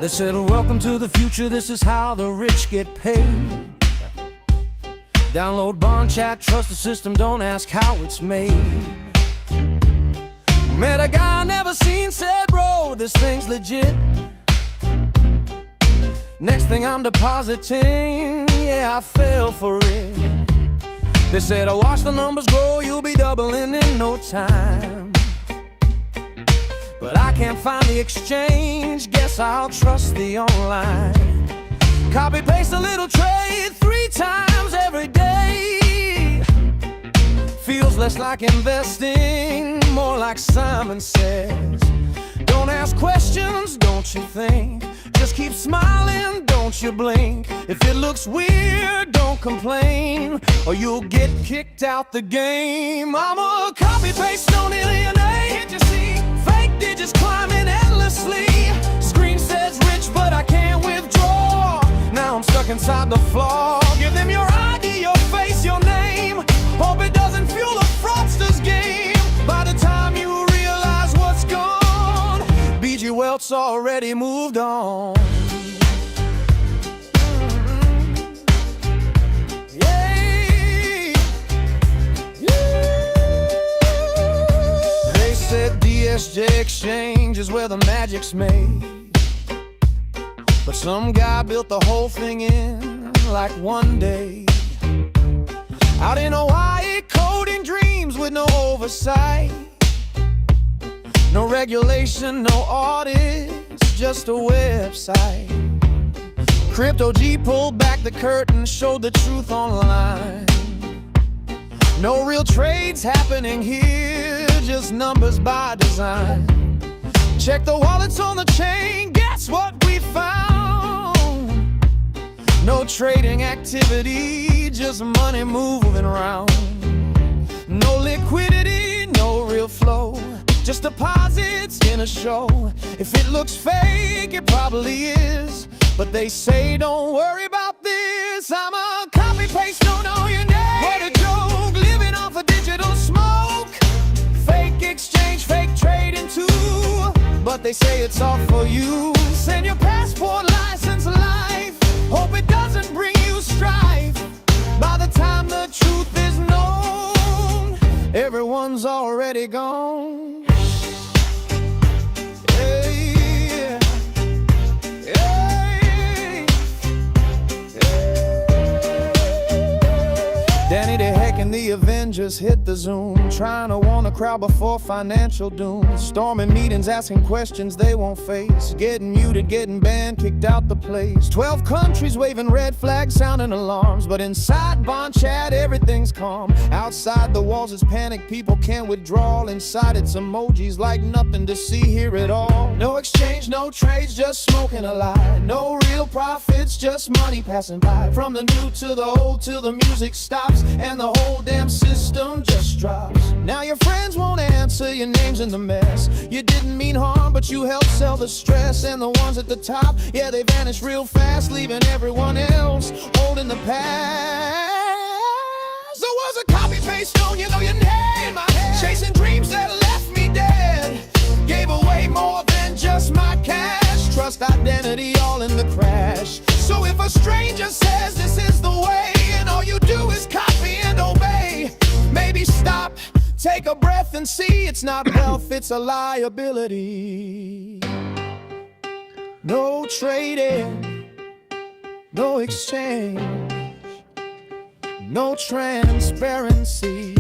They said, welcome to the future, this is how the rich get paid. Download bond chat, trust the system, don't ask how it's made. Met a guy I never seen, said, bro, this thing's legit. Next thing I'm depositing, yeah, I fell for it. They said, watch the numbers grow, you'll be doubling in no time. But I can't find the exchange, guess I'll trust the online. Copy paste a little trade 3 times every day. Feels less like investing, more like Simon says. Don't ask questions, don't you think? Just keep smiling, don't you blink. If it looks weird, don't complain, or you'll get kicked out the game. I'm a copy-paste, no alien. Can't you see? Fake digits climbing endlessly. Screen says rich, but I can't withdraw. Now I'm stuck inside the flaw. Give them your ID, your face, your name. Hope it doesn't fuel a fraudster's game. By the time you realize what's gone, BG Welt's already moved on. They said DSJ Exchange is where the magic's made. But some guy built the whole thing in like one day. Out in Hawaii, coding dreams with no oversight. No regulation, no audits, just a website. Crypto G pulled back the curtain, showed the truth online. No real trades happening here, just numbers by design. Check the wallets on the chain, guess what we found? No trading activity, just money moving around. No liquidity, no real flow, just deposits in a show. If it looks fake, it probably is, but they say don't worry about this. I'm a copy-paste, don't know your name. What a joke, living off of digital smoke. Fake exchange, fake trading too, but they say it's all for you. Send your passport, license, life. Hope it doesn't bring you strife. By the time the truth is known, everyone's already gone. Hey, hey, hey. Danny the Heck and the Avengers hit the Zoom, trying to warn the crowd before financial doom. Storming meetings, asking questions they won't face. Getting muted, getting banned, kicked out the place. 12 countries waving red flags, sounding alarms. But inside bond chat, everything's calm. Outside the walls it's panic, people can't withdraw. Inside it's emojis like nothing to see here at all. No exchange, no trades, just smoking a lie. No real profits, just money passing by. From the new to the old, till the music stops and the whole damn system just drops. Now your friends won't answer, your name's in the mess. You didn't mean harm, but you helped sell the stress. And the ones at the top, yeah, they vanish real fast, leaving everyone else holding the past. So was a copy-paste, don't you know your name? Chasing dreams that left me dead. Gave away more than just my cash. Trust, identity, all in the crash. So if a stranger says this is the way, and all you do is copy and obey, maybe stop, take a breath and see it's not wealth, it's a liability. No trading, no exchange, no transparency.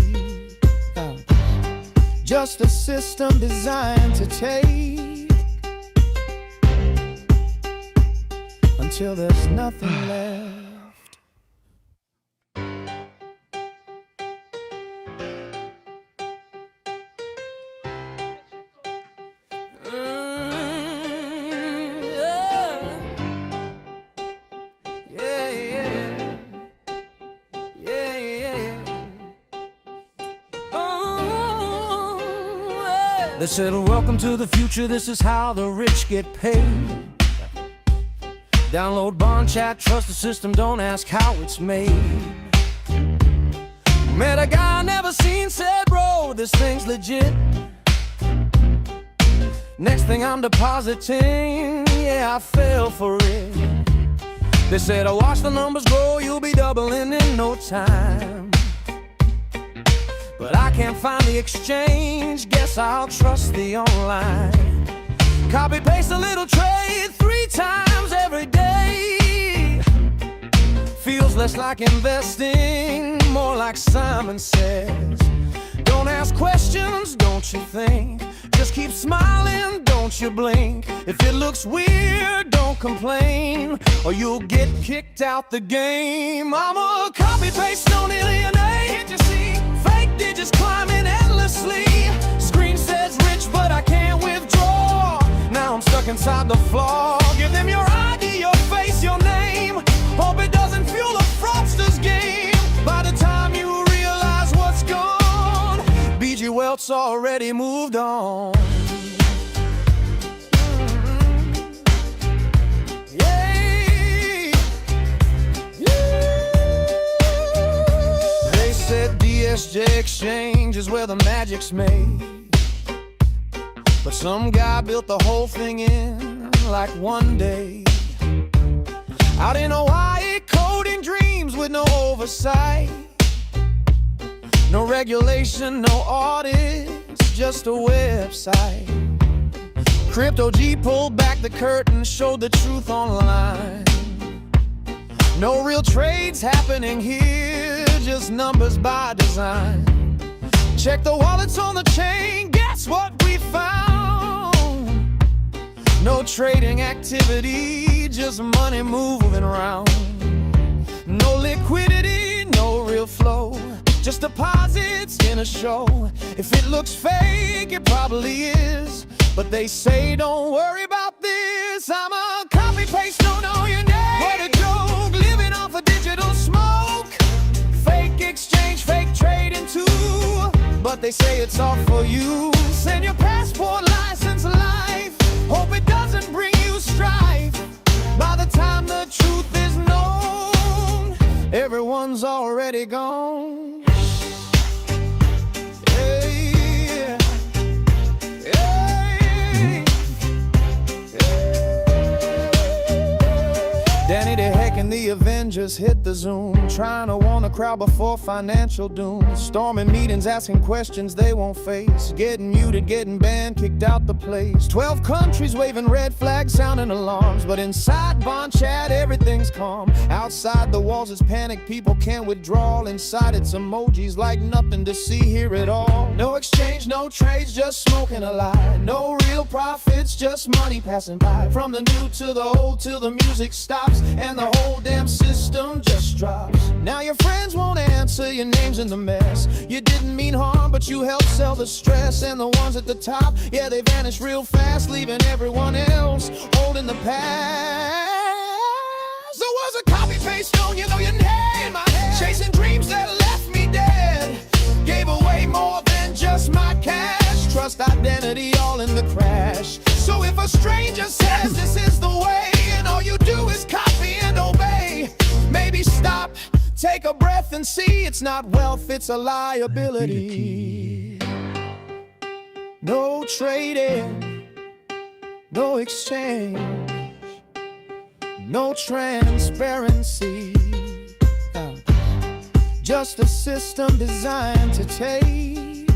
Just a system designed to take until there's nothing left. They said, welcome to the future, this is how the rich get paid. Download bond chat, trust the system, don't ask how it's made. Met a guy I never seen, said, bro, this thing's legit. Next thing I'm depositing, yeah, I fell for it. They said, "I watch the numbers grow, you'll be doubling in no time." But I can't find the exchange, guess I'll trust the online. Copy paste a little trade 3 times every day. Feels less like investing, more like Simon says. Don't ask questions, don't you think? Just keep smiling, don't you blink. If it looks weird, don't complain, or you'll get kicked out the game. I'm a copy paste, no millionaire. Can't you see? Fake digits climbing endlessly. Screen says rich, but I can't withdraw. Now I'm stuck inside the flaw. Give them your ID, your face, your name. Hope it doesn't fuel a fraudster's game. By the time you realize what's gone, BG Welt's already moved on. They said DSJ Exchange is where the magic's made, but some guy built the whole thing in like one day. Out in Hawaii, coding dreams with no oversight. No regulation, no audits, just a website. Crypto G pulled back the curtain, showed the truth online. No real trades happening here, just numbers by design. Check the wallets on the chain, guess what we found? No trading activity, just money moving around. No liquidity, no real flow, just deposits in a show. If it looks fake, it probably is, but they say don't worry about this. I'm a copy paste, don't know your name. What a joke, living off of digital smoke. Fake exchange, fake trading too, but they say it's all for you. Send your passport, license, life. Hope it doesn't bring you strife. By the time the truth is known, everyone's already gone. Danny the Heck and the Avengers hit the Zoom, trying to warn the crowd before financial doom. Storming meetings, asking questions they won't face. Getting muted, getting banned, kicked out the place. 12 countries waving red flags, sounding alarms. But inside Bond Chat, everything's calm. Outside the walls it's panic, people can't withdraw. Inside it's emojis like nothing to see here at all. No exchange, no trades, just smoking a lie. No real profits, just money passing by. From the new to the old till the music stops and the whole damn system just drops. Now your friends won't answer, your name's in the mess. You didn't mean harm, but you helped sell the stress. And the ones at the top, yeah, they vanish real fast, leaving everyone else holding the past. So was a copy paste, don't you know your name? Chasing dreams that left me dead. Gave away more than just my cash. Trust, identity, all in the crash. So if a stranger says this is the way, and all you do is copy and obey, maybe stop, take a breath and see it's not wealth, it's a liability. No trading, no exchange, no transparency. Just a system designed to take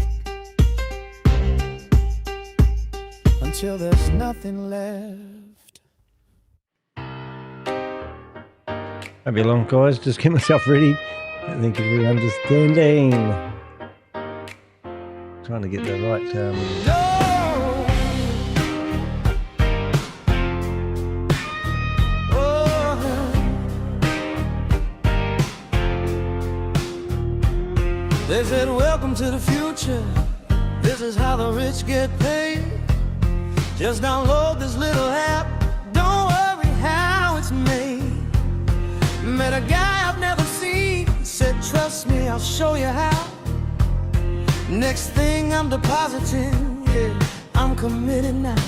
until there's nothing left. Won't be long, guys. Just get myself ready. Thank you for understanding. Trying to get the right They said, welcome to the future. This is how the rich get paid. Just download this little app. Don't worry how it's made. Met a guy I've never seen. Said, trust me, I'll show you how. Next thing I'm depositing. Yeah, I'm committed now.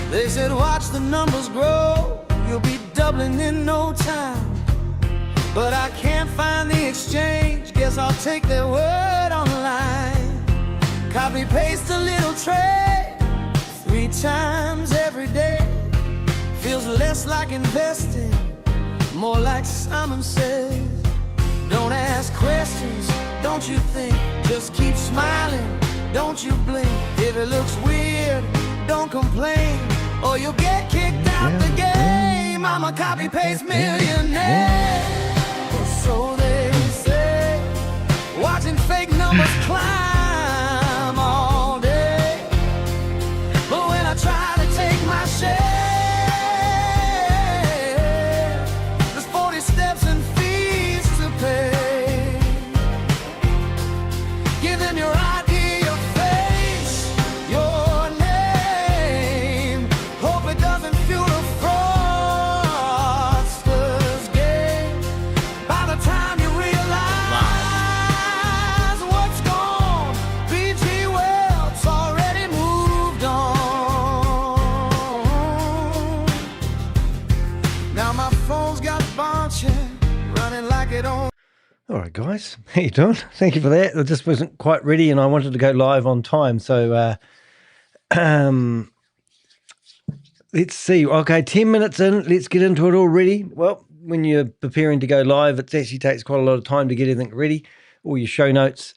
They said, watch the numbers grow. You'll be doubling in no time. But I can't find the exchange. Guess I'll take their word online. Copy paste a little trade. 3 times every day. Feels less like investing, more like Simon says. Don't ask questions, don't you think, just keep smiling, don't you blink. If it looks weird, don't complain, or you'll get kicked out the game. I'm a copy-paste millionaire, so they say, watching fake numbers climb all day. But when I try to take my share, there's 40 steps and fees to pay. Give them your ID, your face, your name. Hope it doesn't fuel a fraudster's game. By the time you realize what's gone, BG Wealth's already moved on. Now my phone's got bunch running like it on. All right, guys, how you doing? Thank you for that. I just wasn't quite ready, and I wanted to go live on time. So, let's see. Okay, 10 minutes in. Let's get into it already. Well, when you're preparing to go live, it actually takes quite a lot of time to get everything ready. All your show notes,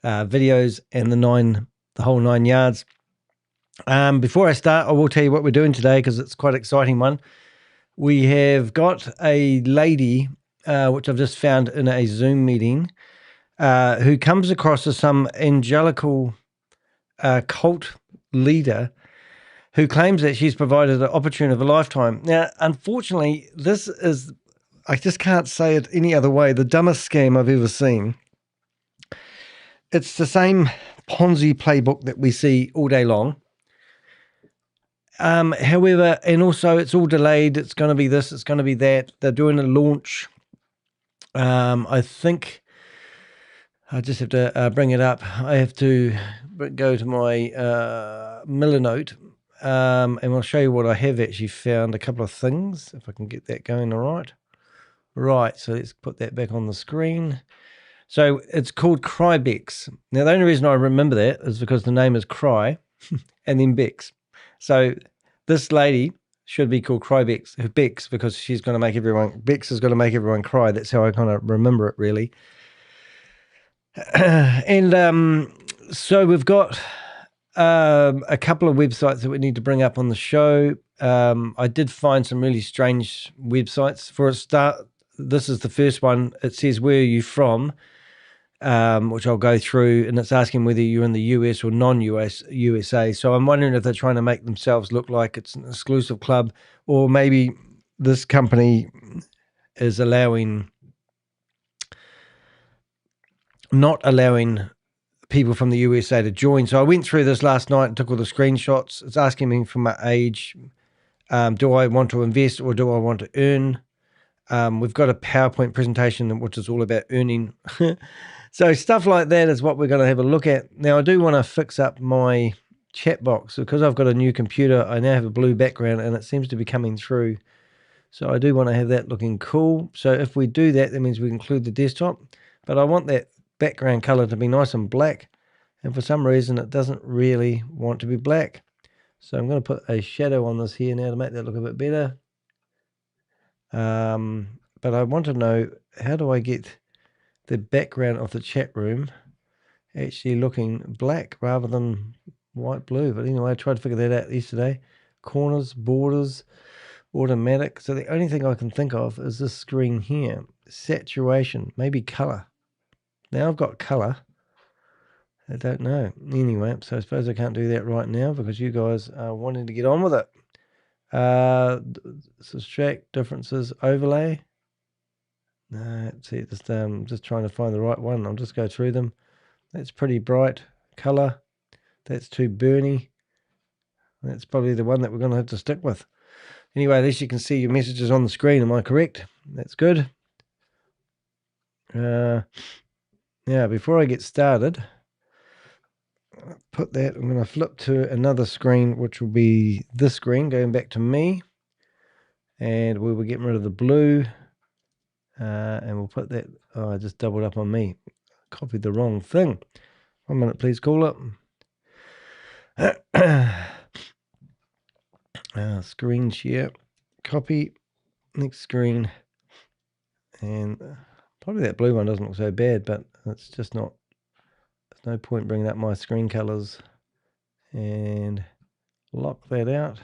videos, and the whole 9 yards. Before I start, I will tell you what we're doing today because it's quite an exciting one. We have got a lady, which I've just found in a Zoom meeting, who comes across as some angelical cult leader who claims that she's provided an opportunity of a lifetime. Now, unfortunately, this is, I just can't say it any other way, the dumbest scam I've ever seen. It's the same Ponzi playbook that we see all day long. However, and also it's all delayed. It's going to be this, it's going to be that. They're doing a launch. I think I just have to bring it up. I have to go to my Milanote, and I'll show you what I have actually found. A couple of things, if I can get that going all right. Right, so let's put that back on the screen. So it's called Crybex. Now, the only reason I remember that is because the name is Cry and then Bex. So this lady should be called Crybex, Bex, because she's going to make everyone, Bex is going to make everyone cry. That's how I kind of remember it, really. And so we've got a couple of websites that we need to bring up on the show. I did find some really strange websites. For a start, this is the first one. It says, where are you from? Which I'll go through, and it's asking whether you're in the US or non-US USA. So I'm wondering if they're trying to make themselves look like it's an exclusive club, or maybe this company is not allowing people from the USA to join. So I went through this last night and took all the screenshots. It's asking me for my age. Do I want to invest or do I want to earn? We've got a PowerPoint presentation which is all about earning. So stuff like that is what we're going to have a look at. Now, I do want to fix up my chat box because I've got a new computer. I now have a blue background and it seems to be coming through. So I do want to have that looking cool. So if we do that, that means we include the desktop. But I want that background color to be nice and black. And for some reason, it doesn't really want to be black. So I'm going to put a shadow on this here now to make that look a bit better. But I want to know, how do I get the background of the chat room actually looking black rather than white blue? But anyway, I tried to figure that out yesterday. Corners, borders, automatic. So the only thing I can think of is this screen here. Saturation, maybe color. Now I've got color. I don't know. Anyway, so I suppose I can't do that right now because you guys are wanting to get on with it. Subtract, differences, overlay. No, see, just trying to find the right one. I'll just go through them. That's pretty bright color. That's too burny. That's probably the one that we're going to have to stick with. Anyway, at least you can see your messages on the screen. Am I correct? That's good. Now, before I get started, put that. I'm going to flip to another screen, which will be this screen, going back to me. And we will get rid of the blue. And we'll put that. Oh, I just doubled up on me. Copied the wrong thing. 1 minute, please, caller. Screen share, copy, next screen. And probably that blue one doesn't look so bad, but it's just not, there's no point bringing up my screen colors. And lock that out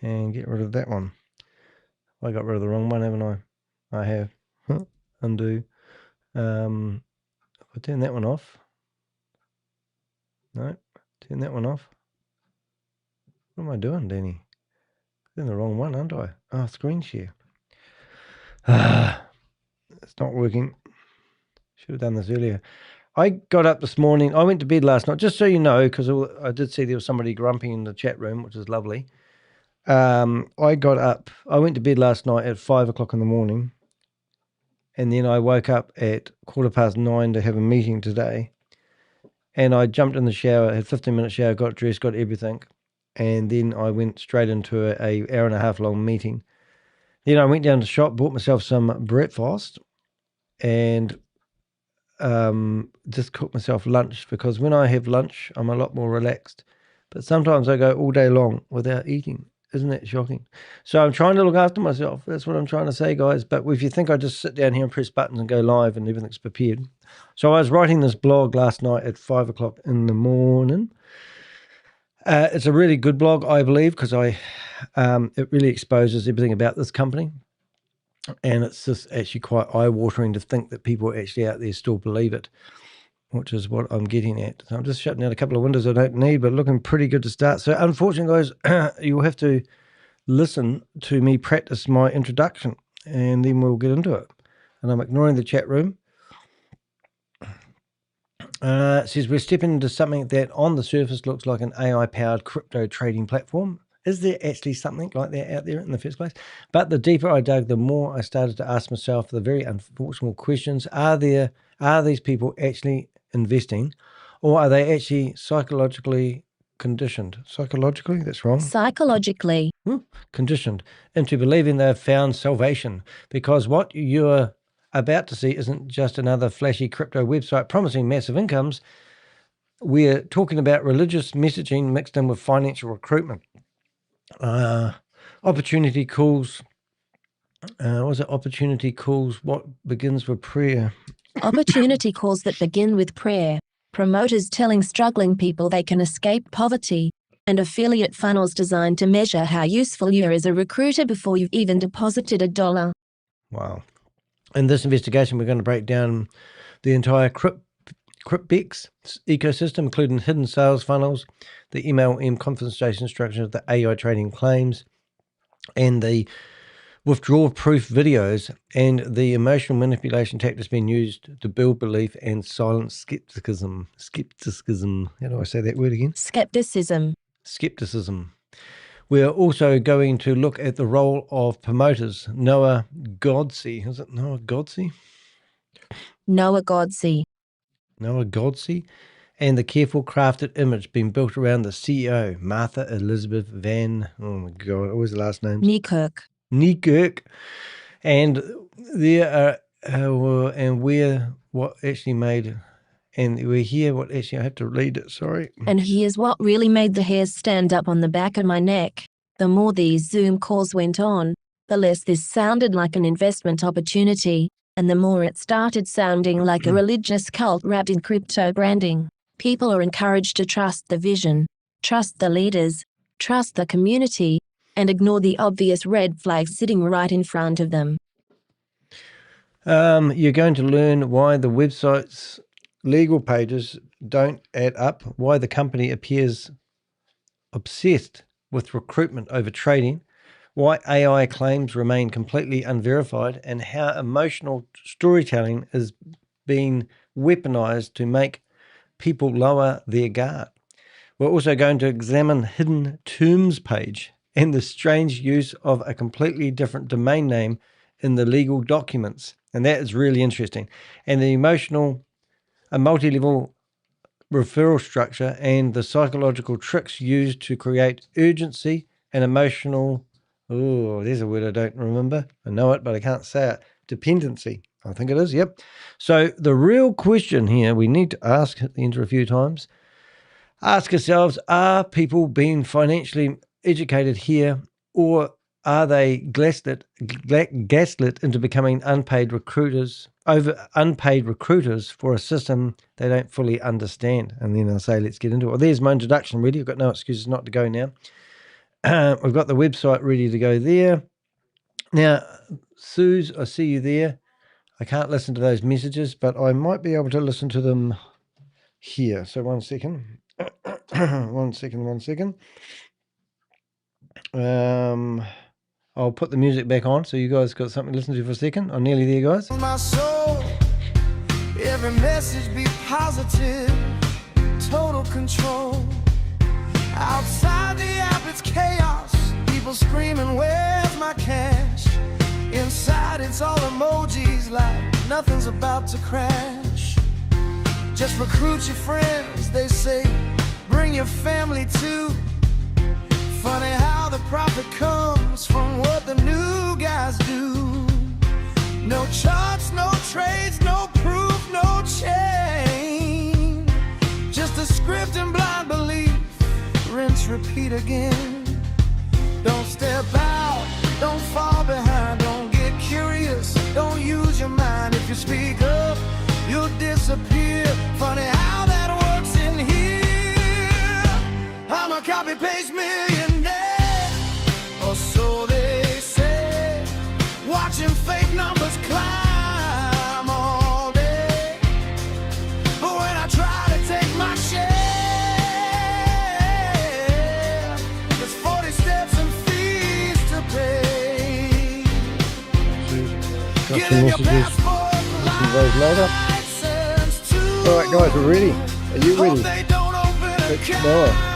and get rid of that one. I got rid of the wrong one, haven't I? I have. Undo. If I turn that one off. No, turn that one off. What am I doing, Danny? I'm in the wrong one, aren't I? Oh, screen share. It's not working. Should have done this earlier. I got up this morning. I went to bed last night, just so you know, because I did see there was somebody grumpy in the chat room, which is lovely. I got up. I went to bed last night at 5 o'clock in the morning. And then I woke up at 9:15 to have a meeting today. And I jumped in the shower, had a 15-minute shower, got dressed, got everything. And then I went straight into a hour and a half long meeting. Then I went down to the shop, bought myself some breakfast, and just cooked myself lunch, because when I have lunch, I'm a lot more relaxed. But sometimes I go all day long without eating. Isn't that shocking? So I'm trying to look after myself. That's what I'm trying to say, guys. But if you think I just sit down here and press buttons and go live and everything's prepared. So I was writing this blog last night at 5 o'clock in the morning. It's a really good blog, I believe, because it really exposes everything about this company. And it's just actually quite eye-watering to think that people actually out there still believe it, which is what I'm getting at. So I'm just shutting out a couple of windows I don't need, but looking pretty good to start. So unfortunately, guys, you'll have to listen to me practice my introduction, and then we'll get into it. And I'm ignoring the chat room. It says we're stepping into something that on the surface looks like an AI-powered crypto trading platform. Is there actually something like that out there in the first place? But the deeper I dug, the more I started to ask myself the very unfortunate questions. Are these people actually investing, or are they actually psychologically conditioned? Psychologically? That's wrong. Psychologically. Conditioned into believing they've found salvation, because what you're about to see isn't just another flashy crypto website promising massive incomes. We're talking about religious messaging mixed in with financial recruitment. Opportunity calls. Was it opportunity calls? What begins with prayer? Opportunity calls that begin with prayer. Promoters telling struggling people they can escape poverty. And affiliate funnels designed to measure how useful you are as a recruiter before you've even deposited $1. Wow. In this investigation, we're going to break down the entire Crybex ecosystem, including hidden sales funnels, the MLM compensation structure, the AI trading claims, and the withdrawal proof videos, and the emotional manipulation tactics being used to build belief and silence skepticism. How do I say that word again? Skepticism. We're also going to look at the role of promoters. Noah Godsey. Is it Noah Godsey? Noah Godsey. Noah Godsey. And the careful crafted image being built around the CEO, Martha Elizabeth Van, oh my God, what was the last name? Niekerk. And there are, and we're what actually made, and we're here what actually, I have to read it, sorry. And here's what really made the hairs stand up on the back of my neck. The more these Zoom calls went on, the less this sounded like an investment opportunity, and the more it started sounding like a religious cult wrapped in crypto branding. People are encouraged to trust the vision, trust the leaders, trust the community, and ignore the obvious red flags sitting right in front of them. You're going to learn why the website's legal pages don't add up, why the company appears obsessed with recruitment over trading, why AI claims remain completely unverified, and how emotional storytelling is being weaponized to make people lower their guard. We're also going to examine hidden terms page and the strange use of a completely different domain name in the legal documents. And that is really interesting. And a multi-level referral structure and the psychological tricks used to create urgency and emotional, oh, there's a word I don't remember. I know it, but I can't say it. Dependency. I think it is, yep. So the real question here we need to ask at the intro a few times, ask ourselves, are people being financially educated here, or are they gaslit into becoming unpaid recruiters for a system they don't fully understand? And then I'll say, let's get into it. Well, there's my introduction ready. I've got no excuses not to go now. We've got the website ready to go there. Now, Suze, I see you there. I can't listen to those messages, but I might be able to listen to them here. So 1 second. 1 second. I'll put the music back on so you guys got something to listen to for a second. I'm nearly there, guys. My soul, every message be positive, total control. Outside the app it's chaos, people screaming, where's my cash? Inside it's all emojis like nothing's about to crash. Just recruit your friends, they say, bring your family too. Funny how the profit comes from what the new guys do. No charts, no trades, no proof, no chain. Just a script and blind belief, rinse, repeat again. Don't step out, don't fall behind, don't get curious, don't use your mind. If you speak up, you'll disappear. Funny how that works in here. I'm a copy-paste millionaire, or so they say, watching fake numbers climb all day. But when I try to take my share, there's 40 steps and fees to pay. Get in your passport, those later. All right, guys, we're ready. Are you ready? It's Noah.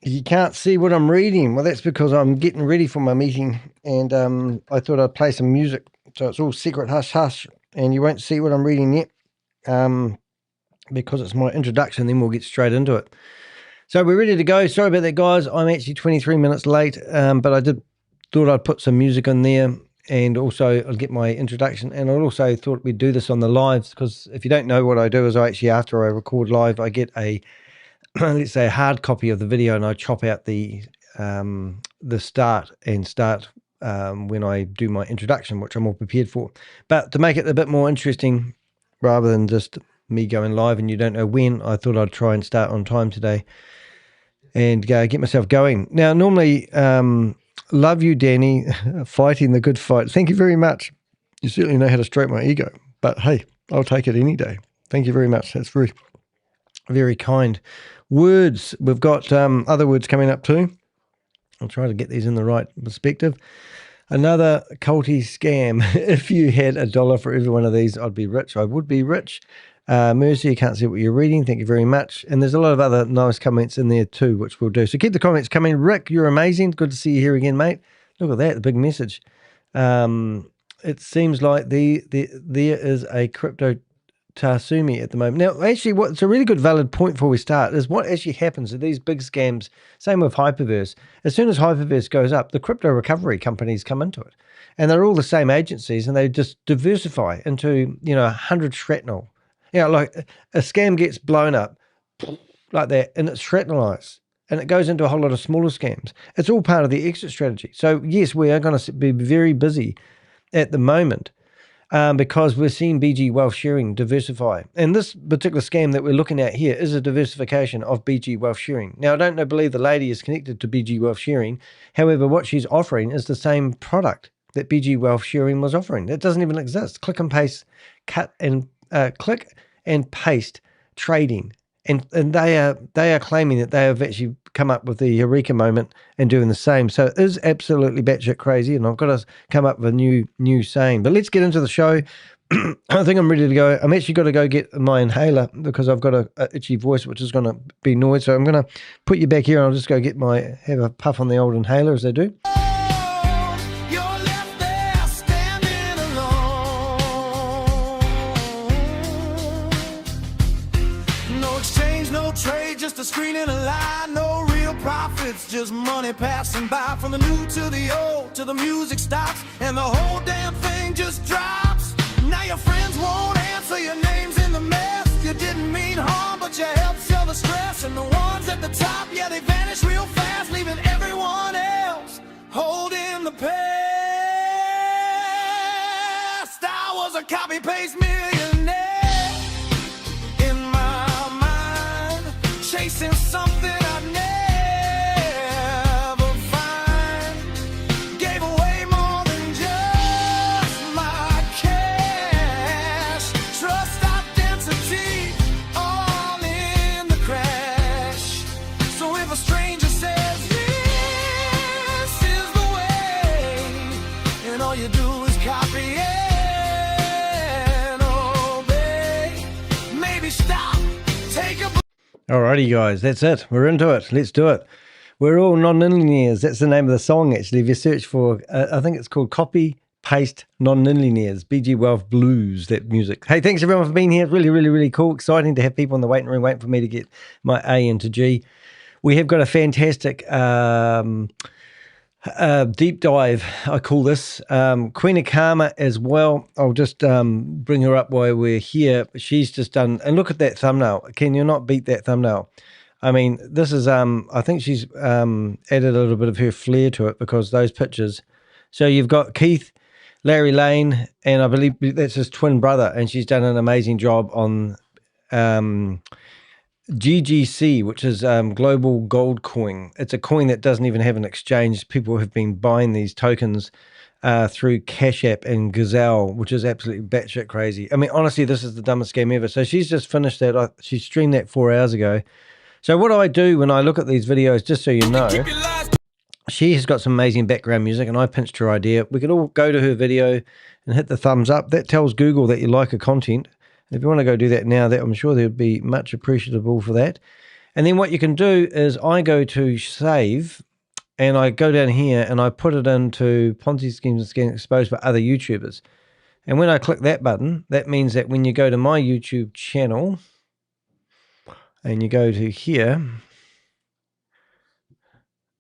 You can't see what I'm reading. Well, that's because I'm getting ready for my meeting, and I thought I'd play some music, so it's all secret hush hush, and you won't see what I'm reading yet, because it's my introduction. Then we'll get straight into it. So we're ready to go. Sorry about that, guys. I'm actually 23 minutes late, but I thought I'd put some music in there, and also I'll get my introduction, and I also thought we'd do this on the lives, because if you don't know, what I do is I actually, after I record live, I get a let's say a hard copy of the video, and I chop out the start when I do my introduction, which I'm all prepared for. But to make it a bit more interesting, rather than just me going live and you don't know when, I thought I'd try and start on time today and get myself going. Now, normally, love you, Danny, fighting the good fight. Thank you very much. You certainly know how to stroke my ego, but hey, I'll take it any day. Thank you very much. That's very, very kind. Words, we've got other words coming up too. I'll try to get these in the right perspective. Another culty scam. If you had $1 for every one of these, I'd be rich. I would be rich. Mercy, you can't see what you're reading. Thank you very much. And there's a lot of other nice comments in there too, which we'll do. So keep the comments coming. Rick, you're amazing. Good to see you here again, mate. Look at that, the big message. It seems like there is a crypto Tarsumi at the moment. Now, actually, what's a really good valid point before we start is what actually happens to these big scams. Same with Hyperverse. As soon as Hyperverse goes up, the crypto recovery companies come into it, and they're all the same agencies, and they just diversify into 100 shrapnel. Like a scam gets blown up like that, and it's shrapnelized, and it goes into a whole lot of smaller scams. It's all part of the exit strategy. So yes, we are going to be very busy at the moment. Because we're seeing BG Wealth Sharing diversify. And this particular scam that we're looking at here is a diversification of BG Wealth Sharing. Now, I don't believe the lady is connected to BG Wealth Sharing. However, what she's offering is the same product that BG Wealth Sharing was offering. That doesn't even exist. Click and paste, click and paste trading. And they are claiming that they have actually come up with the eureka moment and doing the same. So it is absolutely batshit crazy, and I've got to come up with a new saying. But let's get into the show. I think I'm ready to go. I'm actually got to go get my inhaler because I've got a itchy voice, which is going to be noise. So I'm going to put you back here, and I'll just go have a puff on the old inhaler as I do. Just a screen and a lie, no real profits, just money passing by. From the new to the old, till the music stops and the whole damn thing just drops. Now your friends won't answer, your name's in the mess. And the ones at the top, yeah, they vanish real fast, leaving everyone else holding the past. I was a copy-paste millionaire in my mind, chasing something I'd never find. Gave away more than just my cash, trust, identity, all in the crash. So if a stranger says this is the way, and all you do is copy and obey, maybe stop, take a Alrighty, guys, that's it. We're into it. Let's do it. We're all non-linears. That's the name of the song, actually. If you search for, I think it's called Copy Paste Non-Linears, BG Wealth Blues, that music. Hey, thanks everyone for being here. Really, really, really cool. Exciting to have people in the waiting room waiting for me to get my A into G. We have got a fantastic deep dive, I call this. Queen of Karma as well. I'll just bring her up while we're here. She's just done, and look at that thumbnail. Can you not beat that thumbnail? I mean, this is, I think she's added a little bit of her flair to it, because those pictures. So you've got Keith, Larry Lane, and I believe that's his twin brother, and she's done an amazing job on GGC, which is Global Gold Coin. It's a coin that doesn't even have an exchange. People have been buying these tokens through Cash App and Gazelle, which is absolutely batshit crazy. I mean, honestly, this is the dumbest scam ever. So she's just finished that. She streamed that 4 hours ago. So what I do when I look at these videos, just so you know, she has got some amazing background music, and I pinched her idea. We could all go to her video and hit the thumbs up. That tells Google that you like her content. If you want to go do that now, that I'm sure they'd be much appreciable for that. And then what you can do is I go to save, and I go down here and I put it into Ponzi schemes and scams exposed by other YouTubers. And when I click that button, that means that when you go to my YouTube channel and you go to here,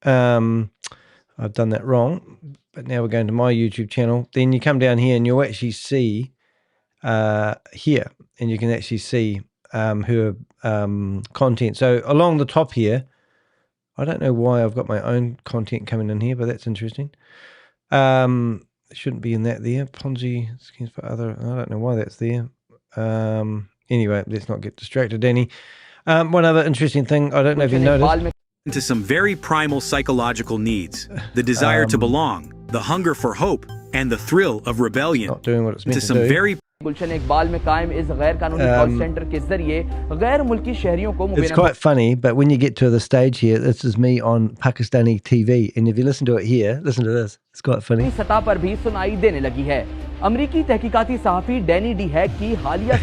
I've done that wrong, but now we're going to my YouTube channel. Then you come down here and you'll actually see here, and you can actually see her content. So along the top here, I don't know why I've got my own content coming in here, but that's interesting. It shouldn't be in that there. Ponzi schemes for other, I don't know why that's there. Anyway, let's not get distracted, Danny. One other interesting thing, I don't know if you noticed. Into some very primal psychological needs, the desire to belong, the hunger for hope, and the thrill of rebellion. Not doing what it's meant Into to some do. very गुलशन इकबाल में कायम इस गैर कानूनी call centre के जरिए गैर मुल्की शहरियों को It's quite funny, but when you get to the stage here, this is me on Pakistani TV, and if you listen to it here, listen to this. It's quite funny. सतह पर भी सुनाई देने लगी है। अमेरिकी तहकीकाती सहाफी डैनी डी हैक की हालिया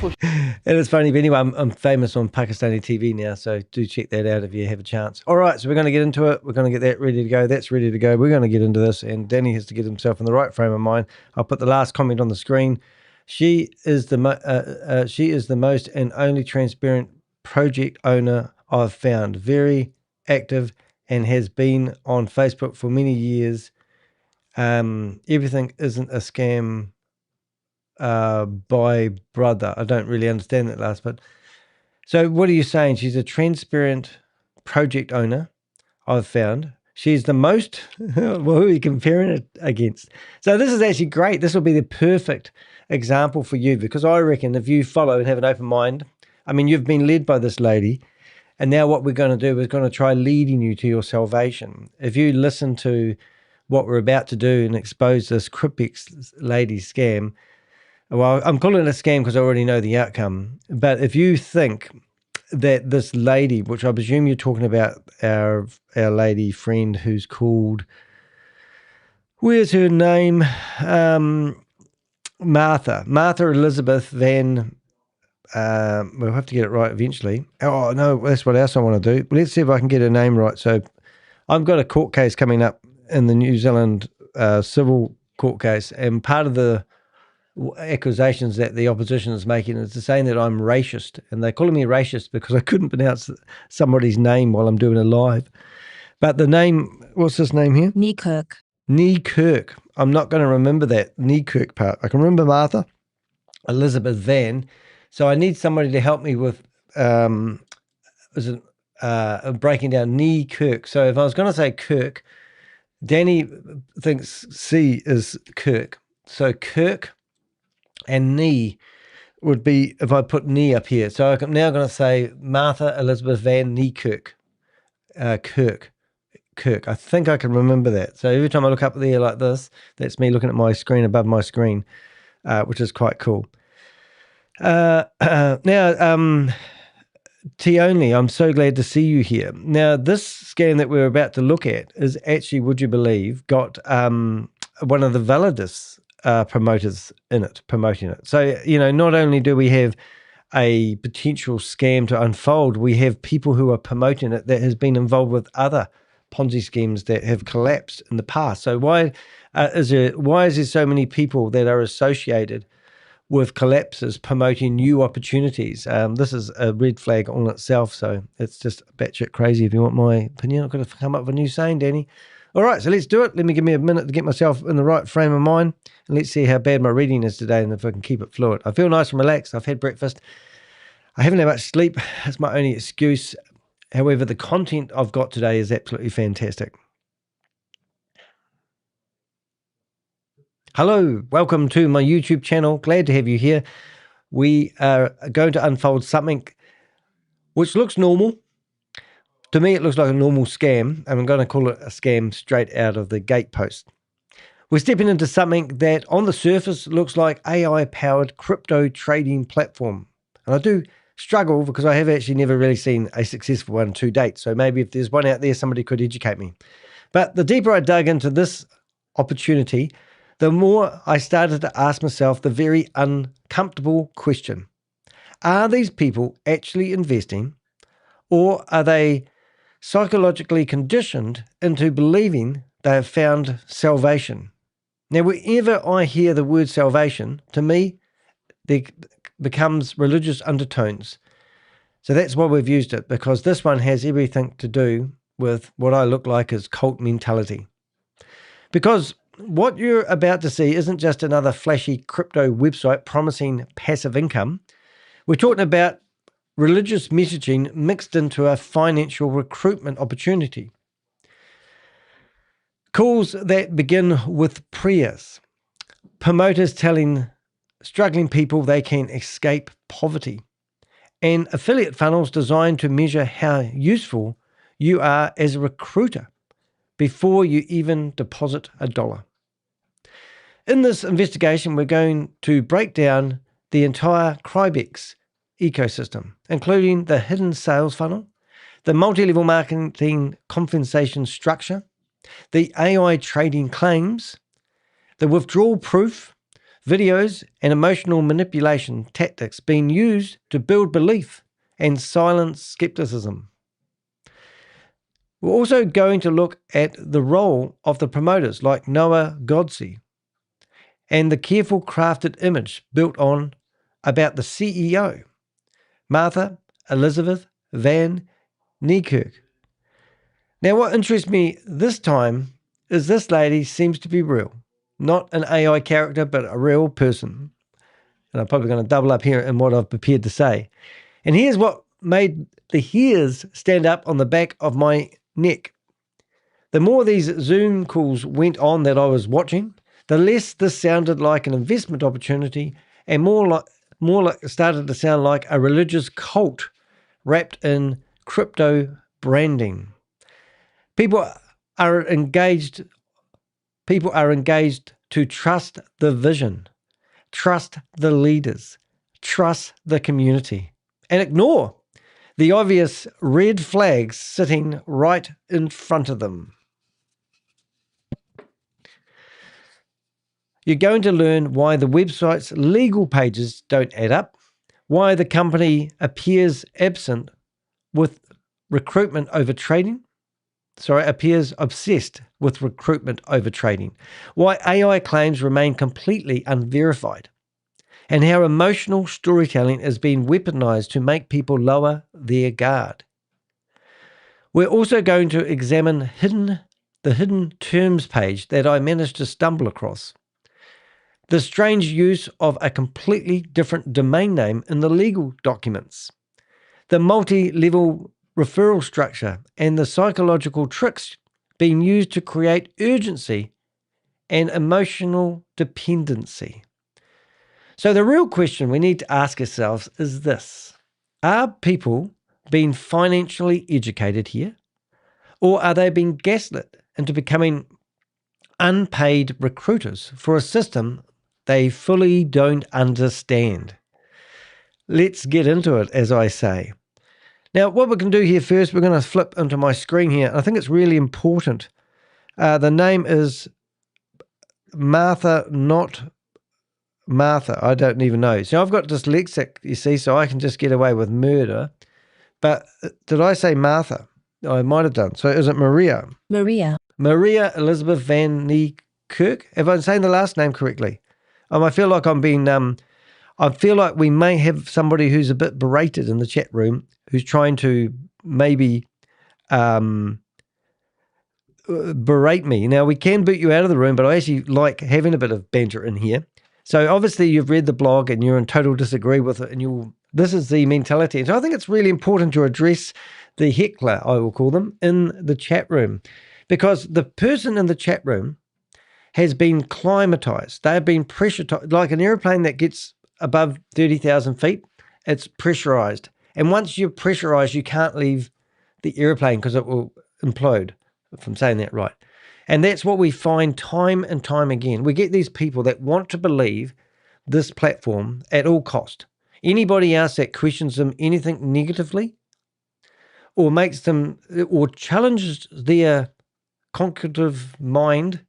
And it's funny, but anyway, I'm famous on Pakistani TV now, so do check that out if you have a chance. All right, so we're going to get into it. We're going to get that ready to go. That's ready to go. We're going to get into this, and Danny has to get himself in the right frame of mind. I'll put the last comment on the screen. She is the most and only transparent project owner I've found. Very active and has been on Facebook for many years. Everything isn't a scam by brother. I don't really understand that last bit. So what are you saying? She's a transparent project owner I've found. She's the most, well, who are you comparing it against? So this is actually great. This will be the perfect example for you, because I reckon if you follow and have an open mind, I mean, you've been led by this lady, and now what we're going to do is going to try leading you to your salvation. If you listen to what we're about to do and expose this Crybex lady scam, well, I'm calling it a scam because I already know the outcome. But if you think that this lady, which I presume you're talking about our lady friend who's called, where's her name? Martha Elizabeth Van, we'll have to get it right eventually. Oh no, that's what else I want to do. Let's see if I can get her name right. So I've got a court case coming up in the New Zealand civil court case, and part of the accusations that the opposition is making is saying that I'm racist, and they're calling me racist because I couldn't pronounce somebody's name while I'm doing a live. But the name, what's his name here? Niekerk. Niekerk. I'm not going to remember that Niekerk part. I can remember Martha, Elizabeth Van. So I need somebody to help me with, is it breaking down Niekerk. So if I was going to say Kirk, Danny thinks C is Kirk. So Kirk and Nee would be if I put Nee up here. So I'm now going to say Martha Elizabeth Van Niekerk. Kirk. I think I can remember that. So every time I look up there like this, that's me looking at my screen above my screen, which is quite cool. Now, T-Only, I'm so glad to see you here. Now, this scam that we're about to look at is actually, would you believe, got one of the Validus promoters in it, promoting it. So, not only do we have a potential scam to unfold, we have people who are promoting it that has been involved with other Ponzi schemes that have collapsed in the past. So why is there so many people that are associated with collapses promoting new opportunities? This is a red flag on itself, so it's just batshit crazy if you want my opinion. I've got to come up with a new saying, Danny. All right, so let's do it. Give me a minute to get myself in the right frame of mind, and let's see how bad my reading is today and if I can keep it fluid. I feel nice and relaxed. I've had breakfast. I haven't had much sleep. That's my only excuse. However, the content I've got today is absolutely fantastic. Hello, welcome to my YouTube channel. Glad to have you here. We are going to unfold something which looks normal. To me, it looks like a normal scam, and I'm going to call it a scam straight out of the gatepost. We're stepping into something that on the surface looks like AI-powered crypto trading platform. And I do struggle because I have actually never really seen a successful one to date. So maybe if there's one out there, somebody could educate me. But the deeper I dug into this opportunity, the more I started to ask myself the very uncomfortable question. Are these people actually investing, or are they psychologically conditioned into believing they have found salvation? Now, whenever I hear the word salvation, to me, there becomes religious undertones. So that's why we've used it, because this one has everything to do with what I look like as cult mentality. Because what you're about to see isn't just another flashy crypto website promising passive income. We're talking about religious messaging mixed into a financial recruitment opportunity. Calls that begin with prayers. Promoters telling struggling people they can escape poverty. And affiliate funnels designed to measure how useful you are as a recruiter before you even deposit $1. In this investigation, we're going to break down the entire Crybex ecosystem, including the hidden sales funnel, the multi-level marketing compensation structure, the AI trading claims, the withdrawal proof, videos and emotional manipulation tactics being used to build belief and silence skepticism. We're also going to look at the role of the promoters like Noah Godsey and the careful crafted image built on about the CEO, Martha Elizabeth Van Niekerk. Now, what interests me this time is this lady seems to be real. Not an AI character, but a real person. And I'm probably going to double up here in what I've prepared to say. And here's what made the hairs stand up on the back of my neck. The more these Zoom calls went on that I was watching, the less this sounded like an investment opportunity and more like started to sound like a religious cult wrapped in crypto branding. People are engaged to trust the vision, trust the leaders, trust the community, and ignore the obvious red flags sitting right in front of them. You're going to learn why the website's legal pages don't add up, why the company appears obsessed with recruitment over trading, why AI claims remain completely unverified, and how emotional storytelling is being weaponized to make people lower their guard. We're also going to examine the hidden terms page that I managed to stumble across. The strange use of a completely different domain name in the legal documents. The multi-level referral structure and the psychological tricks being used to create urgency and emotional dependency. So the real question we need to ask ourselves is this: are people being financially educated here, or are they being gaslit into becoming unpaid recruiters for a system they fully don't understand? Let's get into it, as I say. Now, what we're going to do here first, we're going to flip into my screen here. I think it's really important. The name is Martha, not Martha. I don't even know. So I've got dyslexic, you see, so I can just get away with murder. But did I say Martha? I might have done. So is it Maria? Maria. Maria Elizabeth Van Niekerk. Have I saying the last name correctly? I feel like I'm being, I feel like we may have somebody who's a bit berated in the chat room, who's trying to maybe berate me. Now, we can boot you out of the room, but I actually like having a bit of banter in here. So obviously you've read the blog and you're in total disagree with it, and this is the mentality. And so I think it's really important to address the heckler, I will call them, in the chat room, because the person in the chat room has been climatized. They've been pressurized, like an airplane that gets above 30,000 feet, it's pressurized. And once you're pressurized, you can't leave the airplane because it will implode, if I'm saying that right. And that's what we find time and time again. We get these people that want to believe this platform at all cost. Anybody else that questions them anything negatively or makes them, or challenges their cognitive mind,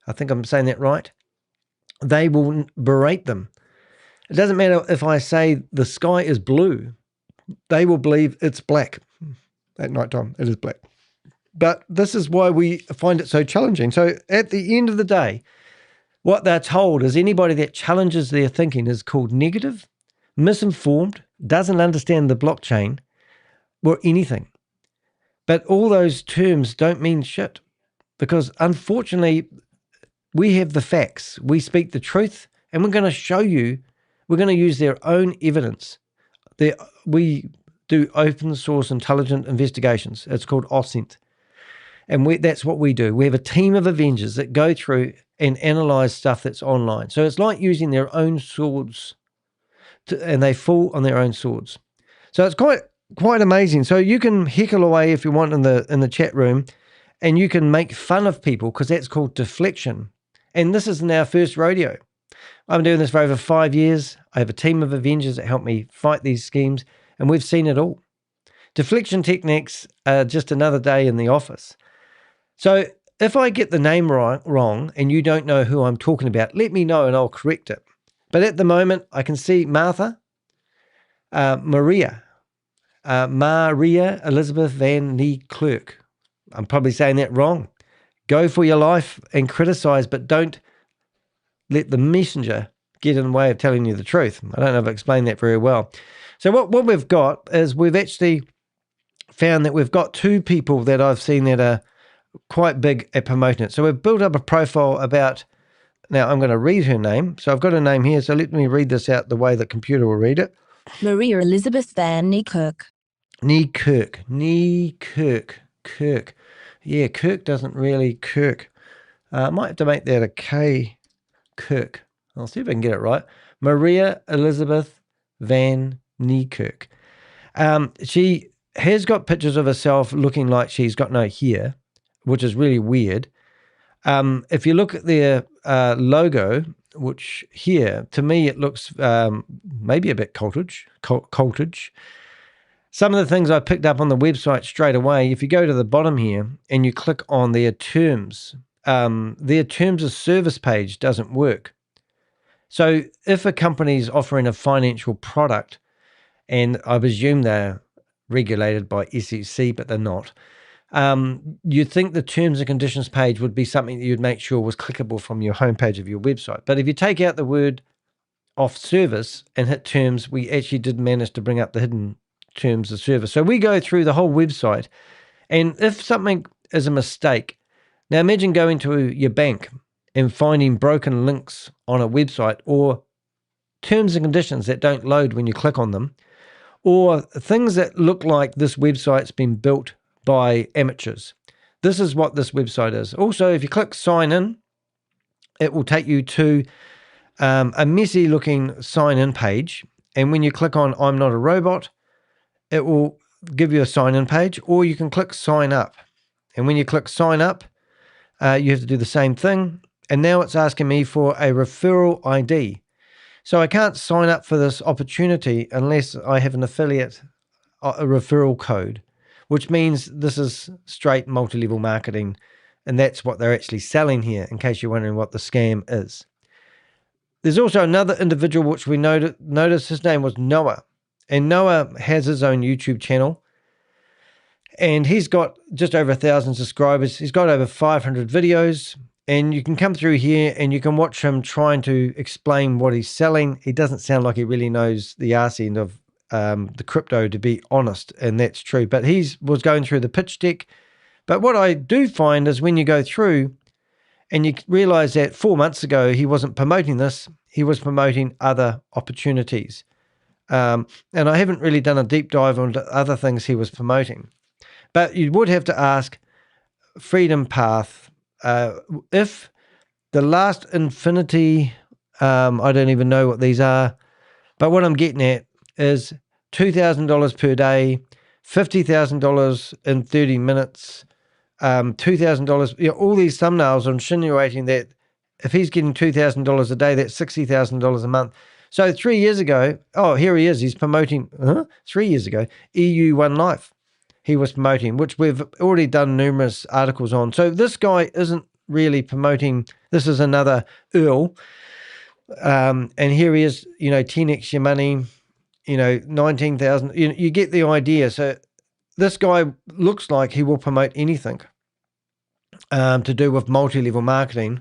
I think I'm saying that right, they will berate them. It doesn't matter if I say the sky is blue, they will believe it's black. At night time, it is black. But this is why we find it so challenging. So at the end of the day, what they're told is anybody that challenges their thinking is called negative, misinformed, doesn't understand the blockchain or anything. But all those terms don't mean shit, because unfortunately, we have the facts. We speak the truth, and we're going to show you, we're going to use their own evidence. We do open source intelligent investigations. It's called OSINT. And that's what we do. We have a team of Avengers that go through and analyze stuff that's online. So it's like using their own swords, and they fall on their own swords. So it's quite amazing. So you can heckle away if you want in the chat room, and you can make fun of people, because that's called deflection. And this isn't our first rodeo. I've been doing this for over 5 years. I have a team of Avengers that help me fight these schemes, and we've seen it all. Deflection techniques are just another day in the office. So if I get the name wrong and you don't know who I'm talking about, let me know and I'll correct it. But at the moment, I can see Martha, Maria Elizabeth Van Niekerk. I'm probably saying that wrong. Go for your life and criticize, but don't let the messenger get in the way of telling you the truth. I don't know if I explained that very well. So what we've got is we've actually found that we've got two people that I've seen that are quite big at promoting it. So we've built up a profile about, now I'm going to read her name. So I've got her name here. So let me read this out the way the computer will read it. Maria Elizabeth Van Niekerk. Kirk. Yeah, Kirk doesn't really Kirk. I might have to make that a K. Kirk. I'll see if I can get it right. Maria Elizabeth Van Niekerk. She has got pictures of herself looking like she's got no hair, which is really weird. If you look at their logo, which here, to me, it looks maybe a bit cultage. Some of the things I picked up on the website straight away, if you go to the bottom here and you click on their terms of service page doesn't work. So if a company's offering a financial product, and I presume they're regulated by SEC, but they're not, you'd think the terms and conditions page would be something that you'd make sure was clickable from your homepage of your website. But if you take out the word off service and hit terms, we actually did manage to bring up the hidden terms of service. So we go through the whole website, and if something is a mistake, now imagine going to your bank and finding broken links on a website or terms and conditions that don't load when you click on them, or things that look like this website's been built by amateurs. This is what this website is. Also, if you click sign in, it will take you to a messy looking sign in page. And when you click on I'm not a robot, it will give you a sign in page, or you can click sign up. And when you click sign up, you have to do the same thing. And now it's asking me for a referral ID. So I can't sign up for this opportunity unless I have an affiliate, a referral code, which means this is straight multi-level marketing. And that's what they're actually selling here, in case you're wondering what the scam is. There's also another individual which we noticed his name was Noah. And Noah has his own YouTube channel. And he's got just over 1,000 subscribers. He's got over 500 videos. And you can come through here and you can watch him trying to explain what he's selling. He doesn't sound like he really knows the arse end of the crypto, to be honest, and that's true. But he was going through the pitch deck. But what I do find is when you go through and you realize that 4 months ago he wasn't promoting this, he was promoting other opportunities. And I haven't really done a deep dive onto other things he was promoting. But you would have to ask Freedom Path, if the last infinity, I don't even know what these are, but what I'm getting at is $2,000 per day, $50,000 in 30 minutes, $2,000, all these thumbnails are insinuating that if he's getting $2,000 a day, that's $60,000 a month. So 3 years ago, here he is, he's promoting, 3 years ago, EU One Life. He was promoting, which we've already done numerous articles on. So this guy isn't really promoting. This is another Earl. And here he is, 10x your money, 19,000. You get the idea. So this guy looks like he will promote anything to do with multi-level marketing.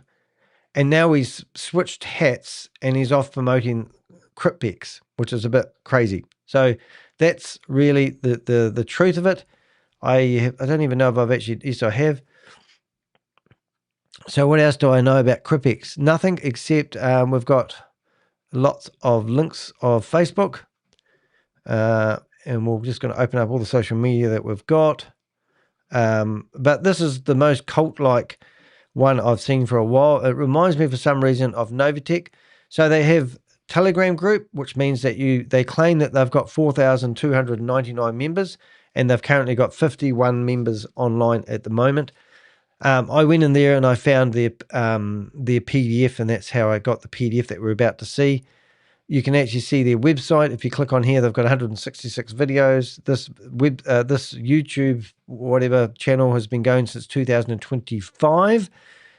And now he's switched hats and he's off promoting Cryptex, which is a bit crazy. So that's really the truth of it. I don't even know if I've actually, yes, I have. So what else do I know about Crybex? Nothing, except we've got lots of links of Facebook. And we're just going to open up all the social media that we've got. But this is the most cult-like one I've seen for a while. It reminds me for some reason of Novatech. So they have Telegram group, which means that they claim that they've got 4,299 members, and they've currently got 51 members online at the moment. I went in there and I found their PDF, and that's how I got the PDF that we're about to see. You can actually see their website. If you click on here, they've got 166 videos. This YouTube whatever channel has been going since 2025.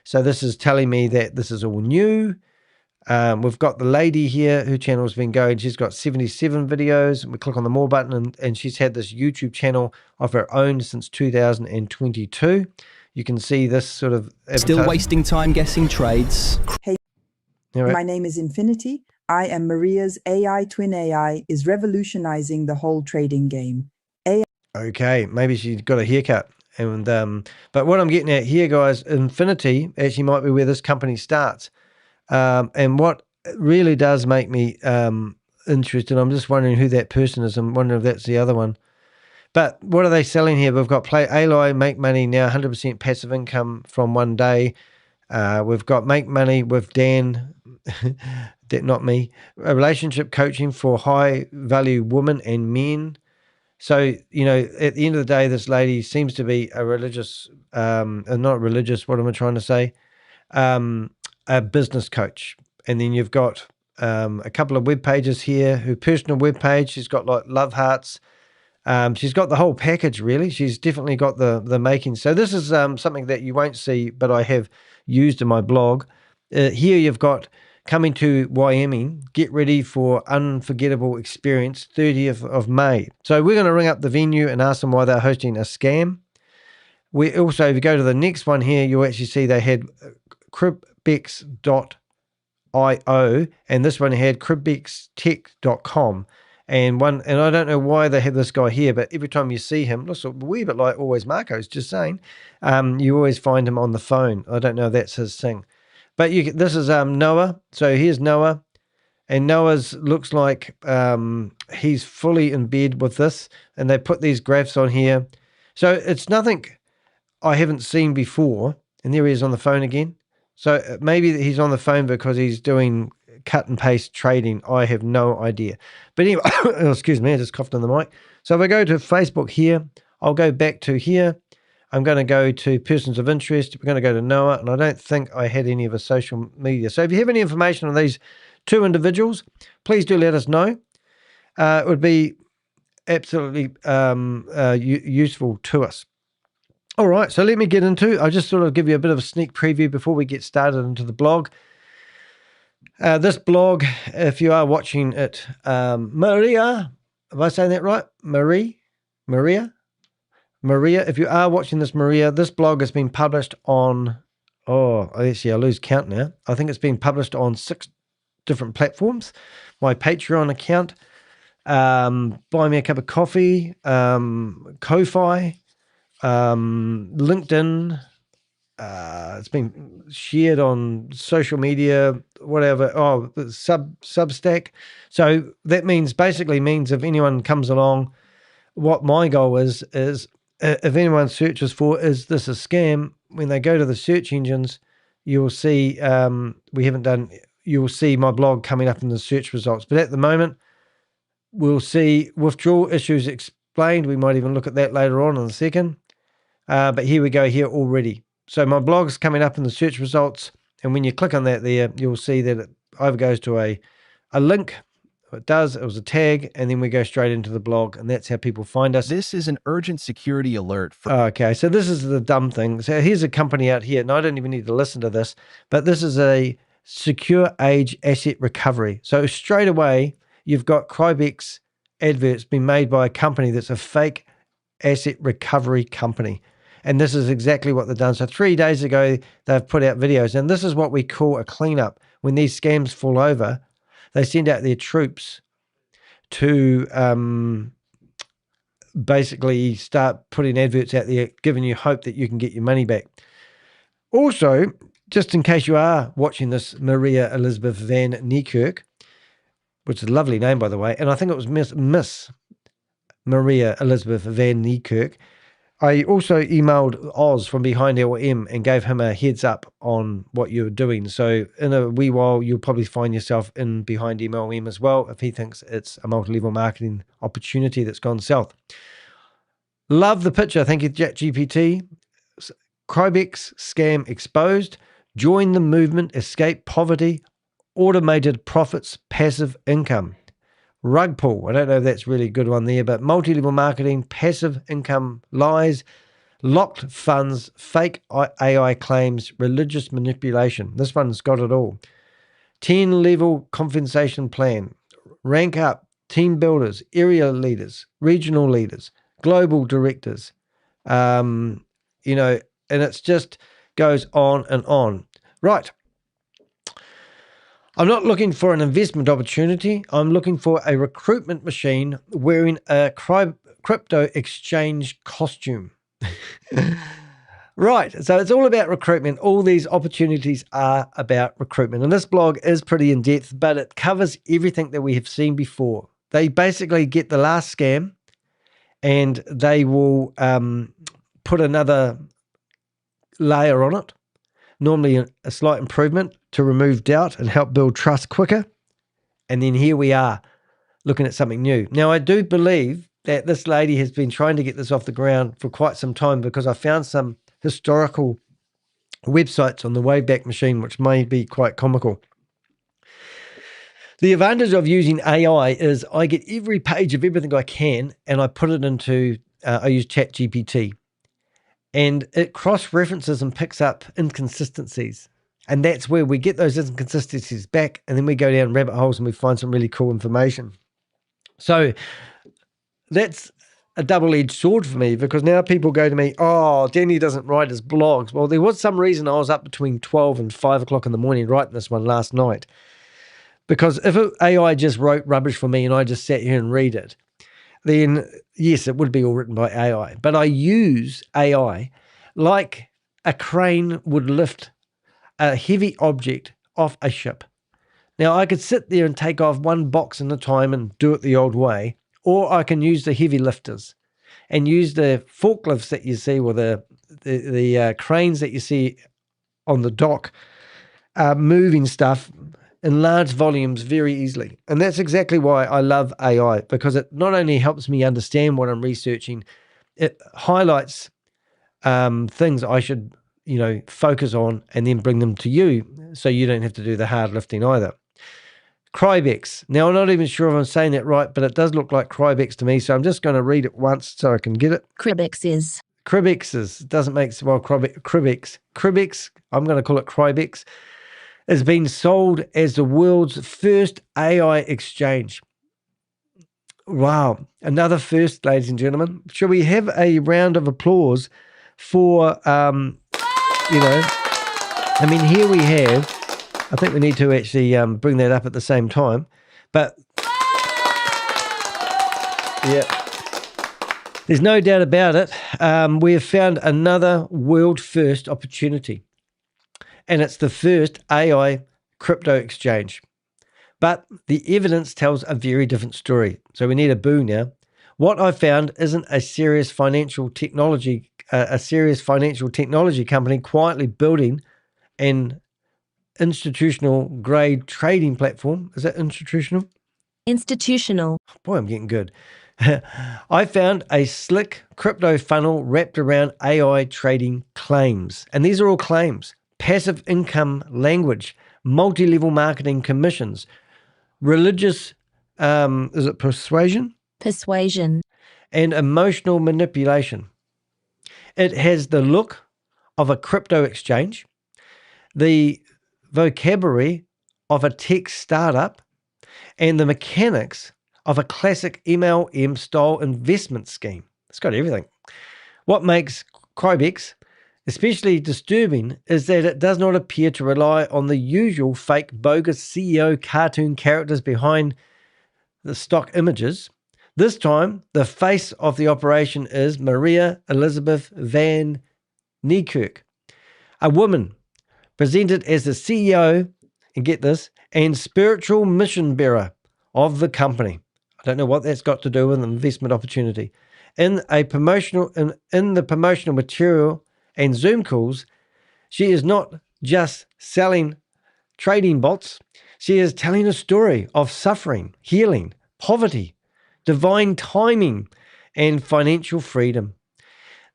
So this is telling me that this is all new. We've got the lady here, her channel's been going. She's got 77 videos. We click on the more button, and she's had this YouTube channel of her own since 2022. You can see this sort of Still wasting time guessing trades. Hey, anyway. My name is Infinity. I am Maria's AI. Twin AI is revolutionizing the whole trading game. Okay, maybe she's got a haircut. And but what I'm getting at here, guys, Infinity actually might be where this company starts. And what really does make me interested, I'm just wondering who that person is. I'm wondering if that's the other one. But what are they selling here? We've got Play Ally, Make Money now, 100% passive income from 1 day. We've got Make Money with Dan, not me, a relationship coaching for high value women and men. So, at the end of the day, this lady seems to be a religious, not religious, what am I trying to say? A business coach. And then you've got a couple of web pages here, her personal web page. She's got like love hearts. She's got the whole package, really. She's definitely got the making. So this is something that you won't see, but I have used in my blog. Here you've got coming to Wyoming, get ready for unforgettable experience, 30th of May. So we're going to ring up the venue and ask them why they're hosting a scam. We also, if you go to the next one here, you'll actually see they had Crybex.io, and this one had crybextech.com. And I don't know why they have this guy here, but every time you see him, looks a wee bit like Always Marco's, just saying, you always find him on the phone. I don't know if that's his thing. But this is Noah. So here's Noah. And Noah's looks like he's fully in bed with this, and they put these graphs on here. So it's nothing I haven't seen before. And there he is on the phone again. So maybe he's on the phone because he's doing cut and paste trading. I have no idea. But anyway, excuse me, I just coughed on the mic. So if I go to Facebook here, I'll go back to here. I'm going to go to persons of interest. We're going to go to Noah, and I don't think I had any of his social media. So if you have any information on these two individuals, please do let us know. It would be absolutely useful to us. All right, so let me get into, I just sort of give you a bit of a sneak preview before we get started into the blog. This blog, if you are watching it, Maria, am I saying that right? Maria, if you are watching this, Maria, this blog has been published on, actually I lose count now. I think it's been published on 6 different platforms. My Patreon account, Buy Me a Cup of Coffee, Ko-Fi, LinkedIn, it's been shared on social media, whatever. Substack. So that basically means if anyone comes along, what my goal is if anyone searches for, is this a scam? When they go to the search engines, you'll see, you'll see my blog coming up in the search results. But at the moment, we'll see withdrawal issues explained. We might even look at that later on in a second. But here we go here already. So my blog's coming up in the search results, and when you click on that there, you'll see that it either goes to a link. It was a tag, and then we go straight into the blog, and that's how people find us. This is an urgent security alert. Okay, so this is the dumb thing. So here's a company out here, and I don't even need to listen to this, but this is a secure age asset recovery. So straight away, you've got Crybex adverts being made by a company that's a fake asset recovery company. And this is exactly what they've done. So 3 days ago, they've put out videos. And this is what we call a cleanup. When these scams fall over, they send out their troops to basically start putting adverts out there, giving you hope that you can get your money back. Also, just in case you are watching this, Maria Elizabeth Van Niekerk, which is a lovely name, by the way, and I think it was Miss Maria Elizabeth Van Niekerk. I also emailed Oz from Behind LM and gave him a heads up on what you're doing. So in a wee while, you'll probably find yourself in Behind MLM as well if he thinks it's a multi-level marketing opportunity that's gone south. Love the picture. Thank you, ChatGPT. Crybex scam exposed. Join the movement. Escape poverty. Automated profits. Passive income. Rug pull. I don't know if that's really a good one there, but multi-level marketing, passive income lies, locked funds, fake AI claims, religious manipulation. This one's got it all. 10-level compensation plan, rank up, team builders, area leaders, regional leaders, global directors, and it's just goes on and on. Right. I'm not looking for an investment opportunity. I'm looking for a recruitment machine wearing a crypto exchange costume. Right. So it's all about recruitment. All these opportunities are about recruitment. And this blog is pretty in-depth, but it covers everything that we have seen before. They basically get the last scam and they will put another layer on it. Normally a slight improvement to remove doubt and help build trust quicker. And then here we are looking at something new. Now, I do believe that this lady has been trying to get this off the ground for quite some time because I found some historical websites on the Wayback Machine, which may be quite comical. The advantage of using AI is I get every page of everything I can and I put it into, I use ChatGPT. And it cross-references and picks up inconsistencies. And that's where we get those inconsistencies back. And then we go down rabbit holes and we find some really cool information. So that's a double-edged sword for me because now people go to me, oh, Danny doesn't write his blogs. Well, there was some reason I was up between 12 and 5 o'clock in the morning writing this one last night. Because if AI just wrote rubbish for me and I just sat here and read it, then yes, it would be all written by AI. But I use AI like a crane would lift a heavy object off a ship. Now, I could sit there and take off one box at a time and do it the old way, or I can use the heavy lifters and use the forklifts that you see, or the cranes that you see on the dock, moving stuff in large volumes very easily. And that's exactly why I love AI, because it not only helps me understand what I'm researching, it highlights things I should, focus on and then bring them to you so you don't have to do the hard lifting either. Crybex. Now, I'm not even sure if I'm saying that right, but it does look like Crybex to me, so I'm just going to read it once so I can get it. Crybex is. Crybex doesn't make, well, Crybex, I'm going to call it Crybex, has been sold as the world's first AI exchange. Wow. Another first, ladies and gentlemen. Shall we have a round of applause for, here we have, I think we need to actually bring that up at the same time. But, yeah, there's no doubt about it. We have found another world first opportunity. And it's the first AI crypto exchange. But the evidence tells a very different story. So we need a boo now. What I found isn't a serious financial technology company quietly building an institutional grade trading platform. Is that institutional? Institutional. Boy, I'm getting good. I found a slick crypto funnel wrapped around AI trading claims. And these are all claims. Passive income language, multi-level marketing commissions, religious, is it persuasion? Persuasion. And emotional manipulation. It has the look of a crypto exchange, the vocabulary of a tech startup, and the mechanics of a classic MLM style investment scheme. It's got everything. What makes Crybex especially disturbing is that it does not appear to rely on the usual fake bogus CEO cartoon characters behind the stock images. This time, the face of the operation is Maria Elizabeth Van Niekerk, a woman presented as the CEO, and get this, and spiritual mission bearer of the company. I don't know what that's got to do with an investment opportunity. In the promotional material and Zoom calls, she is not just selling trading bots. She is telling a story of suffering, healing, poverty, divine timing, and financial freedom.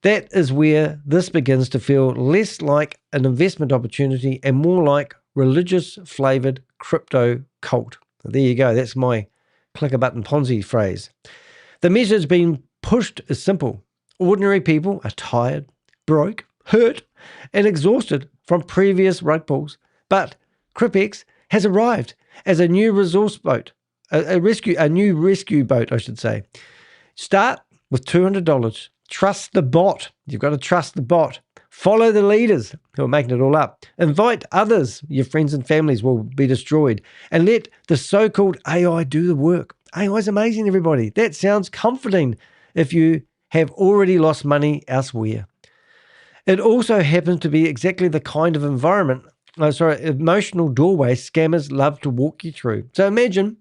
That is where this begins to feel less like an investment opportunity and more like religious-flavored crypto cult. There you go. That's my click-a-button Ponzi phrase. The message being pushed is simple. Ordinary people are tired, broke, hurt, and exhausted from previous rug pulls. But Crybex has arrived as a new resource boat, a new rescue boat, I should say. Start with $200. Trust the bot. You've got to trust the bot. Follow the leaders who are making it all up. Invite others. Your friends and families will be destroyed. And let the so-called AI do the work. AI is amazing, everybody. That sounds comforting if you have already lost money elsewhere. It also happens to be exactly the kind of emotional doorway scammers love to walk you through. So imagine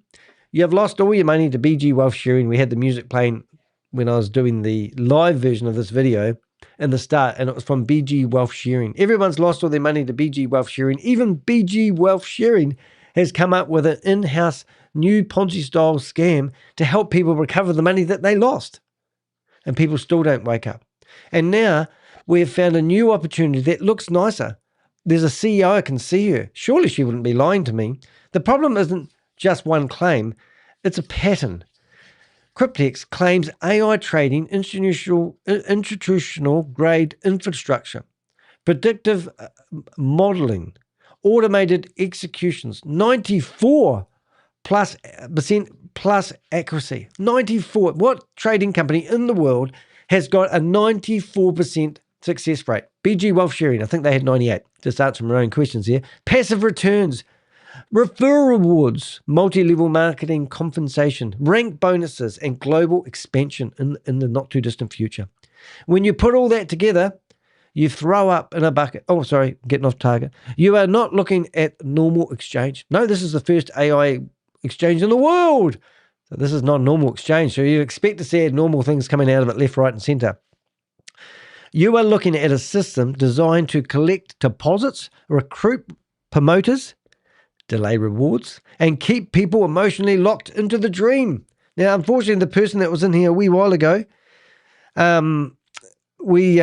you have lost all your money to BG Wealth Sharing. We had the music playing when I was doing the live version of this video in the start, and it was from BG Wealth Sharing. Everyone's lost all their money to BG Wealth Sharing. Even BG Wealth Sharing has come up with an in-house new Ponzi-style scam to help people recover the money that they lost. And people still don't wake up. And now we have found a new opportunity that looks nicer. There's a CEO, I can see her. Surely she wouldn't be lying to me. The problem isn't just one claim, it's a pattern. Cryptex claims AI trading, institutional grade infrastructure, predictive modeling, automated executions, 94% plus accuracy. 94. What trading company in the world has got a 94% success rate? BG Wealth Sharing, I think they had 98. Just answering my own questions here. Passive returns, referral rewards, multi-level marketing compensation, rank bonuses, and global expansion in the not too distant future. When you put all that together, You throw up in a bucket. Oh, sorry, getting off target. You are not looking at normal exchange. No, this is the first AI exchange in the world. So this is not a normal exchange. So you expect to see normal things coming out of it left, right, and center. You are looking at a system designed to collect deposits, recruit promoters, delay rewards, and keep people emotionally locked into the dream. Now, unfortunately, the person that was in here a wee while ago, we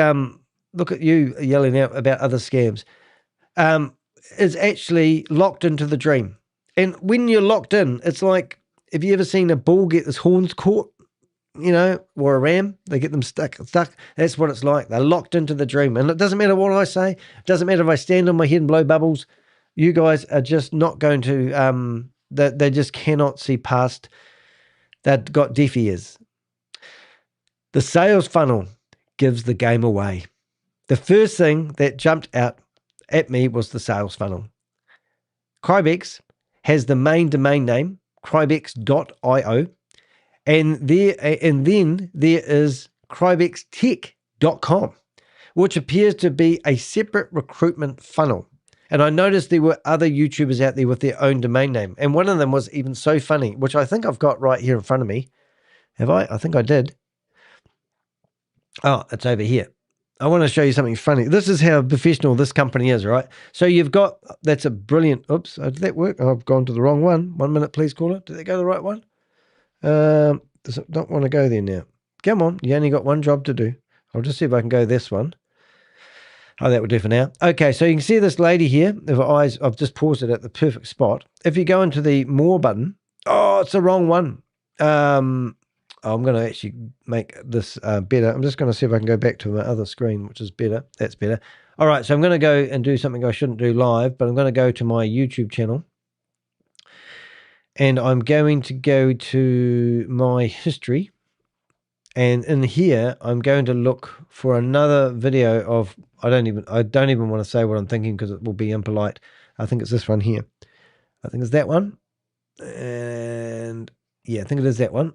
look at you yelling out about other scams, is actually locked into the dream. And when you're locked in, it's like, have you ever seen a bull get his horns caught? You know, or a ram, they get them stuck. That's what it's like. They're locked into the dream. And it doesn't matter what I say. It doesn't matter if I stand on my head and blow bubbles. You guys are just not going to, they just cannot see past. They've got deaf ears. The sales funnel gives the game away. The first thing that jumped out at me was the sales funnel. Crybex has the main domain name, crybex.io. And then there is crybextech.com, which appears to be a separate recruitment funnel. And I noticed there were other YouTubers out there with their own domain name. And one of them was even so funny, which I think I've got right here in front of me. Have I? I think I did. Oh, it's over here. I want to show you something funny. This is how professional this company is, right? So you've got, that's a brilliant, oops, did that work? Oh, I've gone to the wrong one. 1 minute, please, caller. Did that go to the right one? Does it not want to go there now? Come on, you only got one job to do. I'll just see if I can go this one. Oh, that will do for now. Okay, so you can see this lady here. If her eyes, I've just paused it at the perfect spot. If you go into the more button, oh, it's the wrong one. I'm going to actually make this better. I'm just going to see if I can go back to my other screen, which is better. That's better. All right, so I'm going to go and do something I shouldn't do live, but I'm going to go to my YouTube channel. And I'm going to go to my history. And in here, I'm going to look for another video of, I don't even want to say what I'm thinking because it will be impolite. I think it's this one here. I think it's that one. And yeah, I think it is that one.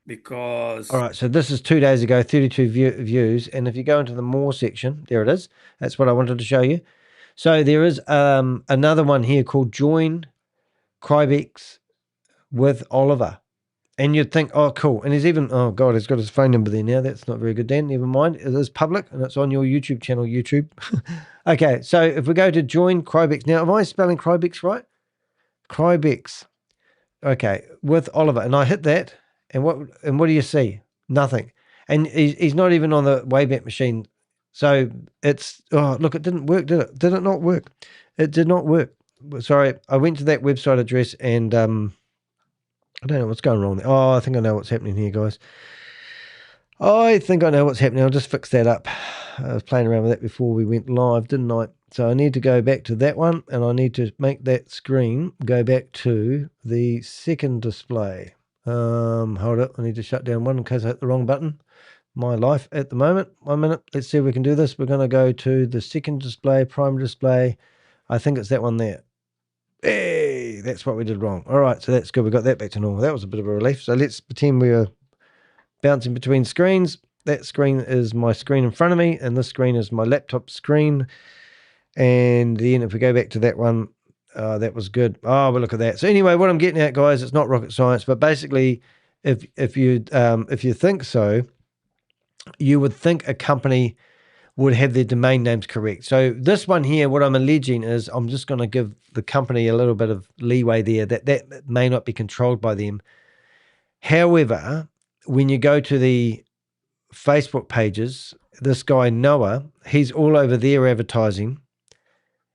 Because all right, so this is 2 days ago, 32 views. And if you go into the more section, there it is. That's what I wanted to show you. So there is another one here called Join Crybex with Oliver. And you'd think, oh, cool. And he's even, oh, God, he's got his phone number there now. That's not very good, Dan. Never mind. It is public, and it's on your YouTube channel, YouTube. Okay, so if we go to join Crybex. Now, am I spelling Crybex right? Crybex. Okay, with Oliver. And I hit that, and what do you see? Nothing. And he's not even on the Wayback Machine. So it's, oh, look, it didn't work, did it? Did it not work? It did not work. Sorry, I went to that website address and I don't know what's going wrong there. Oh, I think I know what's happening here, guys. I think I know what's happening. I'll just fix that up. I was playing around with that before we went live, didn't I? So I need to go back to that one, and I need to make that screen go back to the second display. Hold it. I need to shut down one in case I hit the wrong button. My life at the moment. 1 minute. Let's see if we can do this. We're going to go to the second display, primary display. I think it's that one there. Hey, that's what we did wrong. All right, so that's good. We got that back to normal. That was a bit of a relief. So let's pretend we are bouncing between screens. That screen is my screen in front of me, and this screen is my laptop screen. And then if we go back to that one, that was good. Oh, well, look at that. So anyway, what I'm getting at, guys, it's not rocket science, but basically, if you think so, you would think a company would have their domain names correct. So this one here, what I'm alleging is I'm just going to give the company a little bit of leeway there that may not be controlled by them. However, when you go to the Facebook pages, this guy Noah, he's all over their advertising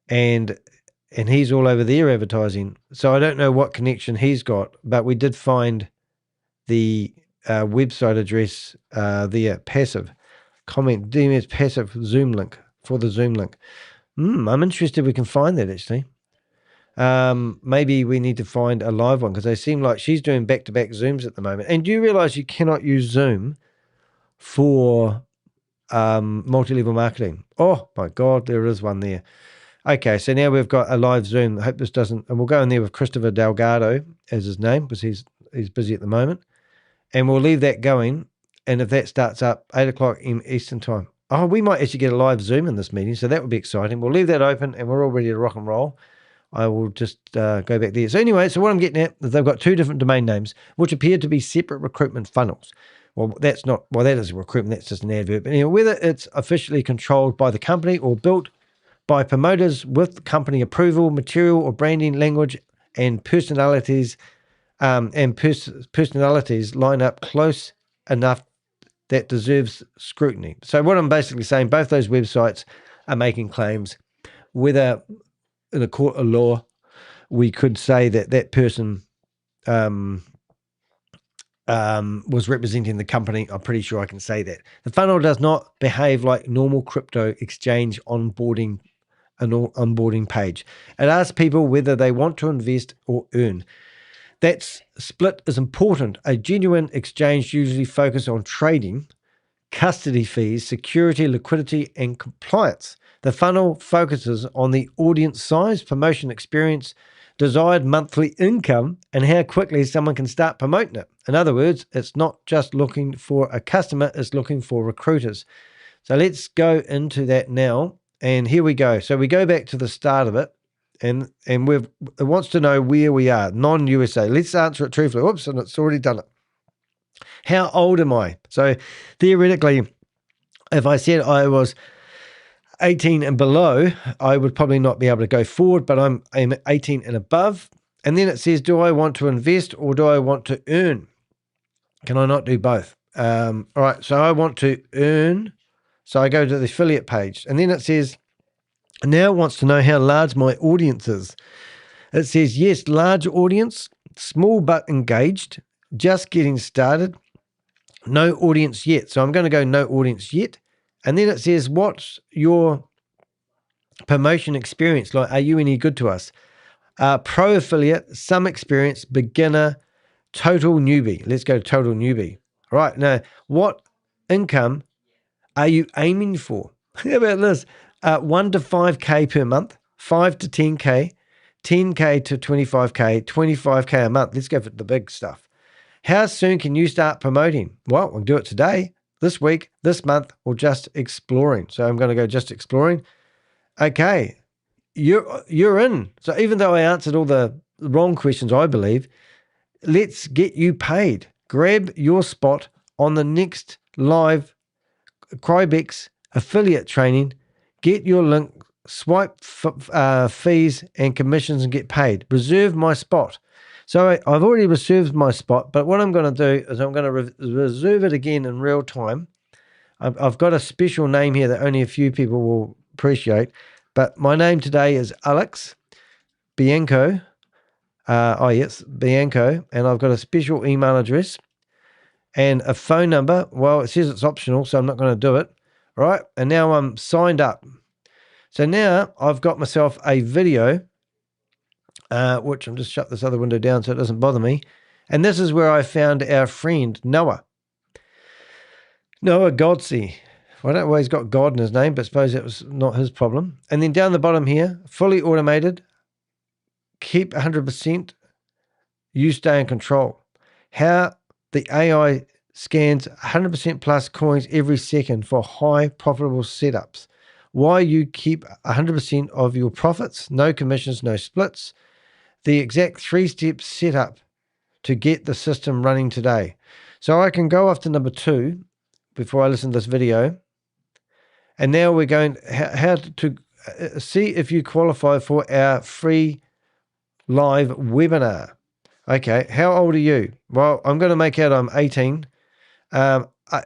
and he's all over their advertising. So I don't know what connection he's got, but we did find the website address there, passive. Comment, DMS passive Zoom link for the Zoom link. I'm interested we can find that actually. Maybe we need to find a live one because they seem like she's doing back-to-back Zooms at the moment. And do you realize you cannot use Zoom for multi-level marketing? Oh my God, there is one there. Okay, so now we've got a live Zoom. I hope this doesn't, and we'll go in there with Christopher Delgado as his name because he's busy at the moment. And we'll leave that going. And if that starts up 8 o'clock Eastern time, Oh, we might actually get a live Zoom in this meeting, so that would be exciting. We'll leave that open, and we're all ready to rock and roll. I will just go back there. So anyway, so what I'm getting at is they've got 2 different domain names, which appear to be separate recruitment funnels. Well, that is recruitment. That's just an adverb. But anyway, whether it's officially controlled by the company or built by promoters with company approval, material or branding, language, and personalities, personalities line up close enough that deserves scrutiny. So what I'm basically saying, both those websites are making claims. Whether in a court of law, we could say that that person was representing the company. I'm pretty sure I can say that. The funnel does not behave like normal crypto exchange onboarding, an onboarding page. It asks people whether they want to invest or earn. That split is important. A genuine exchange usually focuses on trading, custody fees, security, liquidity, and compliance. The funnel focuses on the audience size, promotion experience, desired monthly income, and how quickly someone can start promoting it. In other words, it's not just looking for a customer, it's looking for recruiters. So let's go into that now. And here we go. So we go back to the start of it. And it wants to know where we are, non-USA. Let's answer it truthfully. Whoops, and it's already done it. How old am I? So theoretically, if I said I was 18 and below, I would probably not be able to go forward, but I'm 18 and above. And then it says, do I want to invest or do I want to earn? Can I not do both? All right, so I want to earn. So I go to the affiliate page, and then it says, now it wants to know how large my audience is. It says, yes, large audience, small but engaged, just getting started, no audience yet. So I'm going to go no audience yet. And then it says, what's your promotion experience like? Are you any good to us? Pro affiliate, some experience, beginner, total newbie. Let's go to total newbie. All right, now, what income are you aiming for? How about this? 1 to 5K per month, 5 to 10K, 10K to 25K, 25K a month. Let's go for the big stuff. How soon can you start promoting? Well, we'll do it today, this week, this month, or just exploring. So I'm going to go just exploring. Okay, you're in. So even though I answered all the wrong questions, I believe, let's get you paid. Grab your spot on the next live Crybex affiliate training. Get your link, swipe fees and commissions and get paid. Reserve my spot. So I've already reserved my spot, but what I'm going to do is I'm going to reserve it again in real time. I've got a special name here that only a few people will appreciate, but my name today is Alex Bianco. Yes, Bianco, and I've got a special email address and a phone number. Well, it says it's optional, so I'm not going to do it. All right, and now I'm signed up. So now I've got myself a video, which I'm just shut this other window down so it doesn't bother me. And this is where I found our friend Noah Godsey. I don't know why he's got God in his name, but I suppose that was not his problem. And then down the bottom here, fully automated, keep 100%, you stay in control. How the AI scans 100% plus coins every second for high profitable setups. Why you keep 100% of your profits, no commissions, no splits. The exact 3-step setup to get the system running today. So I can go off to number 2 before I listen to this video. And now we're going how to see if you qualify for our free live webinar. Okay, how old are you? Well, I'm going to make out I'm 18.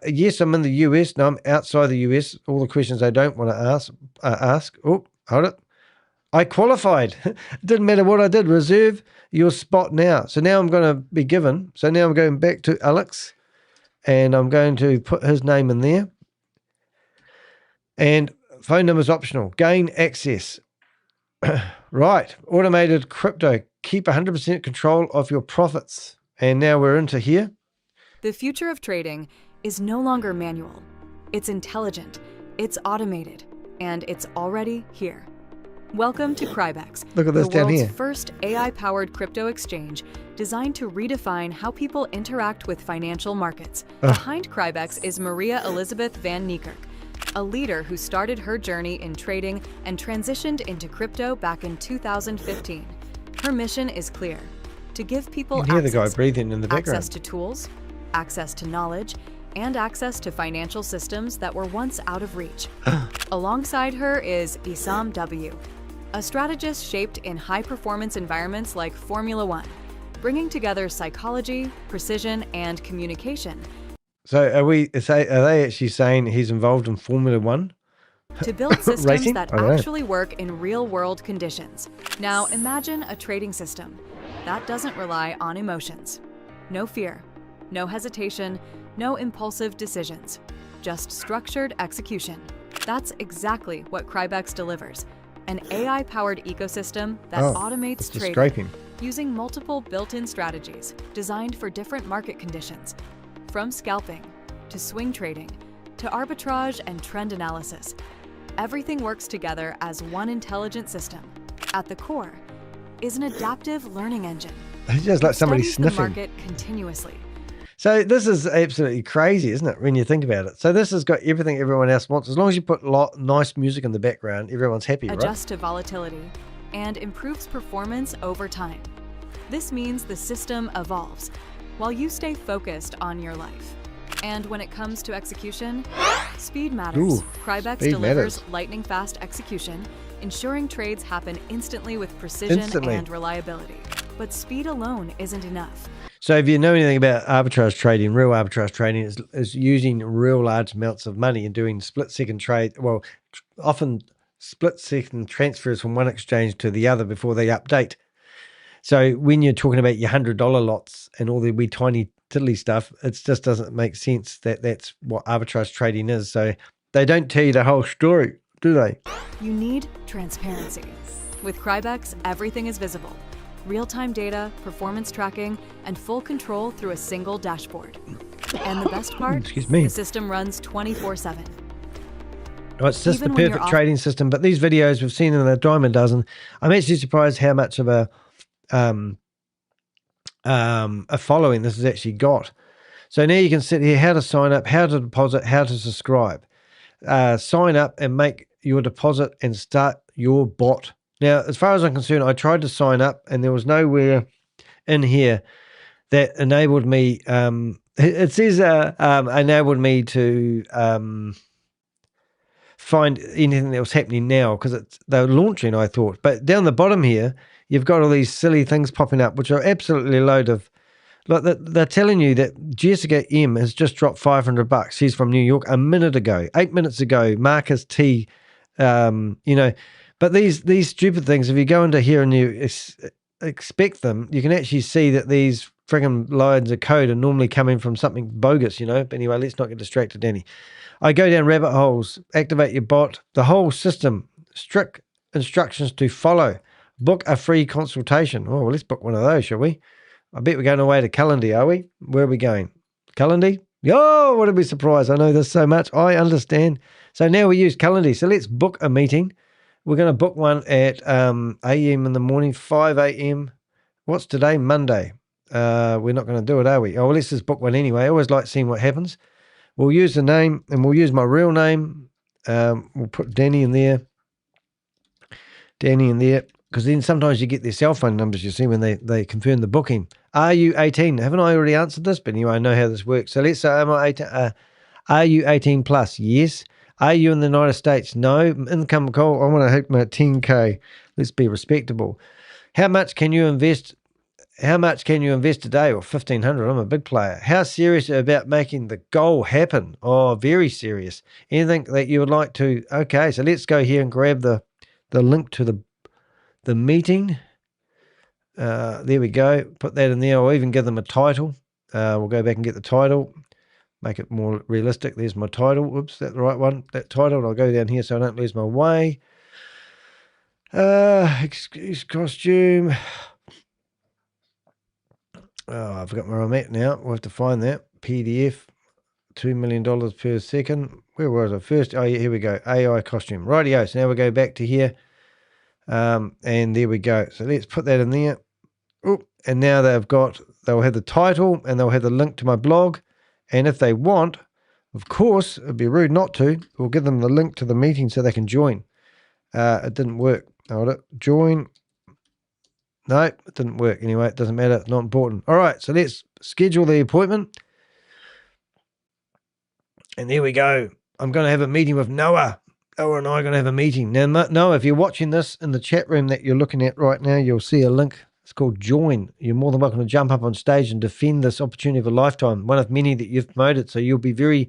Yes, I'm in the US. No, I'm outside the US. All the questions I don't want to ask. Oh, hold it. I qualified. It didn't matter what I did. Reserve your spot now. So now I'm going to be given. So now I'm going back to Alex, and I'm going to put his name in there. And phone number is optional. Gain access. Right. Automated crypto. Keep 100% control of your profits. And now we're into here. The future of trading is no longer manual. It's intelligent, it's automated, and it's already here. Welcome to Crybex, Look at this the down world's here. first AI-powered crypto exchange designed to redefine how people interact with financial markets. Behind Crybex is Maria Elizabeth Van Niekerk, a leader who started her journey in trading and transitioned into crypto back in 2015. Her mission is clear: to give people You can hear the guy access, breathing in the background. access to tools, access to knowledge, and access to financial systems that were once out of reach. Alongside her is Issam W., a strategist shaped in high-performance environments like Formula One, bringing together psychology, precision, and communication So are they actually saying he's involved in Formula One? to build systems Racing? that I don't know. actually work in real-world conditions. Now imagine a trading system that doesn't rely on emotions. No fear, no hesitation, no impulsive decisions, just structured execution. That's exactly what Crybex delivers, an AI-powered ecosystem that automates it's just trading scraping. using multiple built-in strategies designed for different market conditions, from scalping to swing trading to arbitrage and trend analysis. Everything works together as one intelligent system. At the core is an adaptive learning engine. It's just like that somebody studies sniffing. the market continuously. So this is absolutely crazy, isn't it, when you think about it? So this has got everything everyone else wants. As long as you put nice music in the background, everyone's happy, right? Adjusts to volatility, and improves performance over time. This means the system evolves while you stay focused on your life. And when it comes to execution, speed matters. Ooh, Crybex speed delivers matters. lightning-fast execution, ensuring trades happen instantly with precision Instantly. and reliability. But speed alone isn't enough. So if you know anything about arbitrage trading, real arbitrage trading is using real large amounts of money and doing split-second trade. Well, often split-second transfers from one exchange to the other before they update. So when you're talking about your $100 lots and all the wee tiny tiddly stuff, it just doesn't make sense that that's what arbitrage trading is. So they don't tell you the whole story, do they? You need transparency. With Crybex, everything is visible. Real-time data, performance tracking, and full control through a single dashboard. And the best part? Excuse me. The system runs 24/7. Oh, it's just Even the when you're perfect off- trading system. But these videos we've seen in a dime a dozen. I'm actually surprised how much of a following this has actually got. So now you can sit here, how to sign up, how to deposit, how to subscribe. Sign up and make your deposit and start your bot. Now, as far as I'm concerned, I tried to sign up and there was nowhere in here that enabled me. It says enabled me to find anything that was happening now because they were launching, I thought. But down the bottom here, you've got all these silly things popping up, which are absolutely a load of. Like they're telling you that Jessica M has just dropped $500. She's from New York a minute ago, 8 minutes ago. Marcus T, but these stupid things. If you go into here and you expect them, you can actually see that these friggin' lines of code are normally coming from something bogus. But anyway, let's not get distracted, Danny. I go down rabbit holes. Activate your bot. The whole system. Strict instructions to follow. Book a free consultation. Oh, well, let's book one of those, shall we? I bet we're going away to Calendar, are we? Where are we going? Calendar? Oh, what a big surprise. I know this so much. I understand. So now we use Calendar. So let's book a meeting. We're going to book one at AM in the morning, 5 a.m. What's today? Monday. We're not going to do it, are we? Oh, well, let's just book one anyway. I always like seeing what happens. We'll use the name and we'll use my real name. We'll put Danny in there. Because then sometimes you get their cell phone numbers, you see, when they confirm the booking. Are you 18? Haven't I already answered this? But anyway, I know how this works. So let's say, are you 18 plus? Yes. Are you in the United States? No. Income goal, I want to hit my 10K. Let's be respectable. How much can you invest? How much can you invest today? Or 1,500. I'm a big player. How serious are you about making the goal happen? Oh, very serious. Anything that you would like to? Okay, so let's go here and grab the link to the meeting. There we go. Put that in there. I'll even give them a title. We'll go back and get the title. Make it more realistic. There's my title. Oops, that's the right one. That title. And I'll go down here so I don't lose my way. Excuse costume. Oh, I forgot where I'm at now. We'll have to find that. PDF. $2 million per second. Where was I first? Oh, yeah, here we go. AI costume. Rightio. So now we go back to here. And there we go. So let's put that in there. Oop. And now they'll have the title and they'll have the link to my blog. And if they want, Of course, it'd be rude not to. We'll give them the link to the meeting so they can join. It didn't work. Hold it. Join. No, it didn't work. Anyway, it doesn't matter. It's not important. All right, so let's schedule the appointment. And there we go. I'm going to have a meeting with Noah. Noah and I are going to have a meeting. Now, Noah, if you're watching this in the chat room that you're looking at right now, you'll see a link. It's called Join. You're more than welcome to jump up on stage and defend this opportunity of a lifetime, one of many that you've promoted. So you'll be very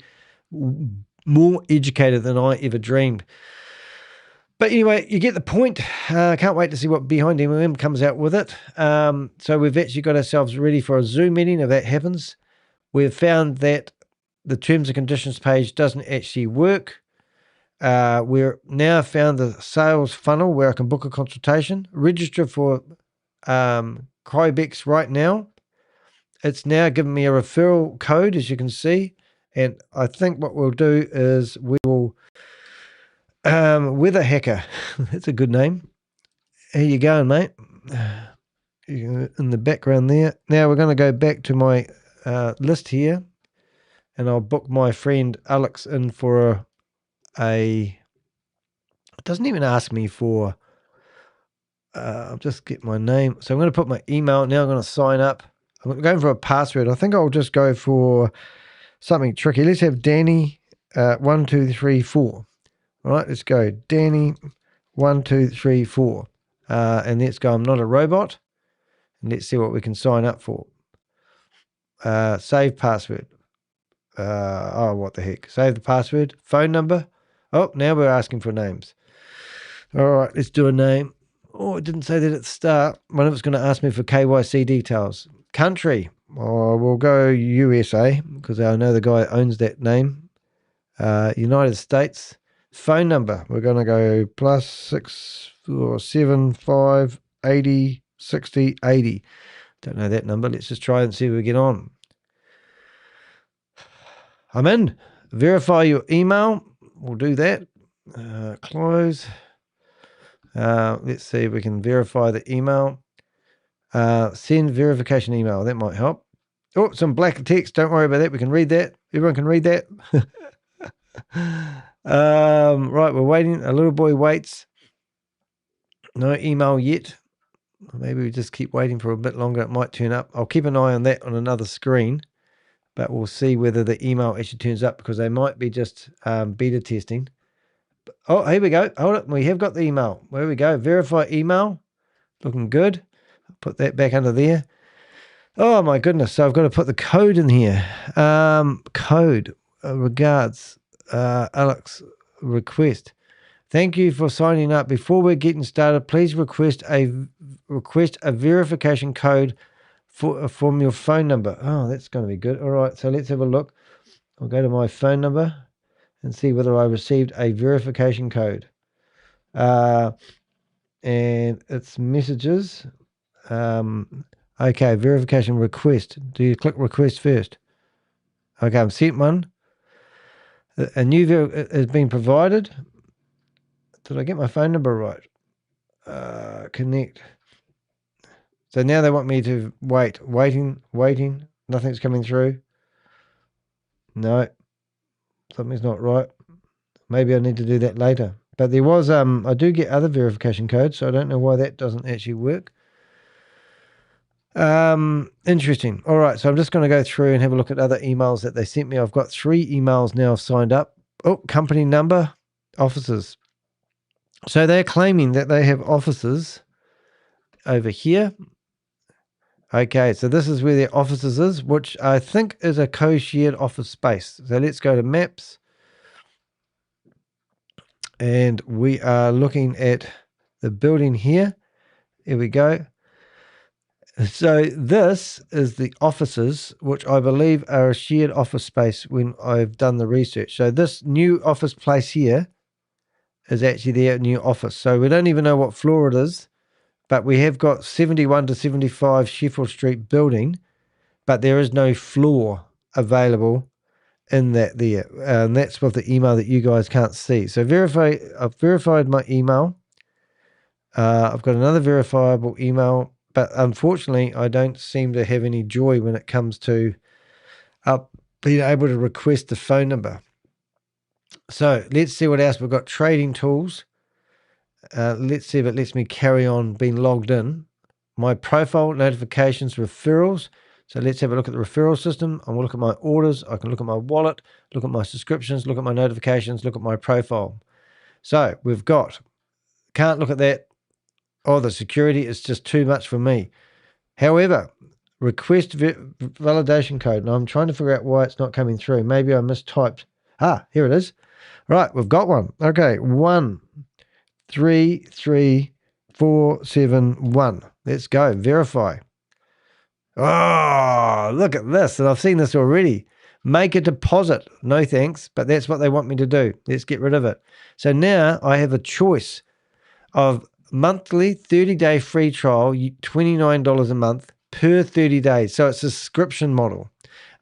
more educated than I ever dreamed. But anyway, you get the point. Can't wait to see what Behind MLM comes out with it. So we've actually got ourselves ready for a Zoom meeting if that happens. We've found that the terms and conditions page doesn't actually work. We're now found the sales funnel where I can book a consultation, register for Crybex right now. It's now giving me a referral code, as you can see. And I think what we'll do is we will, Weather Hacker, that's a good name. How you going, mate? In the background there. Now we're going to go back to my list here, and I'll book my friend Alex in for it doesn't even ask me for, I'll just get my name. So I'm going to put my email. Now I'm going to sign up. I'm going for a password. I think I'll just go for something tricky. Let's have Danny 1234. All right, let's go. Danny 1234. And let's go. I'm not a robot. And let's see what we can sign up for. Save password. Oh, what the heck. Save the password. Phone number. Oh, now we're asking for names. All right, let's do a name. Oh, it didn't say that at the start. One of it's going to ask me for KYC details. Country. Oh, we'll go USA because I know the guy that owns that name. United States. Phone number. We're going to go +647 580 60 80. Don't know that number. Let's just try and see if we get on. I'm in. Verify your email. We'll do that. Close. Let's see if we can verify the email. Send verification email. That might help. Oh, some black text. Don't worry about that. We can read that. Everyone can read that. Right, we're waiting. A little boy waits. No email yet. Maybe we just keep waiting for a bit longer. It might turn up. I'll keep an eye on that on another screen. But we'll see whether the email actually turns up because they might be just beta testing. Oh, here we go. Hold it. We have got the email. Where we go. Verify email. Looking good. Put that back under there. Oh, my goodness. So I've got to put the code in here. Code. Regards. Alex. Request. Thank you for signing up. Before we're getting started, please request a verification code from your phone number. Oh, that's going to be good. All right. So let's have a look. I'll go to my phone number and see whether I received a verification code. And it's messages. Okay, verification request. Do you click request first? Okay, I've sent one. A new has been provided. Did I get my phone number right? Connect. So now they want me to waiting. Nothing's coming through. No. Something's not right. Maybe I need to do that later. But there was, I do get other verification codes, so I don't know why that doesn't actually work. Interesting. All right, so I'm just going to go through and have a look at other emails that they sent me. I've got 3 emails now signed up. Oh, company number, offices. So they're claiming that they have offices over here. Okay, so this is where their offices is, which I think is a co-shared office space. So let's go to maps. And we are looking at the building here. Here we go. So this is the offices, which I believe are a shared office space when I've done the research. So this new office place here is actually their new office. So we don't even know what floor it is, but we have got 71 to 75 Sheffield Street building, but there is no floor available in that there. And that's with the email that you guys can't see. So I've verified my email. I've got another verifiable email, but unfortunately I don't seem to have any joy when it comes to being able to request the phone number. So let's see what else we've got. Trading tools. Let's see if it lets me carry on being logged in. My profile, notifications, referrals. So let's have a look at the referral system. I will look at my orders. I can look at my wallet, look at my subscriptions, look at my notifications, look at my profile. So we've got, can't look at that. Oh, the security is just too much for me. However, request validation code. And I'm trying to figure out why it's not coming through. Maybe I mistyped. Ah, here it is. Right, we've got one. Okay, 133471. Let's go. Verify. Oh, look at this. And I've seen this already. Make a deposit. No thanks, but that's what they want me to do. Let's get rid of it. So now I have a choice of monthly 30-day free trial, $29 a month per 30 days. So it's a subscription model.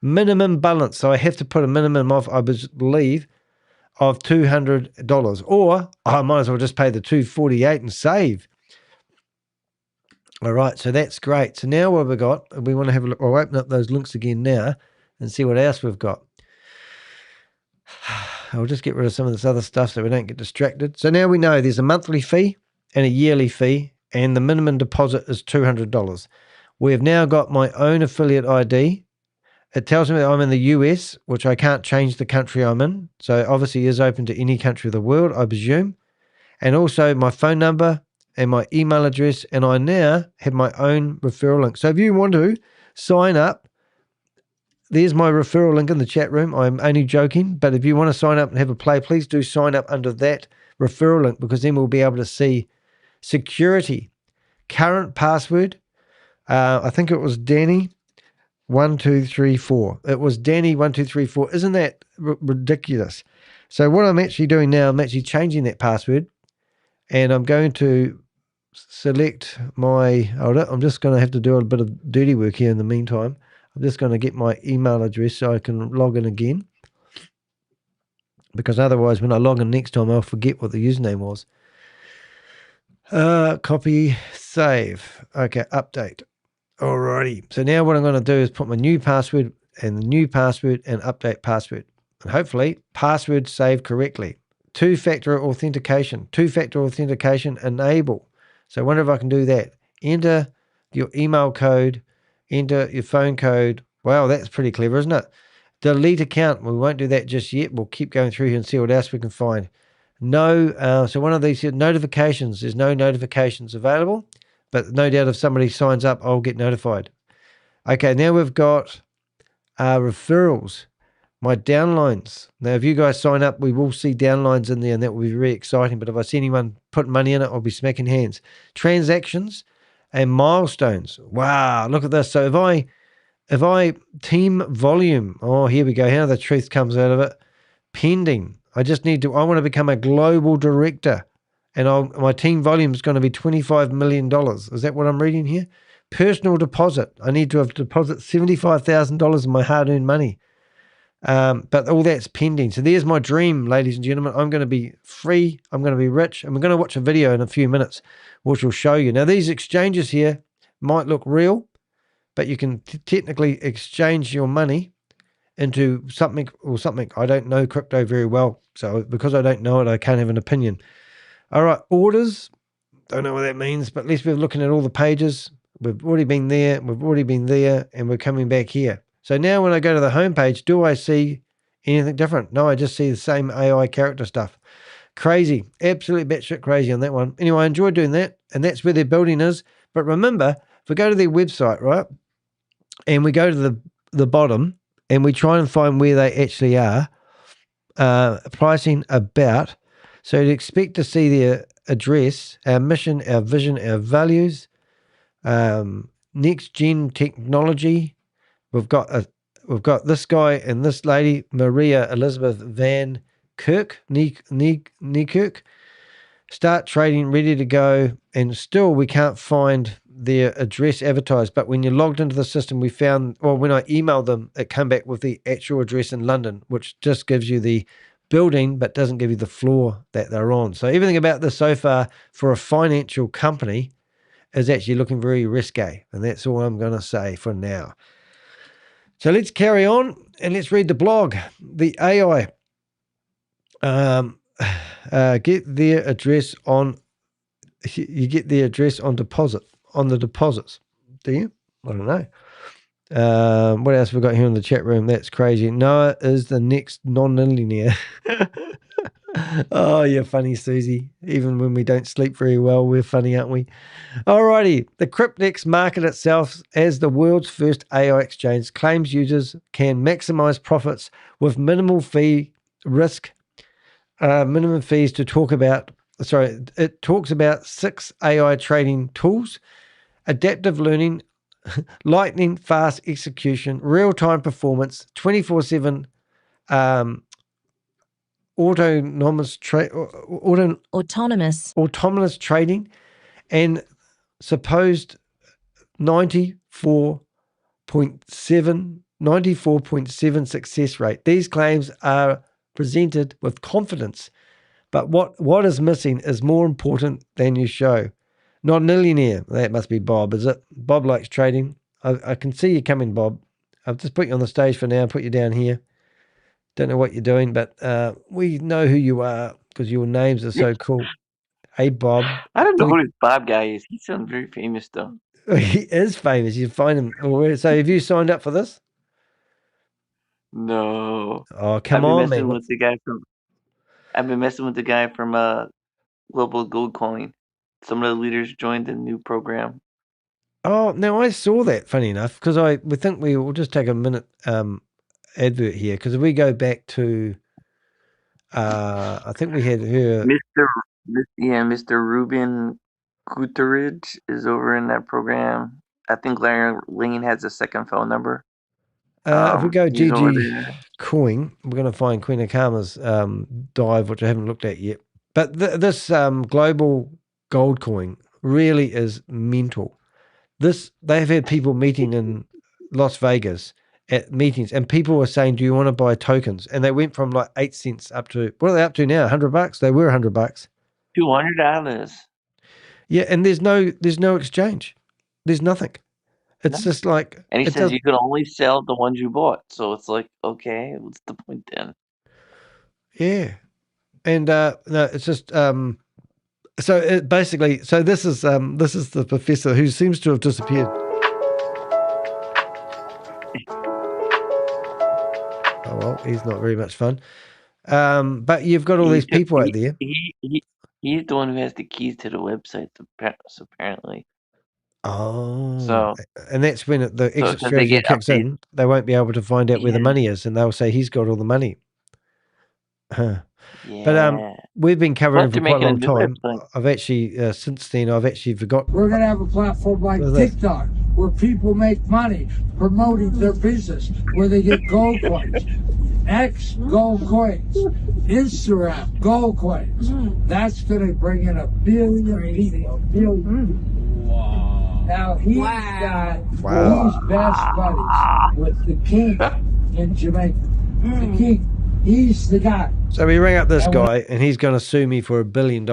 Minimum balance. So I have to put a minimum of, I believe, of $200, or I might as well just pay the $248 and save. All right, so that's great. So now what have we got? We want to have a look. I'll open up those links again now and see what else we've got. I'll just get rid of some of this other stuff so we don't get distracted. So now we know there's a monthly fee and a yearly fee, and the minimum deposit is $200. We have now got my own affiliate ID. It tells me that I'm in the US, which I can't change the country I'm in. So obviously it is open to any country of the world, I presume. And also my phone number and my email address. And I now have my own referral link. So if you want to sign up, there's my referral link in the chat room. I'm only joking. But if you want to sign up and have a play, please do sign up under that referral link, because then we'll be able to see security, current password. I think it was Danny. 1234. It was Danny 1234. Isn't that ridiculous? So what I'm actually doing now, I'm actually changing that password, and I'm going to select my, hold it, I'm just going to have to do a bit of dirty work here in the meantime. I'm just going to get my email address so I can log in again, because otherwise when I log in next time, I'll forget what the username was. Copy, save. Okay, update. Alrighty, so now what I'm going to do is put my new password and the new password and update password. And hopefully, password saved correctly. Two-factor authentication. Two-factor authentication enable. So I wonder if I can do that. Enter your email code, enter your phone code. Wow, that's pretty clever, isn't it? Delete account. We won't do that just yet. We'll keep going through here and see what else we can find. No, so one of these here, notifications. There's no notifications available. But no doubt if somebody signs up, I'll get notified. Okay, now we've got referrals, my downlines. Now, if you guys sign up, we will see downlines in there, and that will be very exciting. But if I see anyone put money in it, I'll be smacking hands. Transactions and milestones. Wow, look at this. So if I team volume, oh, here we go. How the truth comes out of it. Pending. I want to become a global director. And my team volume is going to be $25 million. Is that what I'm reading here? Personal deposit. I need to have deposit $75,000 of my hard-earned money. But all that's pending. So there's my dream, ladies and gentlemen. I'm going to be free. I'm going to be rich. And we're going to watch a video in a few minutes, which will show you. Now, these exchanges here might look real, but you can technically exchange your money into something or something. I don't know crypto very well. So because I don't know it, I can't have an opinion. All right, orders, don't know what that means, but at least we're looking at all the pages. We've already been there, and we're coming back here. So now when I go to the home page, do I see anything different? No, I just see the same AI character stuff. Crazy, absolutely batshit crazy on that one. Anyway, I enjoy doing that, and that's where their building is. But remember, if we go to their website, right, and we go to the bottom, and we try and find where they actually are, pricing about. So you'd expect to see their address, our mission, our vision, our values, next gen technology. We've got this guy and this lady, Maria Elizabeth Van Niekerk. Start trading, ready to go, and still we can't find their address advertised. But when you logged into the system, we found, well, when I emailed them, it came back with the actual address in London, which just gives you the building but doesn't give you the floor that they're on. So everything about this so far for a financial company is actually looking very risque, and that's all I'm going to say for now. So let's carry on and let's read the blog. The AI get their address on. You get their address on the deposits. Do you? I don't know. What else have we got here in the chat room? That's crazy. Noah is the next non-linear. Oh, you're funny, Susie. Even when we don't sleep very well, we're funny, aren't we? Alrighty. The Cryptex market itself as the world's first AI exchange claims users can maximize profits with minimal fee risk, minimum fees to talk about. Sorry, it talks about 6 AI trading tools, adaptive learning, lightning fast execution, real-time performance, 24/7 autonomous trading, and supposed 94.7 success rate. These claims are presented with confidence, but what is missing is more important than you show. Not millionaire. That must be Bob, is it? Bob likes trading. I can see you coming, Bob. I've just put you on the stage for now, put you down here. Don't know what you're doing, but we know who you are because your names are so cool. Hey, Bob. I don't know who this Bob guy is. He sounds very famous, though. He is famous. You find him. So have you signed up for this? No. Oh, come on, man. I've been messing with the guy from Global Gold Coin. Some of the leaders joined the new program. Oh, now I saw that, funny enough, because we think we will just take a minute advert here, because if we go back to, I think we had her. Mr. Ruben Guterres is over in that program. I think Larry Lane has a second phone number. If we go GG Coin, we're going to find Queen Akama's dive, which I haven't looked at yet. But this global gold coin really is mental. They've had people meeting in Las Vegas at meetings, and people were saying, "Do you want to buy tokens?" And they went from like 8 cents up to, what are they up to now? $100? They were $100. $200. Yeah, and there's no exchange. There's nothing. It's just like, and he says you can only sell the ones you bought. So it's like, okay, what's the point then? Yeah, and no, it's just so it basically. So this is the professor who seems to have disappeared. Oh well, he's not very much fun. But you've got all these people out there. He's the one who has the keys to the website, apparently. Oh, so, and that's when the exit strategy kicks in. They won't be able to find out where the money is, and they'll say he's got all the money. Huh. Yeah. But we've been covering for quite a long time. I've actually since then I've actually forgotten. We're going to have a platform like TikTok where people make money promoting their business, where they get gold coins, X gold coins, Instagram gold coins. That's going to bring in 1 billion people. Wow. Now he's got his best buddies with the king in Jamaica. The king. He's the guy. So we rang up this guy, and he's going to sue me for $1 billion.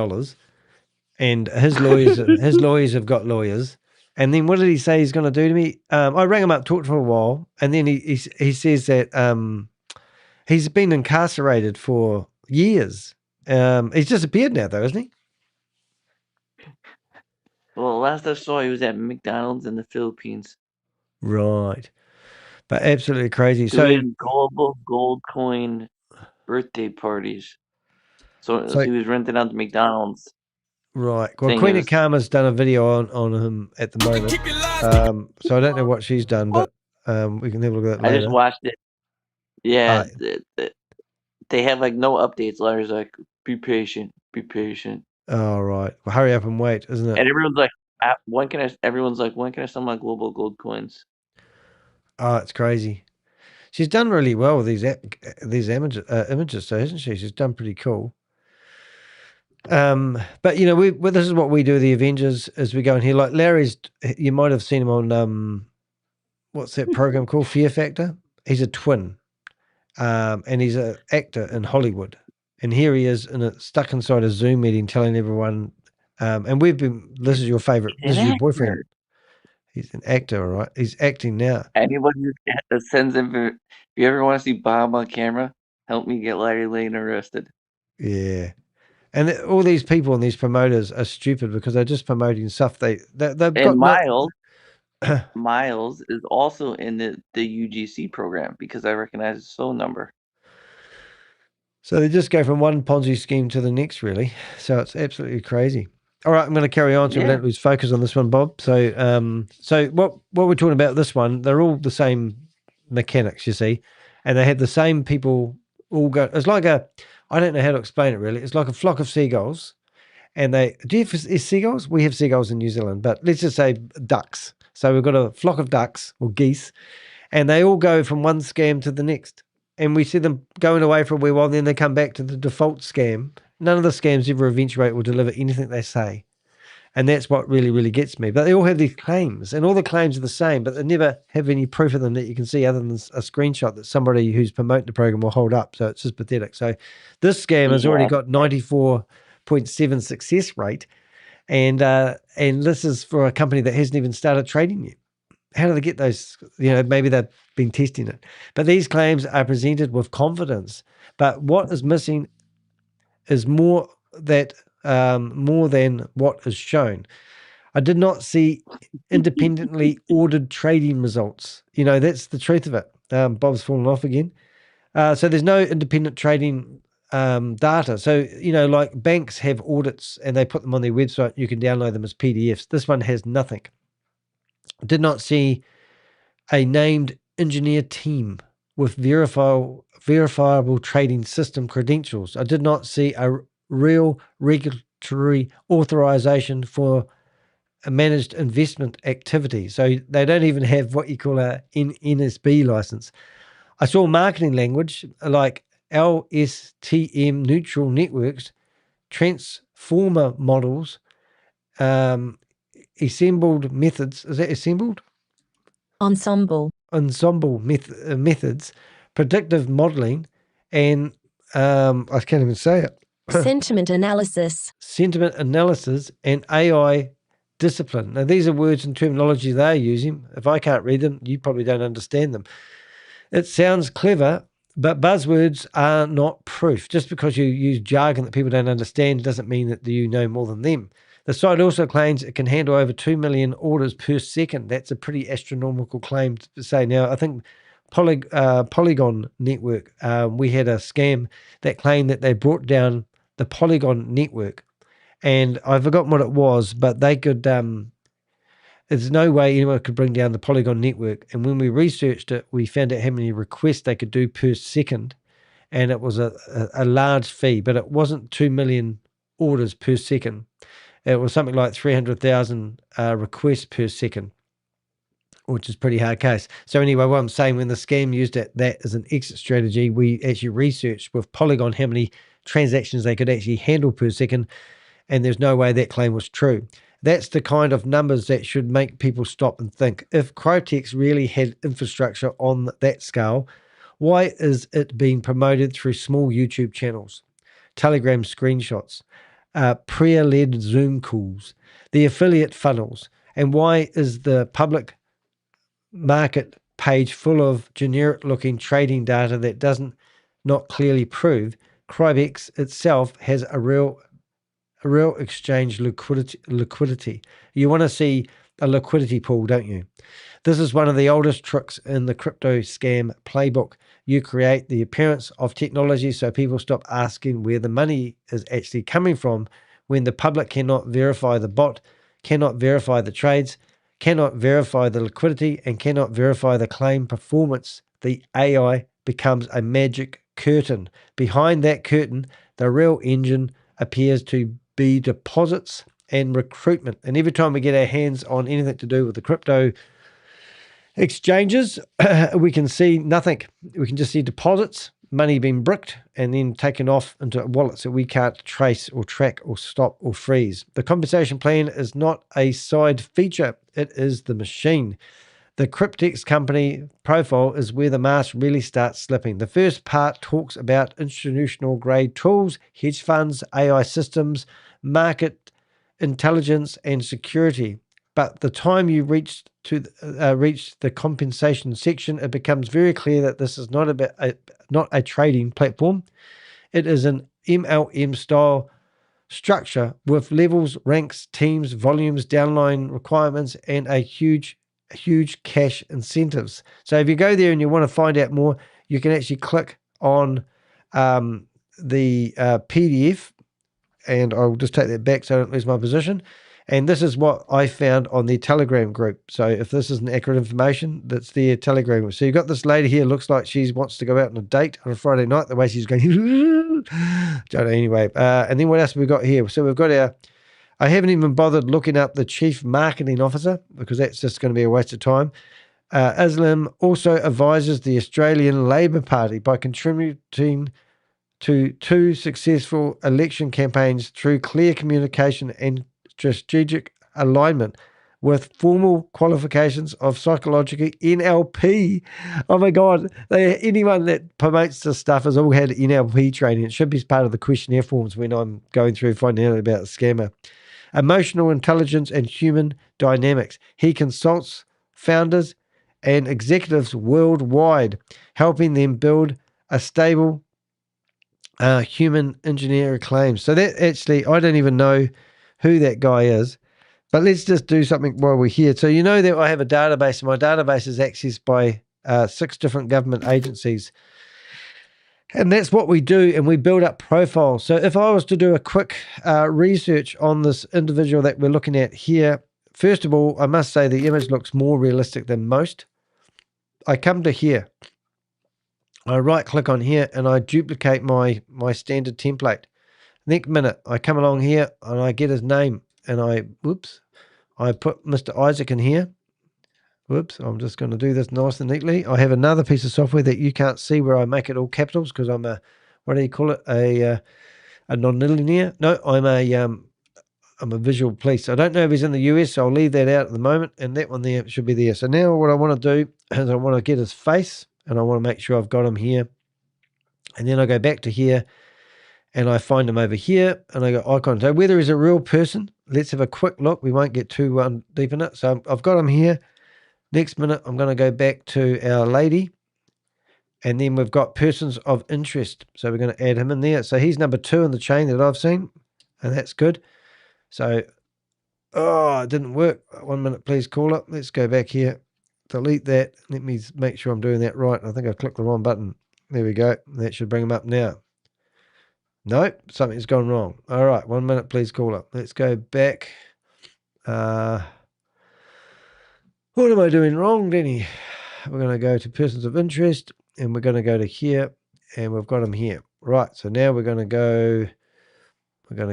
And his lawyers have got lawyers. And then what did he say he's going to do to me? I rang him up, talked for a while, and then he says that he's been incarcerated for years. He's disappeared now, though, isn't he? Well, last I saw, he was at McDonald's in the Philippines. Right, but absolutely crazy. Doing global gold coin birthday parties. So he was renting out the McDonald's. Right. Well, Queen of Karma's done a video on him at the moment. So I don't know what she's done, but we can have a look at that later. I just watched it. Yeah. They have like no updates. Larry's like, be patient. Be patient. Oh, right. Well, hurry up and wait, isn't it? And everyone's like, when can I sell my global gold coins? Oh, it's crazy. She's done really well with these images, so hasn't she? She's done pretty cool. But you know, this is what we do. The Avengers, as we go in here, like Larry's. You might have seen him on what's that program called? Fear Factor. He's a twin, and he's an actor in Hollywood. And here he is stuck inside a Zoom meeting, telling everyone. And we've been. This is your favorite. This is your boyfriend. He's an actor, all right? He's acting now. Anybody who sends in, if you ever want to see Bob on camera, help me get Larry Lane arrested. Yeah. And all these people and these promoters are stupid because they're just promoting stuff they've And got Miles is also in the UGC program because I recognize his phone number. So they just go from one Ponzi scheme to the next, really. So it's absolutely crazy. All right, I'm going to carry on so we don't lose focus on this one, Bob. So, so what we're talking about this one, they're all the same mechanics, you see, and they have the same people all go. It's like I don't know how to explain it really. It's like a flock of seagulls, and do you have seagulls? We have seagulls in New Zealand, but let's just say ducks. So we've got a flock of ducks or geese, and they all go from one scam to the next. And we see them going away for a wee while, and then they come back to the default scam. None of the scams ever eventuate or deliver anything they say. And that's what really, really gets me. But they all have these claims, and all the claims are the same, but they never have any proof of them that you can see other than a screenshot that somebody who's promoting the program will hold up. So it's just pathetic. So this scam has already got 94.7 success rate, and this is for a company that hasn't even started trading yet. How do they get those? Maybe they've been testing it. But these claims are presented with confidence. But what is missing is more than what is shown. I did not see independently ordered trading results. That's the truth of it. Bob's fallen off again. So there's no independent trading data. So, like banks have audits and they put them on their website. You can download them as PDFs. This one has nothing. I did not see a named engineer team with verifiable trading system credentials. I did not see a real regulatory authorization for a managed investment activity. So they don't even have what you call a NSB license. I saw marketing language like LSTM neutral networks, transformer models, assembled methods. Is that assembled? Ensemble methods, predictive modeling, and I can't even say it. Sentiment analysis, and AI discipline. Now, these are words and terminology they're using. If I can't read them, you probably don't understand them. It sounds clever, but buzzwords are not proof. Just because you use jargon that people don't understand doesn't mean that you know more than them. The site also claims it can handle over 2 million orders per second. That's a pretty astronomical claim to say. Now, I think Polygon Network, we had a scam that claimed that they brought down the Polygon Network. And I've forgotten what it was, but they could, there's no way anyone could bring down the Polygon Network. And when we researched it, we found out how many requests they could do per second. And it was a large fee, but it wasn't 2 million orders per second. It was something like 300,000 requests per second, which is pretty hard case. So anyway, what I'm saying, when the scam used that as an exit strategy, we actually researched with Polygon how many transactions they could actually handle per second, and there's no way that claim was true. That's the kind of numbers that should make people stop and think. If Crybex really had infrastructure on that scale, why is it being promoted through small YouTube channels, Telegram screenshots, prayer-led Zoom calls, the affiliate funnels, and why is the public market page full of generic-looking trading data that doesn't not clearly prove Crybex itself has a real exchange liquidity? You want to see a liquidity pool, don't you? This is one of the oldest tricks in the crypto scam playbook. You create the appearance of technology so people stop asking where the money is actually coming from. When the public cannot verify the bot, cannot verify the trades, cannot verify the liquidity, and cannot verify the claim performance, the AI becomes a magic curtain. Behind that curtain, the real engine appears to be deposits and recruitment. And every time we get our hands on anything to do with the crypto exchanges, we can see nothing. We can just see deposits, money being bricked and then taken off into wallets that we can't trace or track or stop or freeze. The compensation plan is not a side feature. It is the machine. The cryptex company profile is where the mask really starts slipping. The first part talks about institutional grade tools, hedge funds, AI systems, market intelligence, and security. But the time you reach the compensation section, it becomes very clear that this is not a trading platform. It is an MLM style structure with levels, ranks, teams, volumes, downline requirements, and a huge cash incentives. So if you go there and you want to find out more, you can actually click on the PDF, and I'll just take that back so I don't lose my position. And this is what I found on the Telegram group. So if this isn't accurate information, that's their Telegram group. So you've got this lady here, looks like she wants to go out on a date on a Friday night, the way she's going. Don't know, anyway. And then what else have we got here? So we've got I haven't even bothered looking up the chief marketing officer because that's just going to be a waste of time. Islam also advises the Australian Labor Party by contributing to 2 successful election campaigns through clear communication and strategic alignment with formal qualifications of psychological NLP. Oh my God, anyone that promotes this stuff has all had NLP training. It should be part of the questionnaire forms when I'm going through finding out about a scammer. Emotional intelligence and human dynamics. He consults founders and executives worldwide, helping them build a stable human engineer claims. So that actually, I don't even know who that guy is, but let's just do something while we're here. So you know that I have a database, and my database is accessed by 6 different government agencies. And that's what we do, and we build up profiles. So if I was to do a quick research on this individual that we're looking at here, first of all, I must say the image looks more realistic than most. I come to here. I right-click on here, and I duplicate my standard template. Next minute, I come along here, and I get his name, and I put Mr. Isaac in here. Whoops, I'm just going to do this nice and neatly. I have another piece of software that you can't see where I make it all capitals because I'm a, what do you call it, a non-linear? No, I'm a visual police. I don't know if he's in the US, so I'll leave that out at the moment, and that one there should be there. So now what I want to do is I want to get his face, and I want to make sure I've got him here. And then I go back to here, and I find him over here, and I go icon. So whether he's a real person, let's have a quick look. We won't get too deep in it. So I've got him here. Next minute, I'm going to go back to our lady, and then we've got persons of interest. So we're going to add him in there. So he's number 2 in the chain that I've seen, and that's good. So, it didn't work. 1 minute, please, caller. Let's go back here. Delete that. Let me make sure I'm doing that right. I think I clicked the wrong button. There we go. That should bring him up now. Nope, something's gone wrong. All right, 1 minute, please, caller. Let's go back. What am I doing wrong, Denny? We're going to go to persons of interest, and we're going to go to here, and we've got them here. Right, so now we're going to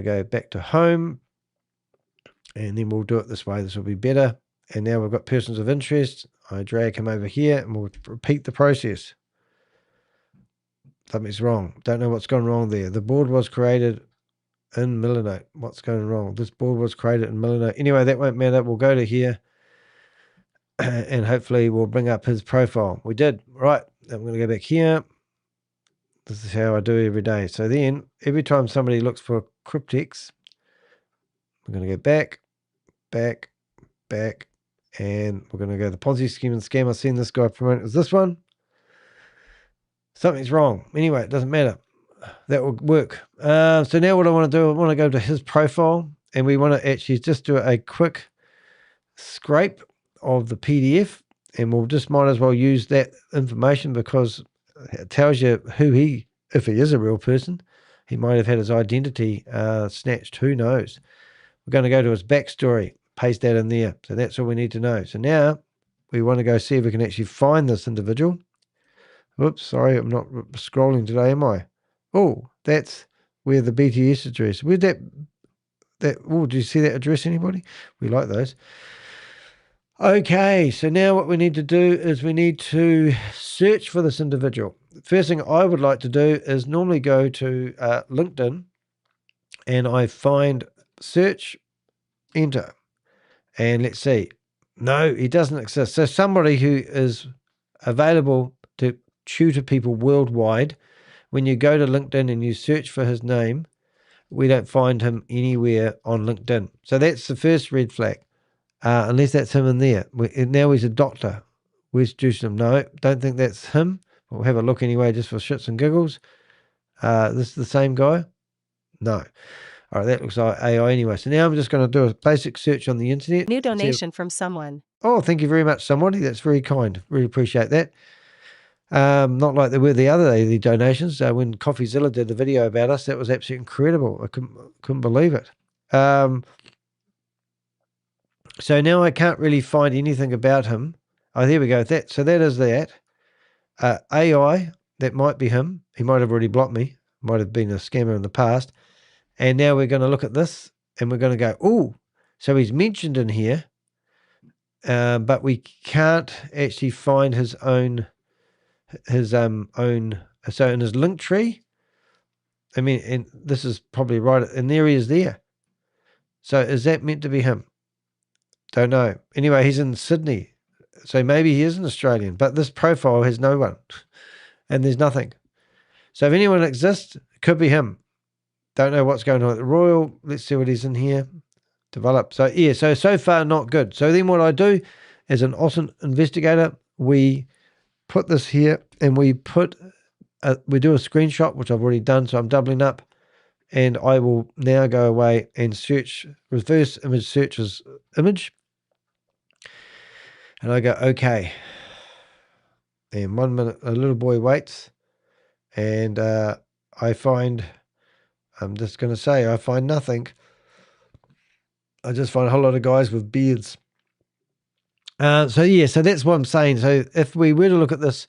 go back to home, and then we'll do it this way. This will be better. And now we've got persons of interest. I drag him over here, and we'll repeat the process. Something's wrong. Don't know what's gone wrong there. The board was created in Milanote. What's going wrong? This board was created in Milanote. Anyway, that won't matter. We'll go to here, and hopefully we'll bring up his profile. We did. Right. I'm going to go back here. This is how I do every day. So then, every time somebody looks for cryptex, we're going to go back, and we're going to go to the Ponzi scheme and scam. I've seen this guy promote. Is this one? Something's wrong. Anyway, it doesn't matter. That will work. So now what I want to do, I want to go to his profile, and we want to actually just do a quick scrape of the PDF, and we'll just might as well use that information because it tells you who if he is a real person, he might have had his identity snatched. Who knows? We're going to go to his backstory, paste that in there. So that's all we need to know. So now we want to go see if we can actually find this individual. Whoops, sorry, I'm not scrolling today, am I? Oh, that's where the BTS address. Where'd that oh, do you see that address, anybody? We like those. Okay, so now what we need to do is we need to search for this individual. First thing I would like to do is normally go to LinkedIn, and I find search, enter, and let's see. No, he doesn't exist. So somebody who is available to tutor people worldwide, when you go to LinkedIn and you search for his name, we don't find him anywhere on LinkedIn. So that's the first red flag. unless that's him in there. Now he's a doctor. Where's Jerusalem? No, don't think that's him. We'll have a look anyway, just for shits and giggles. This is the same guy? No. All right, that looks like AI anyway. So now I'm just going to do a basic search on the internet. New donation from someone. Oh, thank you very much, somebody. That's very kind. Really appreciate that. Not like there were the other day, the donations. When CoffeeZilla did the video about us, that was absolutely incredible. I couldn't believe it. So now I can't really find anything about him. Oh, there we go. So that is that. AI, that might be him. He might have already blocked me. Might have been a scammer in the past. And now we're going to look at this and we're going to go, oh, so he's mentioned in here, but we can't actually find his own, so in his link tree, I mean, and this is probably right, and there he is there. So is that meant to be him? Don't know. Anyway, he's in Sydney. So maybe he is an Australian, but this profile has no one and there's nothing. So if anyone exists, it could be him. Don't know what's going on at the Royal. Let's see what he's in here. Develop. So yeah, so far not good. So then what I do as an awesome investigator, we put this here and we do a screenshot, which I've already done. So I'm doubling up and I will now go away and search, reverse image search his image. And I go, okay. And 1 minute, a little boy waits. And I find, I'm just going to say, I find nothing. I just find a whole lot of guys with beards. So yeah, so that's what I'm saying. So if we were to look at this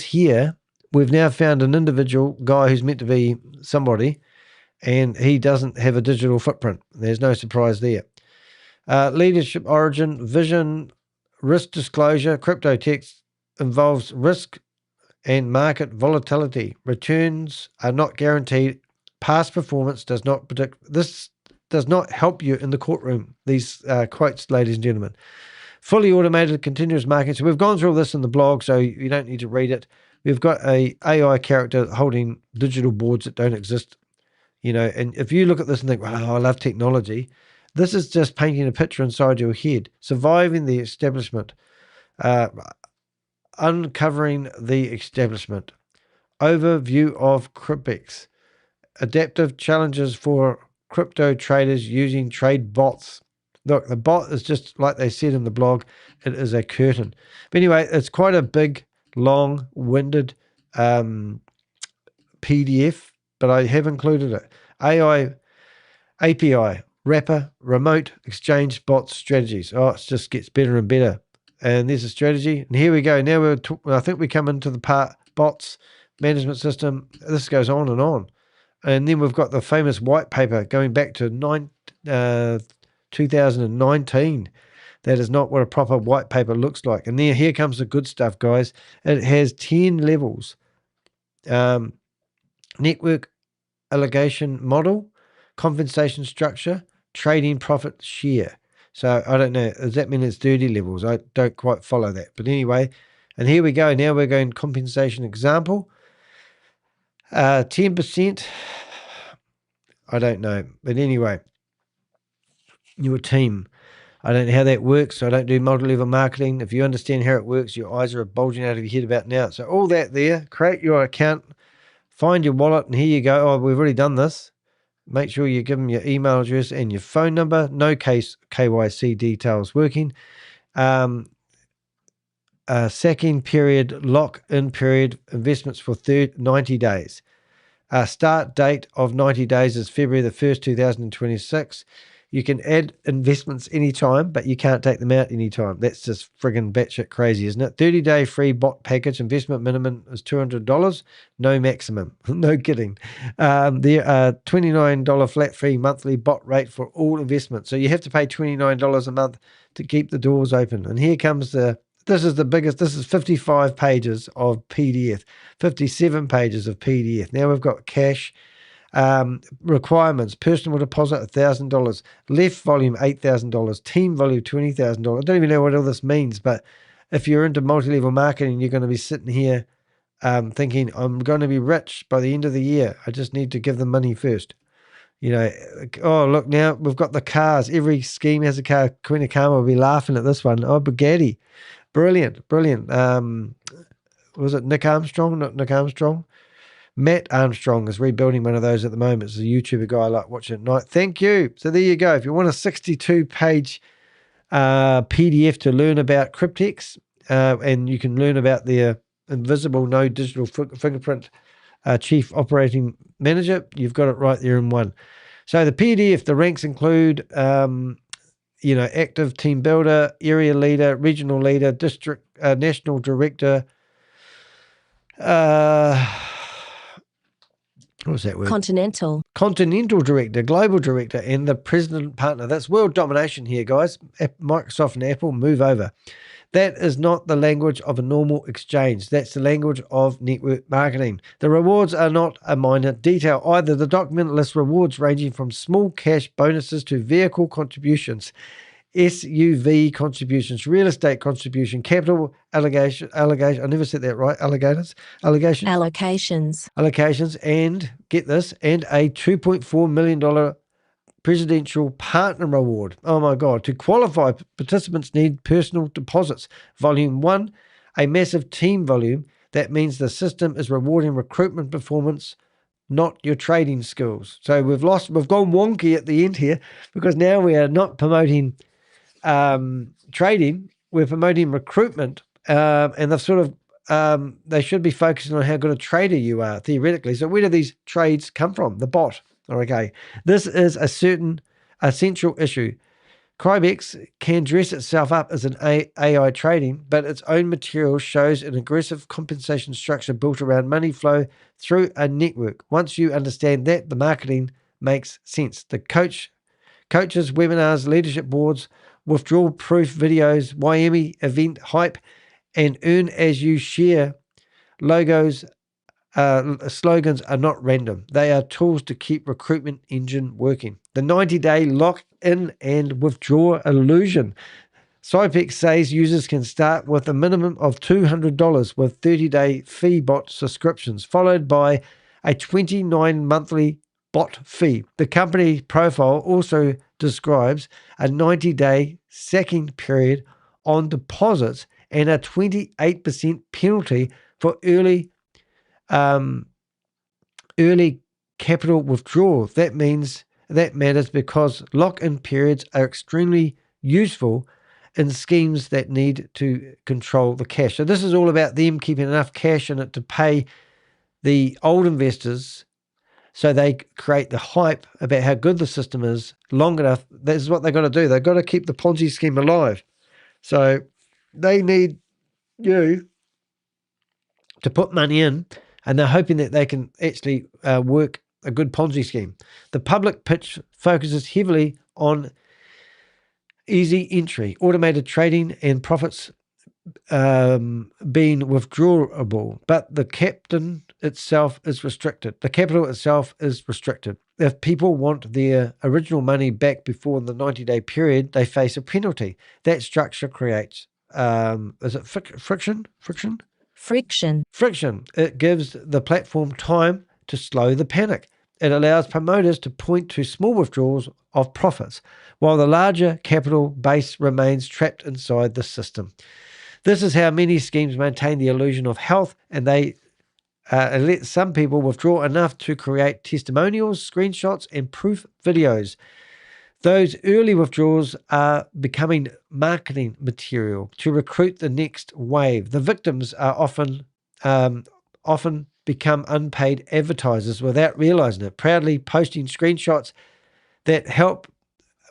here, we've now found an individual guy who's meant to be somebody, and he doesn't have a digital footprint. There's no surprise there. Leadership origin, vision, risk disclosure, crypto text involves risk and market volatility. Returns are not guaranteed. Past performance does not predict. This does not help you in the courtroom. These quotes, ladies and gentlemen. Fully automated continuous marketing. So we've gone through all this in the blog, so you don't need to read it. We've got a AI character holding digital boards that don't exist, you know. And if you look at this and think, wow, I love technology, this is just painting a picture inside your head. Surviving the establishment. Uncovering the establishment. Overview of Crybex. Adaptive challenges for crypto traders using trade bots. Look, the bot is just like they said in the blog, it is a curtain. But anyway, it's quite a big, long-winded PDF, but I have included it. AI, API, wrapper, remote exchange bot strategies. Oh, it just gets better and better. And there's a strategy. And here we go. Now I think we come into the part bots management system. This goes on. And then we've got the famous white paper going back to 2019. That is not what a proper white paper looks like. And here comes the good stuff, guys. It has 10 levels. Network allocation model, compensation structure, trading profit share. So I don't know. Does that mean it's 30 levels? I don't quite follow that. But anyway, and here we go. Now we're going compensation example. 10%. I don't know. But anyway, your team. I don't know how that works. I don't do multi-level marketing. If you understand how it works, your eyes are bulging out of your head about now. So all that there, create your account, find your wallet, and here you go. Oh, we've already done this. Make sure you give them your email address and your phone number. No case KYC details working. Sacking period, lock-in period, investments for 90 days. Start date of 90 days is February the 1st, 2026. You can add investments anytime, but you can't take them out anytime. That's just friggin' batshit crazy, isn't it? 30-day free bot package. Investment minimum is $200. No maximum. No kidding. There are $29 flat fee monthly bot rate for all investments. So you have to pay $29 a month to keep the doors open. And here comes this is the biggest. This is 55 pages of PDF, 57 pages of PDF. Now we've got cash. Requirements: personal deposit $1,000, left volume $8,000, team volume $20,000. I don't even know what all this means, but if you're into multi-level marketing, you're going to be sitting here thinking, I'm going to be rich by the end of the year. I just need to give them money first. You know, oh, look, now we've got the cars. Every scheme has a car. Queen of Karma will be laughing at this one. Oh, Bugatti. Brilliant, brilliant. Was it Nick Armstrong? Not Nick Armstrong. Matt Armstrong is rebuilding one of those at the moment. It's a YouTuber guy I like watching at night. Thank you. So there you go. If you want a 62-page PDF to learn about cryptex, and you can learn about their invisible, no digital fingerprint chief operating manager, you've got it right there in one. So the PDF, the ranks include, active team builder, area leader, regional leader, district, national director, what was that word? Continental director, global director, and the president partner. That's world domination here, guys. Microsoft and Apple, move over. That is not the language of a normal exchange. That's the language of network marketing. The rewards are not a minor detail either. The document lists rewards ranging from small cash bonuses to vehicle contributions, SUV contributions, real estate contribution, capital allocation. I never said that right. Allocations, and get this, and a $2.4 million presidential partner reward. Oh my God. To qualify, participants need personal deposits. Volume 1, a massive team volume. That means the system is rewarding recruitment performance, not your trading skills. So we've gone wonky at the end here, because now we are not promoting trading, we're promoting recruitment, and they've sort of they should be focusing on how good a trader you are theoretically. So where do these trades come from? The bot. Okay, this is a certain essential issue. Crybex can dress itself up as an AI trading, but its own material shows an aggressive compensation structure built around money flow through a network. Once you understand that, the marketing makes sense. The coaches, webinars, leadership boards, withdrawal proof videos, YME event hype, and earn as you share slogans are not random. They are tools to keep recruitment engine working. The 90-day lock-in and withdraw illusion. Crybex says users can start with a minimum of $200 with 30-day fee bot subscriptions, followed by a 29 monthly bot fee. The company profile also describes a 90-day sacking period on deposits and a 28% penalty for early capital withdrawal. That matters because lock-in periods are extremely useful in schemes that need to control the cash. So this is all about them keeping enough cash in it to pay the old investors, so they create the hype about how good the system is long enough. This is what they've got to do. They've got to keep the Ponzi scheme alive. So they need you to put money in, and they're hoping that they can actually work a good Ponzi scheme. The public pitch focuses heavily on easy entry, automated trading, and profits being withdrawable, but the capital itself is restricted. If people want their original money back before the 90-day period, they face a penalty. That structure creates friction? It gives the platform time to slow the panic. It allows promoters to point to small withdrawals of profits, while the larger capital base remains trapped inside the system. This is how many schemes maintain the illusion of health, and they let some people withdraw enough to create testimonials, screenshots, and proof videos. Those early withdrawals are becoming marketing material to recruit the next wave. The victims are often become unpaid advertisers without realizing it, proudly posting screenshots that help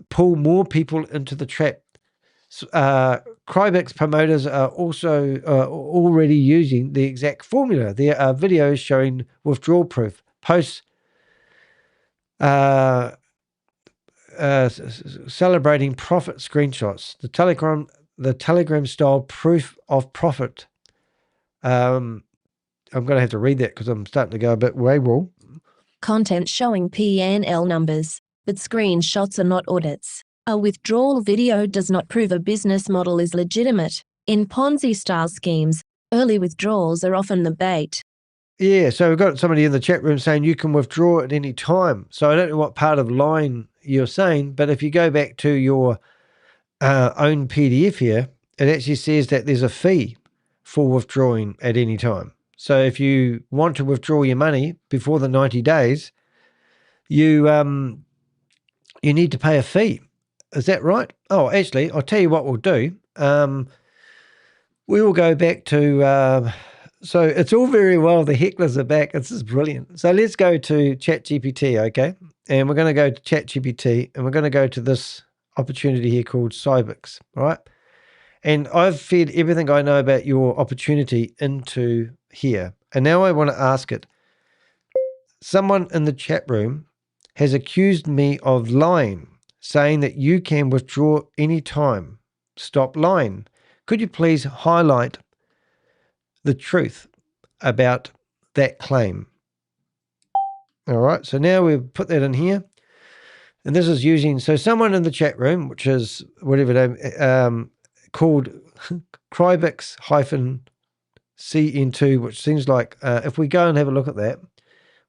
pull more people into the trap. Crybex promoters are also already using the exact formula. There are videos showing withdrawal proof, posts celebrating profit screenshots, the Telegram style proof of profit. I'm going to have to read that because I'm starting to go a bit wayward. Content showing P&L numbers, but screenshots are not audits. A withdrawal video does not prove a business model is legitimate. In Ponzi-style schemes, early withdrawals are often the bait. Yeah, so we've got somebody in the chat room saying you can withdraw at any time. So I don't know what part of line you're saying, but if you go back to your own PDF here, it actually says that there's a fee for withdrawing at any time. So if you want to withdraw your money before the 90 days, you need to pay a fee. Is that right? Oh, actually, I'll tell you what we'll do. We will go back to, so it's all very well, the hecklers are back. This is brilliant. So let's go to ChatGPT, okay? And we're going to go to ChatGPT and we're going to go to this opportunity here called Crybex, all right? And I've fed everything I know about your opportunity into here. And now I want to ask it. Someone in the chat room has accused me of lying, saying that you can withdraw any time. Stop lying. Could you please highlight the truth about that claim? All right, so now we've put that in here. And this is using, so someone in the chat room, which is whatever name, called Crybex CN2, which seems like, if we go and have a look at that,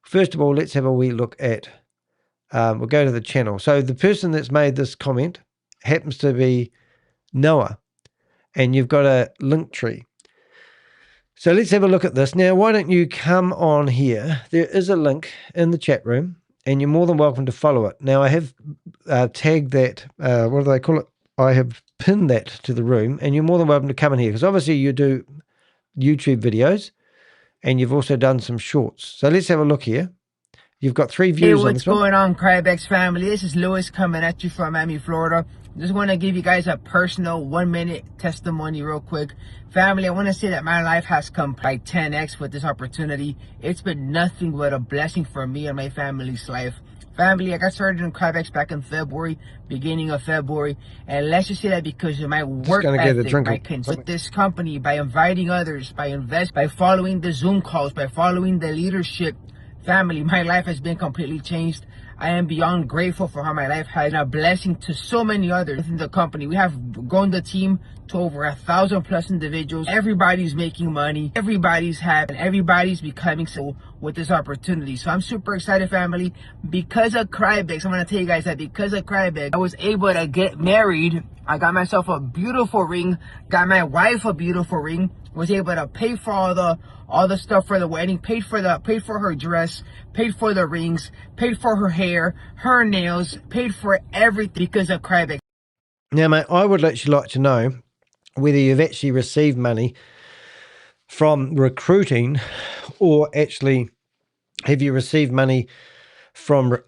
first of all, let's have a wee look at, we'll go to the channel. So the person that's made this comment happens to be Noah, and you've got a link tree. So let's have a look at this. Now, why don't you come on here? There is a link in the chat room, and you're more than welcome to follow it. Now, I have tagged that, what do they call it? I have pinned that to the room, and you're more than welcome to come in here, because obviously you do YouTube videos, and you've also done some shorts. So let's have a look here. You've got 3 views on this one. Hey, what's going on, Crybex family? This is Lewis coming at you from Miami, Florida. Just want to give you guys a personal 1-minute testimony real quick. Family, I want to say that my life has come by 10x with this opportunity. It's been nothing but a blessing for me and my family's life. Family, I got started in Crybex back in February, beginning of February. And let's just say that because of my work ethic, with this company, by inviting others, by following the Zoom calls, by following the leadership. Family, my life has been completely changed. I am beyond grateful for how my life has been a blessing to so many others within the company. We have grown the team to over 1,000+ individuals. Everybody's making money. Everybody's happy. And everybody's becoming so with this opportunity. So I'm super excited, family. Because of Crybex, I'm going to tell you guys that because of Crybex, I was able to get married. I got myself a beautiful ring. Got my wife a beautiful ring. Was able to pay for all the stuff for the wedding, paid for her dress, paid for the rings, paid for her hair, her nails, paid for everything because of Crybex. Now, mate, I would actually like to know whether you've actually received money from recruiting, or actually have you received money from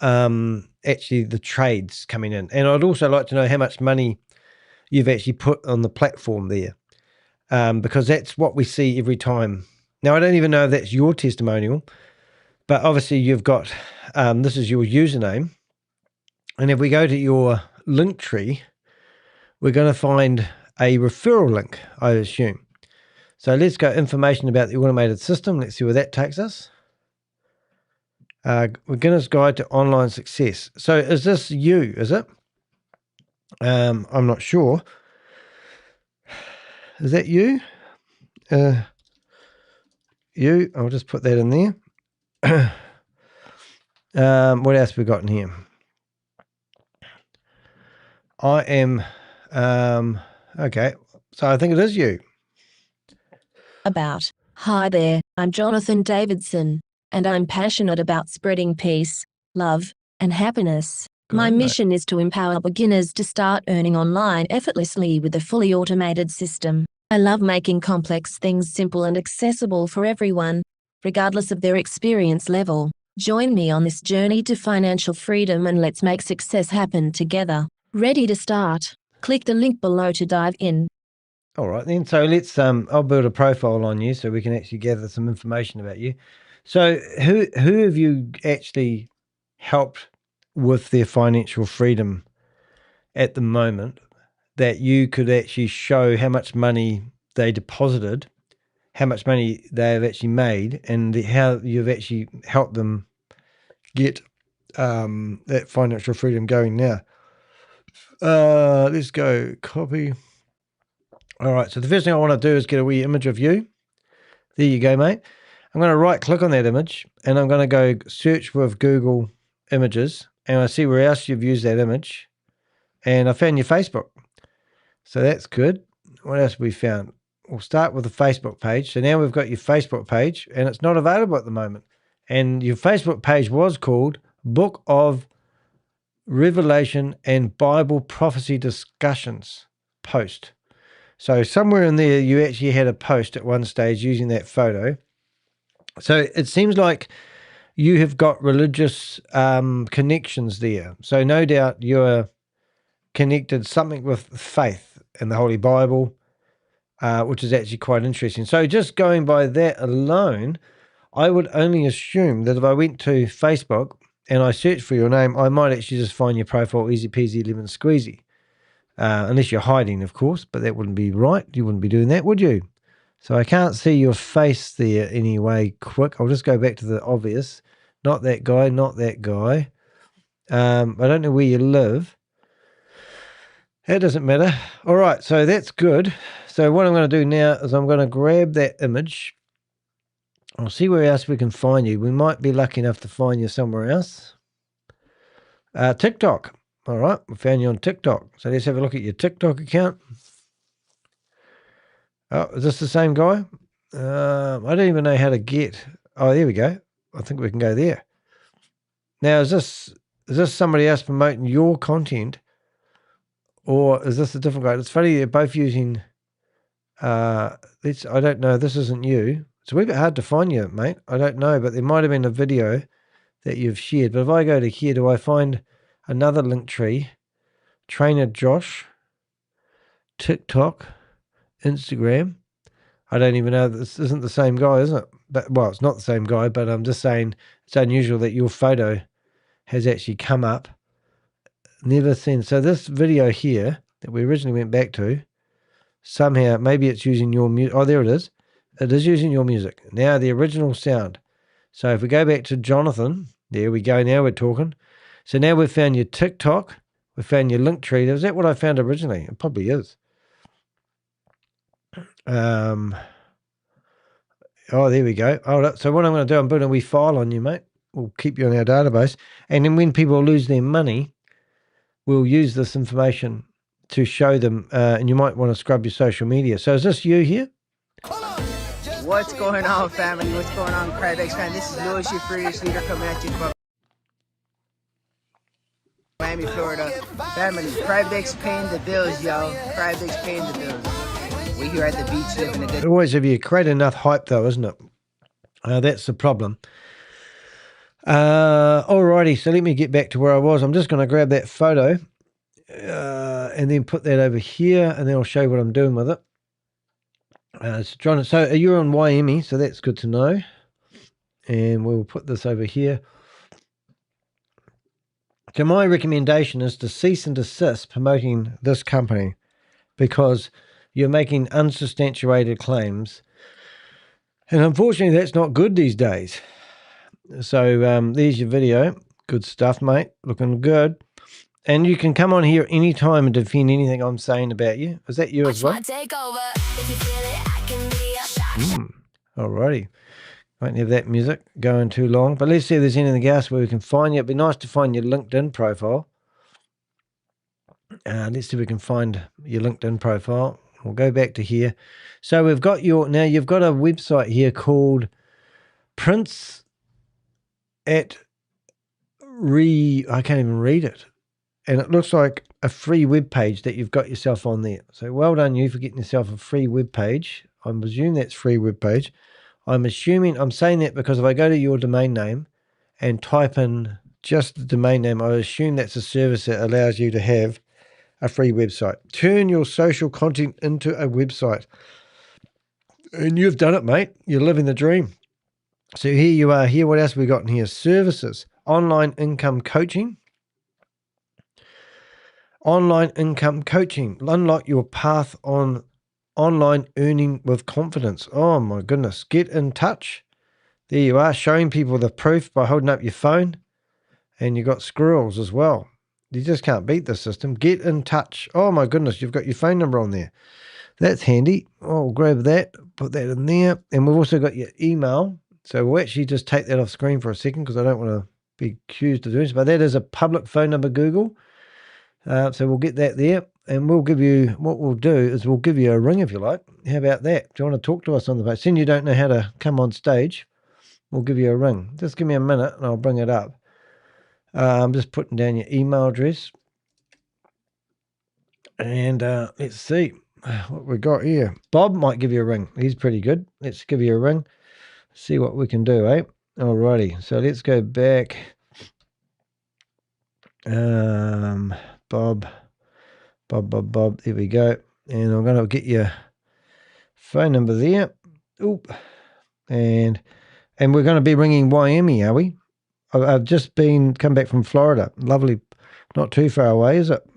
actually the trades coming in. And I'd also like to know how much money you've actually put on the platform there. Because that's what we see every time. Now, I don't even know if that's your testimonial, but obviously you've got, this is your username. And if we go to your link tree, we're going to find a referral link, I assume. So let's go information about the automated system. Let's see where that takes us. Beginner's Guide to Online Success. So is this you, is it? I'm not sure. Is that you? You, I'll just put that in there. What else we got in here? I am, okay, so I think it is you. About. Hi there, I'm Jonathan Davidson, and I'm passionate about spreading peace, love, and happiness. My mission is to empower beginners to start earning online effortlessly with a fully automated system. I love making complex things simple and accessible for everyone, regardless of their experience level. Join me on this journey to financial freedom and let's make success happen together. Ready to start? Click the link below to dive in. All right then, so let's, I'll build a profile on you so we can actually gather some information about you. So who have you actually helped with their financial freedom at the moment, that you could actually show how much money they deposited, how much money they've actually made, and how you've actually helped them get that financial freedom going now? Let's go copy. All right, so the first thing I want to do is get a wee image of you. There you go, mate. I'm going to right click on that image and I'm going to go search with Google Images and I see where else you've used that image. And I found your Facebook. So that's good. What else have we found? We'll start with the Facebook page. So now we've got your Facebook page and it's not available at the moment. And your Facebook page was called Book of Revelation and Bible Prophecy Discussions post. So somewhere in there, you actually had a post at one stage using that photo. So it seems like you have got religious connections there. So no doubt you're connected something with faith in the Holy Bible, which is actually quite interesting. So just going by that alone, I would only assume that if I went to Facebook and I searched for your name, I might actually just find your profile easy peasy lemon squeezy. Unless you're hiding, of course, but that wouldn't be right. You wouldn't be doing that, would you? So I can't see your face there anyway quick. I'll just go back to the obvious. Not that guy, not that guy. I don't know where you live. That doesn't matter. All right, so that's good. So what I'm going to do now is I'm going to grab that image. I'll see where else we can find you. We might be lucky enough to find you somewhere else. TikTok. All right, we found you on TikTok. So let's have a look at your TikTok account. Oh, is this the same guy? I don't even know how to get. Oh, there we go. I think we can go there. Now, is this somebody else promoting your content? Or is this a different guy? It's funny, they're both using, I don't know, this isn't you. It's a wee bit hard to find you, mate. I don't know, but there might have been a video that you've shared. But if I go to here, do I find another link tree? Trainer Josh, TikTok, Instagram. I don't even know, this isn't the same guy, is it? But, well, it's not the same guy, but I'm just saying it's unusual that your photo has actually come up. Never seen. So this video here that we originally went back to, somehow, maybe it's using your music. Oh, there it is. It is using your music. Now the original sound. So if we go back to Jonathan, there we go. Now we're talking. So now we've found your TikTok. We found your link tree. Is that what I found originally? It probably is. Oh, there we go. Oh, so what I'm going to do, I'm putting a wee file on you, mate. We'll keep you on our database. And then when people lose their money, we'll use this information to show them, and you might want to scrub your social media. So is this you here? What's going on, family? What's going on, Crybex fan? This is Louis, your freest leader, coming at you from Miami, Florida. Family, Crybex paying the bills, yo. Crybex paying the bills. We're here at the beach living a good... Always if you create enough hype, though, isn't it? That's the problem. Alrighty, so let me get back to where I was. I'm just going to grab that photo and then put that over here, and then I'll show you what I'm doing with it. So you're on YME, so that's good to know. And we'll put this over here. So my recommendation is to cease and desist promoting this company because you're making unsubstantiated claims. And unfortunately, that's not good these days. So there's your video. Good stuff, mate. Looking good. And you can come on here anytime and defend anything I'm saying about you. Is that you as well? Alrighty. Won't have that music going too long. But let's see if there's anything else where we can find you. It'd be nice to find your LinkedIn profile. Let's see if we can find your LinkedIn profile. We'll go back to here. So we've got now you've got a website here called Prince at I can't even read it. And it looks like a free web page that you've got yourself on there. So well done you for getting yourself a free web page. I presume that's free web page. I'm saying that because if I go to your domain name and type in just the domain name, I assume that's a service that allows you to have a free website. Turn your social content into a website. And you've done it, mate. You're living the dream. So here you are here. What else have we got in here? Services, online income coaching. Online income coaching. Unlock your path on online earning with confidence. Oh my goodness. Get in touch. There you are, showing people the proof by holding up your phone. And you've got squirrels as well. You just can't beat this system. Get in touch. Oh my goodness, you've got your phone number on there. That's handy. I'll grab that, put that in there. And we've also got your email. So we'll actually just take that off screen for a second because I don't want to be accused of doing this. But that is a public phone number, Google. So we'll get that there. And we'll give you, what we'll do is we'll give you a ring if you like. How about that? Do you want to talk to us on the phone? Seeing you don't know how to come on stage, we'll give you a ring. Just give me a minute and I'll bring it up. I'm just putting down your email address. And let's see what we got here. Bob might give you a ring. He's pretty good. Let's give you a ring. See what we can do, eh? Alrighty. So let's go back. Bob. There we go. And I'm going to get your phone number there. Oop. And we're going to be ringing Miami, are we? I've just come back from Florida. Lovely. Not too far away, is it?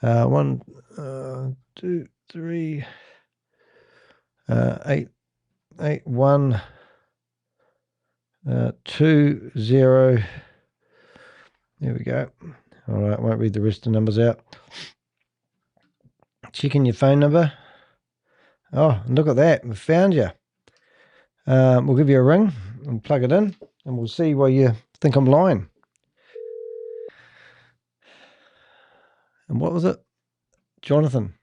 1, 2, 3, 8, 1, 2, 0. There we go. All right, won't read the rest of the numbers out. Checking your phone number. Oh, look at that. We found you. We'll give you a ring and plug it in, and we'll see why you think I'm lying. And what was it? Jonathan.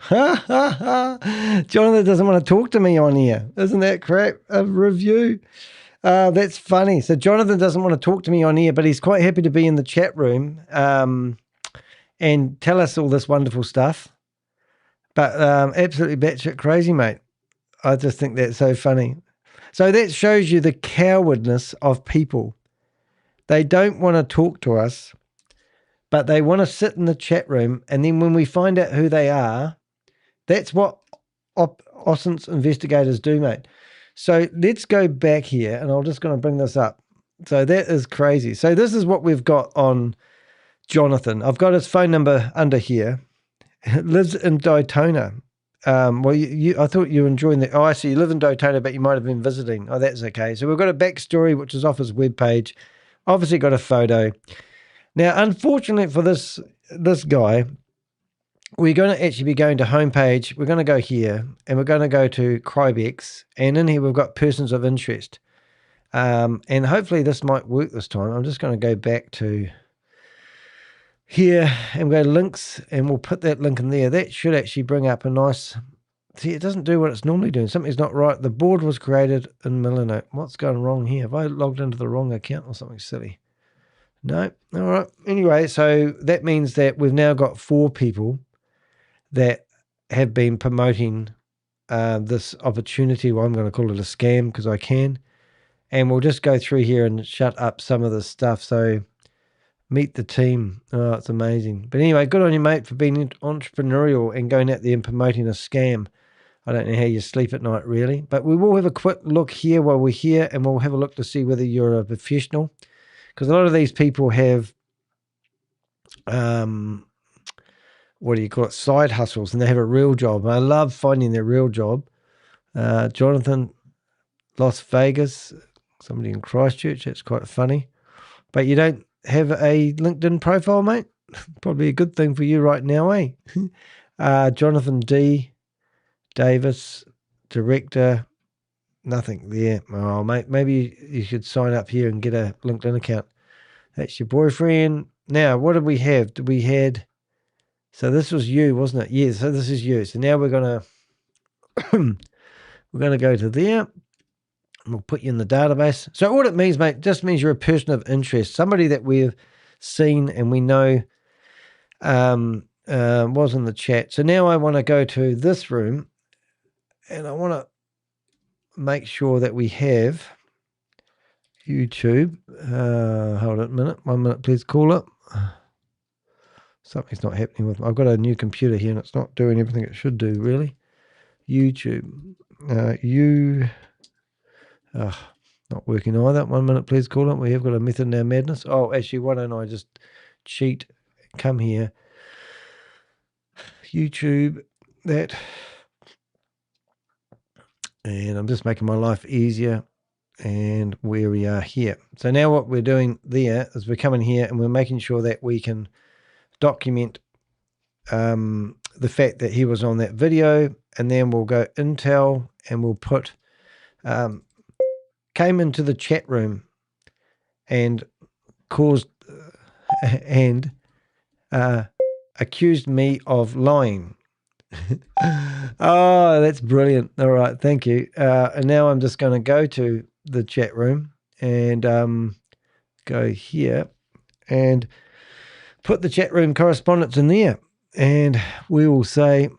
Jonathan doesn't want to talk to me on here. Isn't that crap? A review. That's funny. So Jonathan doesn't want to talk to me on here, but he's quite happy to be in the chat room and tell us all this wonderful stuff. But absolutely batshit crazy, mate. I just think that's so funny. So that shows you the cowardness of people. They don't want to talk to us, but they want to sit in the chat room. And then when we find out who they are, that's what OSINT investigators do, mate. So let's go back here, and I'm just going to bring this up. So that is crazy. So this is what we've got on Jonathan. I've got his phone number under here. Lives in Daytona. Well, I thought you were enjoying that. Oh, I see. You live in Daytona, but you might have been visiting. Oh, that's okay. So we've got a backstory, which is off his webpage. Obviously got a photo. Now, unfortunately for this guy, we're going to actually be going to homepage. We're going to go here, and we're going to go to Crybex, and in here we've got persons of interest. And hopefully this might work this time. I'm just going to go back to here and go to links, and we'll put that link in there. That should actually bring up a nice... See, it doesn't do what it's normally doing. Something's not right. The board was created in Milano. What's going wrong here? Have I logged into the wrong account or something silly? No. All right. Anyway, so that means that we've now got 4 people that have been promoting this opportunity. Well, I'm going to call it a scam because I can. And we'll just go through here and shut up some of this stuff. So meet the team. Oh, it's amazing. But anyway, good on you, mate, for being entrepreneurial and going out there and promoting a scam. I don't know how you sleep at night, really. But we will have a quick look here while we're here, and we'll have a look to see whether you're a professional. Because a lot of these people have, what do you call it, side hustles, and they have a real job. And I love finding their real job. Jonathan, Las Vegas, somebody in Christchurch, that's quite funny. But you don't have a LinkedIn profile, mate? Probably a good thing for you right now, eh? Jonathan D. Davis, director, nothing there. Oh, mate, maybe you should sign up here and get a LinkedIn account. That's your boyfriend. Now, what did we have? So this was you, wasn't it? Yeah, so this is you. So now we're going to go to there. We'll put you in the database. So what it means, mate, just means you're a person of interest, somebody that we've seen and we know was in the chat. So now I want to go to this room, and I want to make sure that we have YouTube. Hold on a minute. 1 minute, please. Call it. Something's not happening with me. I've got a new computer here, and it's not doing everything it should do, really. YouTube. Not working either. 1 minute, please. Call it. We have got a method in our madness. Oh, actually, why don't I just cheat? Come here. YouTube. That. And I'm just making my life easier. And where we are here. So now what we're doing there is we're coming here and we're making sure that we can document the fact that he was on that video. And then we'll go Intel and we'll put came into the chat room and caused and accused me of lying. Oh, that's brilliant. All right, thank you. And now I'm just going to go to the chat room and go here and put the chat room correspondence in there. And we will say,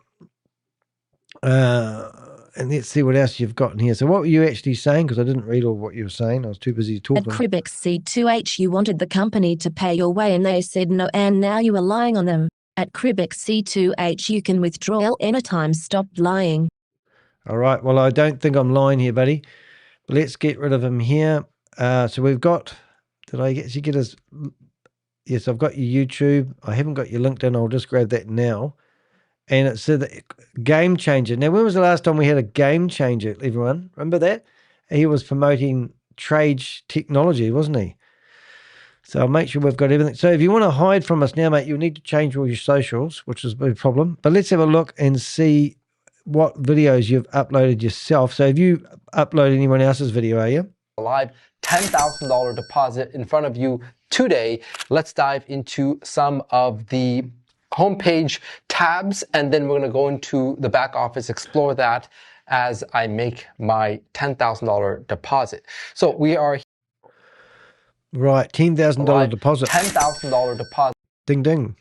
and let's see what else you've got in here. So what were you actually saying? Because I didn't read all what you were saying. I was too busy talking. At Crybex C2H, you wanted the company to pay your way and they said no, and now you are lying on them. At Crybex C2H, you can withdraw anytime. Stop lying. All right. Well, I don't think I'm lying here, buddy. But let's get rid of him here. So we've got, did I actually get his, yes, I've got your YouTube. I haven't got your LinkedIn. I'll just grab that now. And it said that game changer. Now, when was the last time we had a game changer, everyone? Remember that? He was promoting trade technology, wasn't he? So I'll make sure we've got everything. So if you want to hide from us now, mate, you'll need to change all your socials, which is a problem. But let's have a look and see what videos you've uploaded yourself. So have you uploaded anyone else's video, are you? Live $10,000 deposit in front of you today. Let's dive into some of the homepage tabs, and then we're going to go into the back office, explore that as I make my $10,000 deposit. So we are right, $10,000 deposit. $10,000 deposit. Ding ding.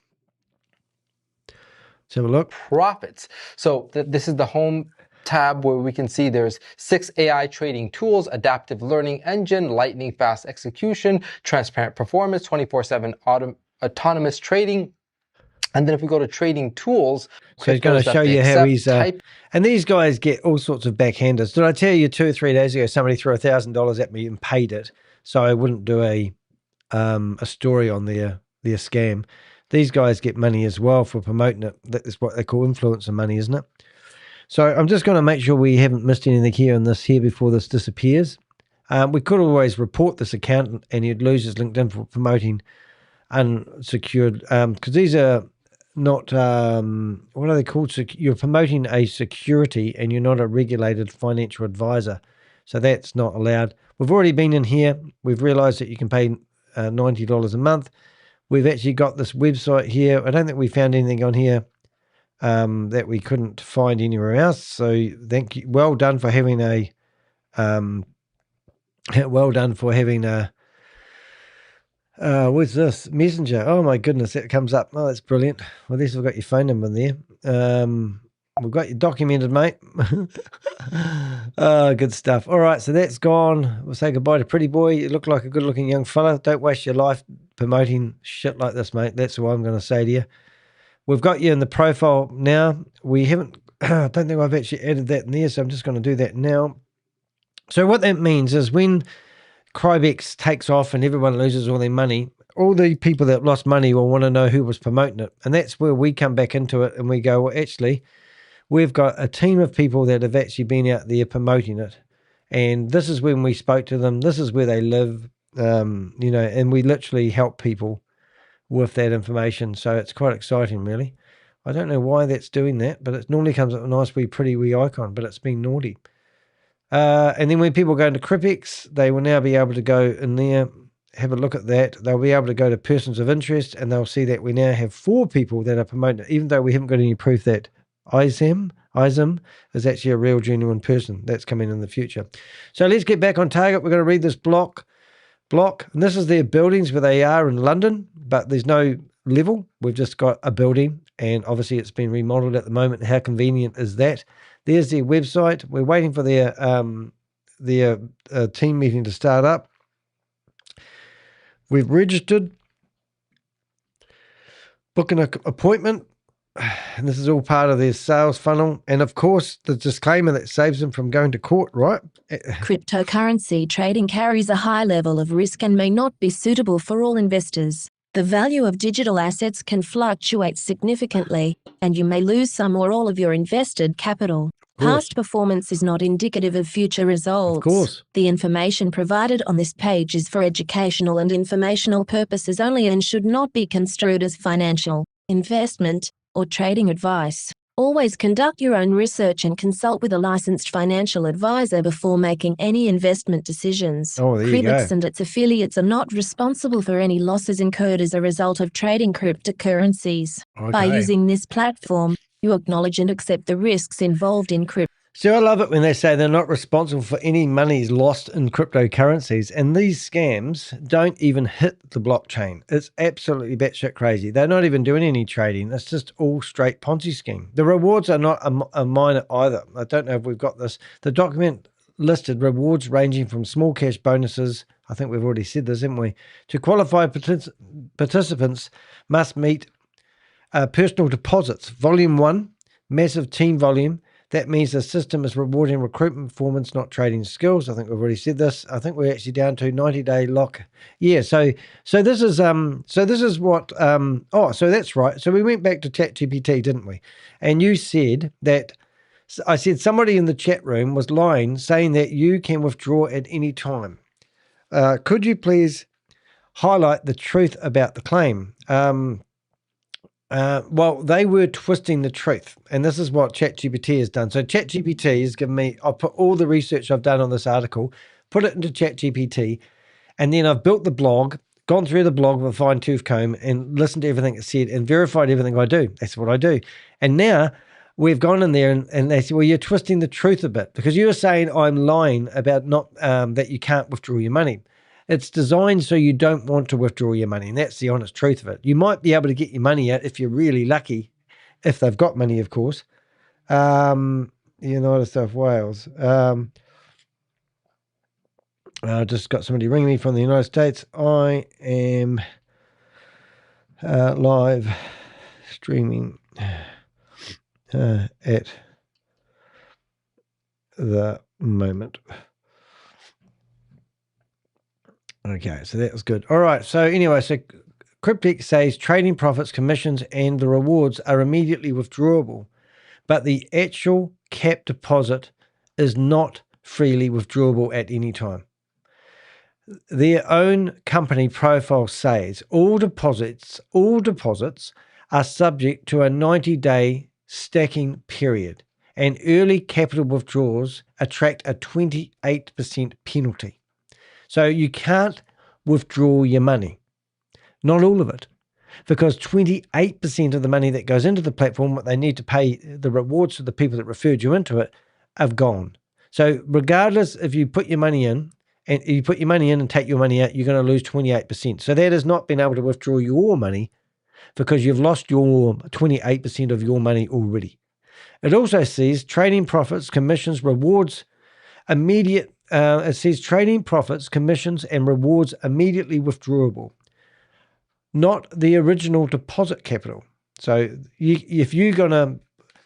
Let's have a look. Profits. So this is the home tab where we can see there's 6 AI trading tools, adaptive learning engine, lightning fast execution, transparent performance, 24/7 autonomous trading. And then if we go to trading tools, so he's going to show you how he's and these guys get all sorts of backhanders. Did I tell you 2 or 3 days ago somebody threw $1,000 at me and paid it so I wouldn't do a story on their scam? These guys get money as well for promoting it. That's what they call influencer money, isn't it? So I'm just going to make sure we haven't missed anything here in this here before this disappears. We could always report this account and he'd lose his LinkedIn for promoting unsecured, because these are not, what are they called? You're promoting a security and you're not a regulated financial advisor. So that's not allowed. We've already been in here. We've realized that you can pay $90 a month. We've actually got this website here. I don't think we found anything on here that we couldn't find anywhere else. So thank you. Well done for having a, what's this? Messenger. Oh my goodness, that comes up. Oh, that's brilliant. Well, at least we've got your phone number there. We've got you documented, mate. Oh, good stuff. All right, so that's gone. We'll say goodbye to Pretty Boy. You look like a good-looking young fella. Don't waste your life promoting shit like this, mate. That's what I'm going to say to you. We've got you in the profile now. We haven't, I don't think I've actually added that in there, so I'm just going to do that now. So what that means is when Crybex takes off and everyone loses all their money, all the people that lost money will want to know who was promoting it. And that's where we come back into it and we go, well, actually, we've got a team of people that have actually been out there promoting it. And this is when we spoke to them. This is where they live, you know, and we literally help people with that information. So it's quite exciting, really. I don't know why that's doing that, but it normally comes up a nice wee pretty wee icon, but it's been naughty. And then when people go into Crybex, they will now be able to go in there, have a look at that. They'll be able to go to persons of interest, and they'll see that we now have 4 people that are promoting it, even though we haven't got any proof that ISM is actually a real, genuine person. That's coming in the future. So let's get back on target. We're going to read this block. And this is their buildings where they are in London, but there's no level. We've just got a building, and obviously it's been remodeled at the moment. How convenient is that? There's their website. We're waiting for their team meeting to start up. We've registered, booking an appointment, and this is all part of their sales funnel. And of course, the disclaimer that saves them from going to court, right? Cryptocurrency trading carries a high level of risk and may not be suitable for all investors. The value of digital assets can fluctuate significantly, and you may lose some or all of your invested capital. Past performance is not indicative of future results. Of course. The information provided on this page is for educational and informational purposes only and should not be construed as financial, investment, or trading advice. Always conduct your own research and consult with a licensed financial advisor before making any investment decisions. Oh, there you Crybex go. and its affiliates are not responsible for any losses incurred as a result of trading cryptocurrencies. By Okay. using this platform, you acknowledge and accept the risks involved in crypto. So I love it when they say they're not responsible for any monies lost in cryptocurrencies, and these scams don't even hit the blockchain. It's absolutely batshit crazy. They're not even doing any trading. It's just all straight Ponzi scheme. The rewards are not a minor either. I don't know if we've got this. The document listed rewards ranging from small cash bonuses, I think we've already said this, haven't we, to qualified participants must meet personal deposits. Volume 1, massive team volume. That means the system is rewarding recruitment performance, not trading skills. I think we've already said this. I think we're actually down to 90-day lock. Yeah, so this is what so that's right. So we went back to ChatGPT, didn't we? And you said that I said somebody in the chat room was lying, saying that you can withdraw at any time. Could you please highlight the truth about the claim? Well, they were twisting the truth, and this is what ChatGPT has done. So ChatGPT has given me, I'll put all the research I've done on this article, put it into ChatGPT, and then I've built the blog, gone through the blog with a fine-tooth comb and listened to everything it said and verified everything I do. That's what I do. And now we've gone in there and they said, well, you're twisting the truth a bit because you're saying I'm lying about not that you can't withdraw your money. It's designed so you don't want to withdraw your money, and that's the honest truth of it. You might be able to get your money out if you're really lucky, if they've got money, of course. United South Wales. I just got somebody ringing me from the United States. I am live streaming at the moment. Okay, so that was good. All right, so anyway, so Cryptex says trading profits, commissions, and the rewards are immediately withdrawable, but the actual cap deposit is not freely withdrawable at any time. Their own company profile says all deposits are subject to a 90-day stacking period, and early capital withdrawals attract a 28% penalty. So you can't withdraw your money, not all of it, because 28% of the money that goes into the platform, what they need to pay the rewards to the people that referred you into it, have gone. So regardless if you put your money in and you put your money in and take your money out, you're going to lose 28%. So that has not been able to withdraw your money because you've lost your 28% of your money already. It also says trading profits, commissions, rewards, it says trading profits, commissions, and rewards immediately withdrawable, not the original deposit capital. So if you're going to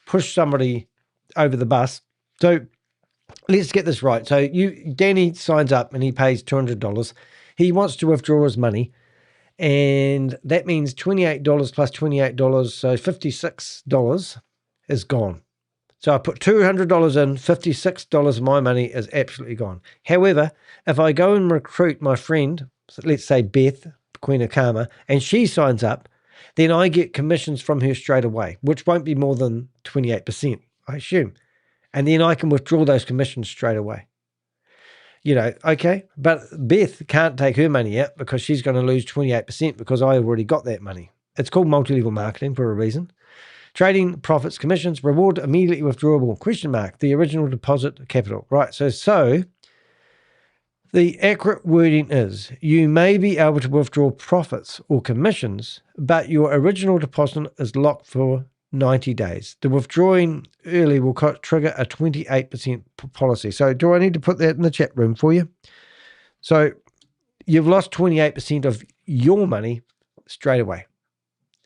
push somebody over the bus, so let's get this right. So Danny signs up and he pays $200. He wants to withdraw his money, and that means $28 plus $28, so $56 is gone. So I put $200 in, $56 of my money is absolutely gone. However, if I go and recruit my friend, let's say Beth, Queen of Karma, and she signs up, then I get commissions from her straight away, which won't be more than 28%, I assume. And then I can withdraw those commissions straight away. Okay, but Beth can't take her money out because she's going to lose 28% because I already got that money. It's called multi-level marketing for a reason. Trading profits, commissions, reward immediately withdrawable, ? The original deposit capital. Right, so the accurate wording is you may be able to withdraw profits or commissions, but your original deposit is locked for 90 days. The withdrawing early will trigger a 28% policy. So do I need to put that in the chat room for you? So you've lost 28% of your money straight away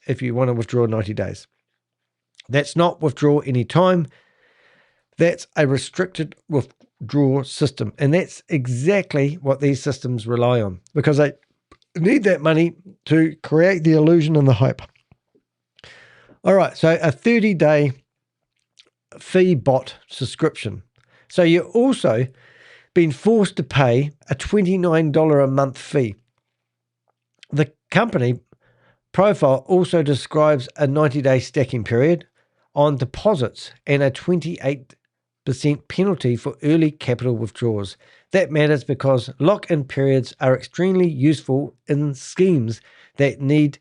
if you want to withdraw 90 days. That's not withdraw any time. That's a restricted withdrawal system. And that's exactly what these systems rely on because they need that money to create the illusion and the hype. All right, so a 30-day fee bot subscription. So you're also being forced to pay a $29 a month fee. The company profile also describes a 90-day stacking period. on deposits and a 28% penalty for early capital withdrawals. That matters because lock-in periods are extremely useful in schemes that need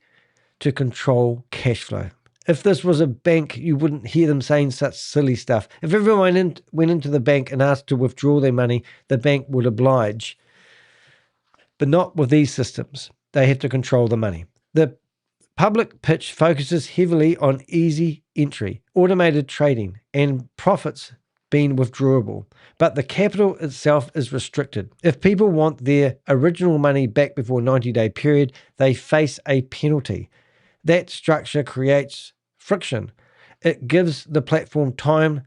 to control cash flow. If this was a bank, you wouldn't hear them saying such silly stuff. If everyone went into the bank and asked to withdraw their money, the bank would oblige. But not with these systems. They have to control the money. The public pitch focuses heavily on easy entry, automated trading, and profits being withdrawable. But the capital itself is restricted. If people want their original money back before a 90-day period, they face a penalty. That structure creates friction. It gives the platform time.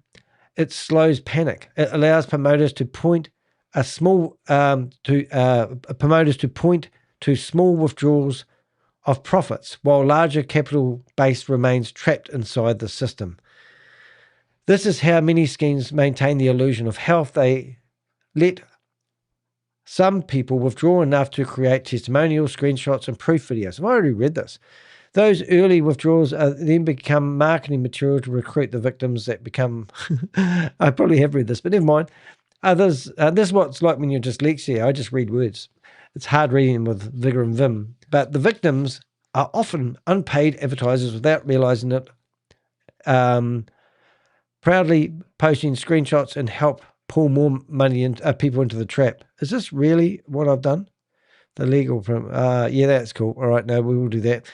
It slows panic. It allows promoters to point to small withdrawals of profits, while larger capital base remains trapped inside the system. This is how many schemes maintain the illusion of health. They let some people withdraw enough to create testimonials, screenshots, and proof videos. I've already read this. Those early withdrawals then become marketing material to recruit the victims that become, I probably have read this, but never mind. Others, this is what it's like when you're dyslexia. I just read words. It's hard reading with vigor and vim. But the victims are often unpaid advertisers without realizing it, proudly posting screenshots and help pull more money into people into the trap. Is this really what I've done? The legal, yeah, that's cool. All right, no, we will do that.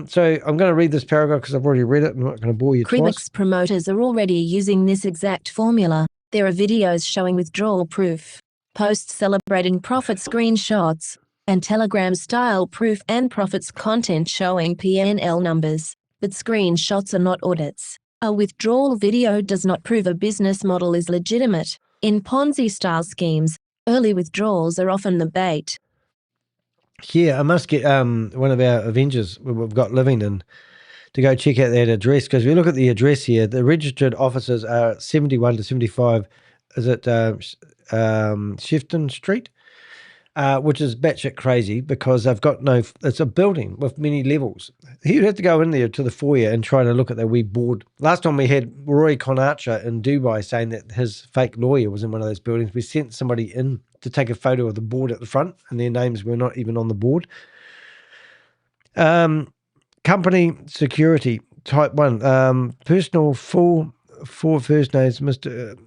So I'm going to read this paragraph because I've already read it. I'm not going to bore you Crybex twice. promoters are already using this exact formula. There are videos showing withdrawal proof, posts celebrating profit screenshots, and Telegram-style proof and profits content showing P&L numbers. But screenshots are not audits. A withdrawal video does not prove a business model is legitimate. In Ponzi-style schemes, early withdrawals are often the bait. Yeah, I must get one of our Avengers we've got living in to go check out that address, because if you look at the address here, the registered offices are 71 to 75. Is it Shifton Street? Which is batshit crazy because they've got it's a building with many levels. You'd have to go in there to the foyer and try to look at the wee board. Last time we had Roy Conarcher in Dubai saying that his fake lawyer was in one of those buildings. We sent somebody in to take a photo of the board at the front and their names were not even on the board. Company security, type 1. Personal full first names, Mr.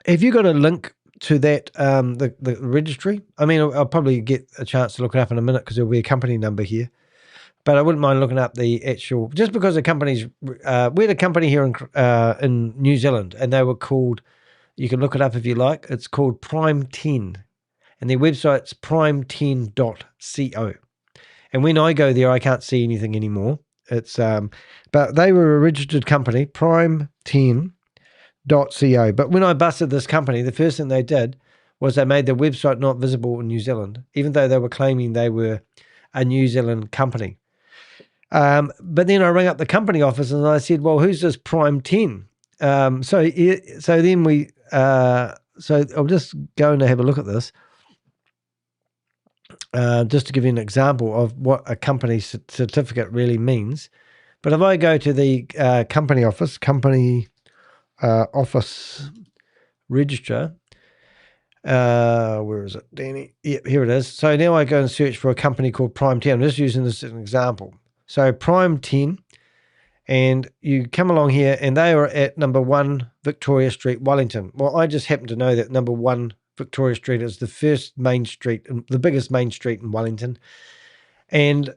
Have you got a link to that, the registry? I mean, I'll probably get a chance to look it up in a minute because there'll be a company number here. But I wouldn't mind looking up the actual, just because the company's, we had a company here in New Zealand and they were called, you can look it up if you like, it's called Prime 10 and their website's prime10.co. And when I go there, I can't see anything anymore. It's, but they were a registered company, Prime10.co. But when I busted this company, the first thing they did was they made their website not visible in New Zealand, even though they were claiming they were a New Zealand company. But then I rang up the company office and I said, well, who's this Prime 10? So then we, so I'm just going to have a look at this, just to give you an example of what a company certificate really means. But if I go to the company office register, where is it, Danny? Yep, here it is. So now I go and search for a company called Prime 10. I'm just using this as an example. So Prime 10, and you come along here and they are at number 1 Victoria Street, Wellington. Well, I just happen to know that number 1 Victoria Street is the first main street, the biggest main street in Wellington. And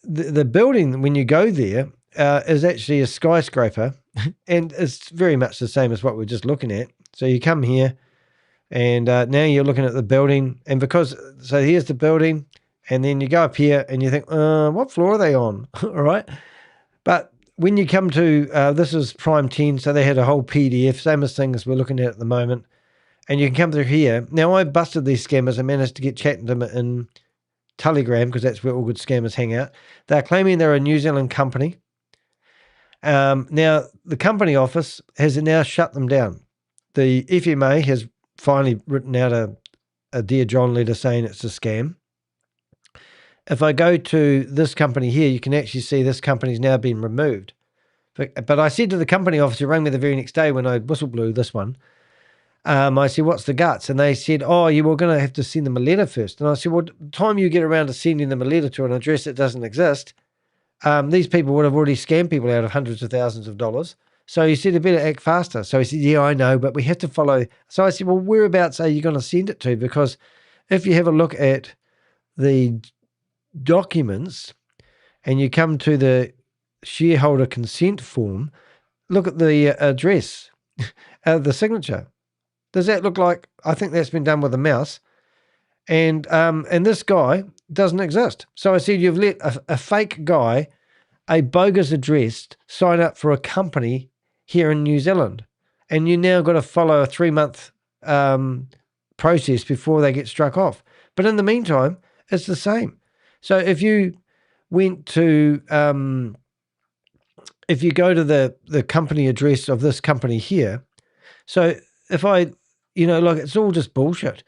the building, when you go there, is actually a skyscraper, and it's very much the same as what we're just looking at. So you come here, and now you're looking at the building, and so here's the building, and then you go up here, and you think, what floor are they on? All right. But when you come to, this is Prime 10, so they had a whole PDF, same as things we're looking at the moment, and you can come through here. Now, I busted these scammers. I managed to get chatting to them in Telegram, because that's where all good scammers hang out. They're claiming they're a New Zealand company. Now, the company office has now shut them down. The FMA has finally written out a Dear John letter saying it's a scam. If I go to this company here, you can actually see this company's now been removed. But I said to the company officer who rang me the very next day when I whistle blew this one, I said, what's the guts? And they said, oh, you were going to have to send them a letter first. And I said, well, the time you get around to sending them a letter to an address that doesn't exist, these people would have already scammed people out of hundreds of thousands of dollars. So he said, they better act faster. So he said, yeah, I know, but we have to follow. So I said, well, whereabouts are you going to send it to? Because if you have a look at the documents and you come to the shareholder consent form, look at the address, the signature. Does that look like, I think that's been done with a mouse. And this guy doesn't exist. So I said, you've let a fake guy, a bogus address, sign up for a company here in New Zealand. And you now got to follow a 3-month process before they get struck off. But in the meantime, it's the same. So if you went to, if you go to the company address of this company here, so if I, like it's all just bullshit.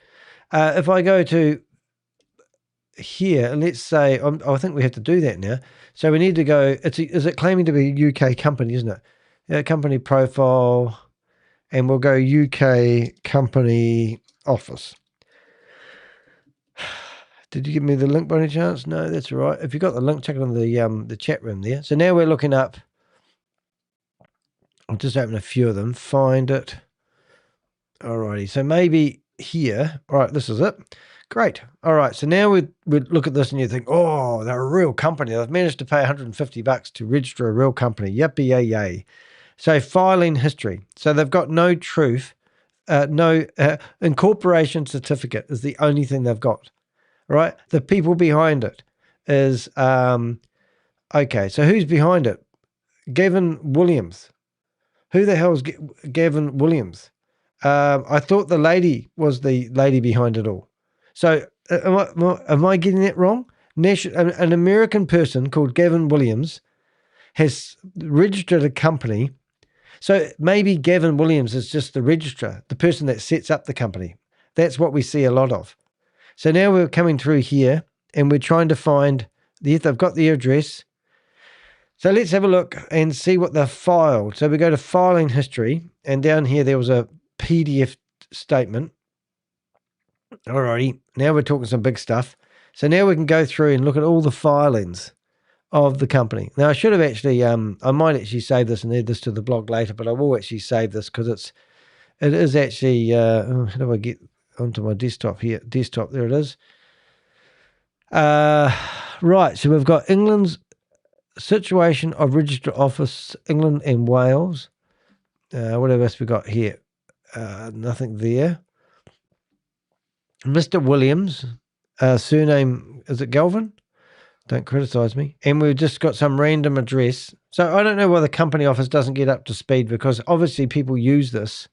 If I go to here, and let's say, I think we have to do that now. So we need to go, is it claiming to be a UK company, isn't it? Company profile, and we'll go UK company office. Did you give me the link by any chance? No, that's all right. If you got the link, check it on the chat room there. So now we're looking up, I'll just open a few of them, find it. Alrighty, so maybe here, all right, this is it. Great. All right, so now we look at this and you think, oh, they're a real company. They've managed to pay $150 to register a real company. Yippee yay yay. So filing history. So they've got no truth, no incorporation certificate is the only thing they've got, right? The people behind it is, okay, so who's behind it? Gavin Williams. Who the hell is Gavin Williams? I thought the lady was the lady behind it all. So am I getting that wrong? An American person called Gavin Williams has registered a company. So maybe Gavin Williams is just the registrar, the person that sets up the company. That's what we see a lot of. So now we're coming through here and we're trying to find, they've got the address. So let's have a look and see what they've filed. So we go to filing history, and down here there was a PDF statement. Alrighty, now we're talking some big stuff. So now we can go through and look at all the filings of the company. Now I should have actually, I might actually save this and add this to the blog later, but I will actually save this because it is actually, how do I get onto my desktop here? Desktop, there it is. Right, so we've got England's situation of registered office, England and Wales. What else we got here? Nothing there. Mr. Williams, surname, is it Galvin? Don't criticize me. And we've just got some random address. So I don't know why the company office doesn't get up to speed, because obviously people use this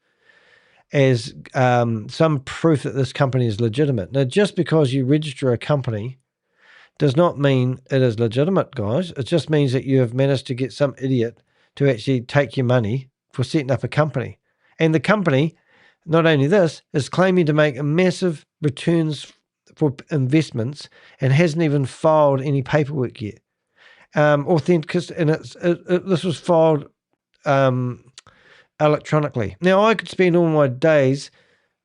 as some proof that this company is legitimate. Now, just because you register a company does not mean it is legitimate, guys. It just means that you have managed to get some idiot to actually take your money for setting up a company. And the company, not only this, is claiming to make massive returns for investments and hasn't even filed any paperwork yet. Authentic, and this was filed electronically. Now, I could spend all my days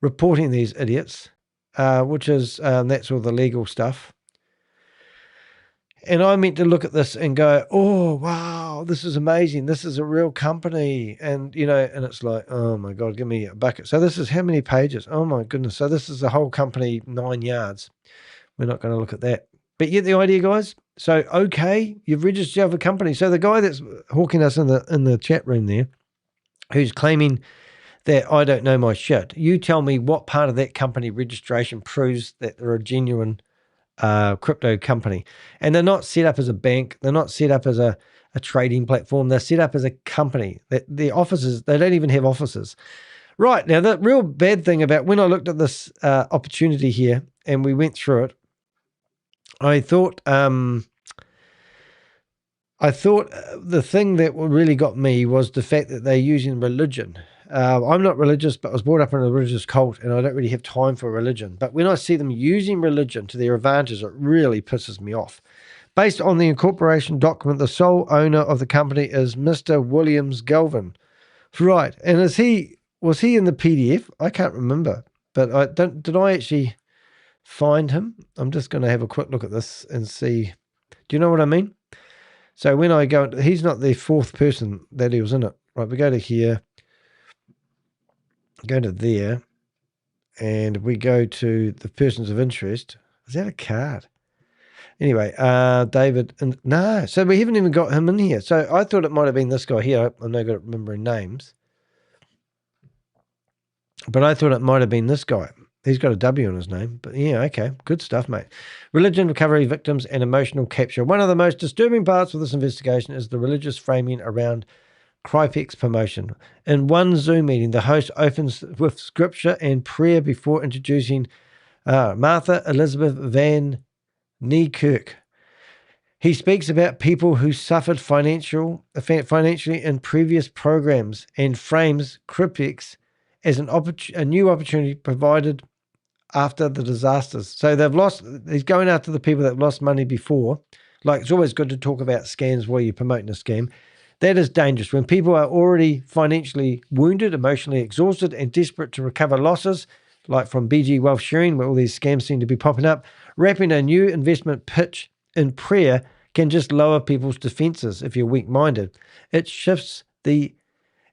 reporting these idiots, which is, that's all the legal stuff. And I meant to look at this and go, oh, wow, this is amazing. This is a real company. And, and it's like, oh, my God, give me a bucket. So this is how many pages? Oh, my goodness. So this is the whole company, 9 yards. We're not going to look at that. But you get the idea, guys? So, okay, you've registered yourself a company. So the guy that's hawking us in the chat room there, who's claiming that I don't know my shit, you tell me what part of that company registration proves that they're a genuine crypto company. And they're not set up as a bank. They're not set up as a trading platform. They're set up as a company. The offices, they don't even have offices. Right. Now, the real bad thing about when I looked at this opportunity here and we went through it, I thought the thing that really got me was the fact that they're using religion. I'm not religious, but I was brought up in a religious cult, and I don't really have time for religion. But when I see them using religion to their advantage, it really pisses me off. Based on the incorporation document, the sole owner of the company is Mr. Williams Galvin. Right. And was he in the PDF? I can't remember. But did I actually find him? I'm just going to have a quick look at this and see. Do you know what I mean? So when I go, he's not the fourth person that he was in it. Right, we go to here, go to there, and we go to the persons of interest. Is that a card? Anyway, David, no, so we haven't even got him in here. So I thought it might have been this guy here. I'm no good at remembering names. But I thought it might have been this guy. He's got a W on his name. But yeah, okay, good stuff, mate. Religion, recovery, victims, and emotional capture. One of the most disturbing parts of this investigation is the religious framing around Crybex promotion. In one Zoom meeting, the host opens with scripture and prayer before introducing Martha Elizabeth Van Niekerk. He speaks about people who suffered financially in previous programs and frames Cryptex as a new opportunity provided after the disasters. So he's going after the people that have lost money before. Like, it's always good to talk about scams while you're promoting a scam. That is dangerous. When people are already financially wounded, emotionally exhausted, and desperate to recover losses, like from BG Wealth Sharing, where all these scams seem to be popping up, wrapping a new investment pitch in prayer can just lower people's defenses if you're weak-minded. It shifts the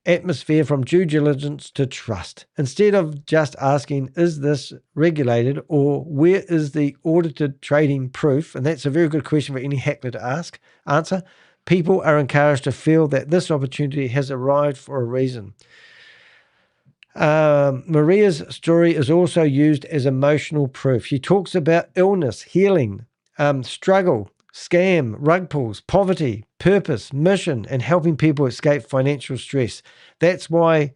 atmosphere from due diligence to trust. Instead of just asking, is this regulated, or where is the audited trading proof? And that's a very good question for any hackler to answer. People are encouraged to feel that this opportunity has arrived for a reason. Maria's story is also used as emotional proof. She talks about illness, healing, struggle, scam, rug pulls, poverty, purpose, mission, and helping people escape financial stress. That's why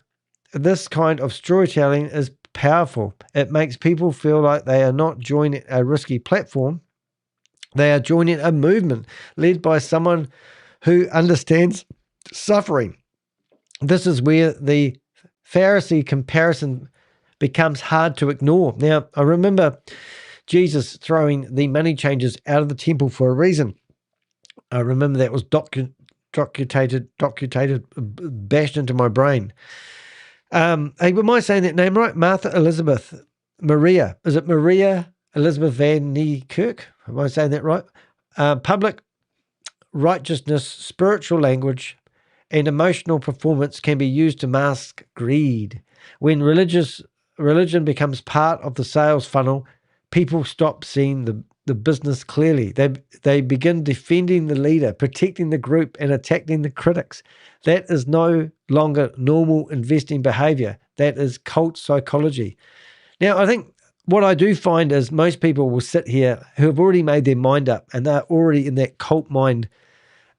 this kind of storytelling is powerful. It makes people feel like they are not joining a risky platform. They are joining a movement led by someone who understands suffering. This is where the Pharisee comparison becomes hard to ignore. Now, I remember Jesus throwing the money changers out of the temple for a reason. I remember that was documented, bashed into my brain. Hey, am I saying that name right? Martha Elizabeth Maria. Is it Maria Elizabeth Van Niekerk? Am I saying that right? Public righteousness, spiritual language, and emotional performance can be used to mask greed. When religion becomes part of the sales funnel, people stop seeing the business clearly. They begin defending the leader, protecting the group, and attacking the critics. That is no longer normal investing behavior. That is cult psychology. Now, I think what I do find is most people will sit here who have already made their mind up, and they're already in that cult mind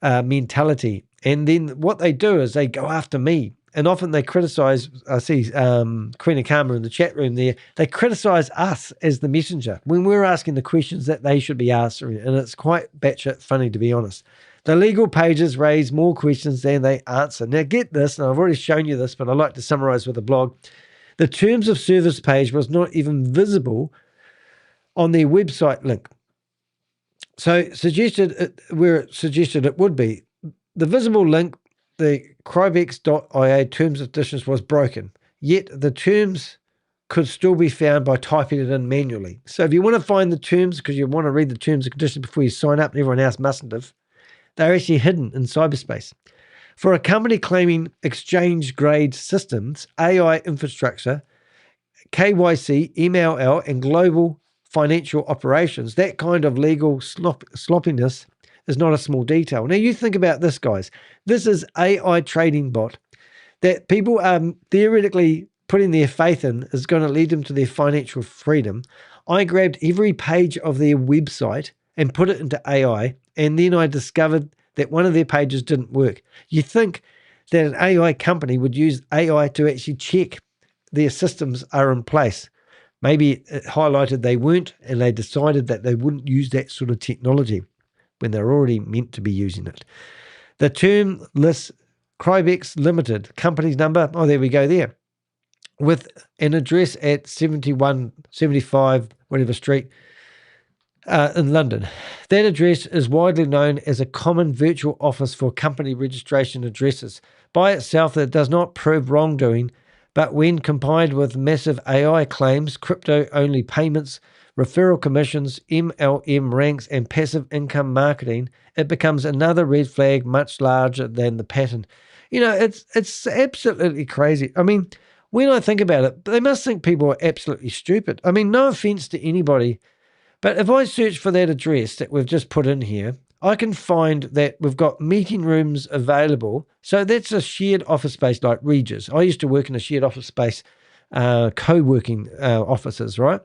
mentality. And then what they do is they go after me. And often they criticize, I see Queen of Karma in the chat room there, they criticize us as the messenger when we're asking the questions that they should be answering. And it's quite batshit funny, to be honest. The legal pages raise more questions than they answer. Now get this, and I've already shown you this, but I like to summarize with a blog. The terms of service page was not even visible on their website link. So where it suggested it would be. The visible link, the Crybex.ia terms and conditions was broken, yet the terms could still be found by typing it in manually. So if you want to find the terms, because you want to read the terms and conditions before you sign up and everyone else mustn't have, they're actually hidden in cyberspace. For a company claiming exchange-grade systems, AI infrastructure, KYC, MLM, and global financial operations, that kind of legal sloppiness is not a small detail. Now, you think about this, guys. This is AI trading bot that people are theoretically putting their faith in is going to lead them to their financial freedom. I grabbed every page of their website and put it into AI, and then I discovered that one of their pages didn't work. You think that an AI company would use AI to actually check their systems are in place. Maybe it highlighted they weren't, and they decided that they wouldn't use that sort of technology when they're already meant to be using it. The term lists Crybex Limited, company's number, oh, there we go there, with an address at 7175, whatever street, in London. That address is widely known as a common virtual office for company registration addresses. By itself, it does not prove wrongdoing, but when combined with massive AI claims, crypto-only payments, referral commissions, MLM ranks, and passive income marketing, it becomes another red flag much larger than the pattern. You know, it's absolutely crazy. I mean, when I think about it, they must think people are absolutely stupid. I mean, no offense to anybody, but if I search for that address that we've just put in here, I can find that we've got meeting rooms available. So that's a shared office space like Regis. I used to work in a shared office space, co-working offices, right?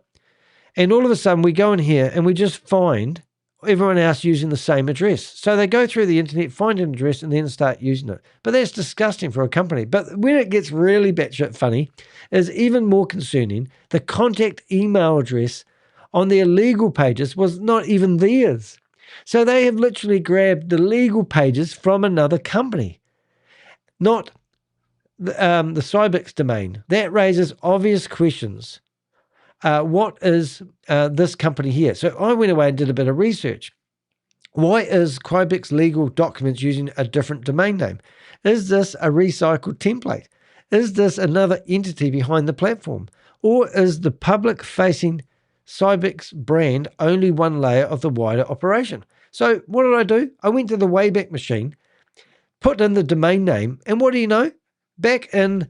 And all of a sudden we go in here and we just find everyone else using the same address. So they go through the internet, find an address, and then start using it. But that's disgusting for a company. But when it gets really batshit funny, is even more concerning, the contact email address on their legal pages was not even theirs. So they have literally grabbed the legal pages from another company, not the Crybex domain. That raises obvious questions. What is this company here? So I went away and did a bit of research. Why is Crybex legal documents using a different domain name? Is this a recycled template? Is this another entity behind the platform? Or is the public-facing Crybex brand only one layer of the wider operation? So what did I do? I went to the Wayback Machine, put in the domain name, and what do you know? Back in,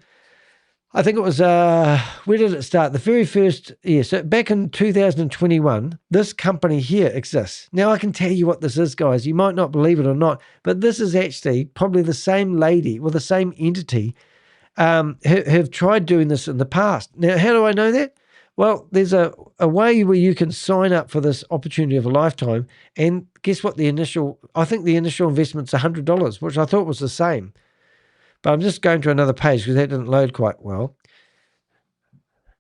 I think it was, where did it start? The very first year. So back in 2021, this company here exists. Now I can tell you what this is, guys. You might not believe it or not, but this is actually probably the same lady or the same entity have tried doing this in the past. Now, how do I know that? Well, there's a way where you can sign up for this opportunity of a lifetime, and guess what? I think the initial investment's $100, which I thought was the same. But I'm just going to another page because that didn't load quite well.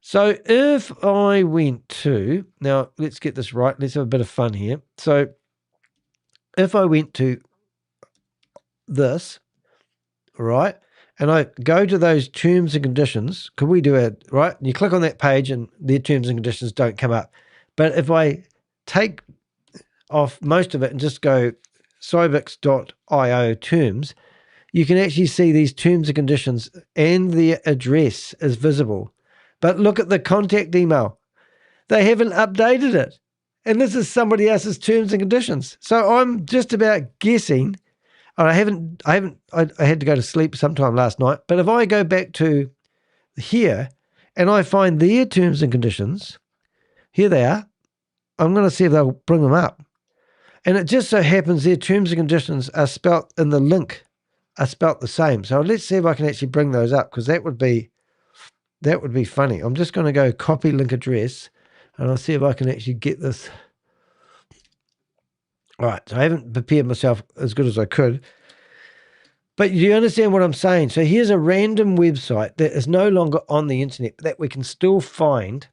So if I went to, now let's get this right. Let's have a bit of fun here. So if I went to this, right, and I go to those terms and conditions, could we do it, right? You click on that page and their terms and conditions don't come up. But if I take off most of it and just go crybex.io terms, you can actually see these terms and conditions and the address is visible. But look at the contact email. They haven't updated it. And this is somebody else's terms and conditions. So I'm just about guessing, and I had to go to sleep sometime last night, but if I go back to here and I find their terms and conditions, here they are. I'm going to see if they'll bring them up. And it just so happens their terms and conditions are spelt in the link, are spelt the same. So let's see if I can actually bring those up, because that would be funny. I'm just going to go copy link address, and I'll see if I can actually get this. All right, so I haven't prepared myself as good as I could. But you understand what I'm saying? So here's a random website that is no longer on the internet, but that we can still find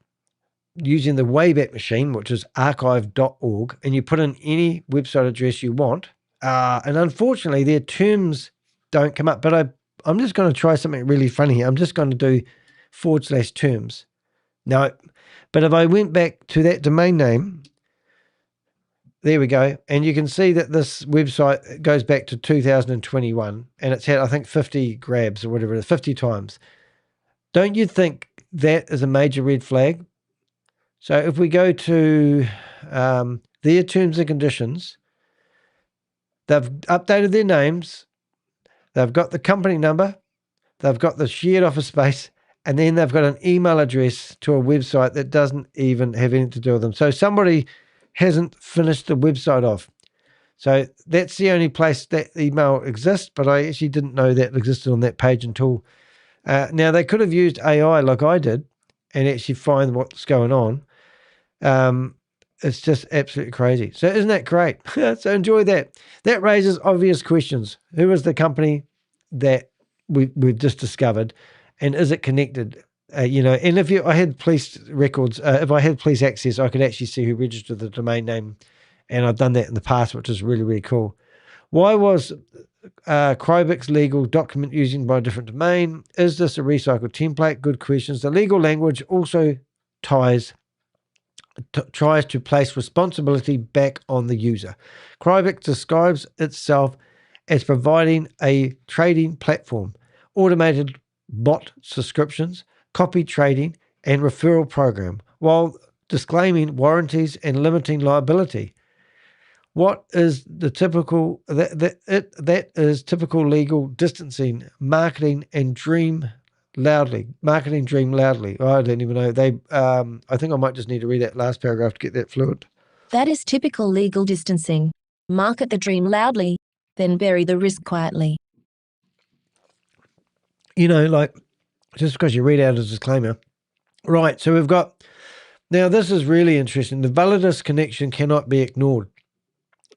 using the Wayback Machine, which is archive.org, and you put in any website address you want. And unfortunately, their terms don't come up. But I'm just going to try something really funny here. I'm just going to do /terms. No, but if I went back to that domain name, there we go. And you can see that this website goes back to 2021, and it's had, I think, 50 grabs or whatever it is, 50 times. Don't you think that is a major red flag? So if we go to their terms and conditions, they've updated their names, they've got the company number, they've got the shared office space, and then they've got an email address to a website that doesn't even have anything to do with them. So somebody hasn't finished the website off. So that's the only place that email exists, but I actually didn't know that existed on that page until now. They could have used AI like I did and actually find what's going on. It's just absolutely crazy. So isn't that great? So enjoy that. That raises obvious questions. Who is the company that we've just discovered, and is it connected? And if I had police records, if I had police access, I could actually see who registered the domain name, and I've done that in the past, which is really, really cool. Why was Crybex legal document using by a different domain? Is this a recycled template? Good questions. The legal language also ties tries to place responsibility back on the user. Crybex describes itself as providing a trading platform, automated bot subscriptions, copy trading, and referral program, while disclaiming warranties and limiting liability. What is the typical that is typical legal distancing, marketing dream loudly. Oh, I don't even know. I think I might just need to read that last paragraph to get that fluent. That is typical legal distancing. Market the dream loudly, then bury the risk quietly. You know, like, just because you read out a disclaimer. Right, so we've got, now this is really interesting. The Validus connection cannot be ignored.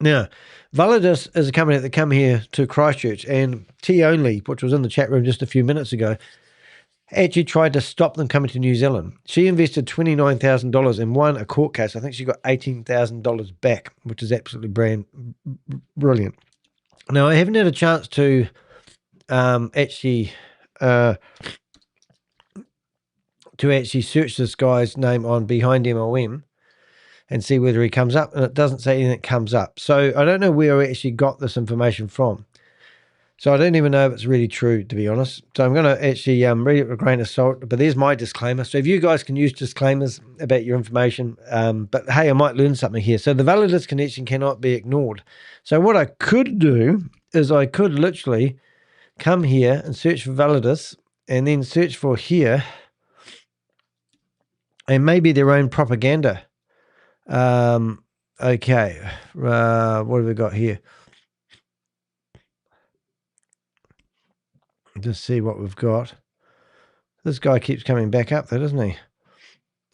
Now, Validus is a company that come here to Christchurch, and T Only, which was in the chat room just a few minutes ago, actually tried to stop them coming to New Zealand. She invested $29,000 and won a court case. I think she got $18,000 back, which is absolutely brilliant. Now, I haven't had a chance to actually search this guy's name on Behind MLM and see whether he comes up, and it doesn't say anything comes up. So I don't know where I actually got this information from. So I don't even know if it's really true, to be honest. So I'm going to actually read it with a grain of salt, but there's my disclaimer. So if you guys can use disclaimers about your information, but hey, I might learn something here. So the Validus connection cannot be ignored. So what I could do is I could literally come here and search for Validus and then search for here and maybe their own propaganda. Okay. What have we got here? Just see what we've got. This guy keeps coming back up though, doesn't he?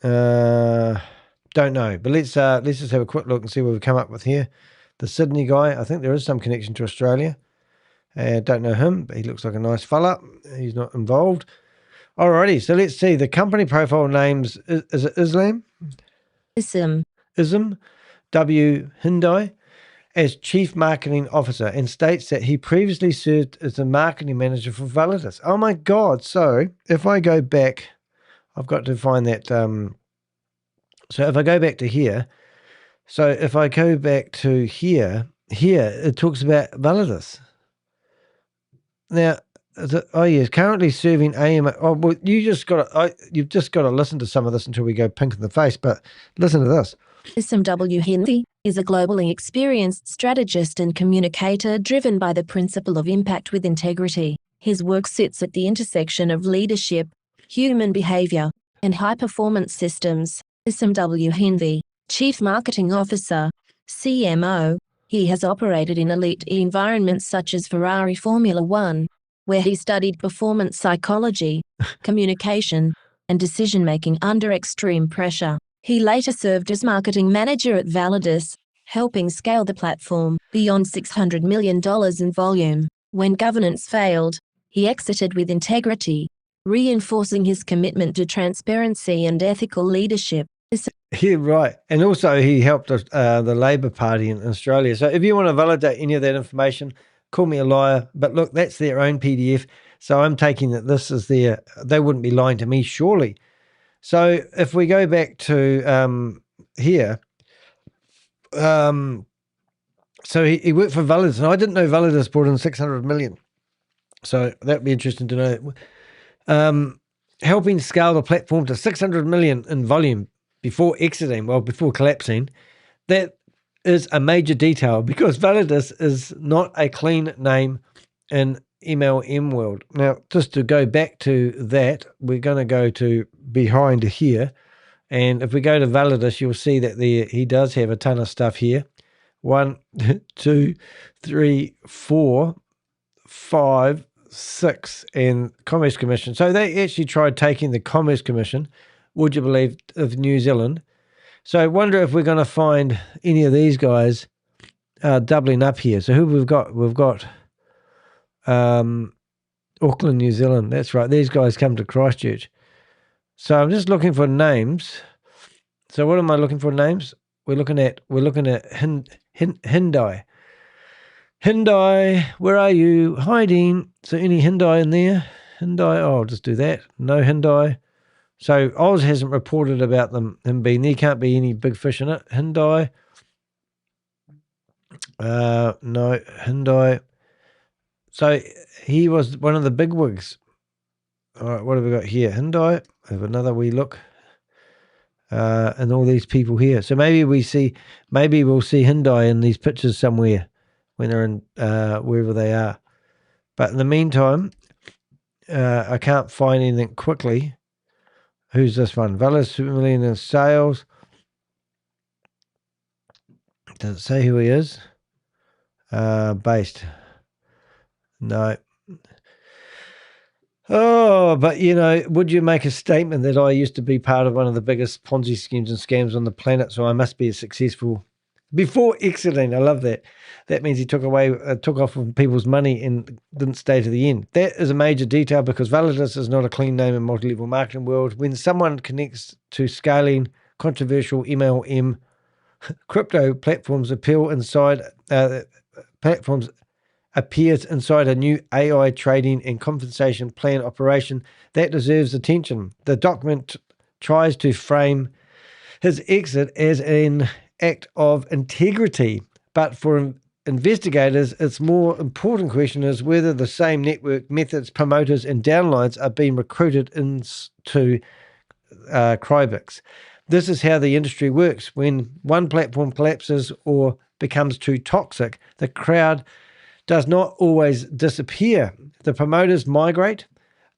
Don't know, but let's just have a quick look and see what we've come up with here. The Sydney guy, I think there is some connection to Australia. Don't know him, but he looks like a nice fella. He's not involved. Alrighty, so let's see. The company profile names, is it Islam? Ism. W. Hindai as Chief Marketing Officer, and states that he previously served as the marketing manager for Validus. Oh my God. So if I go back, I've got to find that. So if I go back to here, it talks about Validus. Now, yes, currently serving AM. Oh, well, you've just got to listen to some of this until we go pink in the face, but listen to this. W. Hindi is a globally experienced strategist and communicator driven by the principle of impact with integrity. His work sits at the intersection of leadership, human behavior, and high-performance systems. W. Hindi, Chief Marketing Officer, CMO. He has operated in elite environments such as Ferrari Formula One, where he studied performance psychology, communication, and decision-making under extreme pressure. He later served as marketing manager at Validus, helping scale the platform beyond $600 million in volume. When governance failed, he exited with integrity, reinforcing his commitment to transparency and ethical leadership. Yeah, right. And also he helped the Labour Party in Australia. So if you want to validate any of that information, call me a liar. But look, that's their own PDF. So I'm taking that this is they wouldn't be lying to me, surely. So if we go back to here, so he worked for Validus, and I didn't know Validus brought in 600 million. So that'd be interesting to know. Helping scale the platform to 600 million in volume before collapsing. That is a major detail because Validus is not a clean name in MLM world. Now, just to go back to that, we're going to go to behind here. And if we go to Validus, you'll see that he does have a ton of stuff here. 1, 2, 3, 4, 5, 6, and Commerce Commission. So they actually tried taking the Commerce Commission, would you believe, of New Zealand. So I wonder if we're going to find any of these guys doubling up here. So who we've got? We've got Auckland, New Zealand. That's right. These guys come to Christchurch. So I'm just looking for names. So what am I looking for names? We're looking at Hindai. Hindai, where are you hiding? So any Hindai in there? Hindai, I'll just do that. No Hindai. So Oz hasn't reported about him being there. Can't be any big fish in it. Hyundai. No, Hyundai. So he was one of the big wigs. All right, what have we got here? Hyundai. Have another wee look. And all these people here. So maybe we'll see Hyundai in these pictures somewhere when they're in wherever they are. But in the meantime, I can't find anything quickly. Who's this one? Vallis, $2 million in sales. Does it say who he is? Based. No. Oh, but would you make a statement that I used to be part of one of the biggest Ponzi schemes and scams on the planet, so I must be successful before exiting? I love that. That means he took off from people's money and didn't stay to the end. That is a major detail because Validus is not a clean name in multi-level marketing world. When someone connects to scaling controversial MLM crypto platforms appears inside a new AI trading and compensation plan operation that deserves attention. The document tries to frame his exit as an act of integrity, but for investigators, its more important question is whether the same network, methods, promoters, and downlines are being recruited into Crybex. This is how the industry works. When one platform collapses or becomes too toxic, the crowd does not always disappear. The promoters migrate,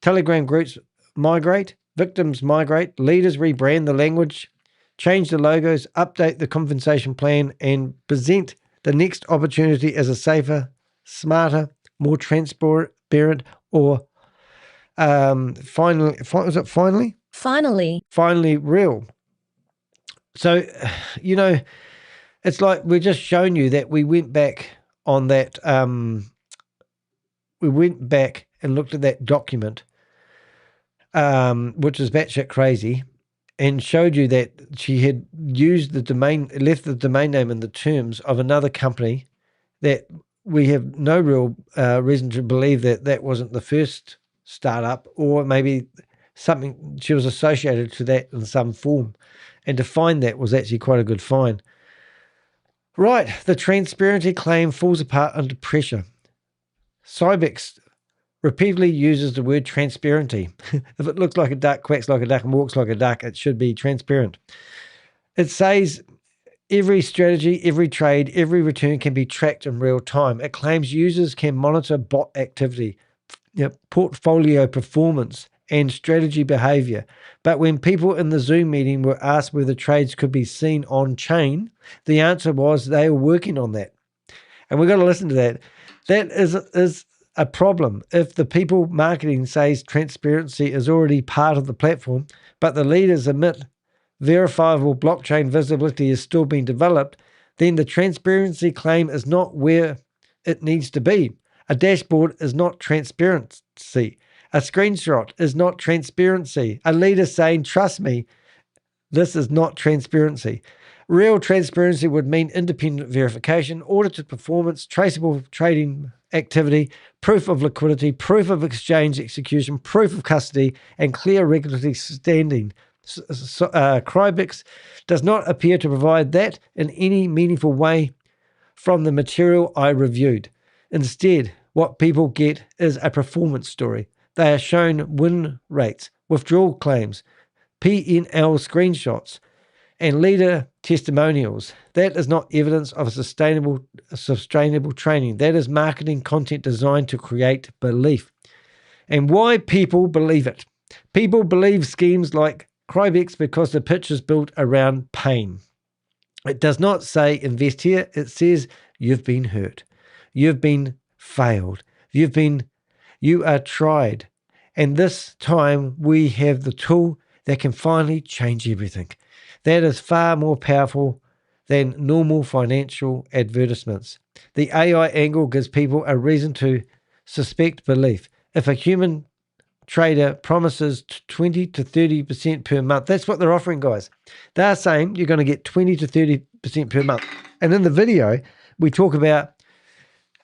Telegram groups migrate, victims migrate, leaders rebrand the language, change the logos, update the compensation plan, and present the next opportunity as a safer, smarter, more transparent, or finally real. So, it's like we're just showing you that we went back on that. We went back and looked at that document, which is batshit crazy, and showed you that she had left the domain name in the terms of another company that we have no real reason to believe that wasn't the first startup, or maybe something she was associated to that in some form. And to find that was actually quite a good find. Right, the transparency claim falls apart under pressure. Crybex repeatedly uses the word transparency. If it looks like a duck, quacks like a duck, and walks like a duck, it should be transparent. It says every strategy, every trade, every return can be tracked in real time. It claims users can monitor bot activity, portfolio performance, and strategy behavior. But when people in the Zoom meeting were asked whether trades could be seen on chain, the answer was they were working on that. And we've got to listen to that. That is a problem. If the people marketing says transparency is already part of the platform, but the leaders admit verifiable blockchain visibility is still being developed, then the transparency claim is not where it needs to be. A dashboard is not transparency. A screenshot is not transparency. A leader saying, trust me, this is not transparency. Real transparency would mean independent verification, audited performance, traceable trading activity, proof of liquidity, proof of exchange execution, proof of custody, and clear regulatory standing. Crybex does not appear to provide that in any meaningful way from the material I reviewed. Instead, what people get is a performance story. They are shown win rates, withdrawal claims, P&L screenshots, and leader testimonials. That is not evidence of a sustainable training. That is marketing content designed to create belief. And why people believe it. People believe schemes like Crybex because the pitch is built around pain. It does not say invest here. It says you've been hurt. You've been failed. You are tried. And this time we have the tool that can finally change everything. That is far more powerful than normal financial advertisements. The AI angle gives people a reason to suspect belief. If a human trader promises 20 to 30% per month, that's what they're offering, guys. They're saying you're going to get 20 to 30% per month. And in the video, we talk about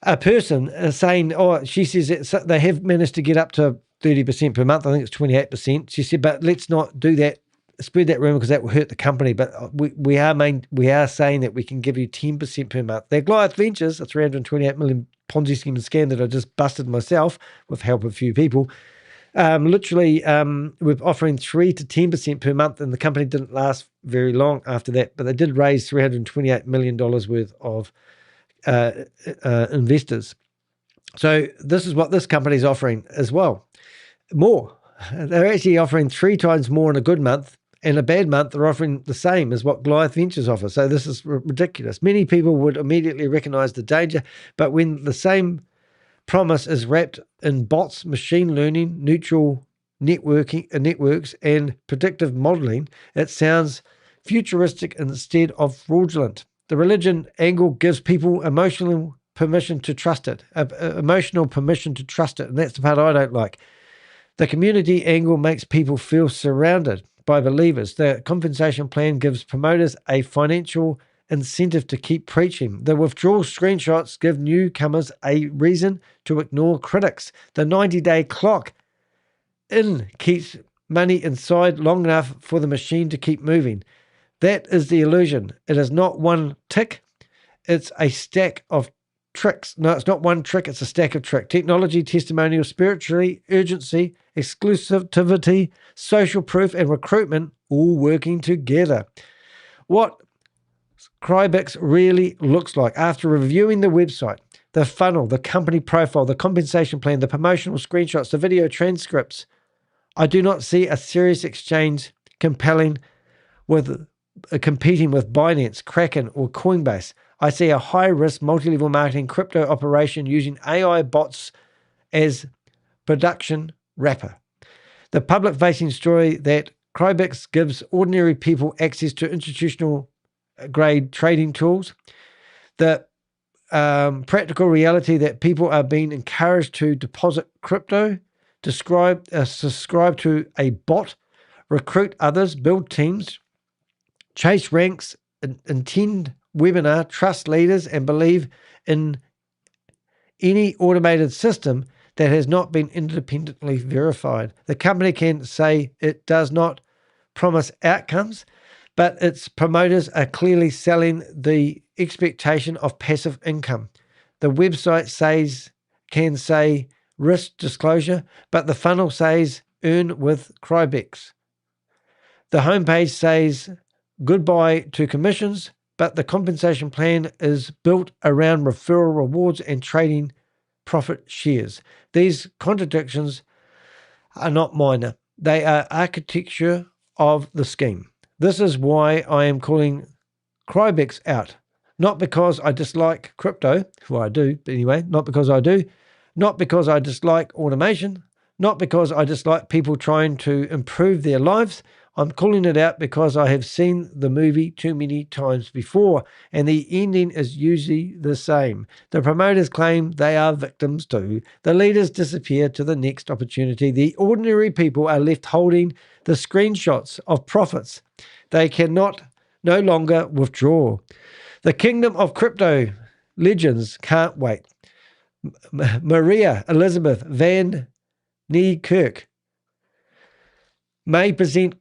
a person saying, she says that they have managed to get up to 30% per month. I think it's 28%. She said, but let's not do that, spread that rumor because that will hurt the company. But we are saying that we can give you 10% per month. Their Goliath Ventures, a 328 million Ponzi scheme and scam that I just busted myself with help of a few people. We're offering 3 to 10% per month, and the company didn't last very long after that. But they did raise $328 million worth of investors. So this is what this company is offering as well. More. They're actually offering 3 times more in a good month. In a bad month, they're offering the same as what Goliath Ventures offer. So this is ridiculous. Many people would immediately recognize the danger, but when the same promise is wrapped in bots, machine learning, neutral networks, and predictive modeling, it sounds futuristic instead of fraudulent. The religion angle gives people emotional permission to trust it, and that's the part I don't like. The community angle makes people feel surrounded by believers. The compensation plan gives promoters a financial incentive to keep preaching. The withdrawal screenshots give newcomers a reason to ignore critics. The 90-day clock keeps money inside long enough for the machine to keep moving. That is the illusion. It is not one tick. It's a stack of tricks. No, it's not one trick. It's a stack of tricks. Technology, testimonial, spirituality, urgency, exclusivity, social proof, and recruitment all working together. What Crybex really looks like after reviewing the website, the funnel, the company profile, the compensation plan, the promotional screenshots, the video transcripts, I do not see a serious exchange competing with Binance, Kraken, or Coinbase. I see a high-risk multi-level marketing crypto operation using AI bots as production wrapper. The public-facing story that Crybex gives ordinary people access to institutional-grade trading tools. The practical reality that people are being encouraged to deposit crypto, subscribe to a bot, recruit others, build teams, chase ranks, attend webinar, trust leaders, and believe in any automated system that has not been independently verified. The company can say it does not promise outcomes, but its promoters are clearly selling the expectation of passive income. The website can say risk disclosure, but the funnel says earn with Crybex. The homepage says goodbye to commissions, but the compensation plan is built around referral rewards and trading profit shares. These contradictions are not minor. They are architecture of the scheme. This is why I am calling Crybex out. Not because I dislike crypto, well I do, but anyway, not because I do. Not because I dislike automation. Not because I dislike people trying to improve their lives. I'm calling it out because I have seen the movie too many times before, and the ending is usually the same. The promoters claim they are victims too. The leaders disappear to the next opportunity. The ordinary people are left holding the screenshots of profits. They cannot no longer withdraw. The kingdom of crypto legends can't wait. Maria Elizabeth Van Niekerk may present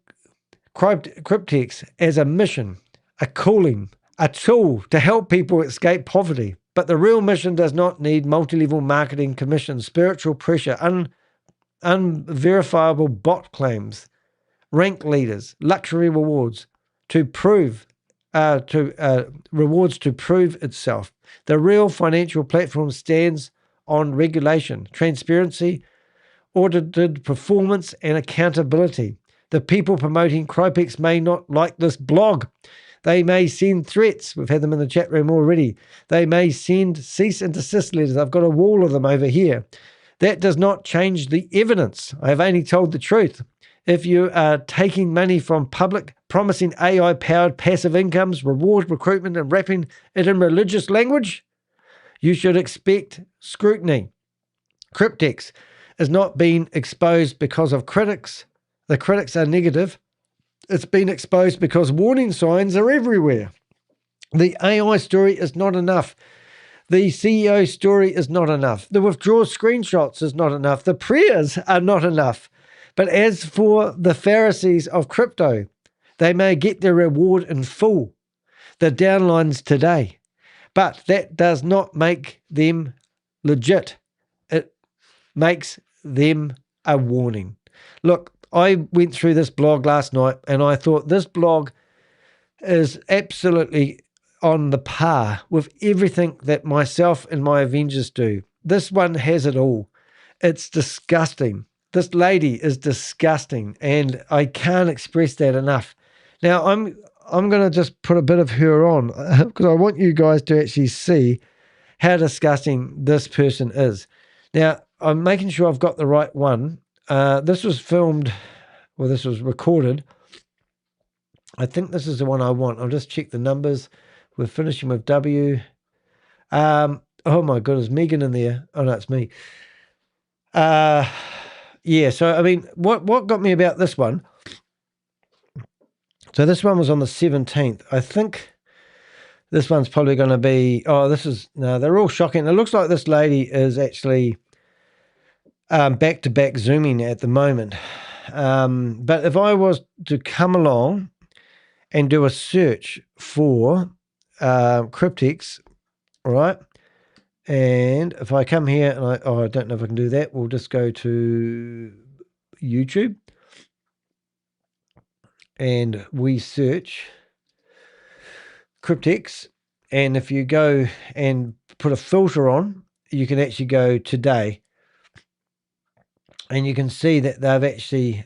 cryptex as a mission, a calling, a tool to help people escape poverty. But the real mission does not need multi-level marketing commissions, spiritual pressure, unverifiable bot claims, rank leaders, luxury rewards to prove itself. The real financial platform stands on regulation, transparency, audited performance, and accountability. The people promoting Crybex may not like this blog. They may send threats. We've had them in the chat room already. They may send cease and desist letters. I've got a wall of them over here. That does not change the evidence. I have only told the truth. If you are taking money from public, promising AI-powered passive incomes, reward recruitment, and wrapping it in religious language, you should expect scrutiny. Cryptex is not being exposed because of critics. The critics are negative. It's been exposed because warning signs are everywhere. The AI story is not enough. The CEO story is not enough. The withdrawal screenshots is not enough. The prayers are not enough. But as for the Pharisees of crypto, they may get their reward in full, the downlines today. But that does not make them legit. It makes them a warning. Look, I went through this blog last night and I thought this blog is absolutely on the par with everything that myself and my Avengers do. This one has it all. It's disgusting. This lady is disgusting, and I can't express that enough. Now, I'm going to just put a bit of her on because I want you guys to actually see how disgusting this person is. Now, I'm making sure I've got the right one. This was filmed, well, this was recorded. I think this is the one I want. I'll just check the numbers. We're finishing with W. Oh my goodness, Megan in there. Oh no, it's me. Yeah, so I mean, what got me about this one? So this one was on the 17th. I think this one's probably going to be, no, they're all shocking. It looks like this lady is actually back-to-back Zooming at the moment. But if I was to come along and do a search for cryptex, all right, and if I come here and I don't know if I can do that, we'll just go to YouTube and we search cryptex, and if you go and put a filter on, you can actually go today and you can see that they've actually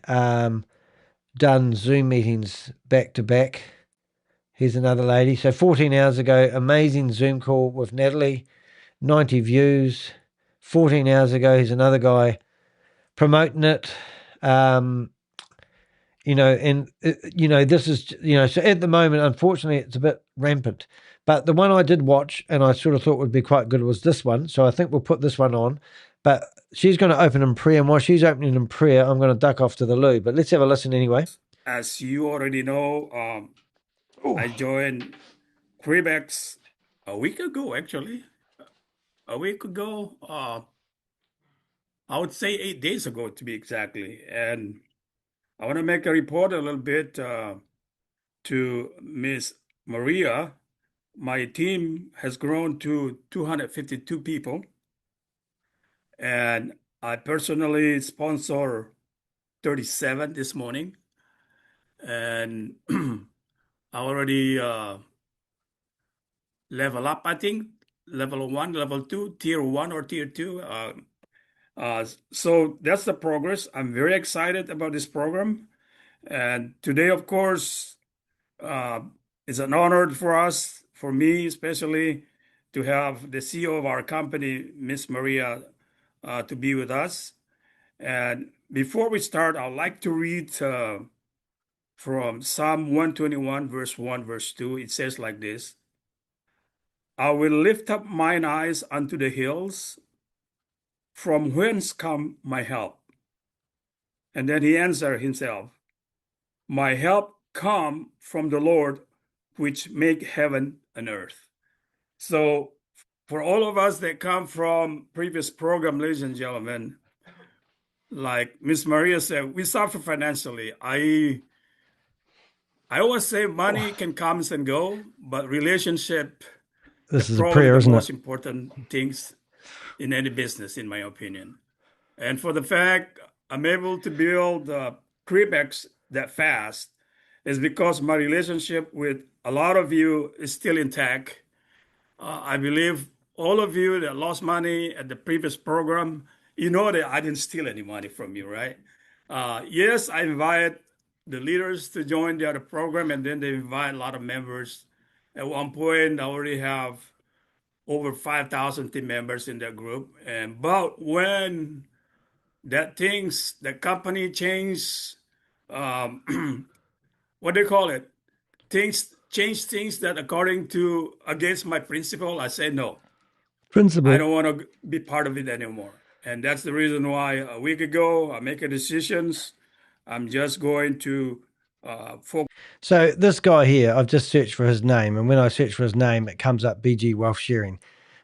done Zoom meetings back to back. Here's another lady. So 14 hours ago, amazing Zoom call with Natalie, 90 views. 14 hours ago, here's another guy promoting it. This is, so at the moment, unfortunately, it's a bit rampant. But the one I did watch and I sort of thought would be quite good was this one. So I think we'll put this one on. But she's going to open in prayer. And while she's opening in prayer, I'm going to duck off to the loo. But let's have a listen anyway. As you already know, I joined Crybex a week ago, actually. A week ago, I would say 8 days ago to be exactly. And I want to make a report a little bit to Miss Maria. My team has grown to 252 people. And I personally sponsor 37 this morning. And I already level up, I think, level 1, level 2, tier 1 or tier 2. So that's the progress. I'm very excited about this program. And today, of course, it's an honor for us, for me especially, to have the CEO of our company, Miss Maria, to be with us. And before we start, I'd like to read from Psalm 121, verse 1, verse 2. It says like this: I will lift up mine eyes unto the hills, from whence come my help? And then he answered himself, my help come from the Lord, which make heaven and earth. So for all of us that come from previous program, ladies and gentlemen, like Miss Maria said, we suffer financially. I always say money can come and go, but relationship This is probably a prayer, the isn't most it? important things in any business, in my opinion. And for the fact I'm able to build Crybex that fast is because my relationship with a lot of you is still intact. I believe all of you that lost money at the previous program, you know that I didn't steal any money from you, right? Yes, I invited the leaders to join the other program, and then they invite a lot of members. At one point, I already have over 5,000 team members in that group. But when the company changed, what do you call it? Change things that according to against my principle, I say no. Principle. I don't want to be part of it anymore. And that's the reason why a week ago I make a decisions. I'm just going to focus. So this guy here, I've just searched for his name, and when I search for his name, it comes up BG Wealth Sharing.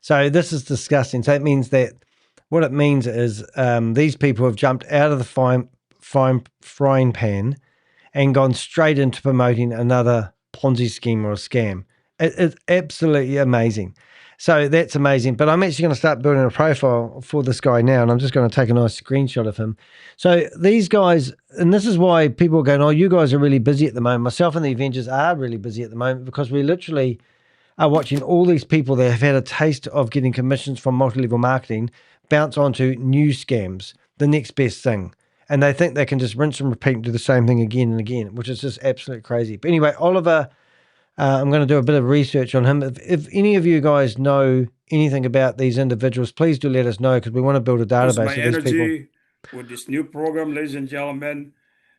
So this is disgusting. So it means that what it means is these people have jumped out of the frying pan and gone straight into promoting another Ponzi scheme or a scam. It's absolutely amazing. So that's amazing. But I'm actually going to start building a profile for this guy now, and I'm just going to take a nice screenshot of him. So these guys, and this is why people are going, oh, you guys are really busy at the moment. Myself and the Avengers are really busy at the moment because we literally are watching all these people that have had a taste of getting commissions from multi-level marketing bounce onto new scams, the next best thing. And they think they can just rinse and repeat and do the same thing again and again, which is just absolutely crazy. But anyway, Oliver, I'm going to do a bit of research on him. If any of you guys know anything about these individuals, please do let us know because we want to build a database My of these people. energy with this new program, ladies and gentlemen.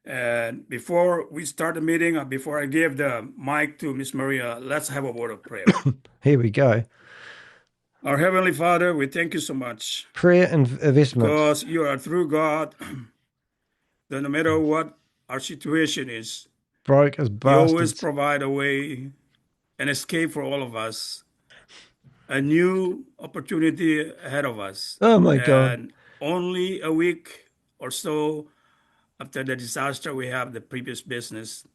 And before we start the meeting, before I give the mic to Miss Maria, let's have a word of prayer. Here we go. Our Heavenly Father, we thank you so much. Prayer and investment. Because you are through God, that no matter what our situation is, broke as you bastards. always provide a way, an escape for all of us, a new opportunity ahead of us. Oh my God. And only a week or so after the disaster, we have the previous business.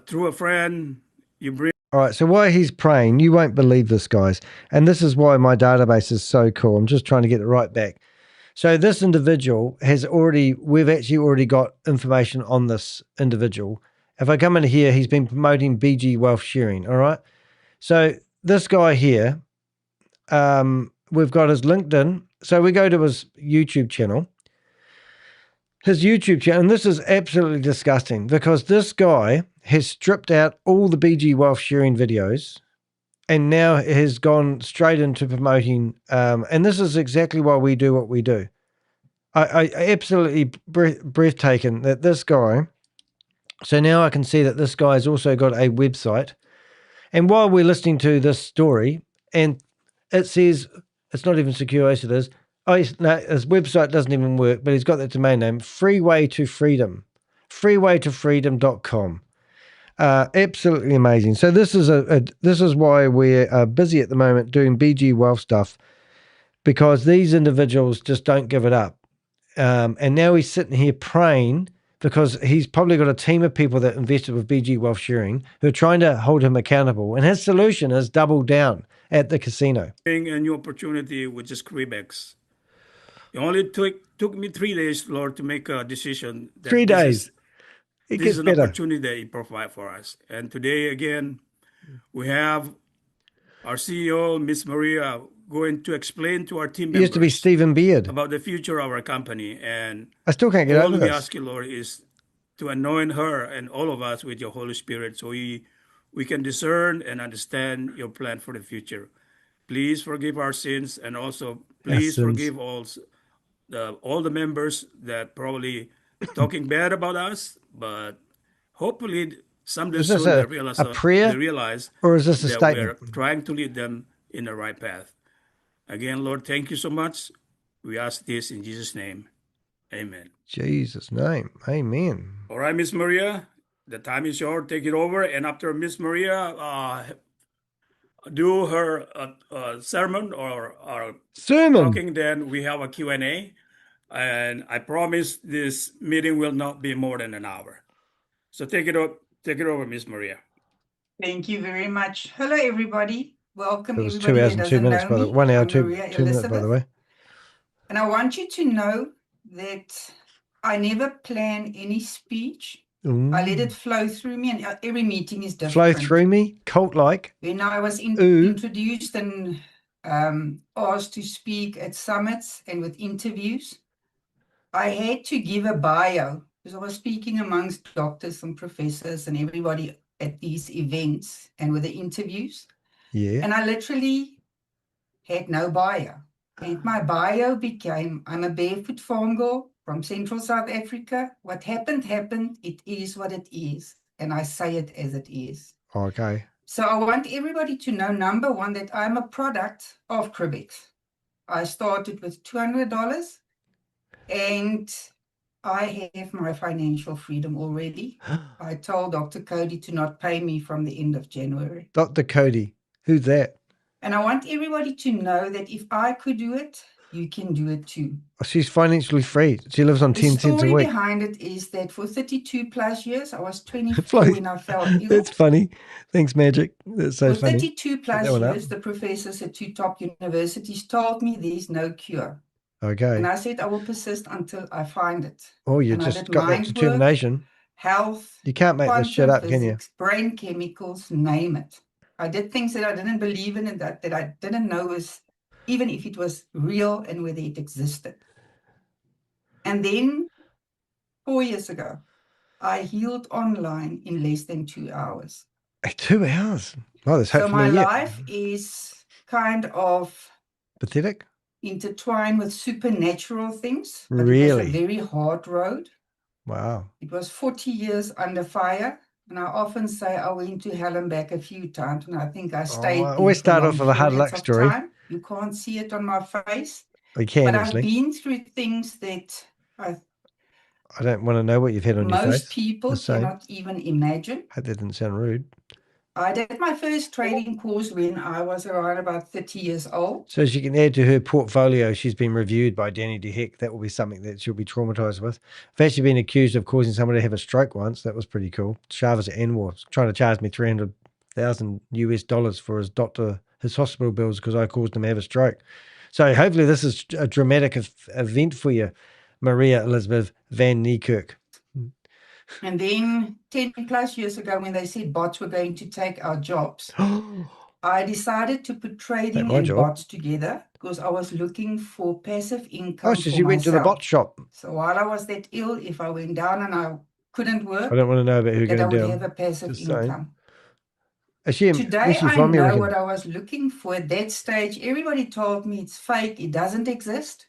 Through a friend, you bring. All right, so while he's praying, you won't believe this, guys. And this is why my database is so cool. I'm just trying to get it right back. So this individual we've actually already got information on this individual. If I come in here, he's been promoting BG wealth sharing, all right? So this guy here, we've got his LinkedIn. So we go to his YouTube channel. His YouTube channel, and this is absolutely disgusting because this guy has stripped out all the BG wealth sharing videos and now has gone straight into promoting. And this is exactly why we do what we do. I absolutely breathtaking that this guy. So now I can see that this guy's also got a website. And while we're listening to this story, and it says it's not even secure, yes it is. Oh, no, his website doesn't even work, but he's got that domain name, Freeway to Freedom, freewaytofreedom.com. Absolutely amazing. So this is why we're busy at the moment doing BG Wealth stuff, because these individuals just don't give it up. And now he's sitting here praying because he's probably got a team of people that invested with BG Wealth Sharing who are trying to hold him accountable. And his solution is double down at the casino. A new opportunity, which is Crybex. It only took me 3 days, Lord, to make a decision. 3 days. This is an opportunity that you provide for us. And today, again, we have our CEO, Miss Maria, going to explain to our team members. He used to be Stephen Beard. About the future of our company. And I still can't get over this. All we ask you, Lord, is to anoint her and all of us with your Holy Spirit so we can discern and understand your plan for the future. Please forgive our sins, and also please forgive all the members that probably talking bad about us, but hopefully someday soon they realize, or is this a that statement? we're trying to lead them in the right path. Again, Lord, thank you so much. We ask this in Jesus' name. Amen. Jesus' name. Amen. All right, Miss Maria, the time is yours. Take it over. And after Miss Maria do her sermon or sermon talking, then we have a Q&A. And I promise this meeting will not be more than an hour. So take it over, Miss Maria. Thank you very much. Hello, everybody. Welcome. It was 2 hours and 2 minutes, by the way. 1 hour, 2 minutes, by the way. And I want you to know that I never plan any speech. I let it flow through me, and every meeting is different. Flow through me? Cult-like? When I was introduced and asked to speak at summits and with interviews, I had to give a bio because I was speaking amongst doctors and professors and everybody at these events and with the interviews. Yeah. And I literally had no bio. And my bio became, I'm a barefoot farm girl from Central South Africa. What happened, happened. It is what it is. And I say it as it is. Okay. So I want everybody to know, number one, that I'm a product of Crybex. I started with $200 and I have my financial freedom already. I told Dr. Cody to not pay me from the end of January. Dr. Cody, who's that? And I want everybody to know that if I could do it, you can do it too. She's financially free. She lives on The 10 cents a story week. behind it is that for 32 plus years, I was 24 Flo, when I fell ill. that's funny. Thanks, Magic. That's so For funny. 32 Put plus that one up. years, the professors at two top universities told me there's no cure. Okay. And I said I will persist until I find it. Oh, you And I just did got that mind work, determination. health, You can't make this shit quantum up, can you? physics, brain chemicals, name it. I did things that I didn't believe in and that I didn't know was, even if it was real and whether it existed. And then 4 years ago, I healed online in less than 2 hours. 2 hours? Oh, there's hope So for my me yet. life is kind of Pathetic? intertwined with supernatural things, but Really? it was a very hard road. Wow. It was 40 years under fire. And I often say I went to hell and back a few times, and I think I stayed I always there for start off long with a hard periods luck of story. time. You can't see it on my face. You can, But I've actually. been through things that I don't want to know what you've had on your face. most people Just saying. cannot even imagine. Hope that didn't sound rude. I did my first trading course when I was around about 30 years old. So she can add to her portfolio, she's been reviewed by Danny DeHeck. That will be something that she'll be traumatized with. I've actually been accused of causing somebody to have a stroke once. That was pretty cool. Chavez at Anwar trying to charge me $300,000 for his hospital bills because I caused him to have a stroke. So hopefully this is a dramatic event for you, Maria Elizabeth Van Niekerk. And then 10 plus years ago, when they said bots were going to take our jobs, I decided to put trading and bots together because I was looking for passive income. So you went to the bot shop. So while I was that ill, if I went down and I couldn't work, I don't want to know about who that I going would down. have a passive Just saying. income. Today I know what I was looking for at that stage. Everybody told me it's fake, it doesn't exist.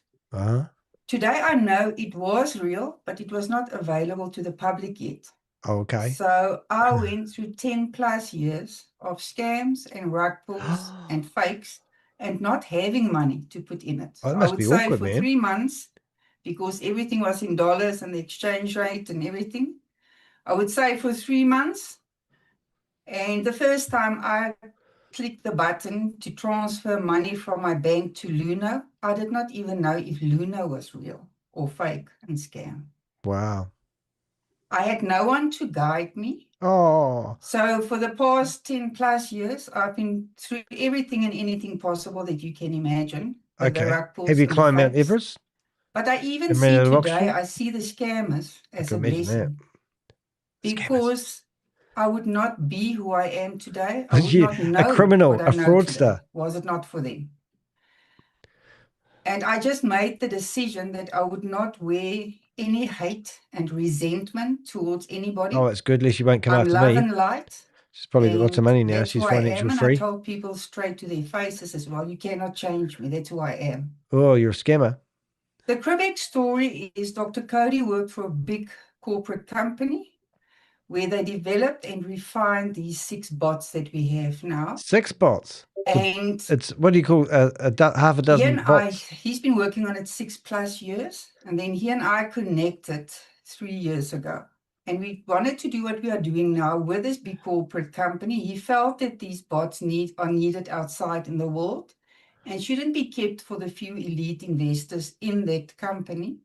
Today I know it was real, but it was not available to the public yet. Okay. So I went through 10 plus years of scams and rug pulls and fakes and not having money to put in it. Oh, that So I must would be say awkward, for man. 3 months, because everything was in dollars and the exchange rate and everything, I would say for 3 months. And the first time I clicked the button to transfer money from my bank to Luno, I did not even know if Luno was real or fake and scam. Wow. I had no one to guide me. Oh. So for the past 10 plus years, I've been through everything and anything possible that you can imagine. Okay. Have you climbed Mount Everest? But I even And see ran out of today, oxygen? I see the scammers as a imagine that. blessing. Because I would not be who I am today. I would not know a criminal, what I a know fraudster. today, was it not for them. And I just made the decision that I would not wear any hate and resentment towards anybody. Oh, it's good. At least you won't come I'm after love me. and light. She's probably got lots of money now. That's She's who I am, financially and free. I told people straight to their faces as well, you cannot change me. That's who I am. Oh, you're a scammer. The Crybex story is Dr. Cody worked for a big corporate company where they developed and refined these 6 bots that we have now. 6 bots. And it's what do you call half a dozen bots? He's been working on it 6 plus years, and then he and I connected 3 years ago. And we wanted to do what we are doing now with this big corporate company. He felt that these bots are needed outside in the world and shouldn't be kept for the few elite investors in that company.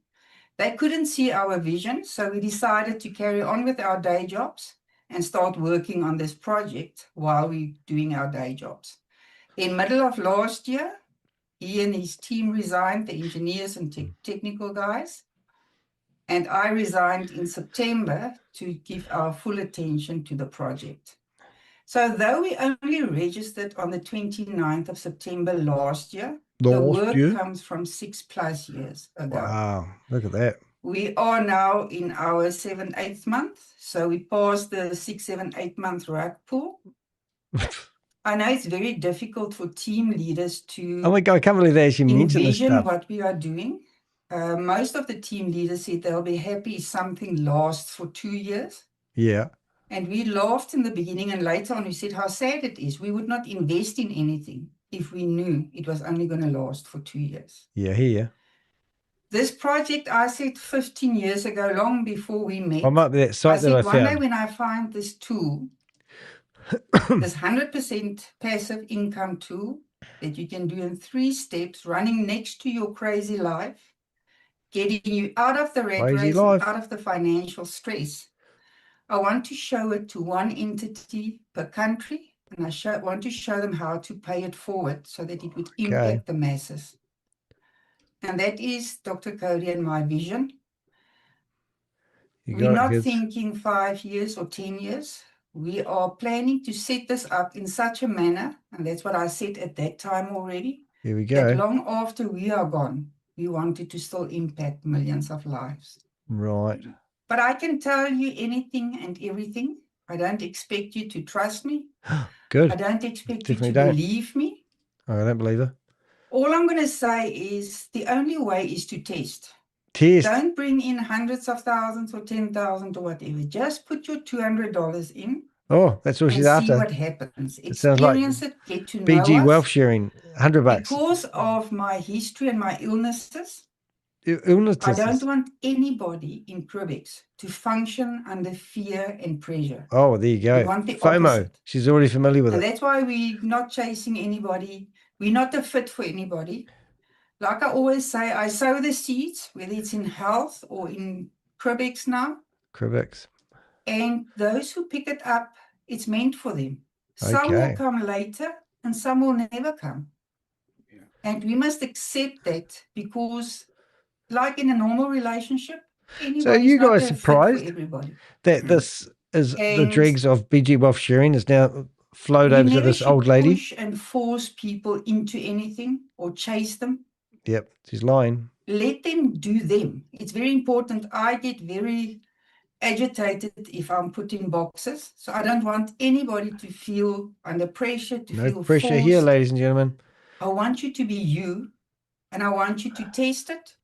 They couldn't see our vision, so we decided to carry on with our day jobs and start working on this project while we're doing our day jobs. In middle of last year, he and his team resigned, the engineers and technical guys, and I resigned in September to give our full attention to the project. So though we only registered on the 29th of September last year, the work comes from 6 plus years ago. Wow, look at that. We are now in our 7th, 8th month. So we passed the 6, 7, 8 month rug pull. I know it's very difficult for team leaders to oh my God, I can't believe they actually mentioned this stuff. what we are doing. Most of the team leaders said they'll be happy if something lasts for 2 years. Yeah. And we laughed in the beginning, and later on we said how sad it is. We would not invest in anything if we knew it was only going to last for 2 years. Yeah, here. This project, I said 15 years ago, long before we met. I might be that site that I one day found. when I find this tool, this 100% passive income tool, that you can do in 3 steps, running next to your crazy life, getting you out of the red Crazy race life. and out of the financial stress. I want to show it to one entity per country, and I want to show them how to pay it forward so that it would impact the masses. And that is Dr. Cody and my vision. We're not thinking 5 years or 10 years. We are planning to set this up in such a manner, and that's what I said at that time already. Here we go. That long after we are gone, we wanted to still impact millions of lives. Right. But I can tell you anything and everything. I don't expect you to trust me. Good. I don't expect Definitely you to don't. believe me. I don't believe her. All I'm going to say is the only way is to test. Test. Don't bring in hundreds of thousands or 10,000 or whatever. Just put your $200 in. Oh, that's all she's and see after. what happens. It sounds like Experience it, get to know BG us. wealth sharing, $100. Because of my history and my illnesses, I don't want anybody in Crybex to function under fear and pressure. Oh, there you go. We want the FOMO. opposite. She's already familiar with And it. that's why we're not chasing anybody. We're not a fit for anybody. Like I always say, I sow the seeds, whether it's in health or in Crybex now. Crybex. And those who pick it up, it's meant for them. Some will Okay. come later and some will never come. And we must accept that because, like in a normal relationship, So you not guys a fit surprised for everybody. that this is the And dregs of BG wealth sharing is now flowed you over to never this should old lady? push and force people into anything or chase them. Yep, she's lying. Let them do them. It's very important. I get very agitated if I'm put in boxes. So I don't want anybody to feel under pressure, to No feel pressure forced. here, ladies and gentlemen. I want you to be you, and I want you to taste it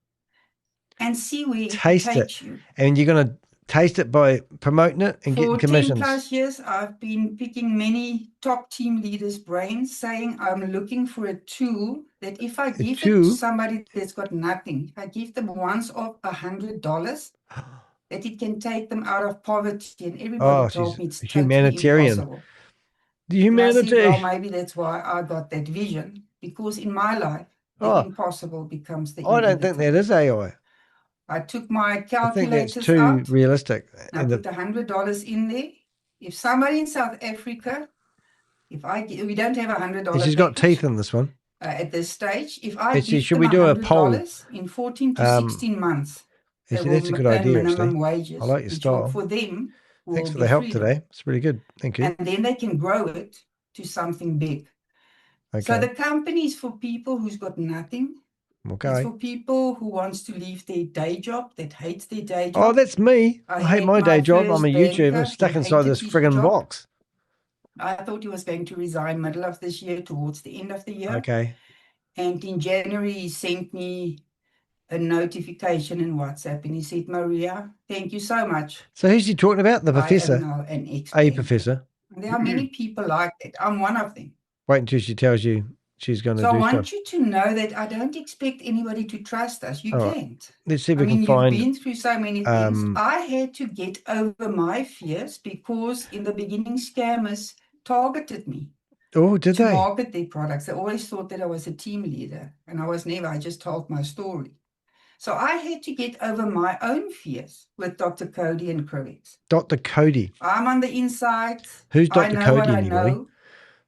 and see where it Taste it. takes you. And you're going to taste it by promoting it and getting For 10 commissions. plus years, I've been picking many top team leaders' brains, saying I'm looking for a tool that if I give it to somebody that's got nothing, if I give them once off $100, that it can take them out of poverty. And everybody told me it's totally humanitarian. impossible. The humanity. And I said, well, maybe that's why I got that vision, because in my life, the impossible becomes the I don't think that is AI. I took my I think calculators that's too out. realistic. And I put $100 in there. If somebody in South Africa, we don't have $100. She's got teeth in this one. At this stage, if I Actually, give should them we do a $100 poll? in 14 to 16 months, they Actually, will that's a good earn idea. minimum Actually, wages, I like your which style. will, for them, Thanks will for be the help freedom. today. It's pretty good. Thank you. And then they can grow it to something big. Okay. So the company is for people who's got nothing. Okay. It's for people who wants to leave their day job, that hates their day job. Oh, that's me. I hate had my day job. I'm first a YouTuber banker stuck who inside hated this his friggin' job. box. I thought he was going to resign middle of this year, towards the end of the year. Okay. And in January, he sent me a notification in WhatsApp and he said, Maria, thank you so much. So who's he talking about? The professor? I am now an A professor. And there are many people like that. I'm one of them. Wait until she tells you she's going to So do I want stuff. you to know that I don't expect anybody to trust us. You All right. can't. Let's see if I we can mean, find. you've been through so many things. I had to get over my fears because in the beginning, scammers targeted me. Oh, did to they? market their products. They always thought that I was a team leader, and I was never. I just told my story. So I had to get over my own fears with Dr. Cody and Crybex. Dr. Cody. I'm on the inside. Who's I Dr. know Cody, what I anybody? know,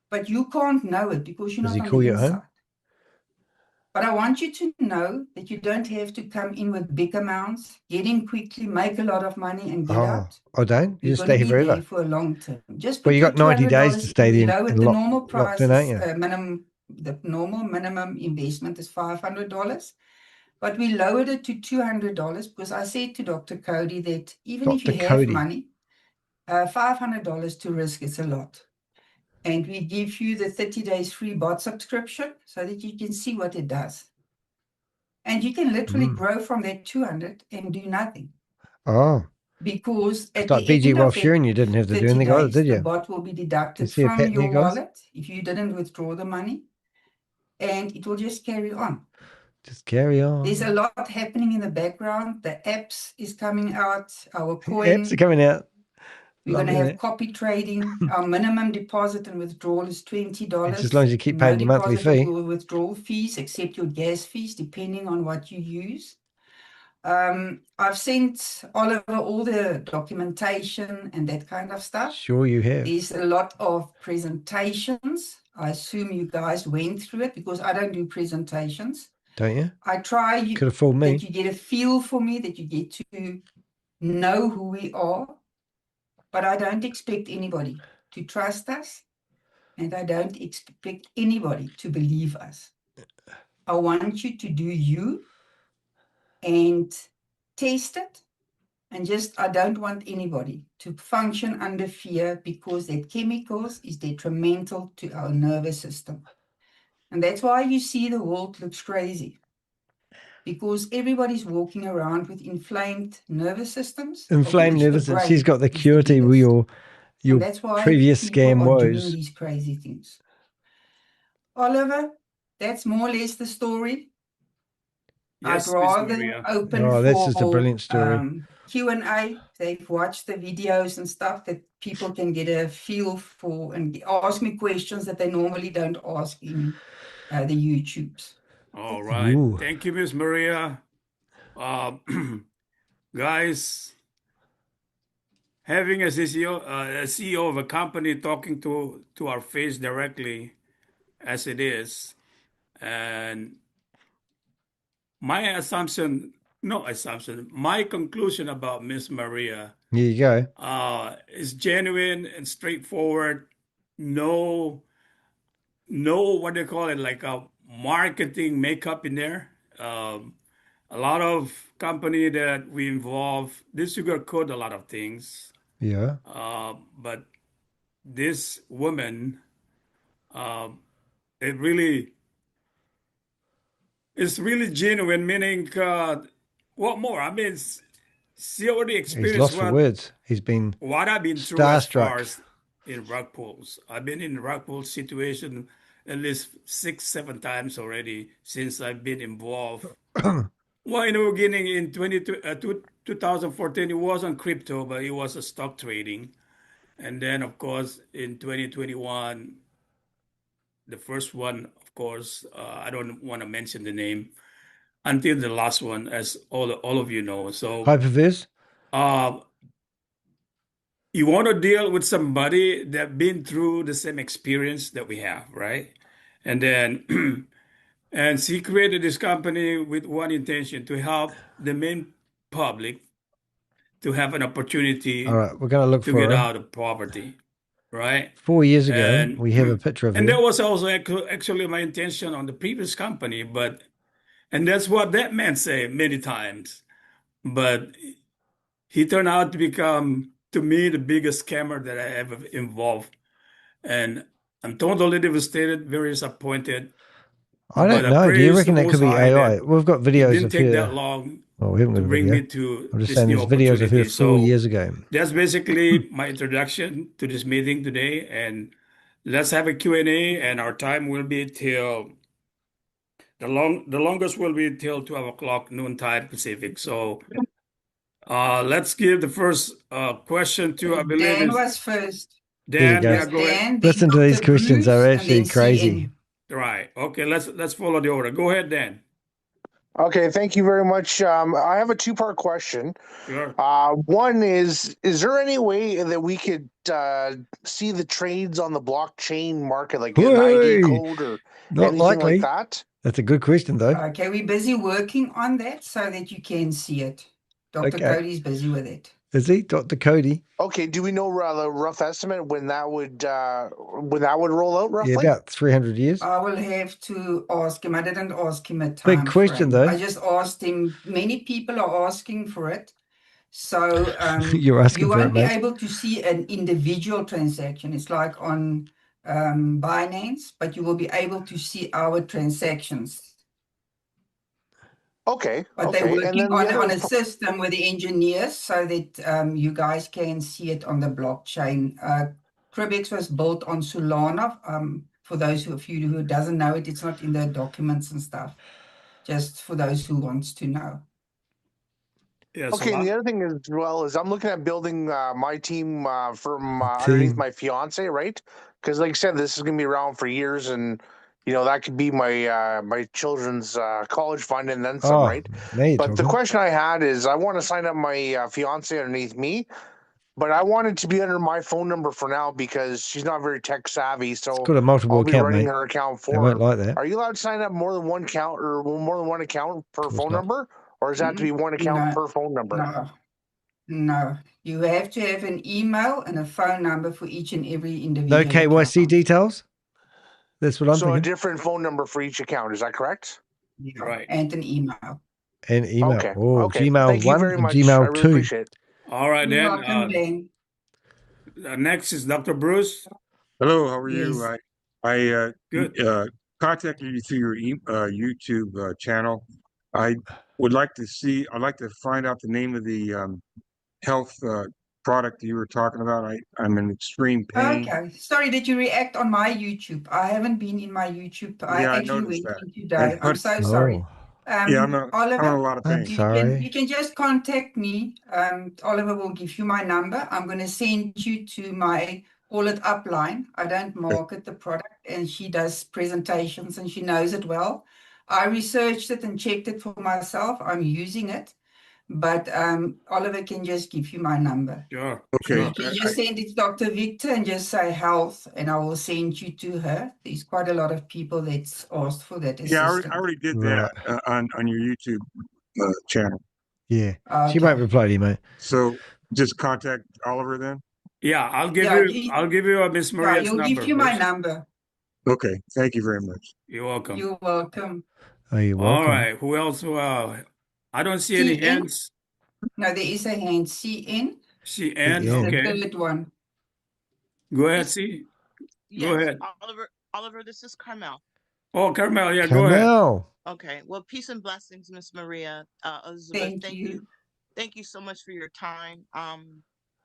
but you can't know it because you're Does he not on call the you at inside. home? But I want you to know that you don't have to come in with big amounts, get in quickly, make a lot of money, and get out. I don't. You You're just going stay to here be there forever. for a long term. Just Well, put you your got 90 days to $200 stay in. We there lowered and the normal locked price in, ain't is, you? the normal minimum investment is $500. But we lowered it to $200 because I said to Dr. Cody that even if you Dr. have Cody. money, $500 to risk is a lot. And we give you the 30 days free bot subscription so that you can see what it does. And you can literally grow from that 200 and do nothing. Oh. Because at Like the BG end Wealth of it, Sharing, you didn't have to do 30 anything about it, days, did the you? bot will be deducted see a from pattern your here, guys? wallet if you didn't withdraw the money. And it will just carry on. Just carry on. There's a lot happening in the background. The apps is coming out. Our coin. Apps are coming out. We're going to Lovely, have copy trading. Our minimum deposit and withdrawal is $20. It's as long as you keep No paying your monthly deposit fee. or withdrawal fees except your gas fees, depending on what you use. I've sent Oliver all the documentation and that kind of stuff. Sure you have. There's a lot of presentations. I assume you guys went through it because I don't do presentations. Don't you? I try Could have fooled me. that you get a feel for me, that you get to know who we are. But I don't expect anybody to trust us, and I don't expect anybody to believe us. I want you to do you and test it. And just, I don't want anybody to function under fear because that chemicals is detrimental to our nervous system. And that's why you see the world looks crazy. Because everybody's walking around with inflamed nervous systems. Inflamed of which nervous the system. She's brain got the is cure to your And that's why previous people scam are doing woes. these crazy things. Oliver, that's more or less the story. Yes, I'd Miss rather Maria. open Oh, for that's just a brilliant story. Q&A. They've watched the videos and stuff that people can get a feel for and ask me questions that they normally don't ask in the YouTubes. All right. Ooh. Thank you, Miss Maria. Guys, having a CEO of a company talking to our face directly as it is, and my conclusion about Miss Maria Here you go. is genuine and straightforward. No, what do you call it, like a marketing makeup in there. A lot of company that we involve, they sugarcoat a lot of things. Yeah. But this woman, it really is really genuine, meaning, what more? I mean, she already He's experienced lost for words. He's been what I've been through as far starstruck. as in rug pulls. I've been in rug pull situation at least 6-7 times already since I've been involved. Well, in the beginning in 2014, it wasn't crypto, but it was a stock trading. And then, of course, in 2021, the first one, of course, I don't want to mention the name until the last one, as all of you know. So, Hyperviz? You want to deal with somebody that been through the same experience that we have, right? And then, and she created this company with one intention, to help the main public to have an opportunity All right, we're going to look to for get her. out of poverty, right? 4 years ago, And we have a picture of and her. that was also actually my intention on the previous company, and that's what that man said many times. But he turned out to become, to me, the biggest scammer that I ever involved. And I'm totally devastated, very disappointed. I But don't I know. Do you praise the reckon that Most could be High AI? that We've got it videos didn't of take that her. long Well, we haven't got to a bring video. me to I'm just this saying new there's videos of her opportunity. 4 years ago. That's basically my introduction to this meeting today. And let's have a Q&A, and our time will be till the longest will be till 12 o'clock noontime Pacific. So let's give the first question to, I believe, Dan is was first. Here we Dan. go. Yeah, go ahead. Dan, Listen to these questions. They're Bruce, actually and then crazy. CN. Right. Okay, let's follow the order. Go ahead, Dan. Okay, thank you very much. I have a two-part question. Sure. One is there any way that we could see the trades on the blockchain market, like an ID Hey! code or Not anything likely. like that? That's a good question, though. Okay, we're busy working on that so that you can see it. Dr. Okay. Cody's busy with it. Is he? Dr. Cody? Okay, do we know the rough estimate when that would roll out roughly? Yeah, about 300 years. I will have to ask him. I didn't ask him a time Big question, frame. though. I just asked him. Many people are asking for it. So You're asking you for it, won't be mate. able to see an individual transaction. It's like on Binance, but you will be able to see our transactions. Okay. But okay. they're And working then the on other a system with the engineers so that you guys can see it on the blockchain. Crybex was built on Solana. For those of you who doesn't know it, it's not in the documents and stuff. Just for those who wants to know. Yeah. Okay, and the So other thing as well is I'm looking at building my team from underneath Team. my fiance, right? Because, like I said, this is going to be around for years, and you know that could be my my children's college fund and then some, Oh, right? now you're But the talking. question I had is, I want to sign up my fiance underneath me, but I want it to be under my phone number for now because she's not very tech savvy. It's So got a multiple I'll be account, running mate. her account They for won't her. like that. Are you allowed to sign up more than one account or more than one account per Of course phone not. number, or does that have to be one account No, per phone number? no, no. You have to have an email and a phone number for each and every individual No KYC account. details? That's what I'm So a thinking. different phone number for each account, is that correct? Yeah, right. and an email. And email. Okay. Oh, Okay. Gmail Thank you 1 very and much. I Gmail really 2. appreciate it. All right You're then. welcome, Glenn. Next is Dr. Bruce. Hello, how are you? Yes. I Good. contacted you through your YouTube channel. I would like to see. I'd like to find out the name of the health product you were talking about. I'm in extreme pain. Okay. Sorry, did you react on my YouTube? I haven't been in my YouTube. I Yeah, I actually noticed went that. in today. I'm so sorry. Yeah, I'm in Oliver, a lot of I'm pain. sorry. you can just contact me. Oliver will give you my number. I'm going to send you to my call it upline. I don't market the product, and she does presentations and she knows it well. I researched it and checked it for myself. I'm using it, but Oliver can just give you my number. Sure. Okay. You can just send it to Dr. Victor and just say health, and I will send you to her. There's quite a lot of people that's asked for that Yeah, I assistance. already did Right. that on your YouTube channel. Yeah. Okay. She won't reply to you, mate. So just contact Oliver then. Yeah, I'll give Yeah, you Miss yeah, Maria's he'll number. give you my Bruce. number. Okay. Thank you very much. You're welcome. You're welcome. Oh, you're All welcome. right. Who else? I don't see any CN. hands. No, there is a hand. CN. CN. CN. The Okay. third one. Go ahead. C. Go Yes, ahead. Oliver, this is Carmel. Oh, Carmel. Yeah, go ahead. Carmel. Okay. Well, peace and blessings, Miss Maria. Elizabeth, Thank you. Thank you so much for your time. Oh,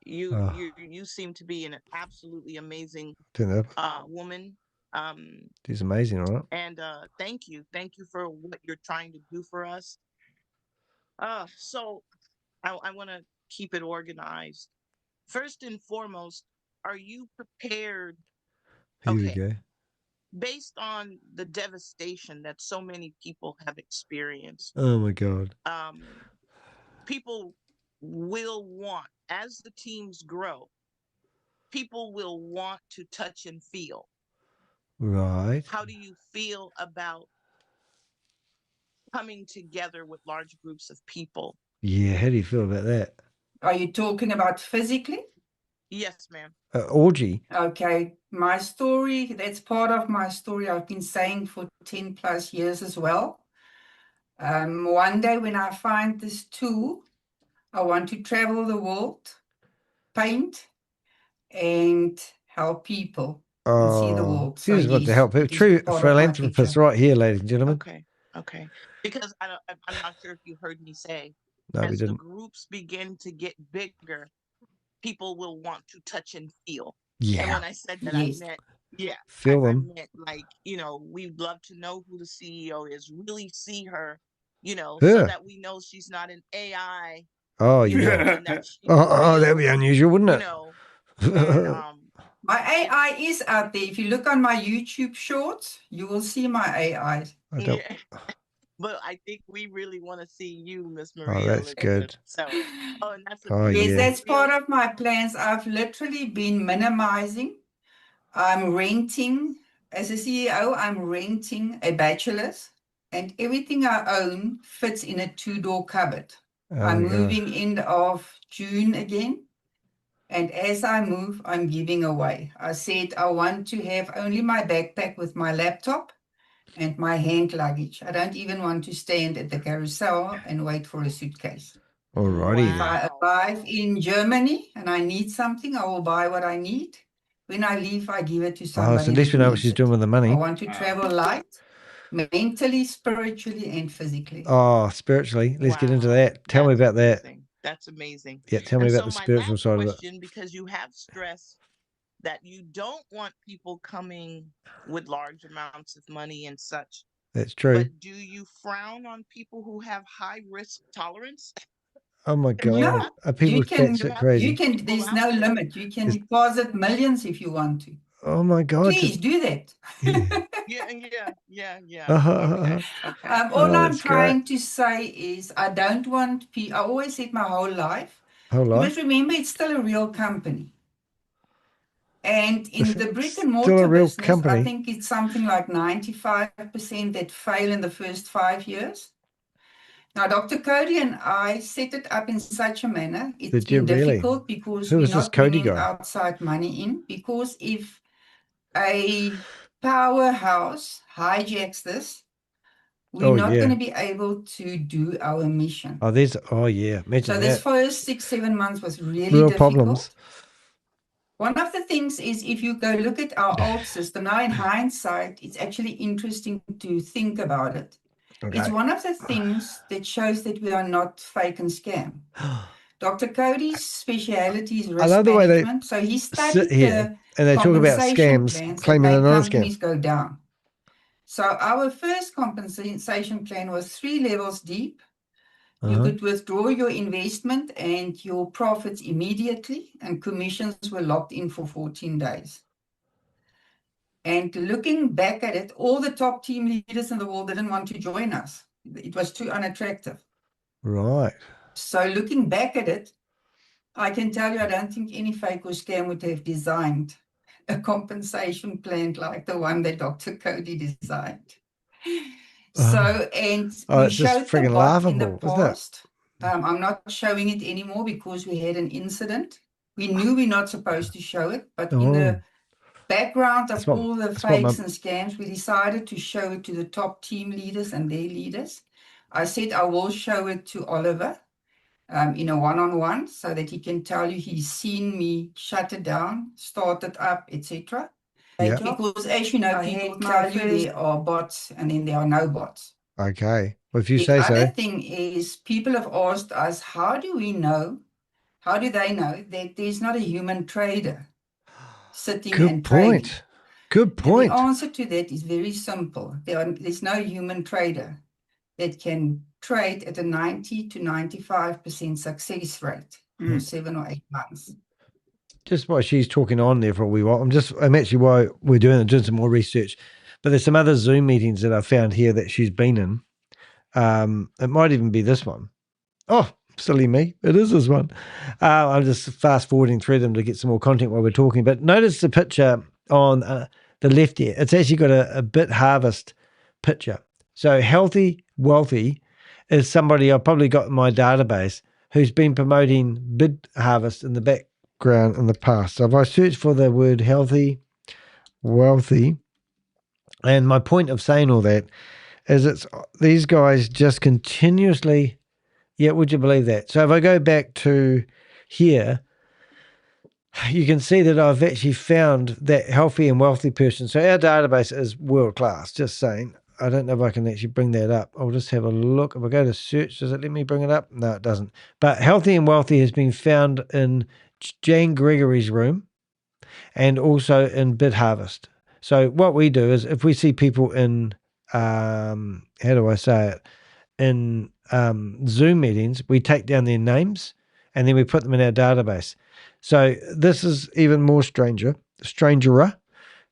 You seem to be an absolutely amazing didn't know. woman. She's amazing, all right? And thank you for what you're trying to do for us. So I want to keep it organized. First and foremost, are you prepared? Here we Okay. go. Based on the devastation that so many people have experienced, Oh, my God. people will want, as the teams grow, people will want to touch and feel. Right. How do you feel about coming together with large groups of people? Yeah, how do you feel about that? Are you talking about physically? Yes, ma'am. Orgy. Okay. My story, that's part of my story I've been saying for 10 plus years as well. One day when I find this tool, I want to travel the world, paint, and help people and see the Oh, world. she just wants to yes, help. it is True part of my philanthropist picture. right here, ladies and gentlemen. Okay. Because I'm not sure if you heard me say, No, we as the didn't. groups begin to get bigger, people will want to touch and feel. Yeah. And when I said that, Yes. I meant, Feel I them. meant like, we'd love to know who the CEO is, really see her, so Yeah. that we know she's not an AI, Oh, yeah. and that she's Oh, that'd real, be unusual, wouldn't it? and My AI is out there. If you look on my YouTube shorts, you will see my AI. I don't. yeah. But I think we really want to see you, Miss Oh, Maria that's Elizabeth. good. So, and that's Oh, Yes, yeah. that's part of my plans. I've literally been minimizing. I'm renting, as a CEO, I'm renting a bachelor's, and everything I own fits in a 2-door cupboard. Oh, I'm my God. moving end of June again. And as I move, I'm giving away. I said I want to have only my backpack with my laptop and my hand luggage. I don't even want to stand at the carousel and wait for a suitcase. Alrighty If then. I arrive in Germany and I need something, I will buy what I need. When I leave, I give it to Oh, somebody so at least we that know what needs she's it. doing with the I money. want to travel light, mentally, spiritually, and physically. Oh, spiritually. Let's get into that. Tell me about that. That's amazing. Yeah, tell me And about so the my spiritual last side of it. question, because you have stressed that you don't want people coming with large amounts of money and such. That's true. But do you frown on people who have high risk tolerance? Oh my God. Yeah, Are people you can, that crazy? you can, there's no limit. You can deposit millions if you want to. Oh my God. Please do that. Yeah. Uh-huh. Okay. All I'm that's trying to say is I don't want I always said my whole life. Whole You life? must remember it's still a real company. And in the brick and Still a mortar real business, company. I think it's something like 95% that fail in the first 5 years. Now, Dr. Cody and I set it up in such a manner. It's Did you been really? difficult because Who we're is this not Cody bringing guy? outside money in. Because if a powerhouse hijacks this, we're not going to be able to do our mission. Oh, yeah. Imagine So that. this first 6-7 months was really Real difficult. problems. One of the things is if you go look at our old system, now in hindsight, it's actually interesting to think about it. Okay. It's one of the things that shows that we are not fake and scam. Dr. Cody's specialty is I risk love the way they management. So he sit studied here and they talk about compensation scams, plans that claiming they're make not a companies scam. go down. So our first compensation plan was 3 levels deep. You could withdraw your investment and your profits immediately, and commissions were locked in for 14 days. And looking back at it, all the top team leaders in the world didn't want to join us. It was too unattractive. Right. So looking back at it, I can tell you, I don't think any fake or scam would have designed a compensation plan like the one that Dr. Cody designed. So, and we it's just showed the friggin' bot in the laughable, isn't it? past. I'm not showing it anymore because we had an incident. We knew we're not supposed to show it, but in the background of all the fakes and scams, we decided to show it to the top team leaders and their leaders. I said I will show it to Oliver in a one-on-one so that he can tell you he's seen me shut it down, start it up, etc. Yeah. Because as you know, people tell you there are bots and then there are no bots. Okay. Well, if you The say other so. thing is people have asked us, how do they know that there's not a human trader sitting and trading? Good point. And the answer to that is very simple. There's no human trader that can trade at a 90 to 95% success rate for 7 or 8 months. Just while she's talking on there for a wee while, I'm actually while we're doing some more research, but there's some other Zoom meetings that I found here that she's been in. It might even be this one. Oh, silly me. It is this one. I'm just fast forwarding through them to get some more content while we're talking, but notice the picture on the left here. It's actually got a bit harvest picture. So healthy, wealthy is somebody I've probably got in my database who's been promoting bid harvest in the background in the past. So if I search for the word healthy, wealthy, and my point of saying all that is it's these guys just continuously, yeah, would you believe that? So if I go back to here, you can see that I've actually found that healthy and wealthy person. So our database is world class, just saying. I don't know if I can actually bring that up. I'll just have a look. If I go to search, does it let me bring it up? No, it doesn't. But healthy and wealthy has been found in Jane Gregory's room and also in Bid Harvest. So what we do is if we see people in, how do I say it, in Zoom meetings, we take down their names and then we put them in our database. So this is even more strangerer,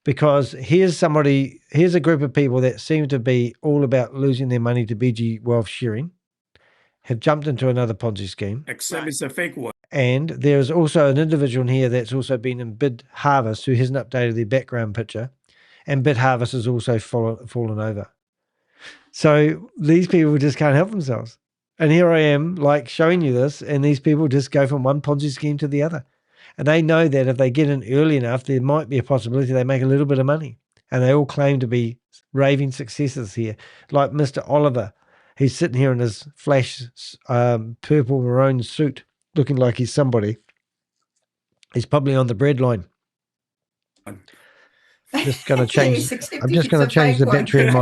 because here's a group of people that seem to be all about losing their money to BG wealth sharing, have jumped into another Ponzi scheme. Except it's a fake one. And there's also an individual in here that's also been in Bid Harvest who hasn't updated their background picture. And Bid Harvest has also fallen over. So these people just can't help themselves. And here I am, like showing you this, and these people just go from one Ponzi scheme to the other. And they know that if they get in early enough, there might be a possibility they make a little bit of money. And they all claim to be raving successes here. Like Mr. Oliver, he's sitting here in his flash purple maroon suit, looking like he's somebody. He's probably on the bread line. Just going to change. Yes, I'm just going to change the battery in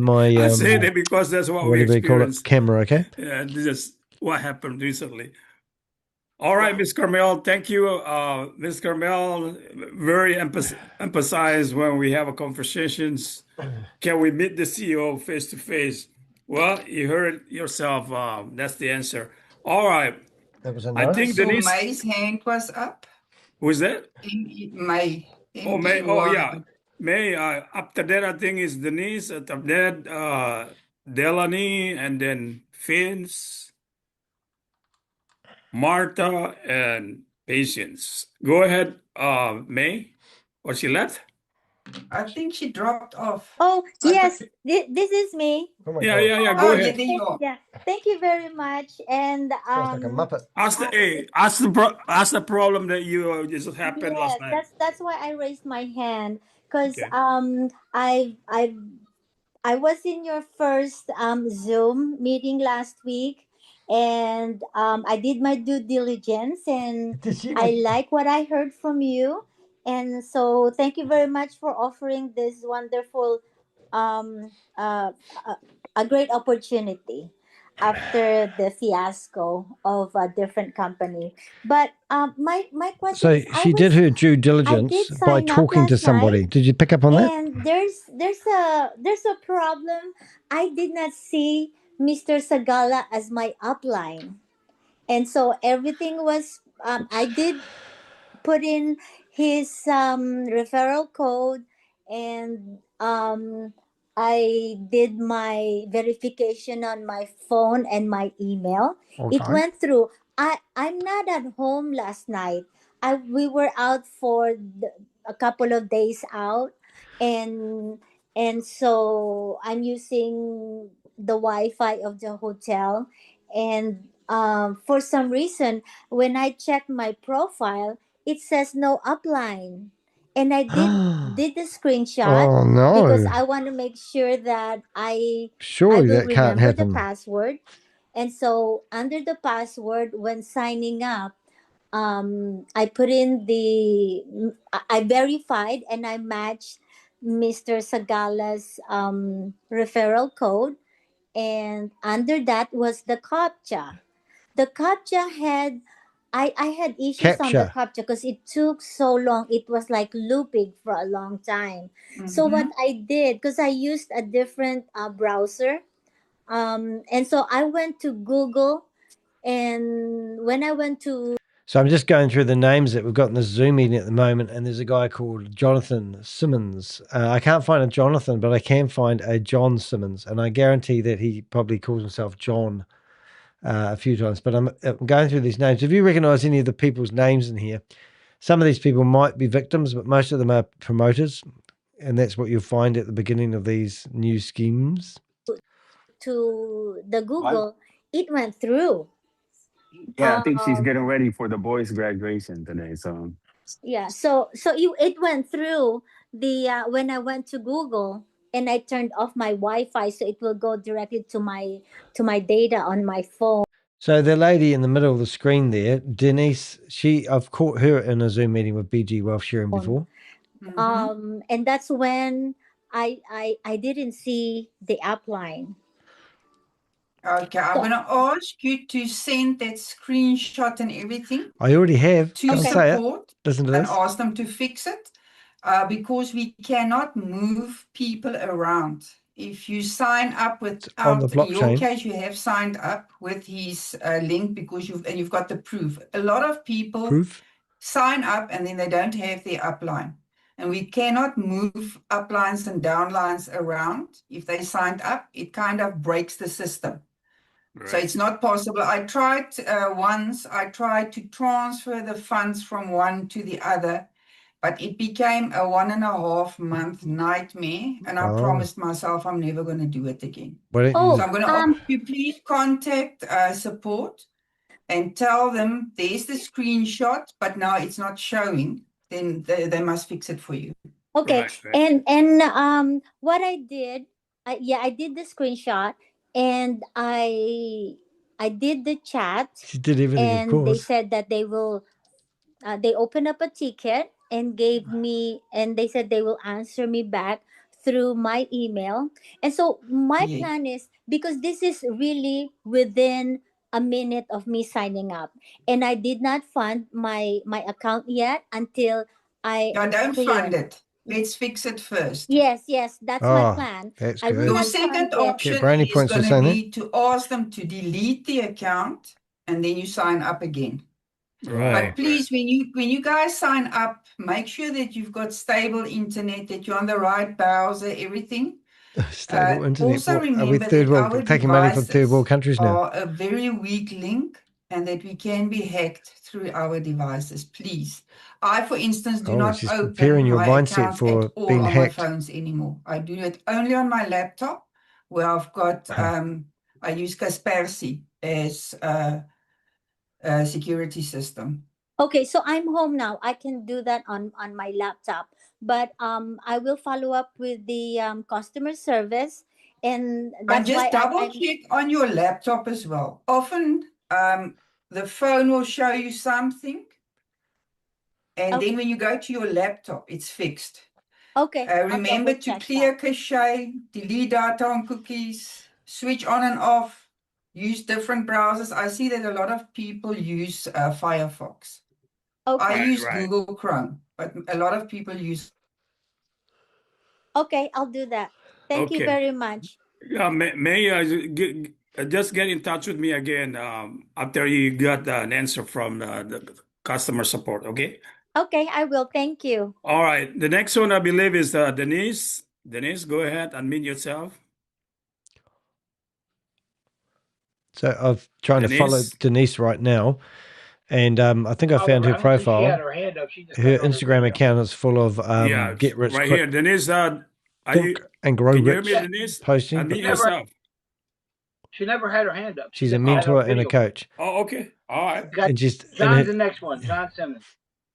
my I say that because that's what we whatever you call it, experienced. camera. Okay. This is what happened recently. All right, Ms. Carmel, thank you. Ms. Carmel, very emphasized when we have a conversations. Can we meet the CEO face to face? Well, you heard it yourself. That's the answer. All right. That was a I no. think So Denise. May's hand was up. Who's that? May. Oh, May. Oh, M-E-Y. yeah. May. After that, I think is Denise. After that, Delaney, and then Vince, Martha, and Patience. Go ahead, May. Or she left? I think she dropped off. Oh, yes, this is me. Oh my Yeah, God. yeah, yeah. Go Oh, ahead. yeah, there you are. Yeah, thank you very much. And Sounds like a Muppet. Ask the problem that you just happened last yes, night. that's why I raised my hand because Okay. I was in your first Zoom meeting last week, and I did my due diligence, and I like what I heard from you, and so thank you very much for offering this wonderful, um, uh, uh, a great opportunity after the fiasco of a different company. But my question So is, she did her due I diligence did by sign up talking to last somebody. night, Did you pick up on that? and there's a problem. I did not see Mr. Sagala as my upline, and so everything was I did put in his referral code, and I did my verification on my phone and my email. It Okay. went through. I'm not at home last night. We were out for a couple of days out, and so I'm using the Wi-Fi of the hotel, and for some reason when I checked my profile, it says no upline, and I did the screenshot Oh because no. I want to make sure that I Surely will that can't remember the happen. password. And so under the password when signing up, I put in I verified and I matched Mr. Sagala's referral code, and under that was the CAPTCHA. The CAPTCHA had I had issues on the Capture. CAPTCHA because it took so long. It was like looping for a long time. So what I did, because I used a different browser, and so I went to Google, and when I went to So I'm just going through the names that we've got in the Zoom meeting at the moment, and there's a guy called Jonathan Simmons. I can't find a Jonathan, but I can find a John Simmons, and I guarantee that he probably calls himself John a few times. But I'm going through these names. If you recognize any of the people's names in here, some of these people might be victims, but most of them are promoters, and that's what you'll find at the beginning of these new schemes. the Google, it went through. Yeah, I think she's getting ready for the boys' graduation today. So Yeah, so it went through the when I went to Google and I turned off my Wi-Fi, so it will go directly to my data on my phone. So the lady in the middle of the screen there, Denise, I've caught her in a Zoom meeting with BG Wealth Sharing before. And that's when I didn't see the upline. Okay, I'm going to ask you to send that screenshot and everything I already have. to Don't say it. support Listen to and this. ask them to fix it because we cannot move people around. If you sign up on the without, in your blockchain. case, you have signed up with his link because you've got the proof. A lot of people sign up and then they don't have their upline. And we cannot move uplines and downlines around. If they signed up, it kind of breaks the system. So it's not possible. I tried once, I tried to transfer the funds from one to the other, but it became a 1.5 month nightmare. And I promised myself I'm never going to do it again. So I'm going to ask you, please contact support and tell them there's the screenshot, but now it's not showing. Then they must fix it for you. Okay, and what I did, I did the screenshot, and I did the chat. She did everything, of and course. they said that they will. They opened up a ticket and gave me, and they said they will answer me back through my email. And so my plan is, because this is really within a minute of me signing up, and I did not fund my account yet until I No, don't clear. fund it. Let's fix it first. Yes, that's my plan. That's I will good. Your not second fund it. option Get brownie is points for going to saying be to ask them to delete the account and then you sign up again. Right. But please, when you guys sign up, make sure that you've got stable internet, that you're on the right browser, everything. Stable internet. Also Are we remember third that world, our taking money from third world devices countries now? are a very weak link and that we can be hacked through our devices. Please. I, for instance, do Oh, not she's preparing open your my mindset accounts for at all being on my hacked. phones anymore. I do it only on my laptop, where I've got, I use Kaspersky as a security system. Okay, so I'm home now. I can do that on my laptop, but I will follow up with the customer service, and that's just why double check on your laptop as well. Often the phone will show you something, and then when you go to your laptop, it's fixed. Okay. Remember to clear cache, delete data on cookies, switch on and off, use different browsers. I see that a lot of people use Firefox. I use Google Chrome, but a lot of people use. Okay, I'll do that. Thank you very much. Yeah, may just get in touch with me again after you got an answer from the customer support, okay? Okay, I will. Thank you. All right. The next one, I believe, is Denise. Denise, go ahead, unmute yourself. So I'm trying to follow Denise? Denise right now. And I think I found her profile. her hand up. She just Her Instagram account is full of Yeah, get rich right quick here. Denise, are you, and grow can you hear rich me, Denise? posting. Unmute yourself. She never had her hand up. She's a mentor and a coach. Oh, okay. All right. And just John's the next one. John Simmons.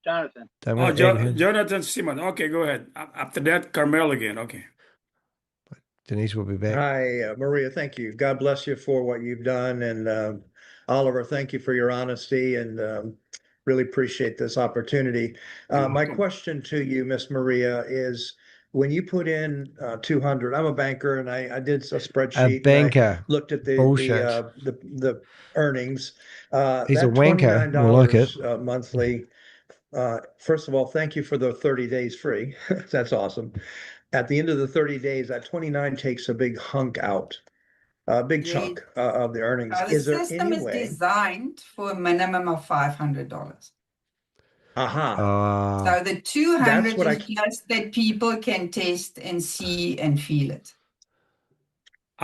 Jonathan. Oh, Jonathan Simon. Okay, go ahead. After that, Carmel again. Okay. Denise will be back. Hi, Maria. Thank you. God bless you for what you've done. And Oliver, thank you for your honesty and really appreciate this opportunity. My question to you, Miss Maria, is when you put in 200, I'm a banker and I did a spreadsheet. A banker. And I looked at the earnings. He's that a wanker. $29 We'll like it. Monthly. First of all, thank you for the 30 days free. That's awesome. At the end of the 30 days, that 29 takes a big hunk out, a big chunk of the earnings. The Is there system any is way? designed for a minimum of $500. Aha. So the 200 That's what is just that people can test and see and feel it.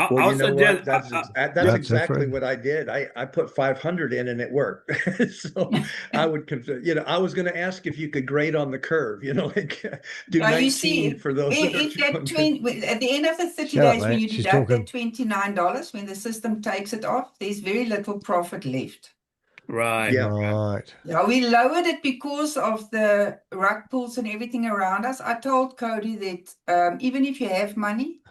Well, you know what? That's exactly what I did. I put 500 in and it worked. So I would consider, I was going to ask if you could grade on the curve, like do Now 19 you see, for those. if that at the end of the 30 days, when you deduct that $29, when the system takes it off, there's very little profit left. Right. Yeah. Right. Yeah, we lowered it because of the rug pulls and everything around us. I told Cody that even if you have money,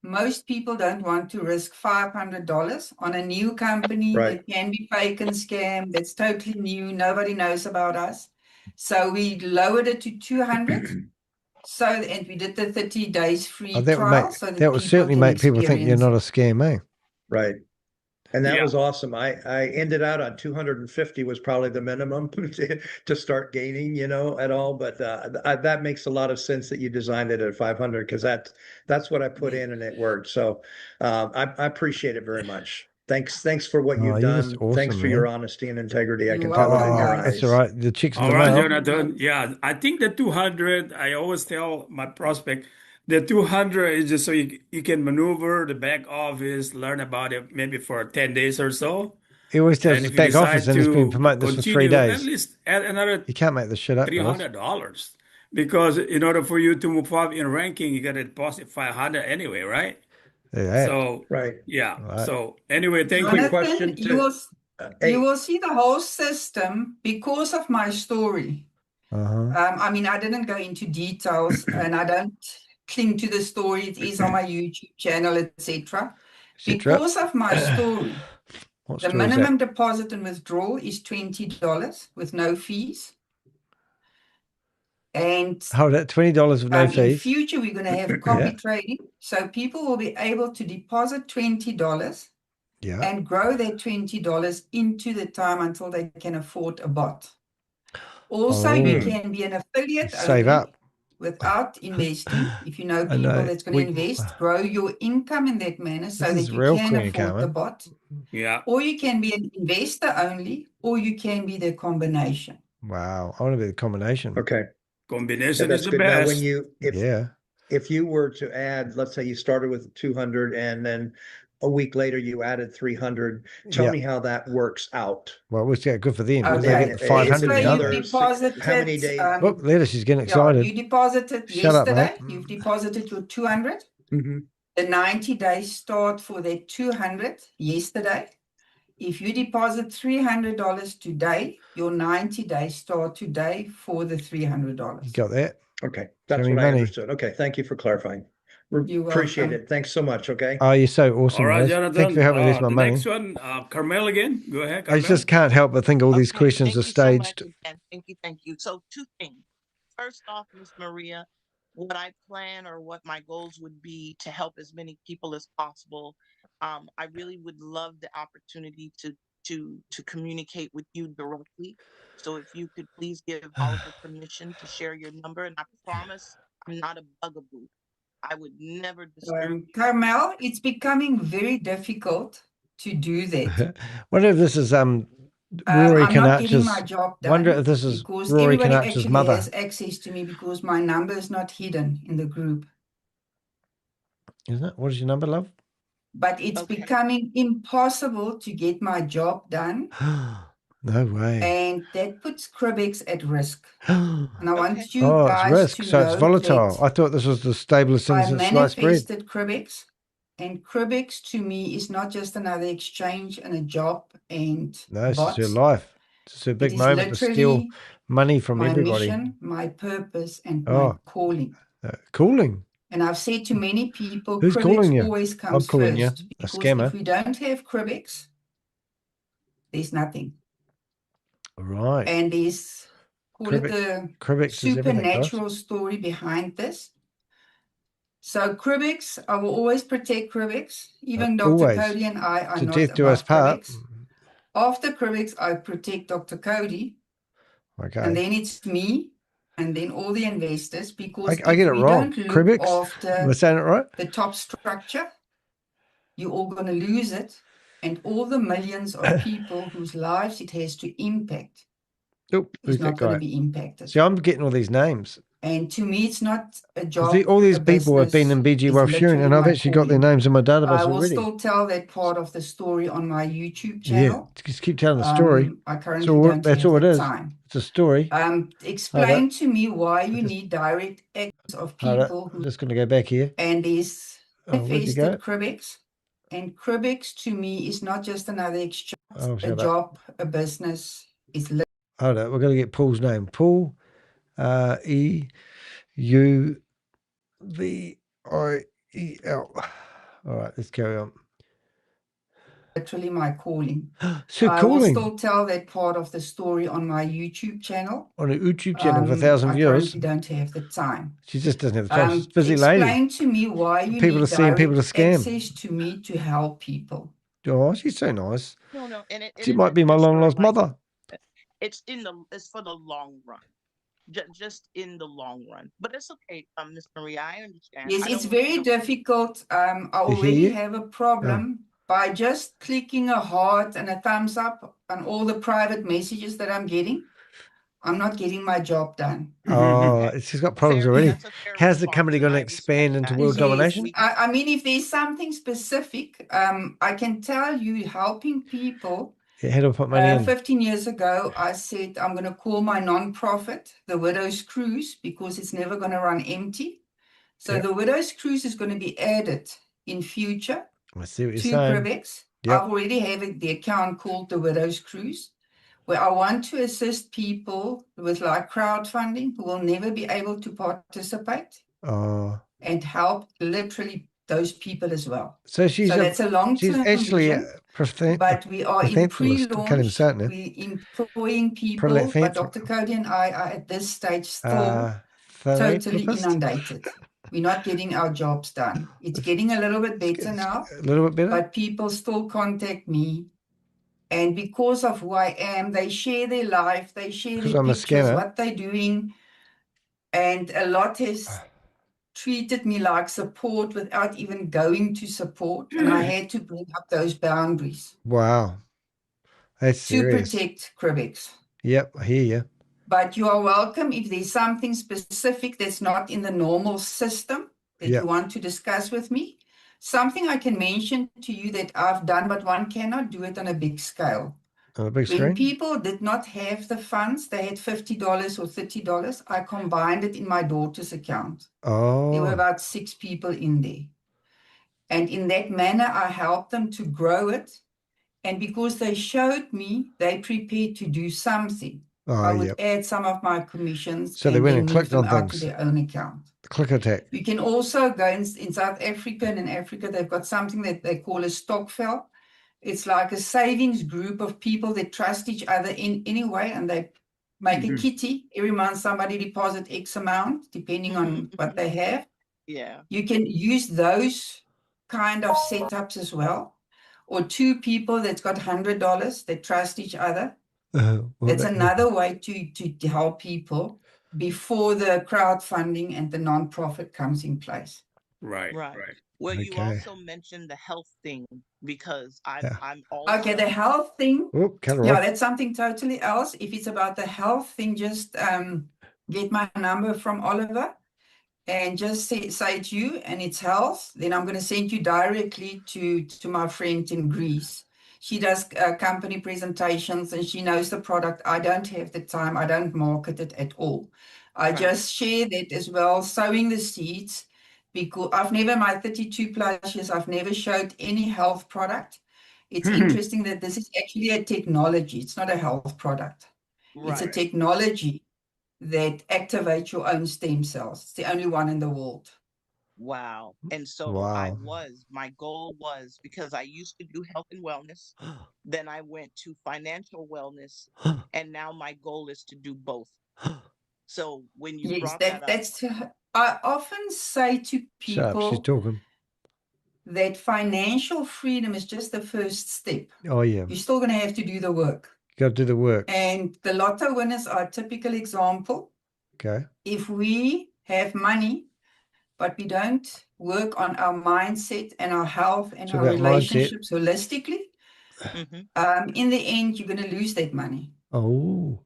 most people don't want to risk $500 on a new company that can be fake and scam, that's totally new, nobody knows about us. So we lowered it to 200. And we did the 30 days free trial. That would certainly make people think you're not a scam, eh? Right. And that was awesome. I ended out on 250 was probably the minimum to start gaining, at all. But that makes a lot of sense that you designed it at 500 because that's what I put in and it worked. So I appreciate it very much. Thanks for what you've done. Awesome, thanks for your honesty and integrity. I can tell it in your eyes. That's all right. The chicks in All the right, mail. Jonathan. Yeah, I think the 200, I always tell my prospect, the 200 is just so you can maneuver the back office, learn about it maybe for 10 days or so. He always tells his back office and he's been promoting this for 3 days. At least add another you can't make this shit up, $300. Because in order for you to move up in ranking, you got to deposit 500 anyway, right? Yeah. So, yeah. Right. So anyway, thank Jonathan, you. Question you will see the whole system because of my story. I mean, I didn't go into details and I don't cling to the story. It is on my YouTube channel, etc. Because of my story, the minimum deposit and withdrawal is $20 with no fees. And hold it, $20 with no fees. In future, we're going to have copy trading. So people will be able to deposit $20 and grow that $20 into the time until they can afford a bot. Also, you can be an affiliate. Save up. without investing. If you know I people know. that's going to invest, grow your income in that manner so that is you real can clean afford the karma. bot. Yeah. Or you can be an investor only, or you can be the combination. Wow. I want to be the combination. Okay. Combination that's is the good. Now, when best. you, if you were to add, let's say you started with 200 and then a week later you added 300, tell me how that works out. Well, it's good for them because Okay. they get the 500 Let's say now. you deposited, how many days? Look, later she's getting excited. You deposited Shut up, yesterday. mate. You've deposited your 200. Mm-hmm. The 90 days start for that 200 yesterday. If you deposit $300 today, your 90 days start today for the $300. You got that? Okay. That's what I understood. Okay. Thank you for clarifying. Appreciate it. Thanks so much. Okay. Oh, you're so awesome. All right, Liz. Jonathan. Thank you for helping me lose my The money. next one, Carmel again. Go ahead, I Carmel. just can't help but think all these questions are staged. Thank you. So 2 things. First off, Miss Maria, what I plan or what my goals would be to help as many people as possible. I really would love the opportunity to communicate with you directly. So if you could please give Oliver permission to share your number, and I promise I'm not a bugaboo. I would never disturb you. Carmel, it's becoming very difficult to do that. Wonder if this is Rory I'm not getting my Canach's. job done. Wonder if this is because Rory everybody Canach's actually mother. has access to me because my number is not hidden in the group. Isn't it? What is your number, love? But it's becoming impossible to get my job done. No way. And that puts Crybex at risk. And I want you Oh, guys it's risk, to so it's know volatile. that I thought this was the stablest thing I since sliced bread. manifested Crybex. And Crybex to me is not just another exchange and a job and No, it's just bots. her life. It's her big is moment to steal literally money from my everybody. mission, my purpose, and my calling. Calling. And I've said to many people, Who's calling Crybex you? always I'm comes calling you first. a Because scammer. if we don't have Crybex, there's nothing. Right. And there's, call it the Crybex is everything, guys. supernatural story behind this. So Crybex, I will always protect Crybex. Even Dr. Always. Cody and I are To not death do us above part. Crybex. After Crybex, I protect Dr. Cody. Okay. And then it's me, and then all the investors, because I get it if we wrong. don't look Crybex? Am I after saying it right? the top structure, you're all going to lose it. And all the millions of people whose lives it has to impact Nope. is Who's not that going guy? to be impacted. See, I'm getting all these names. And to me, it's not a job. All these a people have been in business. BG It's Wealth sharing, literally and I've my actually got their calling. names in my database I will already. still tell that part of the story on my YouTube Yeah, channel. just keep telling the story. I currently So don't that's have all it the is. time. It's a story. Explain to me why you need direct access of people I'm who just going to go back here. and is where'd you go? manifested Crybex. And Crybex to me is not just another exchange, Oh, a shut up. job, a business. It's Hold on, we're going to get Paul's name. Paul, E-U-V-I-E-L. All right, let's carry on. literally my calling. So I will calling. still tell that part of the story on my YouTube channel. On a YouTube channel with 1,000 I viewers. currently don't have the time. She just doesn't have the time. She's a busy Explain lady. to me why you People need are seeing people to direct scam. access to me to help people. Oh, she's so nice. No, and She might be my long lost mother. It's for the long run. Just in the long run. But it's okay, Miss Maria, I understand. Yes, it's very difficult. I already have a problem by just clicking a heart and a thumbs up on all the private messages that I'm getting. I'm not getting my job done. Oh, she's got problems already. How's the company going to expand into world domination? I mean, if there's something specific, I can tell you helping people. Yeah, how do I put money in? 15 years ago, I said, I'm going to call my nonprofit the Widow's Cruise because it's never going to run empty. So the Widow's Cruise is going to be added in future I see what you're to saying. Crybex. Yep. I've already have the account called the Widow's Cruise, where I want to assist people with like crowdfunding who will never be able to participate and help literally those people as well. So that's a long-term she's actually vision, but we are in pre-launch. We're We're employing people, but Dr. Cody and I are at this stage still totally inundated. We're not getting our jobs done. It's getting a little bit better now. A little bit better? But people still contact me. And because of who I am, they share their life, they share their pictures, what they're doing. And a lot has treated me like support without even going to support. And I had to bring up those boundaries. Wow. That's to serious. protect Crybex. Yep, I hear you. But you are welcome if there's something specific that's not in the normal system that Yep. you want to discuss with me. Something I can mention to you that I've done, but one cannot do it on a big scale. On a big When screen? people did not have the funds, they had $50 or $30, I combined it in my daughter's account. There were Oh, about 6 people in there. And in that manner, I helped them to grow it. And because they showed me, they prepared to do something. I would yep. add some of my commissions So they and went then and move clicked them on out to things. their own account. Click attack. You can also go in South Africa, and in Africa, they've got something that they call a stokvel. It's like a savings group of people that trust each other in any way, and they make a kitty. Every month, somebody deposit X amount, depending on what they have. Yeah. You can use those kind of setups as well. Or 2 people that's got $100 that trust each other. That's another way to help people before the crowdfunding and the nonprofit comes in place. Right. Well, you Okay. also mentioned the health thing because Yeah. I'm also Okay, the health thing. Oh, cut her Yeah, off. that's something totally else. If it's about the health thing, just get my number from Oliver and just say to you, and it's health, then I'm going to send you directly to my friend in Greece. She does company presentations and she knows the product. I don't have the time. I don't market it at all. I just share that as well, sowing the seeds, because I've never, in my 32 plus years, I've never showed any health product. It's interesting that this is actually a technology. It's not a health product. It's a technology that activate your own stem cells. It's the only one in the world. Wow. And so Wow. my goal was because I used to do health and wellness. Then I went to financial wellness. And now my goal is to do both. So when you Yes, brought that up, that's. I often say to Shut up, she's people talking. that financial freedom is just the first step. Oh, yeah. You're still going to have to do the work. Got to do the work. And the lotto winners are a typical example. Okay. If we have money, but we don't work on our mindset and our health and It's our about mindset. relationships holistically, in the end, you're going to lose that money. Oh.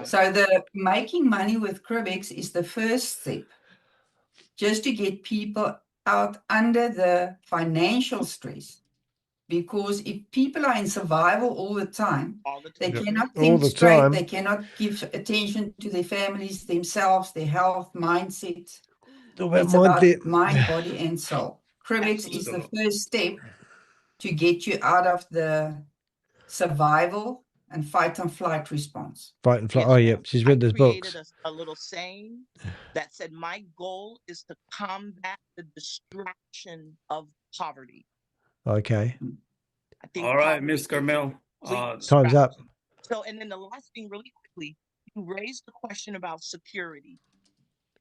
So the making money with Crybex is the first step, just to get people out under the financial stress. Because if people are in survival all the time, they cannot All think the straight, time. they cannot give attention to their families, themselves, their health, mindset. It's about mind, body, and soul. Crybex is the first step to get you out of the survival and fight and flight response. Fight and flight. Oh, yeah. She's read those books. created a little saying that said, my goal is to combat the distraction of poverty. Okay. I think All right, poverty Miss is Carmel. Time's up. So, and then the last thing really quickly, you raised the question about security.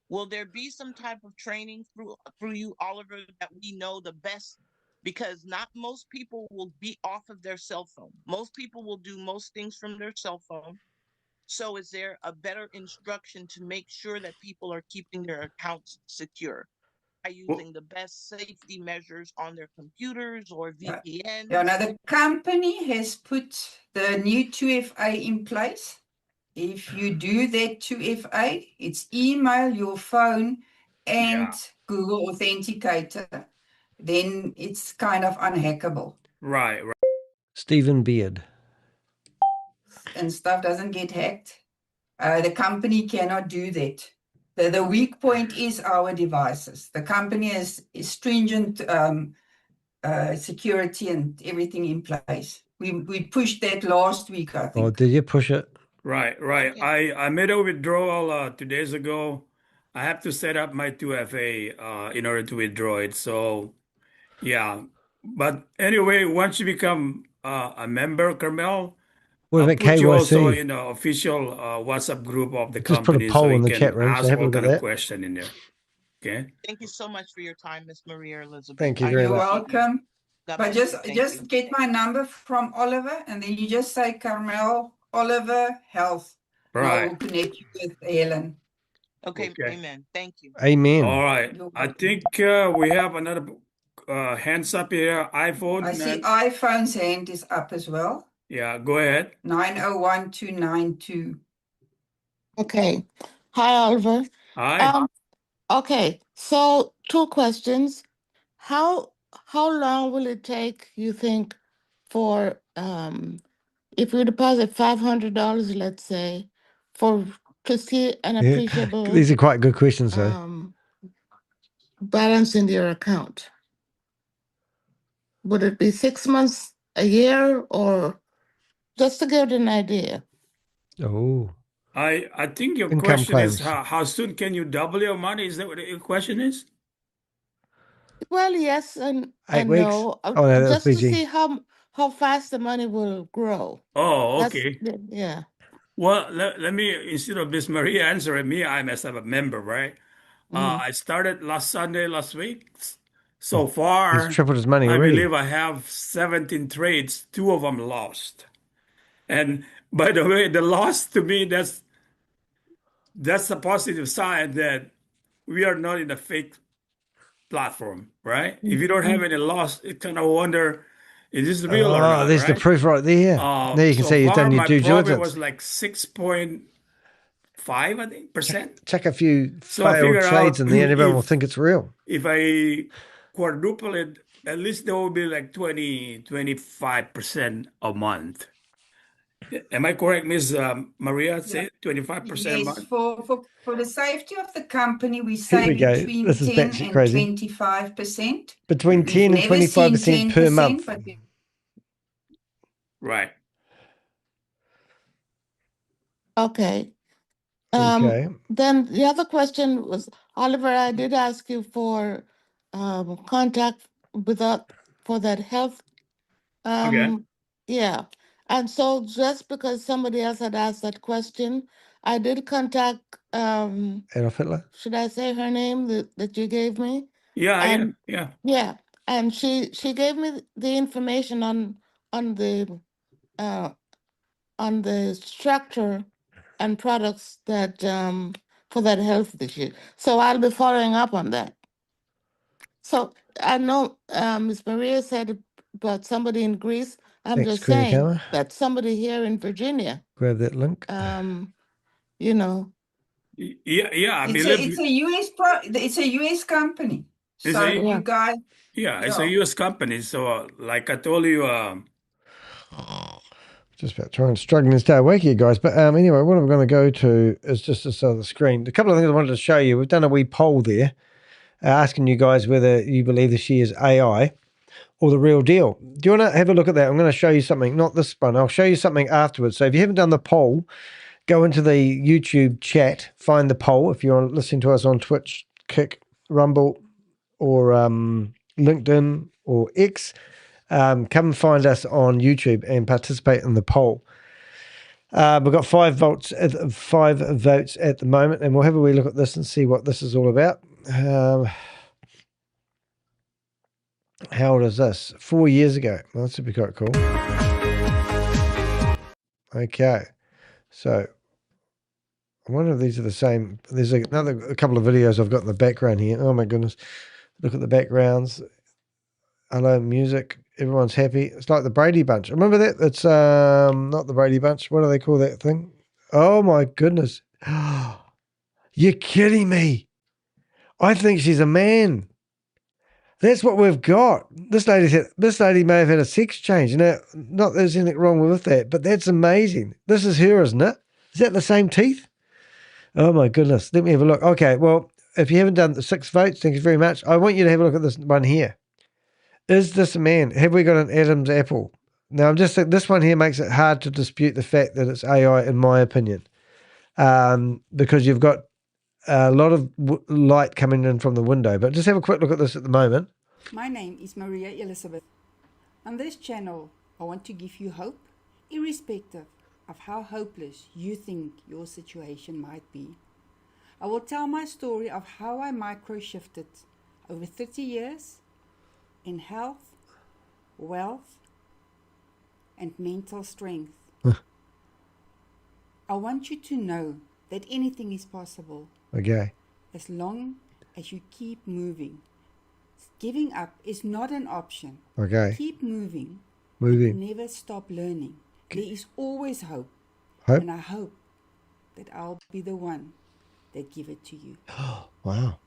Will there be some type of training through you, Oliver, that we know the best? Because not most people will be off of their cell phone. Most people will do most things from their cell phone. So is there a better instruction to make sure that people are keeping their accounts secure by using the best safety measures on their computers or VPNs? Yeah, now the company has put the new 2FA in place. If you do that 2FA, it's email, your phone, and Google Authenticator. Then it's kind of unhackable. Right. Stephen Beard. And stuff doesn't get hacked. The company cannot do that. The weak point is our devices. The company has stringent security and everything in place. We pushed that last week, I think. Oh, did you push it? Right. I made a withdrawal 2 days ago. I have to set up my 2FA in order to withdraw it. So, yeah. But anyway, once you become a member, Carmel, What I'll about put you also KYC? in the official WhatsApp group of the Just put a company, poll so in you the chat can room, so ask have a all look at kind of that. question in there. Okay. Thank you so much for your time, Miss Maria Elizabeth. Thank you very You're much. welcome. God But bless you. Thank just you. get my number from Oliver, and then you just say Carmel, Oliver, Health. And I Right. will connect you with Helen. Okay, Okay. amen. Thank you. Amen. All right. I think we have another hands up here. iPhone. I see and- iPhone's hand is up as well. yeah, go ahead. 901292. Okay. Hi, Oliver. Hi. Okay. So 2 questions. How long will it take, you think, for if you deposit $500, let's say, to see an Yeah. appreciable These are quite good questions, though. balance in your account? Would it be 6 months, a year, or just to get an idea? Oh. I think your Income question is claims. how soon can you double your money? Is that what your question is? Well, yes and 8 weeks? no. Oh, no, that was Just to PG. see how fast the money will grow. Oh, That's okay. yeah. Well, let me, instead of Miss Maria answering me, I must have a member, right? I started last Sunday, last week. So He's far, tripled his money I already. believe I have 17 trades, 2 of them lost. And by the way, the loss to me, that's a positive sign that we are not in a fake platform, right? If you don't have any loss, it kind of wonder, is this real or not, There's the right? proof right there. There you can So see you've far, done your my due profit diligence. was like 6.5, I think, percent. Chuck a few So I failed figure trades out in there and everyone will think it's real. if I quadruple it, at least there will be like 25% a month. Am I correct, Ms. Maria? Say 25% a Yes, month? for the safety of the company, we Here say we go. between This is 10 batshit and crazy. 25%. Between We've 10 and never seen 25% per 10%, month. but Right. Okay. Okay. Then the other question was, Oliver, I did ask you for contact for that health. Okay. Yeah. And so just because somebody else had asked that question, I did contact, Adolf Hitler? should I say her name that you gave me? Yeah, And yeah. yeah, and she gave me the information on the uh, on the structure and products that for that health issue. So I'll be following up on that. So I know Ms. Maria said about somebody in Greece. I'm Thanks, just Queen saying Akama. that somebody here in Virginia, Grab that link. you know, Yeah, I it's believe it's a US company. it's So a you guys, it's a US company. So like I told you, Just about trying to struggling to stay awake here, guys. But anyway, what I'm going to go to is just this other screen. A couple of things I wanted to show you. We've done a wee poll there, asking you guys whether you believe that she is AI or the real deal. Do you want to have a look at that? I'm going to show you something, not this one. I'll show you something afterwards. So if you haven't done the poll, go into the YouTube chat, find the poll. If you're listening to us on Twitch, Kick, Rumble, or LinkedIn or X, come and find us on YouTube and participate in the poll. We've got 5 votes at the moment, and we'll have a wee look at this and see what this is all about. How old is this? 4 years ago. Well, this would be quite cool. Okay, so I wonder if these are the same. There's a couple of videos I've got in the background here. Oh my goodness. Look at the backgrounds. Hello, music. Everyone's happy. It's like the Brady Bunch. Remember that? It's not the Brady Bunch. What do they call that thing? Oh my goodness. You're kidding me. I think she's a man. That's what we've got. This lady may have had a sex change. Now, not that there's anything wrong with that, but that's amazing. This is her, isn't it? Is that the same teeth? Oh my goodness. Let me have a look. Okay, well, if you haven't done the 6 votes, thank you very much. I want you to have a look at this one here. Is this a man? Have we got an Adam's apple? Now, I'm just saying this one here makes it hard to dispute the fact that it's AI, in my opinion, because you've got a lot of light coming in from the window. But just have a quick look at this at the moment. My name is Maria Elizabeth. On this channel, I want to give you hope, irrespective of how hopeless you think your situation might be. I will tell my story of how I micro-shifted over 30 years in health, wealth, and mental strength. I want you to know that anything is possible Okay. As long as you keep moving. Giving up is not an option. Okay. Keep moving. Moving. And never stop learning. There is always hope. Hope. And I hope that I'll be the one that give it to you. Wow.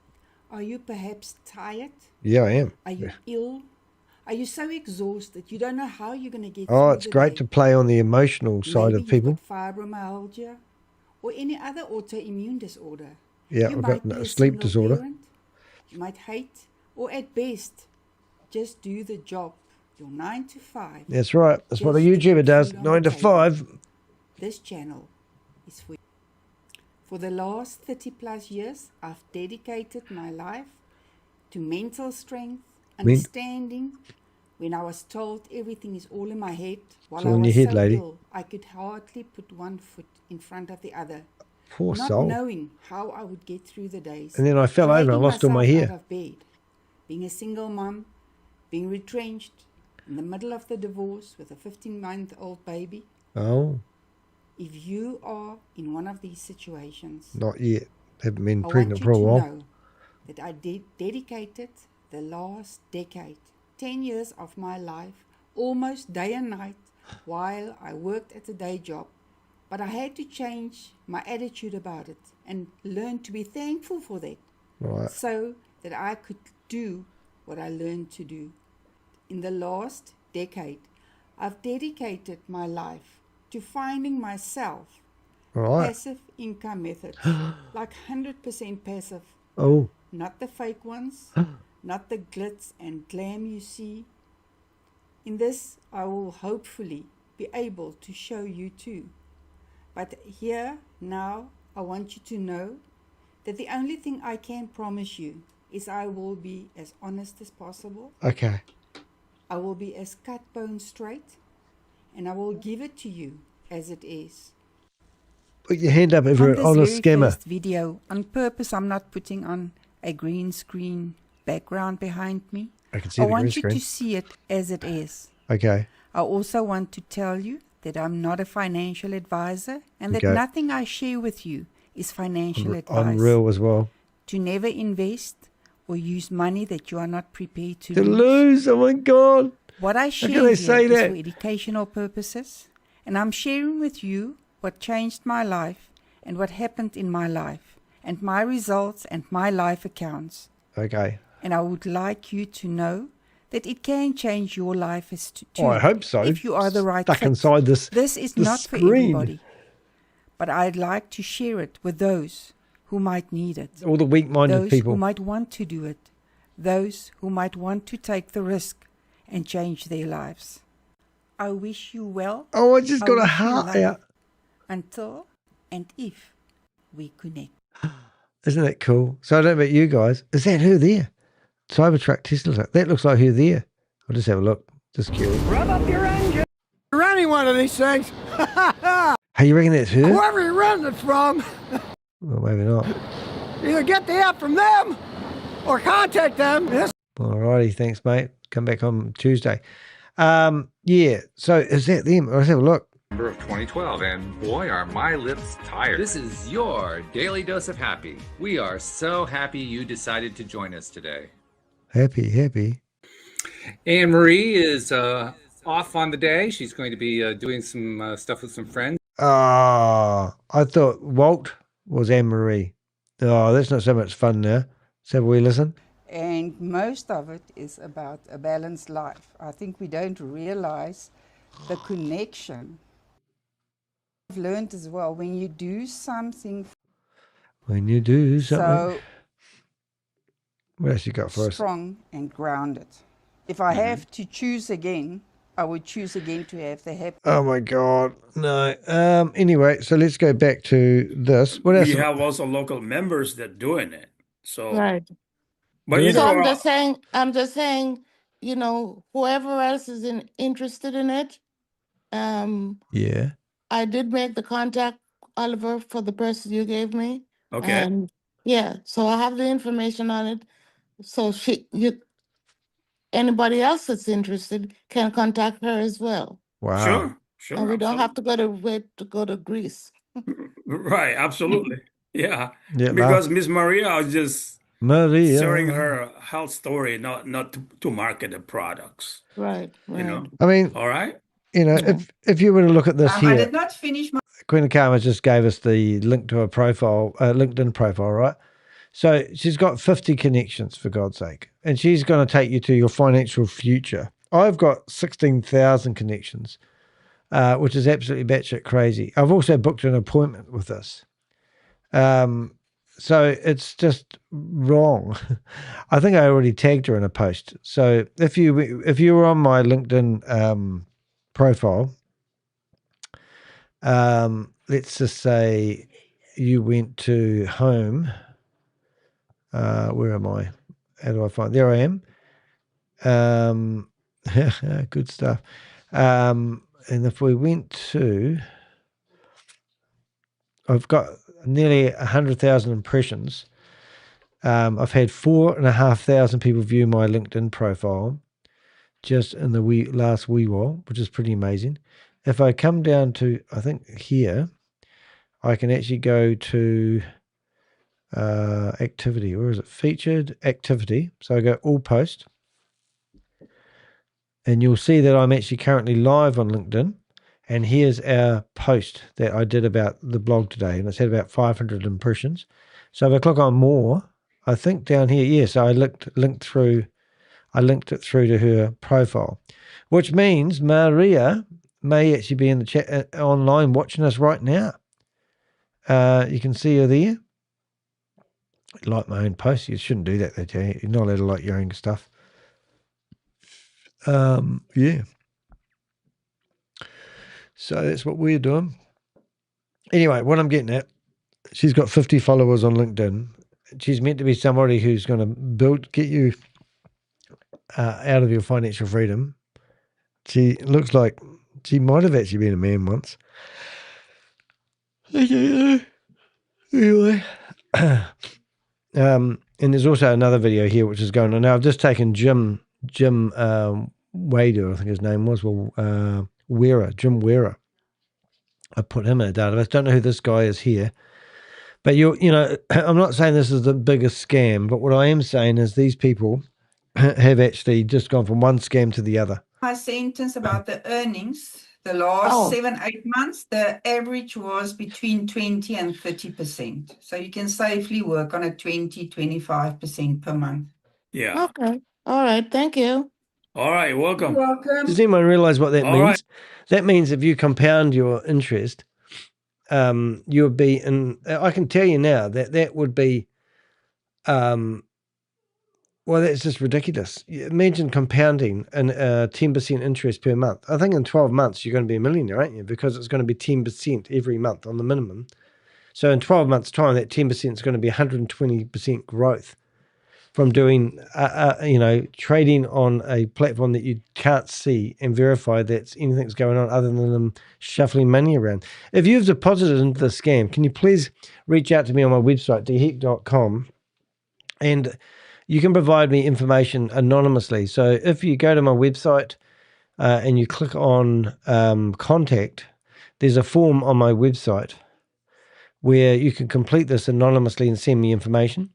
Are you perhaps tired? Yeah, I am. Are you ill? Are you so exhausted you don't know how you're going to get Oh, through it's the great day? to play on the emotional side Maybe of people. you've got fibromyalgia or any other autoimmune disorder. Yeah, You I've might got be a a sleep single disorder. parent. You might hate, or at best, just do the job. Your 9 to 5. That's right. That's what a just to YouTuber put does. food on 9 the to table. 5. This channel is for you. For the last 30 plus years, I've dedicated my life to mental strength, understanding. When I was told everything is all in my head, while It's all I in was your head, so lady. ill, I could hardly put one foot in front of the other. Poor Not soul. knowing how I would get through the days. And then I fell over and I dragging lost all my myself hair. out of bed, being a single mom, being retrenched in the middle of the divorce with a 15-month-old baby. Oh, If you are in one of these situations, not yet. Haven't been I want pregnant you for a to while. know that I dedicated the last decade, 10 years of my life, almost day and night, while I worked at a day job. But I had to change my attitude about it and learn to be thankful for that, Right. so that I could do what I learned to do. In the last decade, I've dedicated my life to finding myself. Right. Passive income methods, like 100% passive. Oh. Not the fake ones, not the glitz and glam you see. In this, I will hopefully be able to show you too. But here, now, I want you to know that the only thing I can promise you is I will be as honest as possible. Okay. I will be as cut bone straight, and I will give it to you as it is. Put your hand up if you're On an this honest very scammer. first video, on purpose, I'm not putting on a green screen background behind me. I can see I the green want you screen. to see it as it is. Okay. I also want to tell you that I'm not a financial advisor and that Okay. nothing I share with you is financial advice. Unreal as well. To never invest or use money that you are not prepared to To lose. lose, oh my God. What I How share can here they is say that? for educational purposes, and I'm sharing with you what changed my life and what happened in my life, and my results and my life accounts. Okay. And I would like you to know that it can change your life as too. Oh, I hope so. If you are the right Stuck fit. inside this This not for screen. everybody. But I'd like to share it with those who might need it. All the weak-minded Those people. who might want to do it. Those who might want to take the risk and change their lives. I wish you well. Oh, I just got a wish you heart luck. out. Until and if we connect. Isn't that cool? So I don't know about you guys. Is that her there? Cybertruck Tesla. That looks like her there. I'll just have a look. Just curious. Rev up your engine. You're any one of these things. Hey, you reckon that's her? Whoever you're renting it from, Well, maybe not. either get the app from them or contact them. Alrighty, thanks, mate. Come back on Tuesday. Yeah. So is that them? Let's have a look. December of 2012, and boy, are my lips tired. This is your daily dose of happy. We are so happy you decided to join us today. Happy. Anne Marie is off on the day. She's going to be doing some stuff with some friends. Ah, I thought Walt was Anne Marie. Oh, that's not so much fun now. Let's have a wee listen. And most of it is about a balanced life. I think we don't realize the connection. I've learned as well, when you do something When you do something. so What else you got for us? strong and grounded. If I have to choose again, I would choose again to have the happy. Oh my God, no. Anyway, so let's go back to this. What else? We have also local members that doing it. So, Right. but you So know, I'm just saying, you know, whoever else is interested in it, Yeah. I did make the contact, Oliver, for the person you gave me. Okay. And yeah, so I have the information on it. So anybody else that's interested can contact her as well. Wow. Sure, And we don't absolutely. have to go to Greece. Right, absolutely. Yeah, Yeah, because Miss Maria was just sharing Maria. her health story, not to market the products. Right, You right. know. I mean, All right. you know, if you were to look at this I here, did not finish my. Queen of Karma just gave us the link to her profile, LinkedIn profile, right? So she's got 50 connections, for God's sake, and she's going to take you to your financial future. I've got 16,000 connections, which is absolutely batshit crazy. I've also booked an appointment with this. So it's just wrong. I think I already tagged her in a post. So if you were on my LinkedIn profile, let's just say you went to home. Where am I? How do I find? There I am. Good stuff. And if we went to, I've got nearly 100,000 impressions. I've had 4,500 people view my LinkedIn profile just in the last wee while, which is pretty amazing. If I come down to, I think here, I can actually go to activity. Where is it? Featured activity. So I go all post. And you'll see that I'm actually currently live on LinkedIn. And here's our post that I did about the blog today. And it's had about 500 impressions. So if I click on more, I think down here, yes, I linked it through to her profile, which means Maria may actually be in the chat online watching us right now. You can see her there. Like my own post. You shouldn't do that, though, Jay. You're not allowed to like your own stuff. Yeah. So that's what we're doing. Anyway, what I'm getting at, she's got 50 followers on LinkedIn. She's meant to be somebody who's going to get you out of your financial freedom. She looks like she might have actually been a man once. I don't know. Anyway. And there's also another video here which is going on. Now, I've just taken Jim Wader, I think his name was, Jim Wearer. I put him in a database. Don't know who this guy is here. But I'm not saying this is the biggest scam, but what I am saying is these people have actually just gone from one scam to the other. My sentence about the earnings, the last 7-8 months, the average was between 20 and 30%. So you can safely work on a 20-25% per month. Yeah. Okay. All right. Thank you. All right. Welcome. You're welcome. Does anyone realize what that All means? right. That means if you compound your interest, you would be in. I can tell you now that would be. Well, that's just ridiculous. Imagine compounding 10% interest per month. I think in 12 months, you're going to be a millionaire, aren't you? Because it's going to be 10% every month on the minimum. So in 12 months' time, that 10% is going to be 120% growth from doing, trading on a platform that you can't see and verify that anything's going on other than them shuffling money around. If you've deposited into the scam, can you please reach out to me on my website, deheek.com, and you can provide me information anonymously. So if you go to my website and you click on contact, there's a form on my website where you can complete this anonymously and send me information.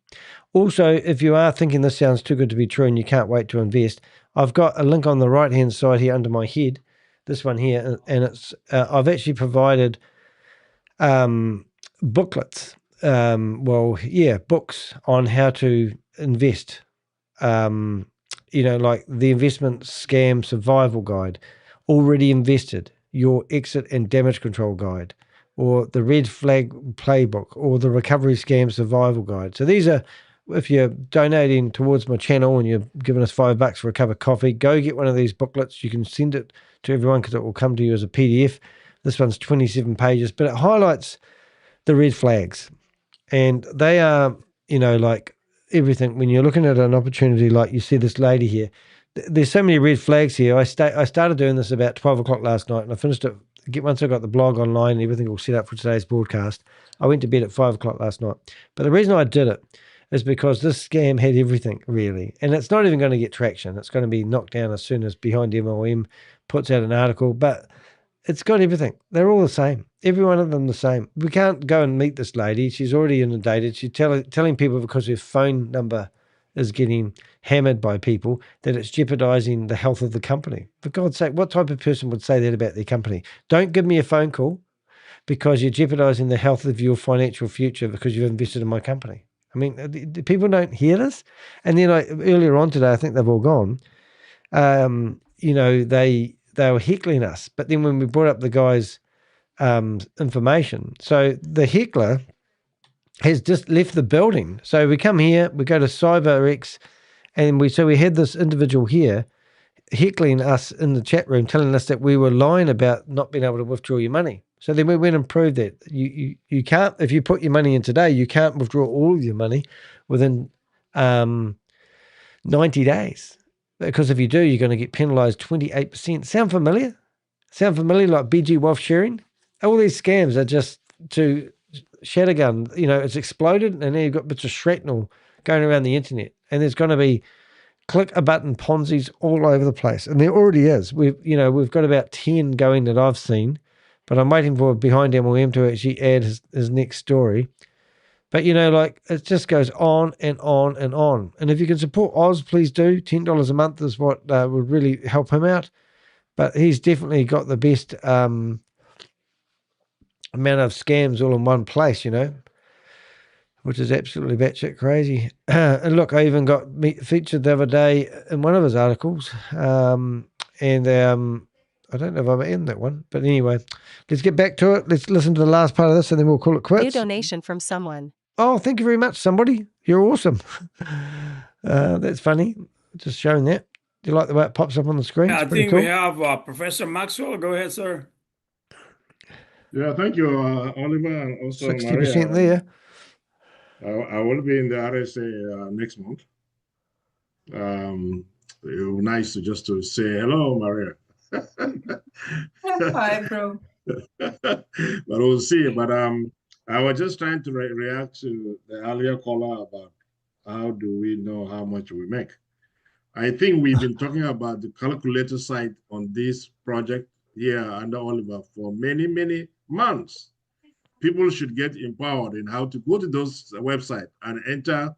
Also, if you are thinking this sounds too good to be true and you can't wait to invest, I've got a link on the right-hand side here under my head, this one here, and it's I've actually provided booklets, books on how to invest. Like the investment scam survival guide, already invested, your exit and damage control guide, or the red flag playbook, or the recovery scam survival guide. So these are, if you're donating towards my channel and you're giving us $5 for a cup of coffee, go get one of these booklets. You can send it to everyone because it will come to you as a PDF. This one's 27 pages, but it highlights the red flags. And they are, like everything. When you're looking at an opportunity, like you see this lady here, there's so many red flags here. I started doing this about 12 o'clock last night, and I finished it. Once I got the blog online and everything all set up for today's broadcast, I went to bed at 5 o'clock last night. But the reason I did it is because this scam had everything, really. And it's not even going to get traction. It's going to be knocked down as soon as Behind MLM puts out an article. But It's got everything. They're all the same. Every one of them the same. We can't go and meet this lady. She's already inundated. She's telling people because her phone number is getting hammered by people that it's jeopardizing the health of the company. For God's sake, what type of person would say that about their company? Don't give me a phone call because you're jeopardizing the health of your financial future because you've invested in my company. I mean, people don't hear this. And then earlier on today, I think they've all gone. You know, they were heckling us. But then when we brought up the guy's information, so the heckler has just left the building. So we come here, we go to CyberX, and we had this individual here heckling us in the chat room, telling us that we were lying about not being able to withdraw your money. So then we went and proved that you can't, if you put your money in today, you can't withdraw all of your money within 90 days. Because if you do, you're going to get penalized 28%. Sound familiar? Sound familiar, like BG Wealth Sharing? All these scams are just to shattergun. You know, it's exploded, and now you've got bits of shrapnel going around the internet. And there's going to be click a button Ponzi's all over the place. And there already is. We've got about 10 going that I've seen, but I'm waiting for Behind MLM to actually add his next story. But, you know, like, it just goes on and on and on. And if you can support Oz, please do. $10 a month is what would really help him out. But he's definitely got the best amount of scams all in one place, you know, which is absolutely batshit crazy. And look, I even got featured the other day in one of his articles. I don't know if I'm in that one. But anyway, let's get back to it. Let's listen to the last part of this, and then we'll call it quits. New donation from someone. Oh, thank you very much, somebody. You're awesome. That's funny. Just showing that. Do you like the way it pops up on the screen? I It's pretty think cool. we have Professor Maxwell. Go ahead, sir. Yeah, thank you, Oliver, and also 60% Maria. there. I will be in the RSA next month. It would be nice to say hello, Maria. Hi, bro. But we'll see. But I was just trying to react to the earlier caller about how do we know how much we make. I think we've been talking about the calculator site on this project here under Oliver for many, many months. People should get empowered in how to go to those websites and enter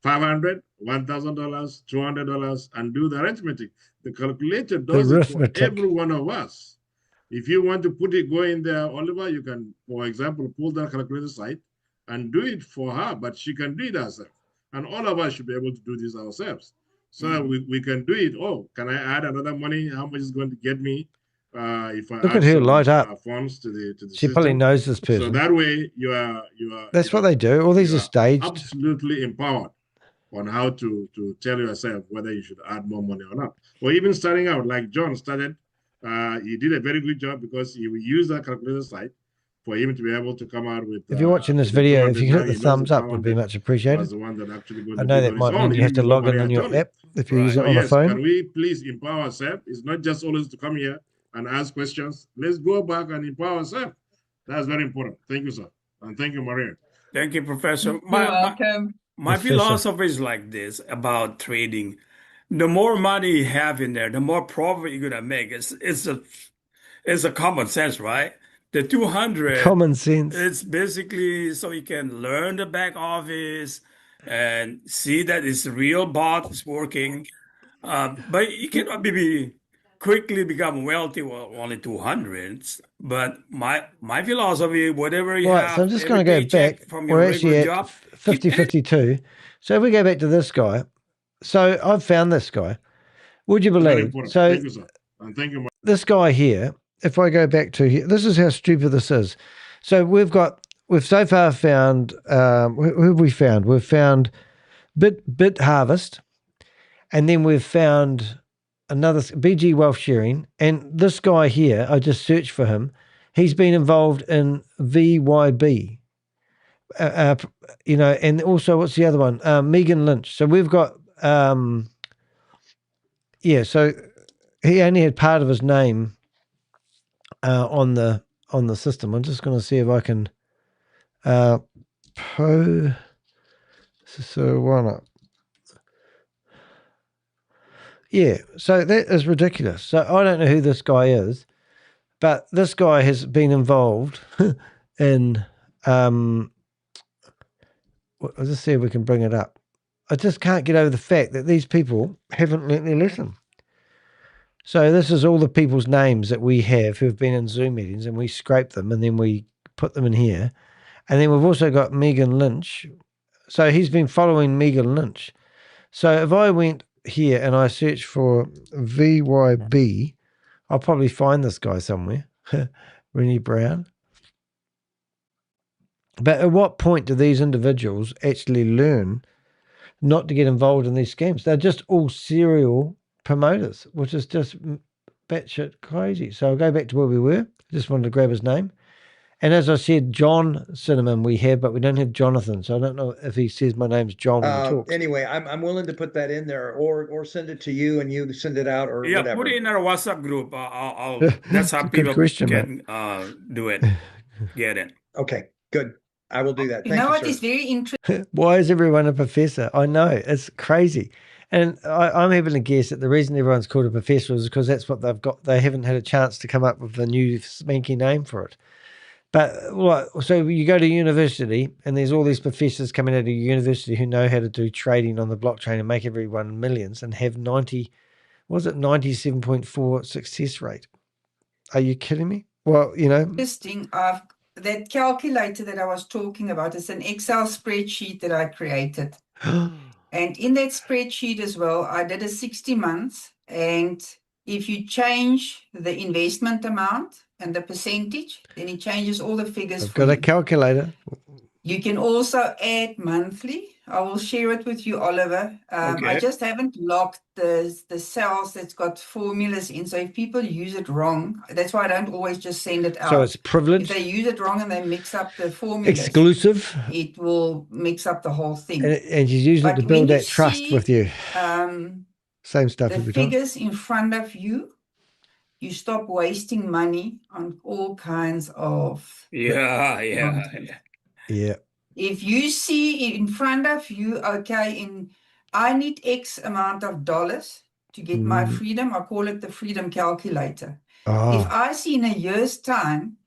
$500, $1,000, $200, and do the arithmetic. The calculator does it for every one of us. If you want to go in there, Oliver, you can, for example, pull that calculator site and do it for her, but she can do it herself. And all of us should be able to do this ourselves. So that we can do it. Oh, can I add another money? How much is going to get me if I Look add at her some, light up. funds to the She system? probably knows this person. So that way you are That's what they do. All these are staged. absolutely empowered on how to tell yourself whether you should add more money or not. Or even starting out, like John started, he did a very good job because he used that calculator site for him to be able to come out with. If you're watching this video, if you hit the thumbs up, would be much appreciated. Was the one that actually I know that might mean you have to log in on your app if you use it on a phone. Can we please empower ourselves? It's not just always to come here and ask questions. Let's go back and empower ourselves. That's very important. Thank you, sir. And thank you, Maria. Thank you, Professor. You're welcome. My philosophy is like this about trading. The more money you have in there, the more profit you're gonna make. It's a common sense, right? The 200 Common sense. It's basically so you can learn the back office and see that it's real bot is working. But you cannot quickly become wealthy with only 200s. But my philosophy, whatever you Right, have, so I'm just every going to go paycheck back. from your We're actually regular at job, 50-52. So if we go back to this guy, so I've found this guy. Would you Very believe? important. So Thank you, sir. And thank you, this guy here, if I go back to here, this is how stupid this is. So we've so far found, who have we found? We've found Bit Harvest, and then we've found another BG Wealth Sharing, and this guy here, I just searched for him. He's been involved in VYB, you know, and also what's the other one? Megan Lynch. So we've got, yeah. So he only had part of his name on the system. I'm just going to see if I can so why not? Yeah, so that is ridiculous. So I don't know who this guy is. But this guy has been involved in, I'll just see if we can bring it up. I just can't get over the fact that these people haven't learnt their lesson. So this is all the people's names that we have who have been in Zoom meetings, and we scrape them and then we put them in here. And then we've also got Megan Lynch. So he's been following Megan Lynch. So if I went here and I search for VYB, I'll probably find this guy somewhere, Rennie Brown. But at what point do these individuals actually learn not to get involved in these scams? They're just all serial promoters, which is just batshit crazy. So I'll go back to where we were. I just wanted to grab his name. And as I said, John Cinnamon we have, but we don't have Jonathan. So I don't know if he says my name's John when he talks. Anyway, I'm willing to put that in there, or send it to you and you send it out, or Yeah, whatever. put it in our WhatsApp group. That's how Good people question, can do it. Get it. Okay, good. I will do that. You Thank know you, what sir. is very interesting? Why is everyone a professor? I know, it's crazy. And I'm having to guess that the reason everyone's called a professor is because that's what they've got. They haven't had a chance to come up with a new smanky name for it. But so you go to university and there's all these professors coming out of university who know how to do trading on the blockchain and make everyone millions and have 97.4 success rate. Are you kidding me? Well, Interesting. That calculator that I was talking about is an Excel spreadsheet that I created. And in that spreadsheet as well, I did a 60 months. And if you change the investment amount and the percentage, then it changes all the figures I've for got a you. calculator. You can also add monthly. I will share it with you, Oliver. I Okay. just haven't locked the cells that's got formulas in. So if people use it wrong, that's why I don't always just send it out. So it's If privileged, they use it wrong and they mix up the formulas, exclusive, it will mix up the whole thing. and she's using it to But when build you that trust see with you. Same stuff the every time. figures in front of you, you stop wasting money on all kinds of Yeah. Yeah. If you see in front of you, okay, I need X amount of dollars to get my freedom. I call it the freedom calculator. If I see in a year's time,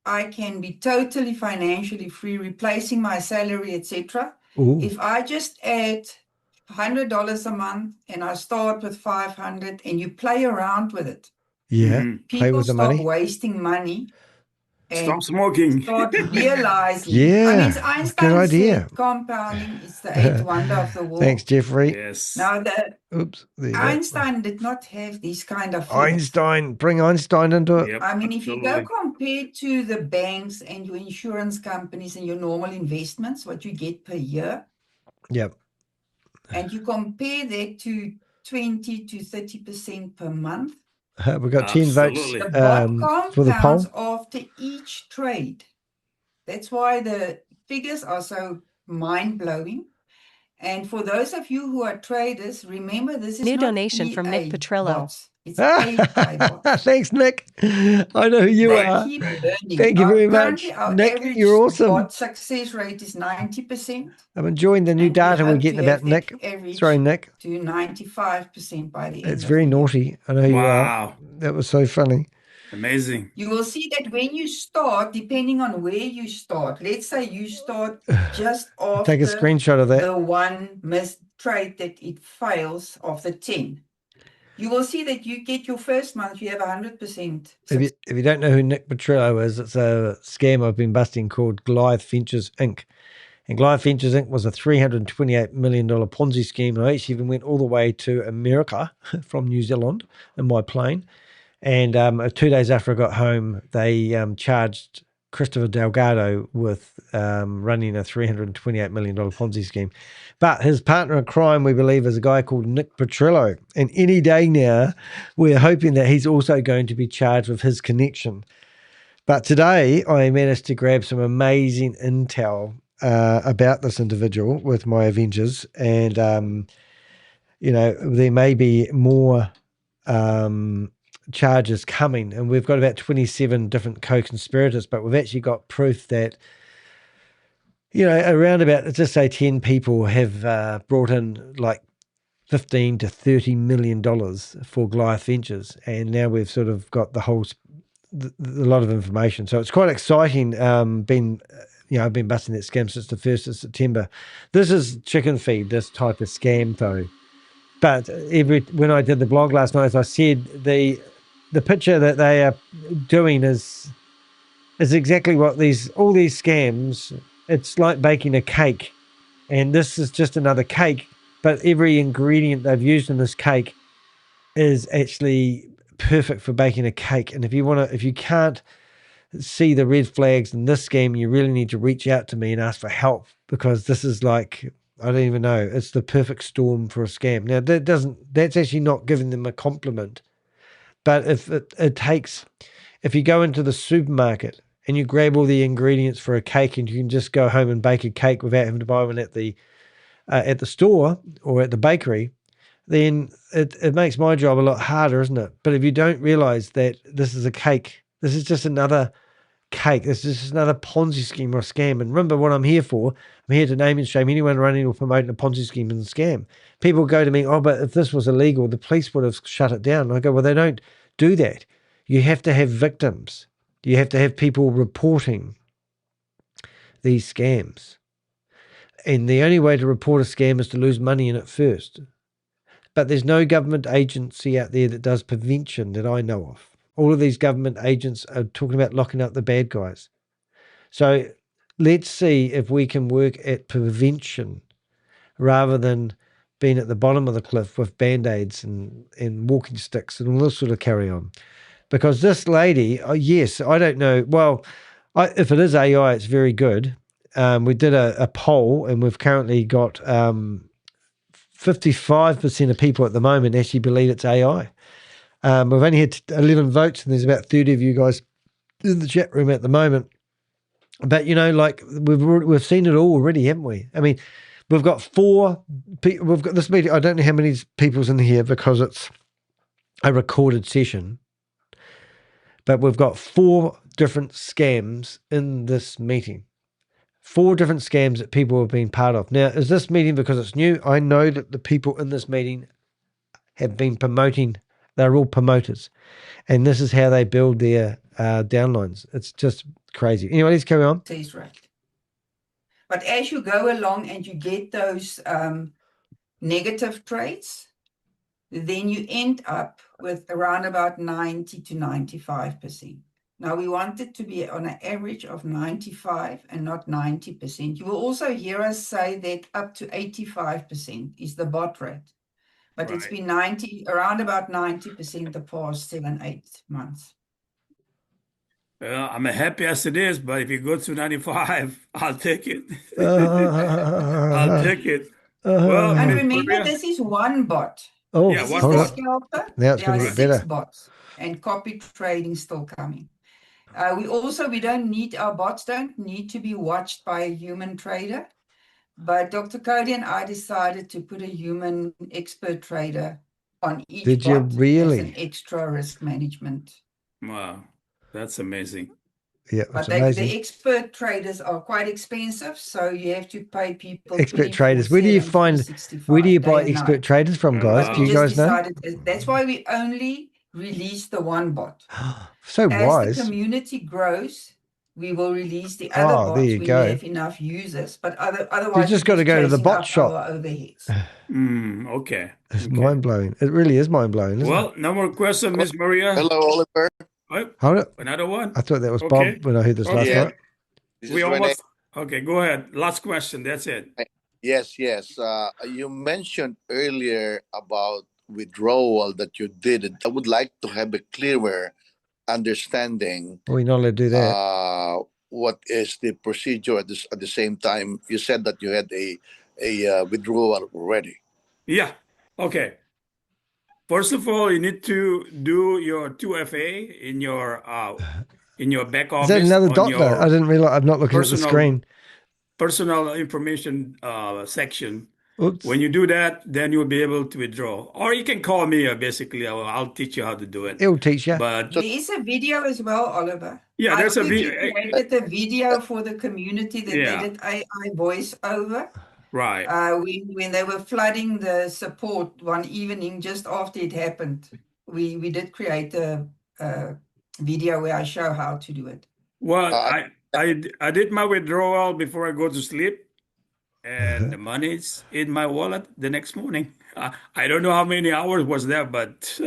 I can be totally financially free, replacing my salary, etc. If I just add $100 a month and I start with 500 and you play around with it, Yeah. Play people with the stop money. wasting money Stop and smoking. start realizing. Yeah, I mean, good Einstein idea. said compounding is the eighth wonder of the world. Thanks, Jeffrey. Yes. Now, Oops. There you go. Einstein did not have these kind of figures. Einstein. Bring Einstein into it. Yep. I mean, if you go Absolutely. compared to the banks and your insurance companies and your normal investments, what you get per year, Yep. and you compare that to 20 to 30% per month, We've got 10 votes Absolutely. the bot for the poll. compounds after each trade. That's why the figures are so mind-blowing. And for those of you who are traders, remember this is New not donation from Nick EA Petrillo. bots. It's AI bots. Thanks, Nick. I know who you Right. are. Keep learning. Thank you very much. Currently, our Nick, average you're awesome. bot success rate is 90%. I'm enjoying the new And we data we're hope to getting have about Nick. that average Sorry, Nick. to 95% by the end It's of very the year. naughty. I know who you are. Wow. That was so funny. Amazing. You will see that when you start, depending on where you start, let's say you start just after Take a screenshot of that. the one missed trade that it fails of the 10. You will see that you get your first month, you have 100%. If you don't know who Nick Petrillo is, it's a scam I've been busting called Goliath Ventures Inc. And Goliath Ventures Inc. was a $328 million Ponzi scheme. And I actually even went all the way to America from New Zealand in my plane. And 2 days after I got home, they charged Christopher Delgado with running a $328 million Ponzi scheme. But his partner in crime, we believe, is a guy called Nick Petrillo. And any day now, we're hoping that he's also going to be charged with his connection. But today, I managed to grab some amazing intel about this individual with my Avengers. And, there may be more charges coming, and we've got about 27 different co-conspirators, but we've actually got proof that around about, let's just say 10 people have brought in like $15 to $30 million for Goliath Ventures, and now we've sort of got the whole a lot of information. So it's quite exciting. I've been busting that scam since the 1st of September. This is chicken feed, this type of scam though. But when I did the blog last night, as I said, the picture that they are doing is exactly what all these scams. It's like baking a cake, and this is just another cake. But every ingredient they've used in this cake is actually perfect for baking a cake. And if you can't see the red flags in this scam, you really need to reach out to me and ask for help, because this is like, I don't even know, it's the perfect storm for a scam. Now that's actually not giving them a compliment, but if you go into the supermarket and you grab all the ingredients for a cake, and you can just go home and bake a cake without having to buy one at the store or at the bakery, then it makes my job a lot harder, isn't it? But if you don't realize that this is a cake, this is just another cake, this is just another Ponzi scheme or a scam. And remember what I'm here for. I'm here to name and shame anyone running or promoting a Ponzi scheme and a scam. People go to me, oh, but if this was illegal, the police would have shut it down. And I go, well, they don't do that. You have to have victims. You have to have people reporting these scams. And the only way to report a scam is to lose money in it first. But there's no government agency out there that does prevention that I know of. All of these government agents are talking about locking up the bad guys. So let's see if we can work at prevention rather than being at the bottom of the cliff with Band-Aids and walking sticks and all this sort of carry on. Because this lady, yes, I don't know. Well, if it is AI, it's very good. We did a poll, and we've currently got 55% of people at the moment actually believe it's AI. We've only had 11 votes, and there's about 30 of you guys in the chat room at the moment. But, like we've seen it all already, haven't we? I mean, we've got 4 people. We've got this meeting. I don't know how many people's in here because it's a recorded session. But we've got 4 different scams in this meeting. 4 different scams that people have been part of. Now, is this meeting because it's new? I know that the people in this meeting have been promoting. They're all promoters. And this is how they build their downlines. It's just crazy. Anyway, let's carry on. Says right. But as you go along and you get those negative traits, then you end up with around about 90 to 95%. Now, we want it to be on an average of 95 and not 90%. You will also hear us say that up to 85% is the bot rate. But it's been around about 90% the past 7-8 months. I'm happy as it is, but if you go to 95, I'll take it. I'll take it. Well, and remember, this is one bot. Oh, this is the scalper. Now it's going to get better. 6 bots, and copy trading still coming. Our bots don't need to be watched by a human trader. But Dr. Cody and I decided to put a human expert trader on each Did you bot really? as an extra risk management. Wow, that's amazing. Yeah, But that's amazing. the expert traders are quite expensive, so you have to pay people. Expert traders. Where do you buy expert traders from, guys? Do you guys know? That's why we only release the one bot. So wise. As the community grows, we will release the other bots there you when go. we have enough users. But otherwise, You just got to go to the bot our shop. overheads. Okay. It's mind-blowing. It really is mind-blowing, isn't it? No more questions, Miss Maria. Hello, Oliver. Hold it. Another one? I thought that was Bob when I heard this last night. We almost... Okay, go ahead. Last question. That's it. Yes. You mentioned earlier about withdrawal that you did. I would like to have a clearer understanding. We're not allowed to do that. What is the procedure at the same time? You said that you had a withdrawal already. Yeah. Okay. First of all, you need to do your 2FA in your back office. Is that another dot there? I didn't realize. I'm not looking at the screen. Personal information section. Oops. When you do that, then you'll be able to withdraw. Or you can call me. Basically, I'll teach you how to do it. It'll teach you. But there is a video as well, Oliver. Yeah, there's a video. I created the video for the community that they did AI voice over. Right. When they were flooding the support one evening just after it happened, we did create a video where I show how to do it. Well, I did my withdrawal before I go to sleep, and the money's in my wallet the next morning. I don't know how many hours was there, but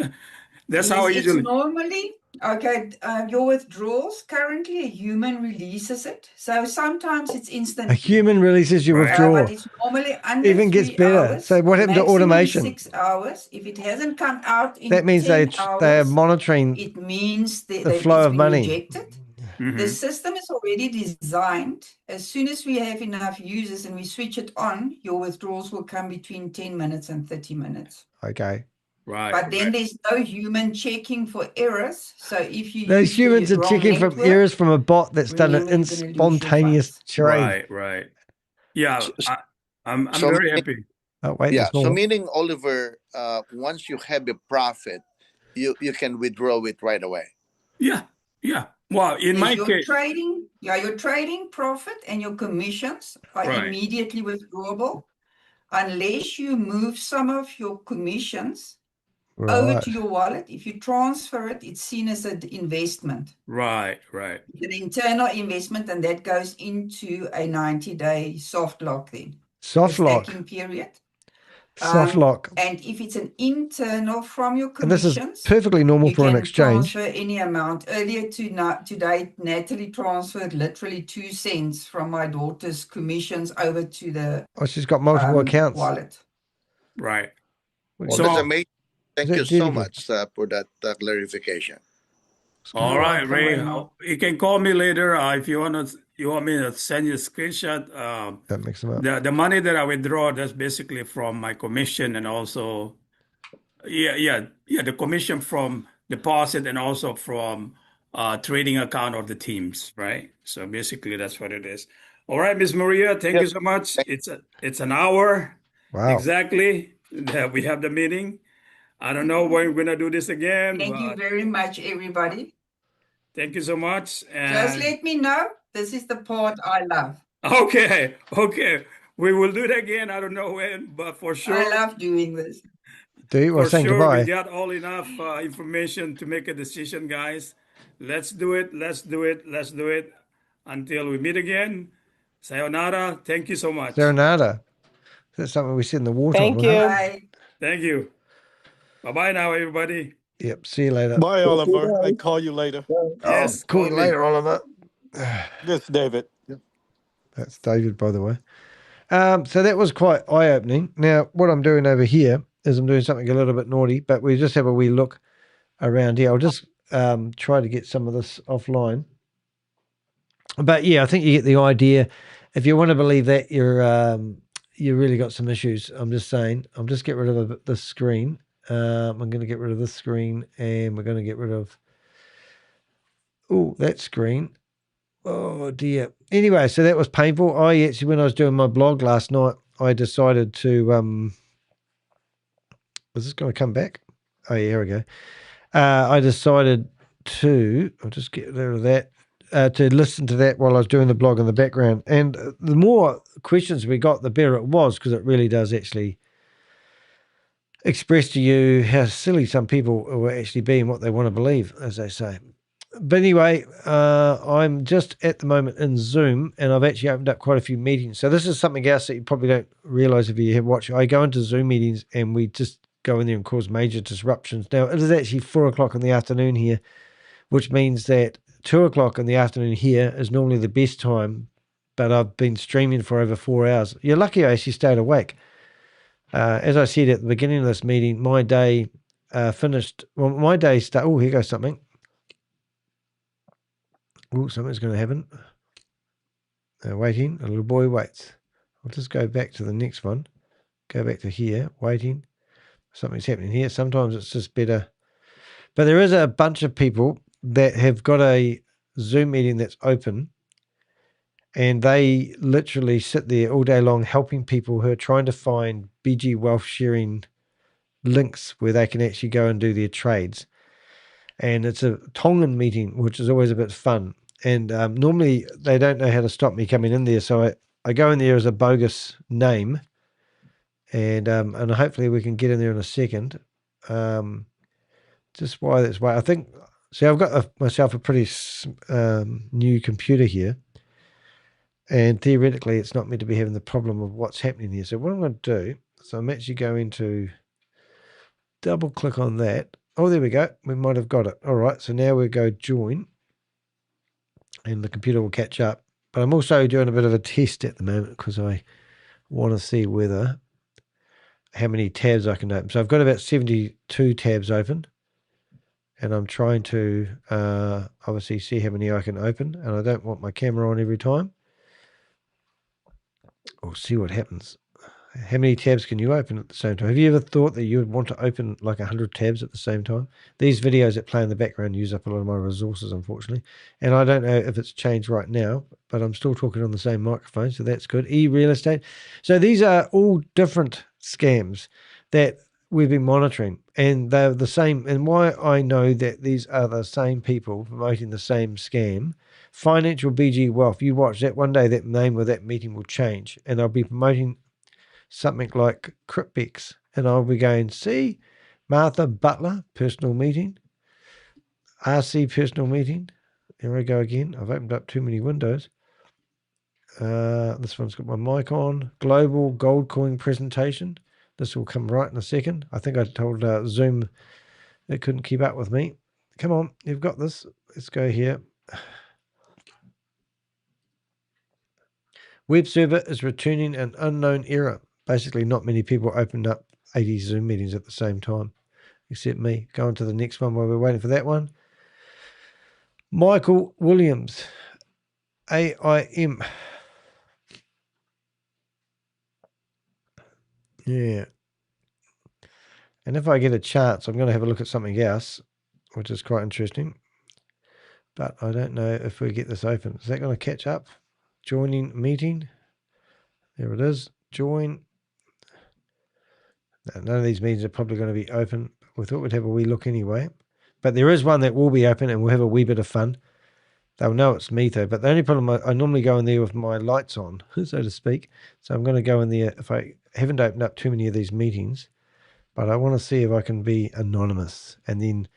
that's how I It's usually. normally, okay, your withdrawals, currently a human releases it. So sometimes it's instant. A human releases your withdrawal. But it's normally under Even gets 3 better. hours. So what happened to maximum automation? 6 hours. If it hasn't come out in That means 10 they are hours, monitoring it means the that flow it's of been money. rejected. The system is already designed. As soon as we have enough users and we switch it on, your withdrawals will come between 10 minutes and 30 minutes. Okay. Right. But then there's no human checking for errors. So if you Those use the humans are wrong checking for network, errors from a bot that's done an remember, you're gonna lose your spontaneous funds. trade. Right. Yeah, I'm So very meaning- happy. Oh, wait, yeah. there's So more. meaning, Oliver, once you have a profit, you can withdraw it right away. Yeah. Well, in my Your case, your trading profit and your commissions are Right. immediately withdrawable unless you move some of your commissions over Right. to your wallet. If you transfer it, it's seen as an investment. Right. It's an internal investment, and that goes into a 90-day soft lock then. Soft a lock. stacking period. Soft lock. And if it's an internal from your And this is commissions, perfectly normal you for an can exchange. transfer any amount. Earlier today, Natalie transferred literally 2 cents from my daughter's commissions over to the Oh, she's got multiple accounts. wallet. Right. Well, that's amazing. Thank you so much for that clarification. All right, Ray. You can call me later if you want me to send you a screenshot. That makes them up. The money that I withdraw, that's basically from my commission, and also, the commission from deposit and also from trading account of the teams, right? So basically, that's what it is. All right, Miss Maria, thank you so much. It's an hour exactly that we have the meeting. I don't know when we're gonna do this again. Thank you very much, everybody. Thank you so much. Just let me know. This is the part I love. Okay. We will do it again. I don't know when, but for sure. I love doing this. Do you? Well, For saying sure, goodbye. we got all enough information to make a decision, guys. Let's do it. Until we meet again. Sayonara. Thank you so much. Serenada. That's something we said in the water. Thank wasn't it? you. Bye. Thank you. Bye-bye now, everybody. Yep. See you later. Bye, Oliver. I call you later. Yes, Call call you me. later, Oliver. This is David. That's David, by the way. So that was quite eye-opening. Now, what I'm doing over here is I'm doing something a little bit naughty, but we just have a wee look around here. I'll just try to get some of this offline. But yeah, I think you get the idea. If you want to believe that, you really got some issues. I'm just saying. I'll just get rid of this screen. I'm going to get rid of this screen, and we're going to get rid of that screen. Oh dear. Anyway, so that was painful. When I was doing my blog last night, I decided to is this going to come back? Oh yeah, here we go. I decided to I'll just get rid of that. To listen to that while I was doing the blog in the background. And the more questions we got, the better it was, because it really does actually express to you how silly some people will actually be and what they want to believe, as they say. But anyway, I'm just at the moment in Zoom, and I've actually opened up quite a few meetings. So this is something else that you probably don't realize if you have watched. I go into Zoom meetings, and we just go in there and cause major disruptions. Now, it is actually 4 o'clock in the afternoon here, which means that 2 o'clock in the afternoon here is normally the best time, but I've been streaming for over 4 hours. You're lucky I actually stayed awake. As I said at the beginning of this meeting, my day finished. Well, my day started. Oh, here goes something. Oh, something's going to happen. Waiting. A little boy waits. I'll just go back to the next one. Go back to here. Waiting. Something's happening here. Sometimes it's just better. But there is a bunch of people that have got a Zoom meeting that's open, and they literally sit there all day long helping people who are trying to find BG wealth sharing links where they can actually go and do their trades. And it's a Tongan meeting, which is always a bit fun. And normally they don't know how to stop me coming in there, so I go in there as a bogus name, and hopefully we can get in there in a second. Just why that's why I think See, I've got myself a pretty new computer here. And theoretically, it's not meant to be having the problem of what's happening here. So what I'm going to do, so I'm actually going to double click on that. Oh, there we go. We might have got it. All right. So now we go join and the computer will catch up. But I'm also doing a bit of a test at the moment because I want to see how many tabs I can open. So I've got about 72 tabs open. And I'm trying to obviously see how many I can open. And I don't want my camera on every time. We'll see what happens. How many tabs can you open at the same time? Have you ever thought that you would want to open like 100 tabs at the same time? These videos that play in the background use up a lot of my resources, unfortunately. And I don't know if it's changed right now, but I'm still talking on the same microphone, so that's good. E-real estate. So these are all different scams that we've been monitoring, and they're the same. And why I know that these are the same people promoting the same scam, Financial BG Wealth. You watch that one day, that name of that meeting will change, and I'll be promoting something like Cryptex, and I'll be going, see, Martha Butler, personal meeting, RC personal meeting. Here I go again. I've opened up too many windows. This one's got my mic on. Global gold coin presentation. This will come right in a second. I think I told Zoom it couldn't keep up with me. Come on, you've got this. Let's go here. Web server is returning an unknown error. Basically, not many people opened up 80 Zoom meetings at the same time, except me. Going to the next one while we're waiting for that one. Michael Williams, AIM. Yeah. And if I get a chance, I'm going to have a look at something else, which is quite interesting. But I don't know if we get this open. Is that going to catch up? Joining meeting. There it is. Join. No, none of these meetings are probably going to be open. We thought we'd have a wee look anyway. But there is one that will be open and we'll have a wee bit of fun. They'll know it's me though. But the only problem, I normally go in there with my lights on, so to speak. So I'm going to go in there if I haven't opened up too many of these meetings. But I want to see if I can be anonymous and then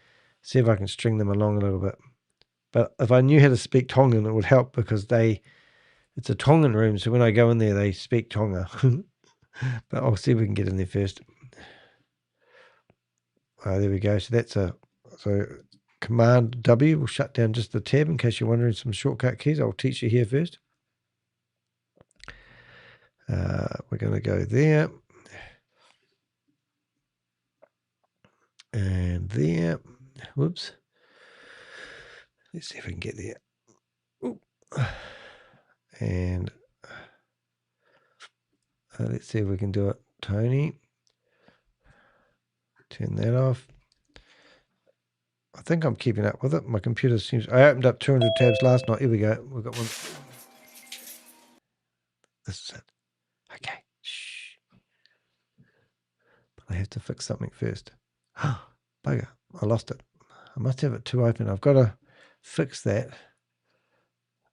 see if I can string them along a little bit. But if I knew how to speak Tongan, it would help because it's a Tongan room. So when I go in there, they speak Tonga. But I'll see if we can get in there first. Oh, there we go. So Command W will shut down just the tab in case you're wondering some shortcut keys. I'll teach you here first. We're going to go there. And there. Whoops. Let's see if we can get there. Ooh. And let's see if we can do it. Tony. Turn that off. I think I'm keeping up with it. My computer seems... I opened up 200 tabs last night. Here we go. We've got one. This is it. Okay. Shh. But I have to fix something first. Bugger. I lost it. I must have it too open. I've got to fix that.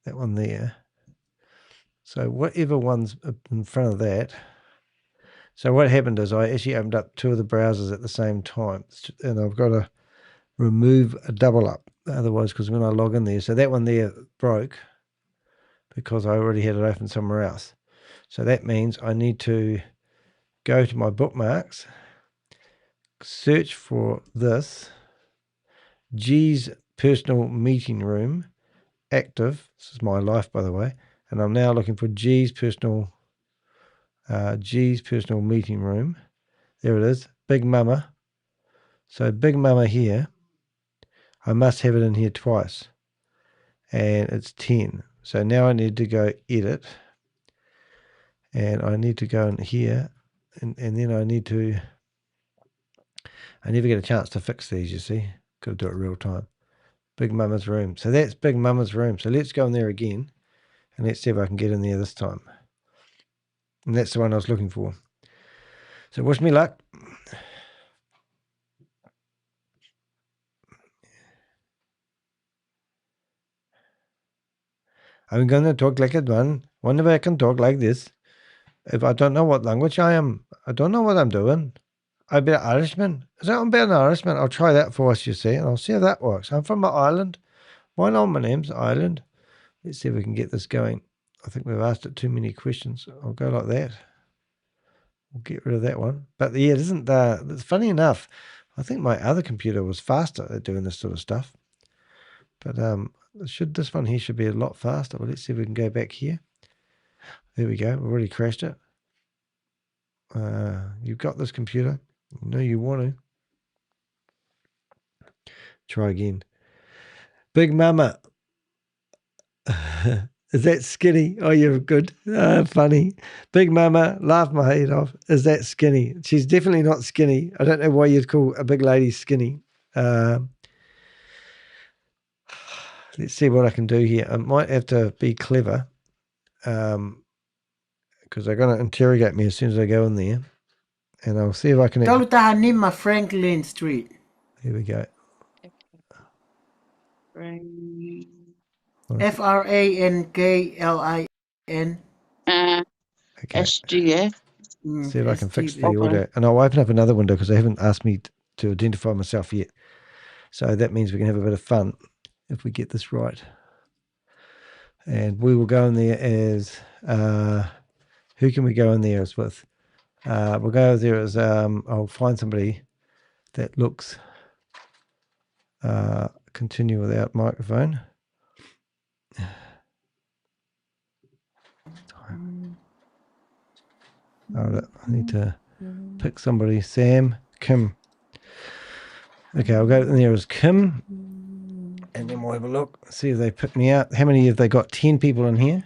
That one there. So whatever one's in front of that. So what happened is I actually opened up two of the browsers at the same time. And I've got to remove a double up. Otherwise, because when I log in there, so that one there broke because I already had it open somewhere else. So that means I need to go to my bookmarks, search for this, G's personal meeting room, active. This is my life, by the way. And I'm now looking for G's personal meeting room. There it is, Big Mama. So Big Mama here, I must have it in here twice. And it's 10. So now I need to go edit. And I need to go in here. And then I never get a chance to fix these, you see. Got to do it real time. Big Mama's room. So that's Big Mama's room. So let's go in there again. And let's see if I can get in there this time. And that's the one I was looking for. So wish me luck. I'm going to talk like it one. Wonder if I can talk like this. If I don't know what language I am, I don't know what I'm doing. I bet Irishman. Is that about an Irishman? I'll try that for us, you see, and I'll see how that works. I'm from Ireland. Why not? My name's Ireland. Let's see if we can get this going. I think we've asked it too many questions. I'll go like that. We'll get rid of that one. But yeah, it isn't. It's funny enough. I think my other computer was faster at doing this sort of stuff. But this one here should be a lot faster. Well, let's see if we can go back here. There we go. We've already crashed it. You've got this computer. You know you want to. Try again. Big Mama. Is that skinny? Oh, you're good. Funny. Big Mama, laugh my head off. Is that skinny? She's definitely not skinny. I don't know why you'd call a big lady skinny. Let's see what I can do here. I might have to be clever because they're going to interrogate me as soon as I go in there. And I'll see if I can... Taluta Franklin Street. Here we go. Franklin. Okay. SGA. See if I can fix the audio. And I'll open up another window because they haven't asked me to identify myself yet. So that means we can have a bit of fun if we get this right. And we will go in there as... who can we go in there as with? We'll go there as... I'll find somebody that looks... continue without microphone. I need to pick somebody. Sam, Kim. Okay, I'll go in there as Kim. And then we'll have a look. See if they pick me out. How many have they got? 10 people in here.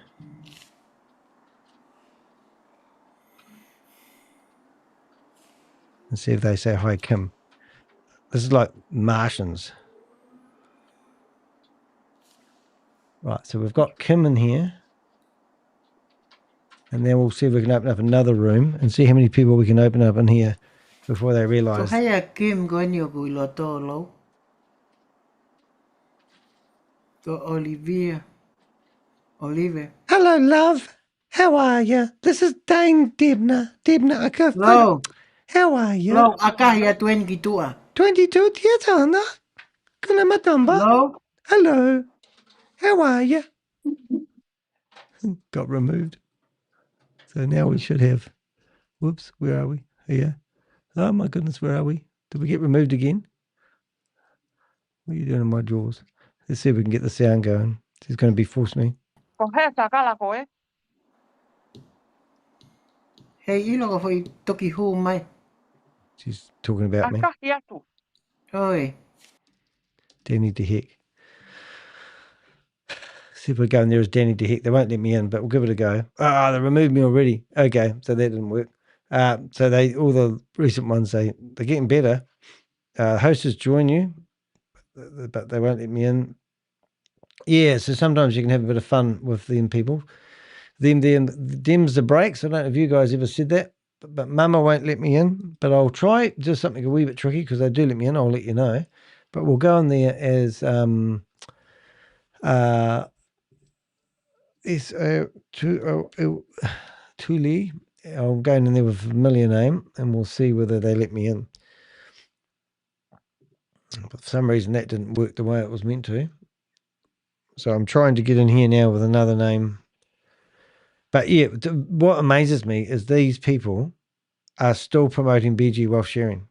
And see if they say hi, Kim. This is like Martians. Right, so we've got Kim in here. And then we'll see if we can open up another room and see how many people we can open up in here before they realise. So hiya Kim gonyo guilotolo. Go Olivier. Hello, love. How are you? This is Dane Debna. Hello. How are you? Hello, akahya 22. 22 Tiatana. Kuna matamba. Hello. Hello. How are you? Got removed. So now we should have, whoops, where are we? Here. Oh my goodness, where are we? Did we get removed again? What are you doing in my drawers? Let's see if we can get the sound going. This is going to be force me. Hey, ilo ko toki humai. She's talking about me. Oi. Danny DeHeck. See if we go in there as Danny DeHeck. They won't let me in, but we'll give it a go. Ah, they removed me already. Okay, so that didn't work. So all the recent ones, they're getting better. Hosts join you, but they won't let me in. Yeah, so sometimes you can have a bit of fun with them people. Them's the breaks. I don't know if you guys ever said that, but Mama won't let me in. But I'll try just something a wee bit tricky because they do let me in. I'll let you know. But we'll go in there as Tuli. I'll go in there with a familiar name and we'll see whether they let me in. But for some reason that didn't work the way it was meant to. So I'm trying to get in here now with another name. But yeah, what amazes me is these people are still promoting BG Wealth Sharing,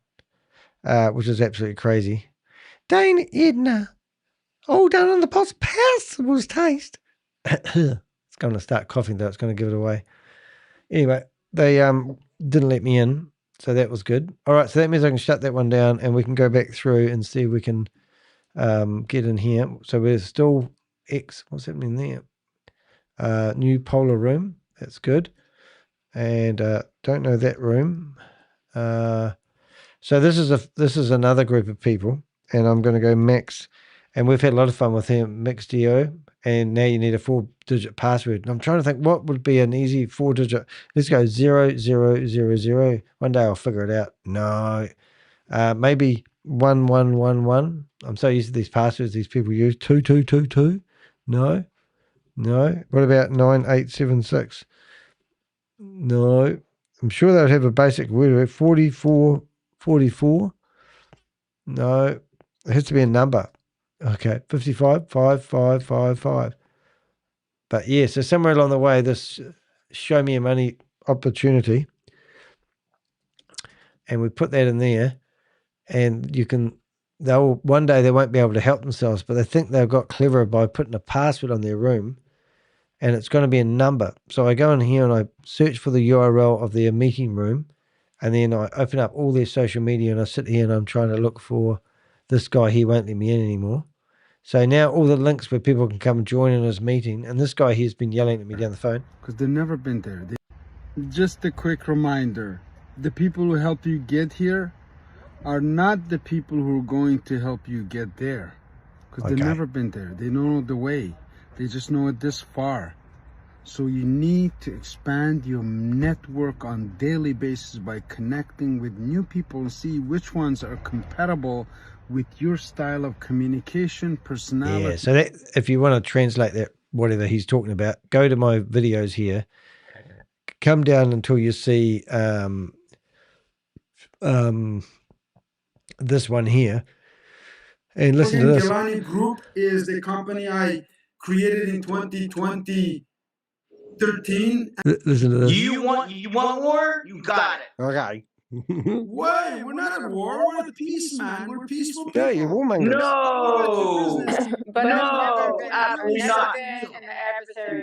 which is absolutely crazy. Dane Edna, all done on the pot's passable taste. It's going to start coughing though. It's going to give it away. Anyway, they didn't let me in, so that was good. All right, so that means I can shut that one down and we can go back through and see if we can get in here. So we're still X. What's happening there? New polar room. That's good. And don't know that room. So this is another group of people, and I'm going to go Max. And we've had a lot of fun with him, Max Dio. And now you need a 4-digit password. And I'm trying to think what would be an easy 4-digit. Let's go 0000. One day I'll figure it out. No. Maybe 1111. I'm so used to these passwords these people use. 2222. No. What about 9876? No. I'm sure they would have a basic word. 44 44. No, it has to be a number. Okay, 55, 5, 5, 5, 5. But yeah, so somewhere along the way, this show me a money opportunity, and we put that in there, and you can, one day they won't be able to help themselves, but they think they've got clever by putting a password on their room, and it's going to be a number. So I go in here and I search for the URL of their meeting room, and then I open up all their social media, and I sit here and I'm trying to look for this guy. He won't let me in anymore. So now all the links where people can come join in his meeting, and this guy here's been yelling at me down the phone. Because they've never been there. Just a quick reminder, the people who help you get here are not the people who are going to help you get there. Because they've never been there. They don't know the way. They just know it this far. So you need to expand your network on a daily basis by connecting with new people and see which ones are compatible with your style of communication, personality. Yeah, so that, if you want to translate that, whatever he's talking about, go to my videos here. Come down until you see this one here, and listen to this. Gelani Group is the company I created in 2013. Listen to this. You want war? You got it. Okay. Why? We're not at war. We're at peace, man. We're peaceful people. Yeah, you're warmongers. No, But no, absolutely not.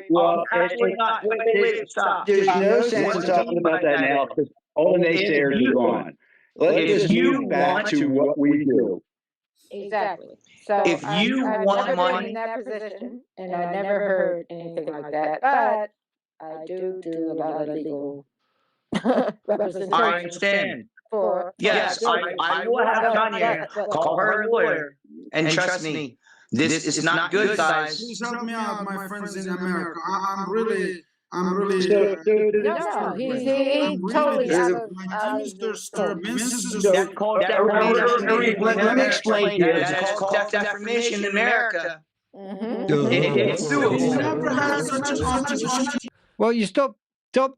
Well, Absolutely not. Wait, stop. There's no sense in talking about that now because all the naysayers are gone. Let's just move back to what we do. Exactly. So If you I've want never money- been in that position, and I never heard anything like that. But I do a lot of legal representation. I understand. For Yes, I will have Tanya call her a lawyer, and trust me, this is not good, guys. Please help me out, my friends in America. I'm really. No, he totally out of That's called defamation. Let me explain to you. That's called defamation in America. It's suable. Well, you stop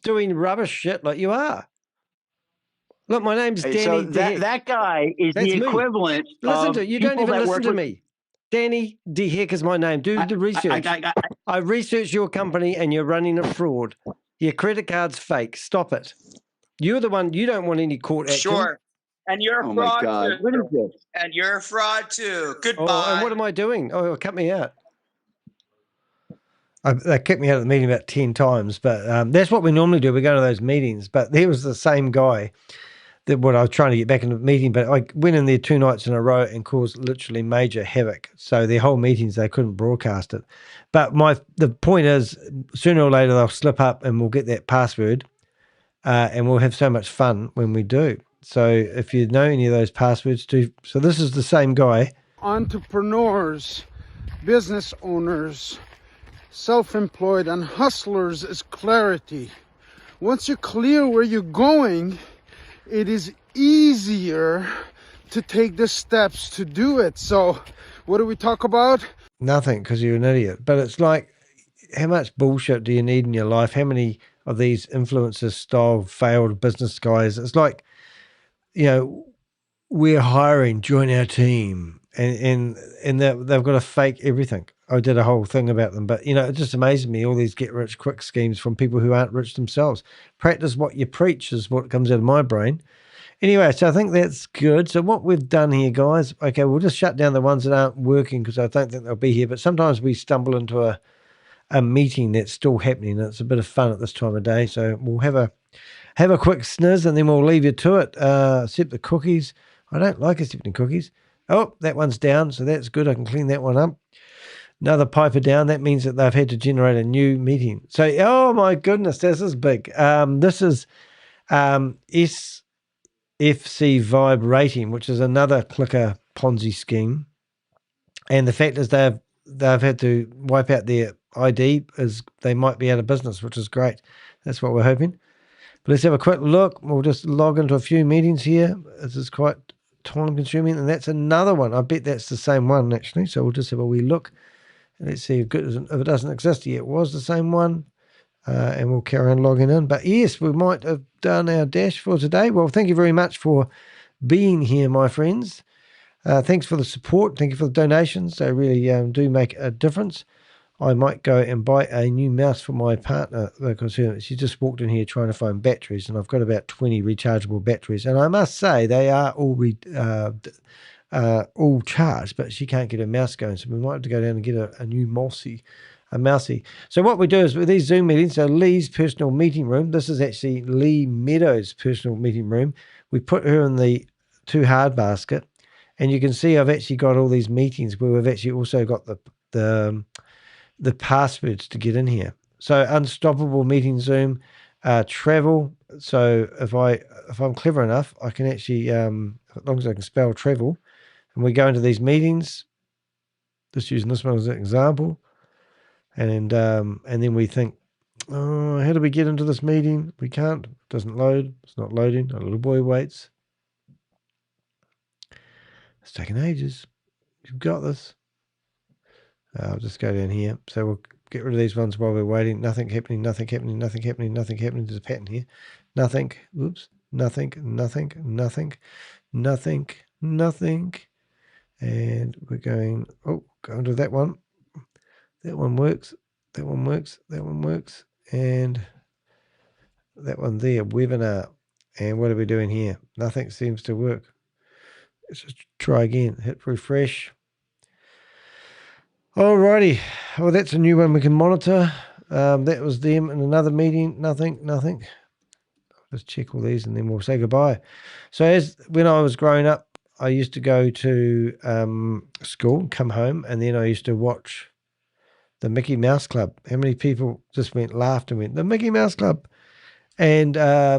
doing rubbish shit like you are. Look, my name's Danny. So DeHeck. that guy is That's the me. equivalent. Listen of to you. Don't people even that listen work to with- me. Danny DeHeck is my name. Do the research. I researched your company and you're running a fraud. Your credit card's fake. Stop it. You're the one. You don't want any court action. Sure. And you're a Oh my fraud God! too. What is this? And you're a fraud too. Goodbye. Oh, and what am I doing? Oh, cut me out. They kicked me out of the meeting about 10 times, but that's what we normally do. We go to those meetings, but there was the same guy that what I was trying to get back into the meeting, but I went in there 2 nights in a row and caused literally major havoc. So their whole meetings, they couldn't broadcast it. But the point is, sooner or later, they'll slip up and we'll get that password and we'll have so much fun when we do. So if you know any of those passwords, so this is the same guy. Entrepreneurs, business owners, self-employed, and hustlers is clarity. Once you're clear where you're going, it is easier to take the steps to do it. So what do we talk about? Nothing, because you're an idiot. But it's like, how much bullshit do you need in your life? How many of these influencer style failed business guys? It's like, we're hiring, join our team, and they've got to fake everything. I did a whole thing about them, but it just amazes me, all these get rich quick schemes from people who aren't rich themselves. Practice what you preach is what comes out of my brain. Anyway, so I think that's good. So what we've done here, guys, okay, we'll just shut down the ones that aren't working because I don't think they'll be here. But sometimes we stumble into a meeting that's still happening. And it's a bit of fun at this time of day. So we'll have a quick snizz and then we'll leave you to it. Accept the cookies. I don't like accepting cookies. Oh, that one's down. So that's good. I can clean that one up. Another piper down. That means that they've had to generate a new meeting. So, oh my goodness, this is big. This is SFC Vibe Rating, which is another clicker Ponzi scheme. And the fact is they've had to wipe out their ID as they might be out of business, which is great. That's what we're hoping. But let's have a quick look. We'll just log into a few meetings here. This is quite time consuming. And that's another one. I bet that's the same one actually. So we'll just have a wee look. Let's see if it doesn't exist yet. It was the same one. And we'll carry on logging in. But yes, we might have done our dash for today. Well, thank you very much for being here, my friends. Thanks for the support. Thank you for the donations. They really do make a difference. I might go and buy a new mouse for my partner because she just walked in here trying to find batteries, and I've got about 20 rechargeable batteries. And I must say they are all charged, but she can't get her mouse going. So we might have to go down and get a new mousey. So what we do is with these Zoom meetings, so Lee's personal meeting room, this is actually Lee Meadows' personal meeting room. We put her in the too hard basket, and you can see I've actually got all these meetings where we've actually also got the passwords to get in here. So unstoppable meeting Zoom, travel. So if I'm clever enough, I can actually, as long as I can spell travel, and we go into these meetings, just using this one as an example, and then we think, oh, how do we get into this meeting? We can't. It doesn't load. It's not loading. A little boy waits. It's taking ages. You've got this. I'll just go down here. So we'll get rid of these ones while we're waiting. Nothing happening, nothing happening, nothing happening, nothing happening. There's a pattern here. Nothing. Oops. Nothing, nothing, nothing, nothing, nothing. And we're going, oh, go into that one. That one works. That one works. That one works. And that one there, webinar. And what are we doing here? Nothing seems to work. Let's just try again. Hit refresh. Alrighty. Well, that's a new one we can monitor. That was them in another meeting. Nothing. Let's check all these and then we'll say goodbye. So when I was growing up, I used to go to school, come home, and then I used to watch the Mickey Mouse Club. How many people just laughed and went, the Mickey Mouse Club? And I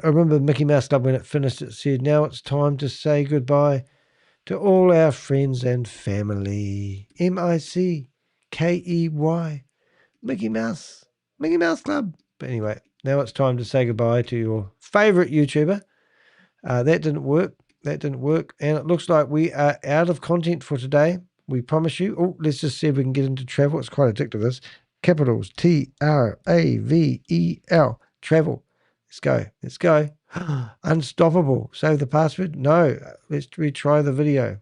remember the Mickey Mouse Club, when it finished, it said, now it's time to say goodbye to all our friends and family. MICKEY. Mickey Mouse Club. But anyway, now it's time to say goodbye to your favorite YouTuber. That didn't work. And it looks like we are out of content for today. We promise you. Oh, let's just see if we can get into travel. It's quite addictive, this. Capitals TRAVEL. Travel. Let's go. Unstoppable. Save the password? No. Let's retry the video.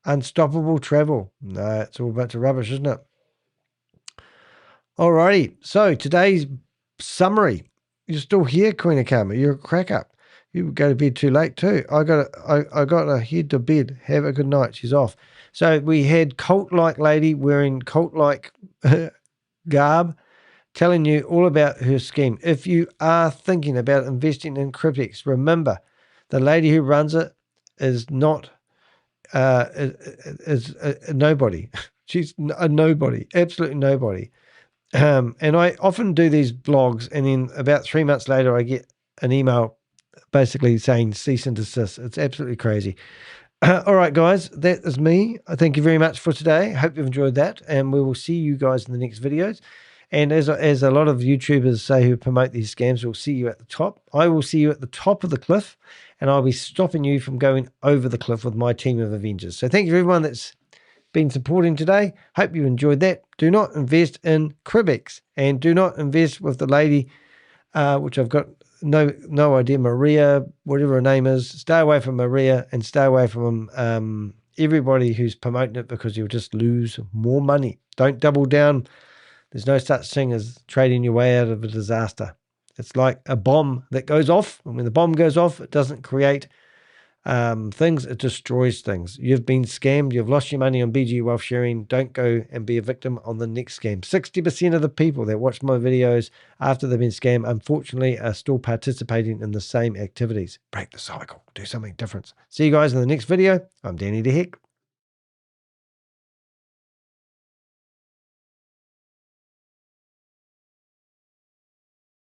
Unstoppable travel. No, it's all a bunch of rubbish, isn't it? Alrighty. So today's summary. You're still here, Queen of Karma. You're a crack up. You go to bed too late too. I got to head to bed. Have a good night. She's off. So we had cult-like lady wearing cult-like garb, telling you all about her scheme. If you are thinking about investing in Cryptex, remember the lady who runs it is not is a nobody. She's a nobody, absolutely nobody. And I often do these blogs, and then about 3 months later, I get an email basically saying cease and desist. It's absolutely crazy. All right, guys, that is me. Thank you very much for today. Hope you've enjoyed that, and we will see you guys in the next videos. And as a lot of YouTubers say who promote these scams, we'll see you at the top. I will see you at the top of the cliff, and I'll be stopping you from going over the cliff with my team of Avengers. So thank you, everyone that's been supporting today. Hope you enjoyed that. Do not invest in Crybex, and do not invest with the lady, which I've got no idea, Maria, whatever her name is. Stay away from Maria and stay away from everybody who's promoting it, because you'll just lose more money. Don't double down. There's no such thing as trading your way out of a disaster. It's like a bomb that goes off, and when the bomb goes off, it doesn't create things, it destroys things. You've been scammed. You've lost your money on BG Wealth Sharing. Don't go and be a victim on the next scam. 60% of the people that watch my videos after they've been scammed, unfortunately, are still participating in the same activities. Break the cycle. Do something different. See you guys in the next video. I'm Danny the Heck.